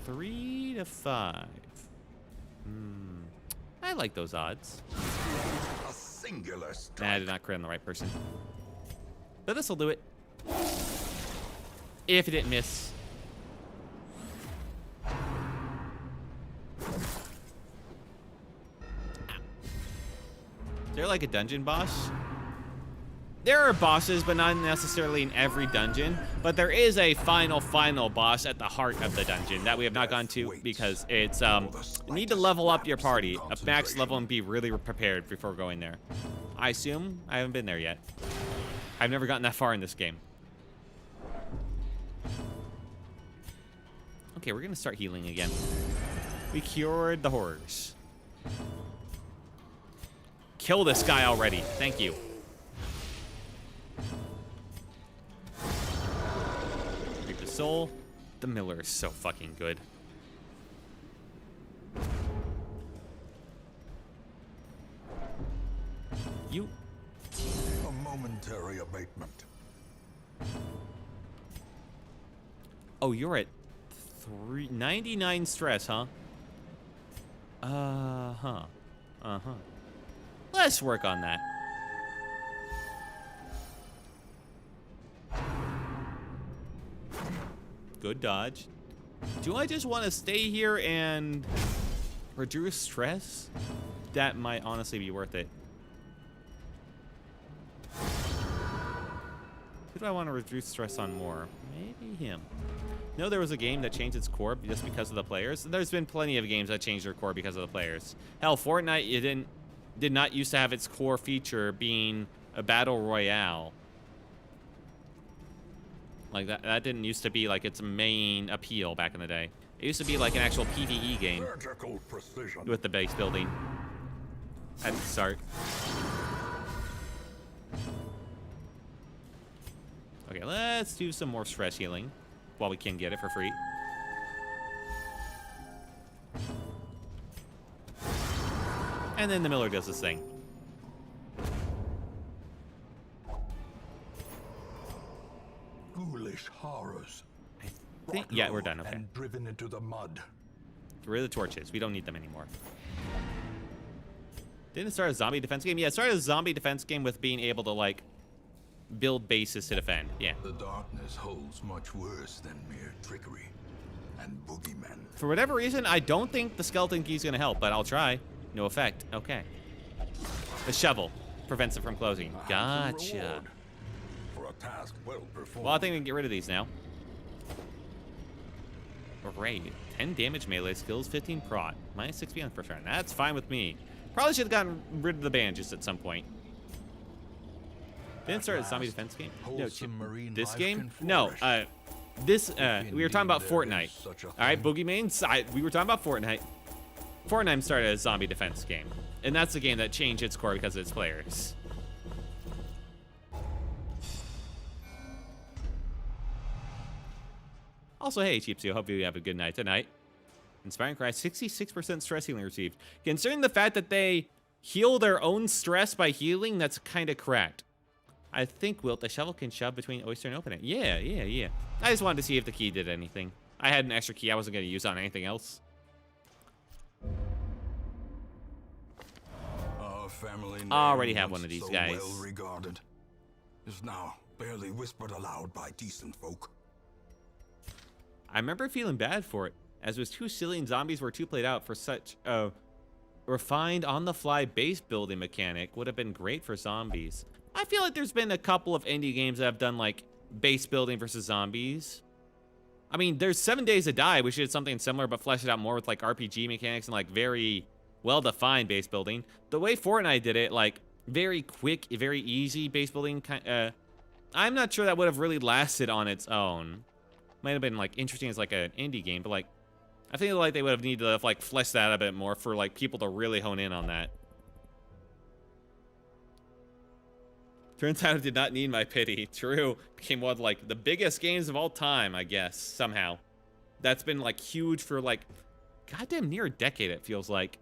Three to 5. I like those odds. A singular strike. Nah, I did not crit on the right person. But this'll do it. If it didn't miss. Is there like a dungeon boss? There are bosses, but not necessarily in every dungeon. But there is a final boss at the heart of the dungeon that we have not gone to because it's you need to level up your party, a max level, and be really prepared before going there. I assume I haven't been there yet. I've never gotten that far in this game. Okay, we're gonna start healing again. We cured the horrors. Kill this guy already. Thank you. Reap the soul. The Miller is so fucking good. You. A momentary abatement. Oh, you're at 99 stress, huh? Let's work on that. Good dodge. Do I just want to stay here and reduce stress? That might honestly be worth it. Who do I want to reduce stress on more? Maybe him. No, there was a game that changed its core just because of the players. There's been plenty of games that changed their core because of the players. Hell, Fortnite did not used to have its core feature being a battle royale. Like that didn't used to be like its main appeal back in the day. It used to be like an actual PvE game Surgical precision. with the base building at the start. Okay, let's do some more stress healing while we can get it for free. And then the Miller does this thing. Ghoulish horrors. Yeah, we're done. Okay. And driven into the mud. Get rid of the torches. We don't need them anymore. Didn't it start a zombie defense game? Yeah, it started a zombie defense game with being able to, like, build bases to defend. Yeah. The darkness holds much worse than mere trickery and boogeymen. For whatever reason, I don't think the skeleton key's gonna help, but I'll try. No effect. Okay. The shovel prevents it from closing. Gotcha. For a task well performed. Well, I think we can get rid of these now. Great. 10 damage melee skills, 15 prot. Minus 6 on first round. That's fine with me. Probably should have gotten rid of the bandages at some point. Didn't start a zombie defense game? No, this game? No, we were talking about Fortnite. Alright, Boogeyman, we were talking about Fortnite. Fortnite started a zombie defense game. And that's the game that changed its core because of its players. Also, hey, Cheapsy, hope you have a good night tonight. Inspiring Cry, 66% stress healing received. Considering the fact that they heal their own stress by healing, that's kind of cracked. I think, Wilt, the shovel can shove between Oyster and open it. Yeah. I just wanted to see if the key did anything. I had an extra key I wasn't going to use on anything else. Our family name, Already have one of these so guys. well regarded, is now barely whispered aloud by decent folk. I remember feeling bad for it, as it was too silly and zombies were too played out for such a refined on-the-fly base building mechanic would have been great for zombies. I feel like there's been a couple of indie games that have done, like, base building versus zombies. I mean, there's 7 Days to Die, which did something similar, but fleshed it out more with, like, RPG mechanics and, like, very well-defined base building. The way Fortnite did it, like, very quick, very easy base building, I'm not sure that would have really lasted on its own. Might have been, like, interesting as, like, an indie game, but, like, I feel like they would have needed to, like, flesh that a bit more for, like, people to really hone in on that. Turns out it did not need my pity. True. Became one of, like, the biggest games of all time, I guess, somehow. That's been, like, huge for, like, goddamn near a decade, it feels like.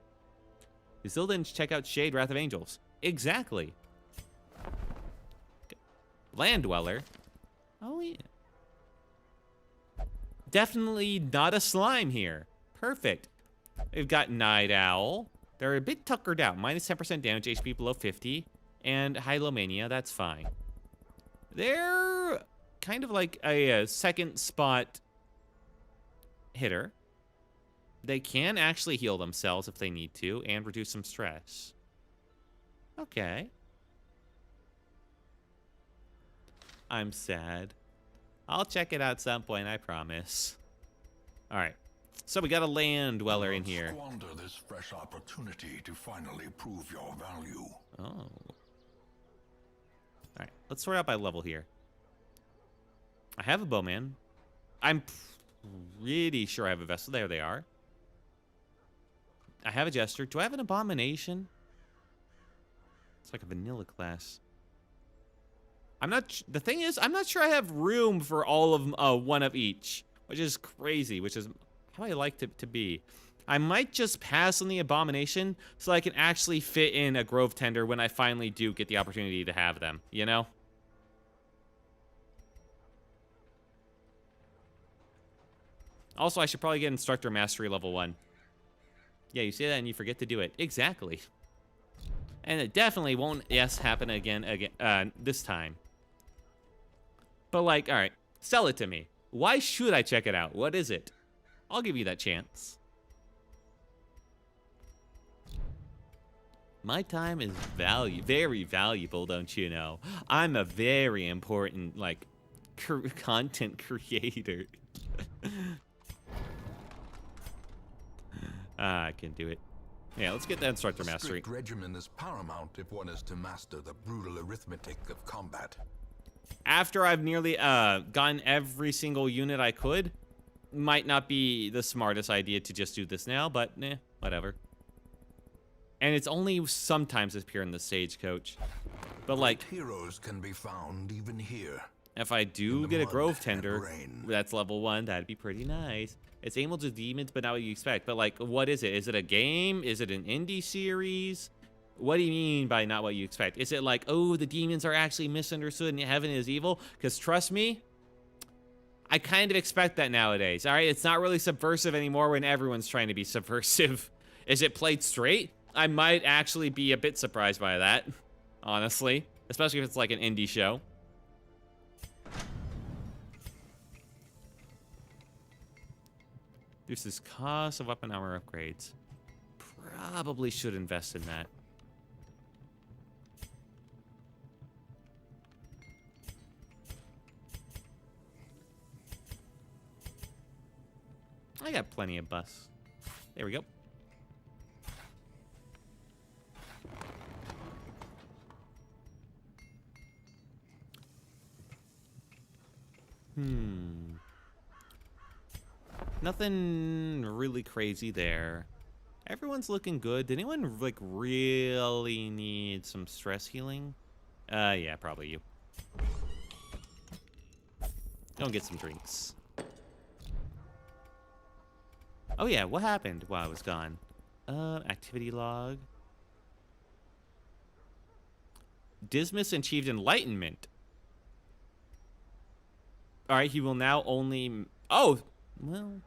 You still didn't check out Shade, Wrath of Angels. Exactly. Land Dweller. Oh, yeah. Definitely not a slime here. Perfect. We've got Night Owl. They're a bit tuckered out. Minus 10% damage, HP below 50. And Hylomania, that's fine. They're kind of like a second spot hitter. They can actually heal themselves if they need to and reduce some stress. Okay. I'm sad. I'll check it out at some point, I promise. All right. So we got a Land Dweller in here. Squander this fresh opportunity to finally prove your value. Oh. All right, let's sort out by level here. I have a Bowman. I'm pretty sure I have a Vessel. There they are. I have a Jester. Do I have an Abomination? It's like a vanilla class. I'm not. The thing is, I'm not sure I have room for all of one of each, which is crazy. Which is how I like it to be. I might just pass on the Abomination so I can actually fit in a Grove Tender when I finally do get the opportunity to have them, you know? Also, I should probably get Instructor Mastery level 1. Yeah, you say that and you forget to do it. Exactly. And it definitely won't, happen again this time. But like, all right, sell it to me. Why should I check it out? What is it? I'll give you that chance. My time is very valuable, don't you know? I'm a very important, like, content creator. I can do it. Yeah, let's get that Instructor The Mastery. strict regimen is paramount if one is to master the brutal arithmetic of combat. after I've nearly gotten every single unit I could, might not be the smartest idea to just do this now, but whatever. And it's only sometimes appear in the stagecoach. But like, heroes can be found even here. if I do get a mud Grove and Tender, rain. that's level 1, that'd be pretty nice. It's Angels and Demons, but not what you expect. But like, what is it? Is it a game? Is it an indie series? What do you mean by not what you expect? Is it like, oh, the demons are actually misunderstood and heaven is evil? Because trust me, I kind of expect that nowadays, all right? It's not really subversive anymore when everyone's trying to be subversive. Is it played straight? I might actually be a bit surprised by that, honestly. Especially if it's like an indie show. Reduces cost of weapon armor upgrades. Probably should invest in that. I got plenty of bus. There we go. Nothing really crazy there. Everyone's looking good. Did anyone like really need some stress healing? Yeah, probably you. Go and get some drinks. Oh yeah, what happened while I was gone? Activity log. Dismas achieved enlightenment. Alright, he will now only... Oh! Well...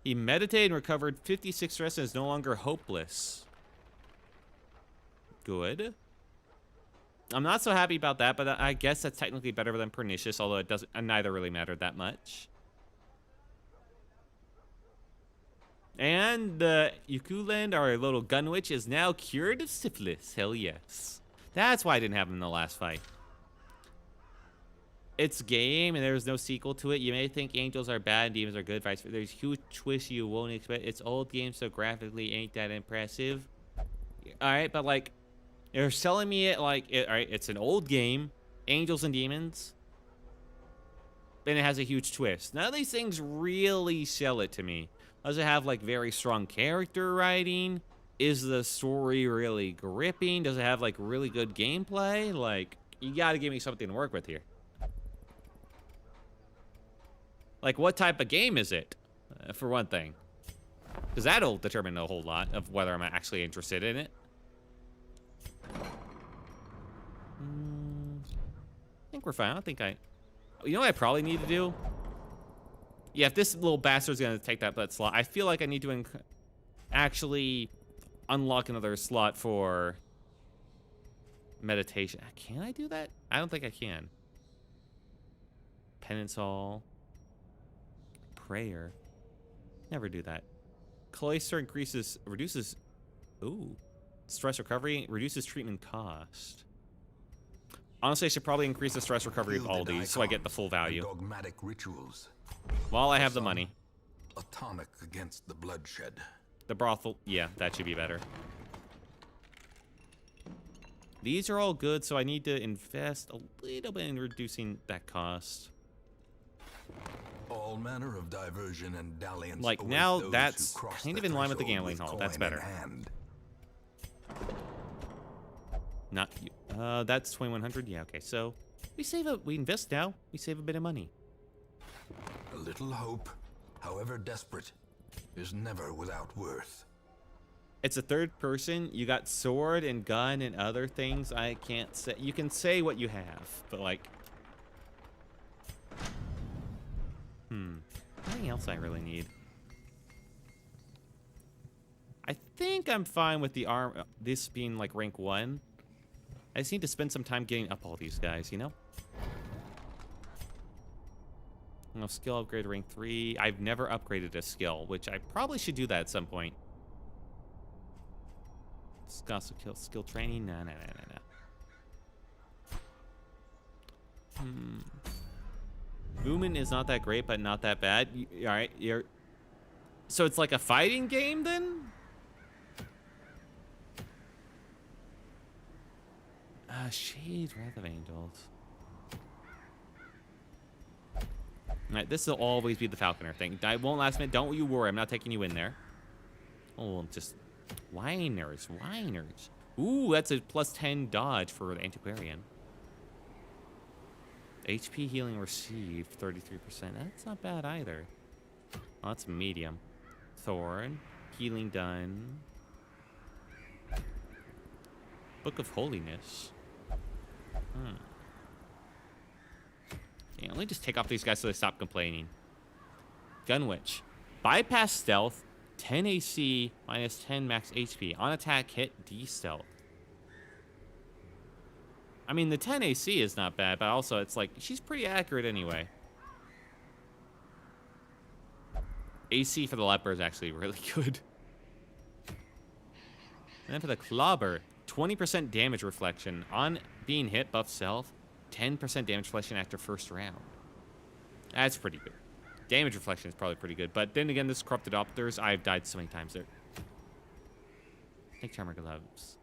He meditated and recovered 56 stress and is no longer hopeless. Good. I'm not so happy about that, but I guess that's technically better than Pernicious, although it doesn't... neither really mattered that much. And the Yukuland, our little gun witch, is now cured of syphilis. Hell yes. That's why I didn't have him in the last fight. It's game, and there's no sequel to it. You may think angels are bad and demons are good. Vice versa. There's huge twists you won't expect. It's old game, so graphically ain't that impressive. All right, but like, you're selling me it like, all right, it's an old game, angels and demons, and it has a huge twist. None of these things really sell it to me. Does it have like very strong character writing? Is the story really gripping? Does it have like really good gameplay? Like, you gotta give me something to work with here. Like, what type of game is it, for one thing? Because that'll determine a whole lot of whether I'm actually interested in it. I think we're fine. I don't think I... You know what I probably need to do? Yeah, if this little bastard's going to take that slot, I feel like I need to actually unlock another slot for meditation. Can I do that? I don't think I can. Penance Hall. Prayer. Never do that. Cloister reduces stress recovery, reduces treatment cost. Honestly, I should probably increase the stress recovery of all these so I get the full value. Dogmatic rituals. While I have the money. A tonic against the bloodshed. The brothel, yeah, that should be better. These are all good, so I need to invest a little bit in reducing that cost. All manner of diversion and dalliance. Like, now that's kind of in line with the gambling hall. That's better. Not you. That's 2100. Yeah, okay. So we invest now. We save a bit of money. A little hope, however desperate, is never without worth. It's a third person. You got sword and gun and other things. I can't say. You can say what you have, but like, anything else I really need? I think I'm fine with the arm. This being like rank 1. I just need to spend some time getting up all these guys, you know? Skill upgrade rank 3. I've never upgraded a skill, which I probably should do that at some point. Skill training? No. Movement is not that great, but not that bad. All right, so it's like a fighting game then? Shade Wrath of Angels. All right, this will always be the Falconer thing. I won't last minute. Don't you worry. I'm not taking you in there. Oh, just whiners. Ooh, that's a plus 10 dodge for the Antiquarian. HP healing received, 33%. That's not bad either. Oh, that's medium. Thorn. Healing done. Book of Holiness. Yeah, let me just take off these guys so they stop complaining. Gunwitch. Bypass stealth. 10 AC, minus 10 max HP. On attack, hit, D-stealth. I mean, the 10 AC is not bad, but also it's like, she's pretty accurate anyway. AC for the leper is actually really good. And then for the clobber, 20% damage reflection. On being hit, buff self, 10% damage reflection after first round. That's pretty good. Damage reflection is probably pretty good, but then again, this corrupted opters, I've died so many times there. Take Charmer Gloves.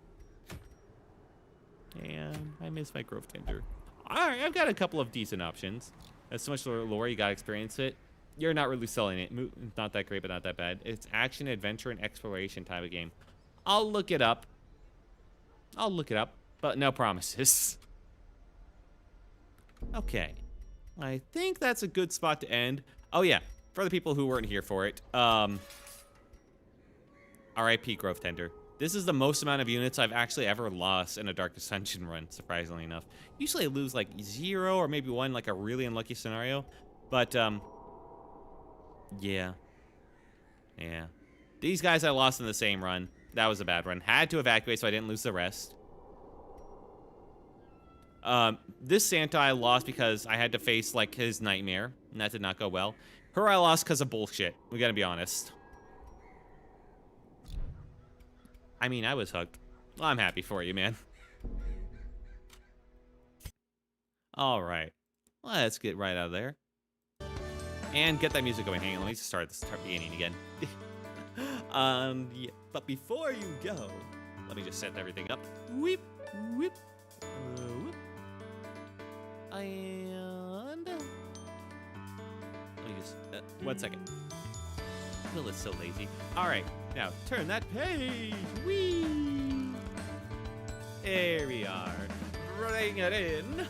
And I miss my Grove Tender. Alright, I've got a couple of decent options. That's so much lore, you gotta experience it. You're not really selling it. Not that great, but not that bad. It's action, adventure, and exploration type of game. I'll look it up. But no promises. Okay. I think that's a good spot to end. Oh yeah, for the people who weren't here for it. RIP Grove Tender. This is the most amount of units I've actually ever lost in a Darkest Dungeon run, surprisingly enough. Usually I lose like 0 or maybe 1, like a really unlucky scenario. But, yeah. These guys I lost in the same run. That was a bad run. Had to evacuate so I didn't lose the rest. This Santa I lost because I had to face, like, his nightmare, and that did not go well. Her I lost because of bullshit. We gotta be honest. I mean, I was hooked. Well, I'm happy for you, man. Alright. Let's get right out of there. And get that music going. Hang on, let me just start the beginning again. Yeah. But before you go, let me just set everything up. Whip, whip, whip. And let me just 1 second. Will is so lazy. All right, now turn that page. Whee! There we are. Bring it in.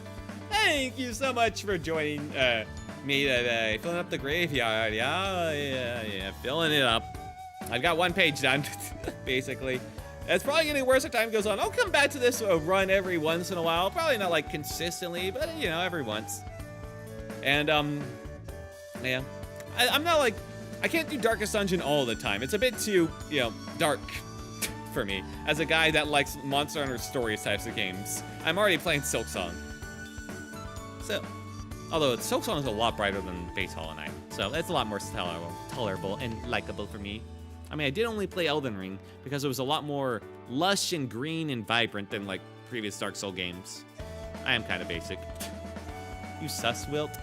Thank you so much for joining me today. Filling up the graveyard. Yeah, filling it up. I've got 1 page done, basically. It's probably getting worse as time goes on. I'll come back to this run every once in a while. Probably not like consistently, but you know, every once. And yeah, I'm not like, I can't do Darkest Dungeon all the time. It's a bit too, you know, dark for me as a guy that likes Monster Hunter Stories types of games. I'm already playing Silksong. So, although Silksong is a lot brighter than Base Hollow Knight, so that's a lot more tolerable and likable for me. I mean, I did only play Elden Ring because it was a lot more lush and green and vibrant than like previous Dark Souls games. I am kind of basic. You sus, Wilt?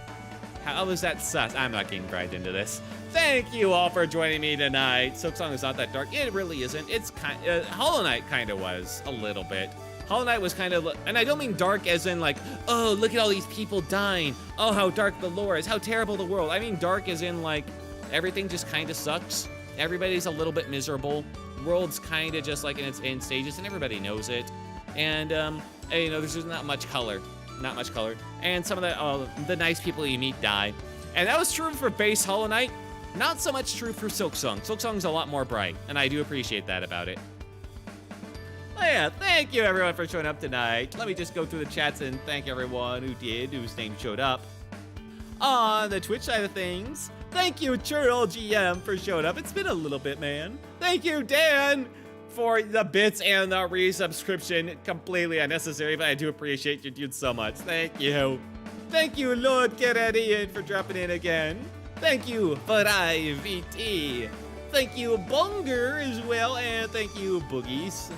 How is that sus? I'm not getting dragged into this. Thank you all for joining me tonight. Silksong is not that dark. It really isn't. It's kind. Hollow Knight kind of was a little bit. Hollow Knight was kind of, and I don't mean dark as in like, oh, look at all these people dying. Oh, how dark the lore is. How terrible the world. I mean dark as in like, everything just kind of sucks. Everybody's a little bit miserable. World's kind of just like in its end stages, and everybody knows it. And you know, there's just not much color. And some of the nice people you meet die. And that was true for base Hollow Knight. Not so much true for Silksong. Silksong's a lot more bright, and I do appreciate that about it. Oh yeah, thank you everyone for showing up tonight. Let me just go through the chats and thank everyone who did, whose name showed up. On the Twitch side of things, thank you, Churl GM, for showing up. It's been a little bit, man. Thank you, Dan, for the bits and the resubscription. Completely unnecessary, but I do appreciate you, dude, so much. Thank you. Thank you, Lord Canadian, for dropping in again. Thank you, Farai VT. Thank you, Bunger, as well, and thank you, Boogies.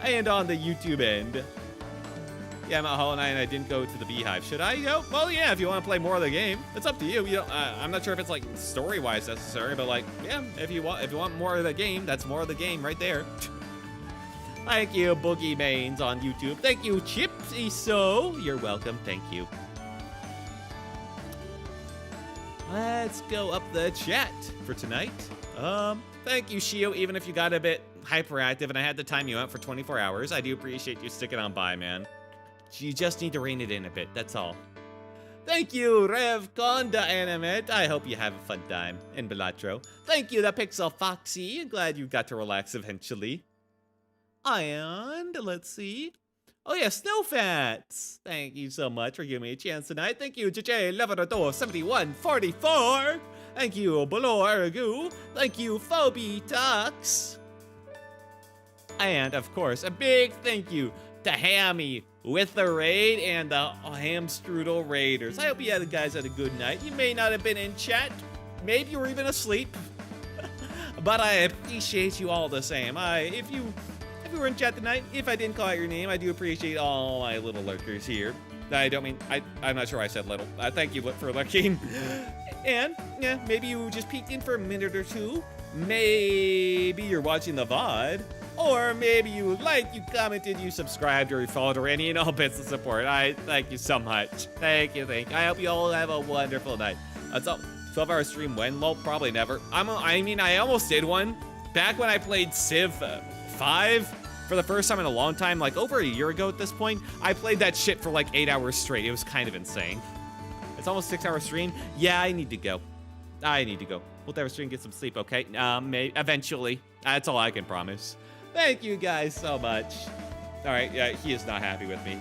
And on the YouTube end. Yeah, I'm at Hollow Knight and I didn't go to the Beehive. Should I go? Well, yeah, if you want to play more of the game, it's up to you. You don't, I'm not sure if it's like story-wise necessary, but like, yeah, if you want more of the game, that's more of the game right there. Thank you, Boogie Mains on YouTube. Thank you, Chipsy So. You're welcome. Thank you. let's go up the chat for tonight. Thank you, Shio, even if you got a bit hyperactive and I had to time you out for 24 hours. I do appreciate you sticking on by, man. You just need to rein it in a bit, that's all. Thank you, Rev Conda Animate. I hope you have a fun time in Balatro. Thank you, the Pixel Foxy. Glad you got to relax eventually. And let's see. Oh yeah, Snowfats. Thank you so much for giving me a chance tonight. Thank you, JJ Leverador 7144. Thank you, Bolo Aragu. Thank you, Phoebe Tux. And of course, a big thank you to Hammy with the raid and the Hamstrudel Raiders. I hope you guys had a good night. You may not have been in chat. Maybe you were even asleep. But I appreciate you all the same. If you were in chat tonight, if I didn't call out your name, I do appreciate all my little lurkers here. I don't mean, I'm not sure I said little. Thank you for lurking. And, yeah, maybe you just peeked in for a minute or two. Maybe you're watching the VOD. Or maybe you liked, you commented, you subscribed, or you followed, or any and all bits of support. I thank you so much. Thank you. I hope you all have a wonderful night. That's all. 12-hour stream when? Well, probably never. I almost did one. Back when I played Civ 5 for the first time in a long time, like over a year ago at this point, I played that shit for like 8 hours straight. It was kind of insane. It's almost 6-hour stream. Yeah, I need to go. We'll have a stream, get some sleep, okay? Maybe, eventually. That's all I can promise. Thank you guys so much. All right, yeah, he is not happy with me.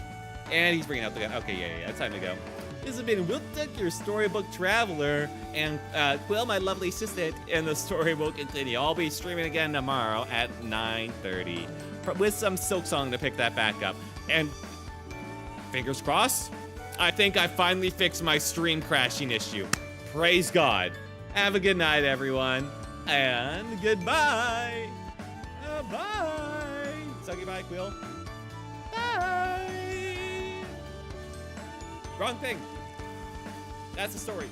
And he's bringing out the gun. Okay, yeah, it's time to go. This has been Wiltuck, your storybook traveler, and Quill, my lovely assistant, and the story will continue. I'll be streaming again tomorrow at 9:30 with some Silksong to pick that back up. And fingers crossed, I think I finally fixed my stream crashing issue. Praise God. Have a good night, everyone, and goodbye. Bye. Sucky bye, Quill. Bye. Wrong thing. That's the story.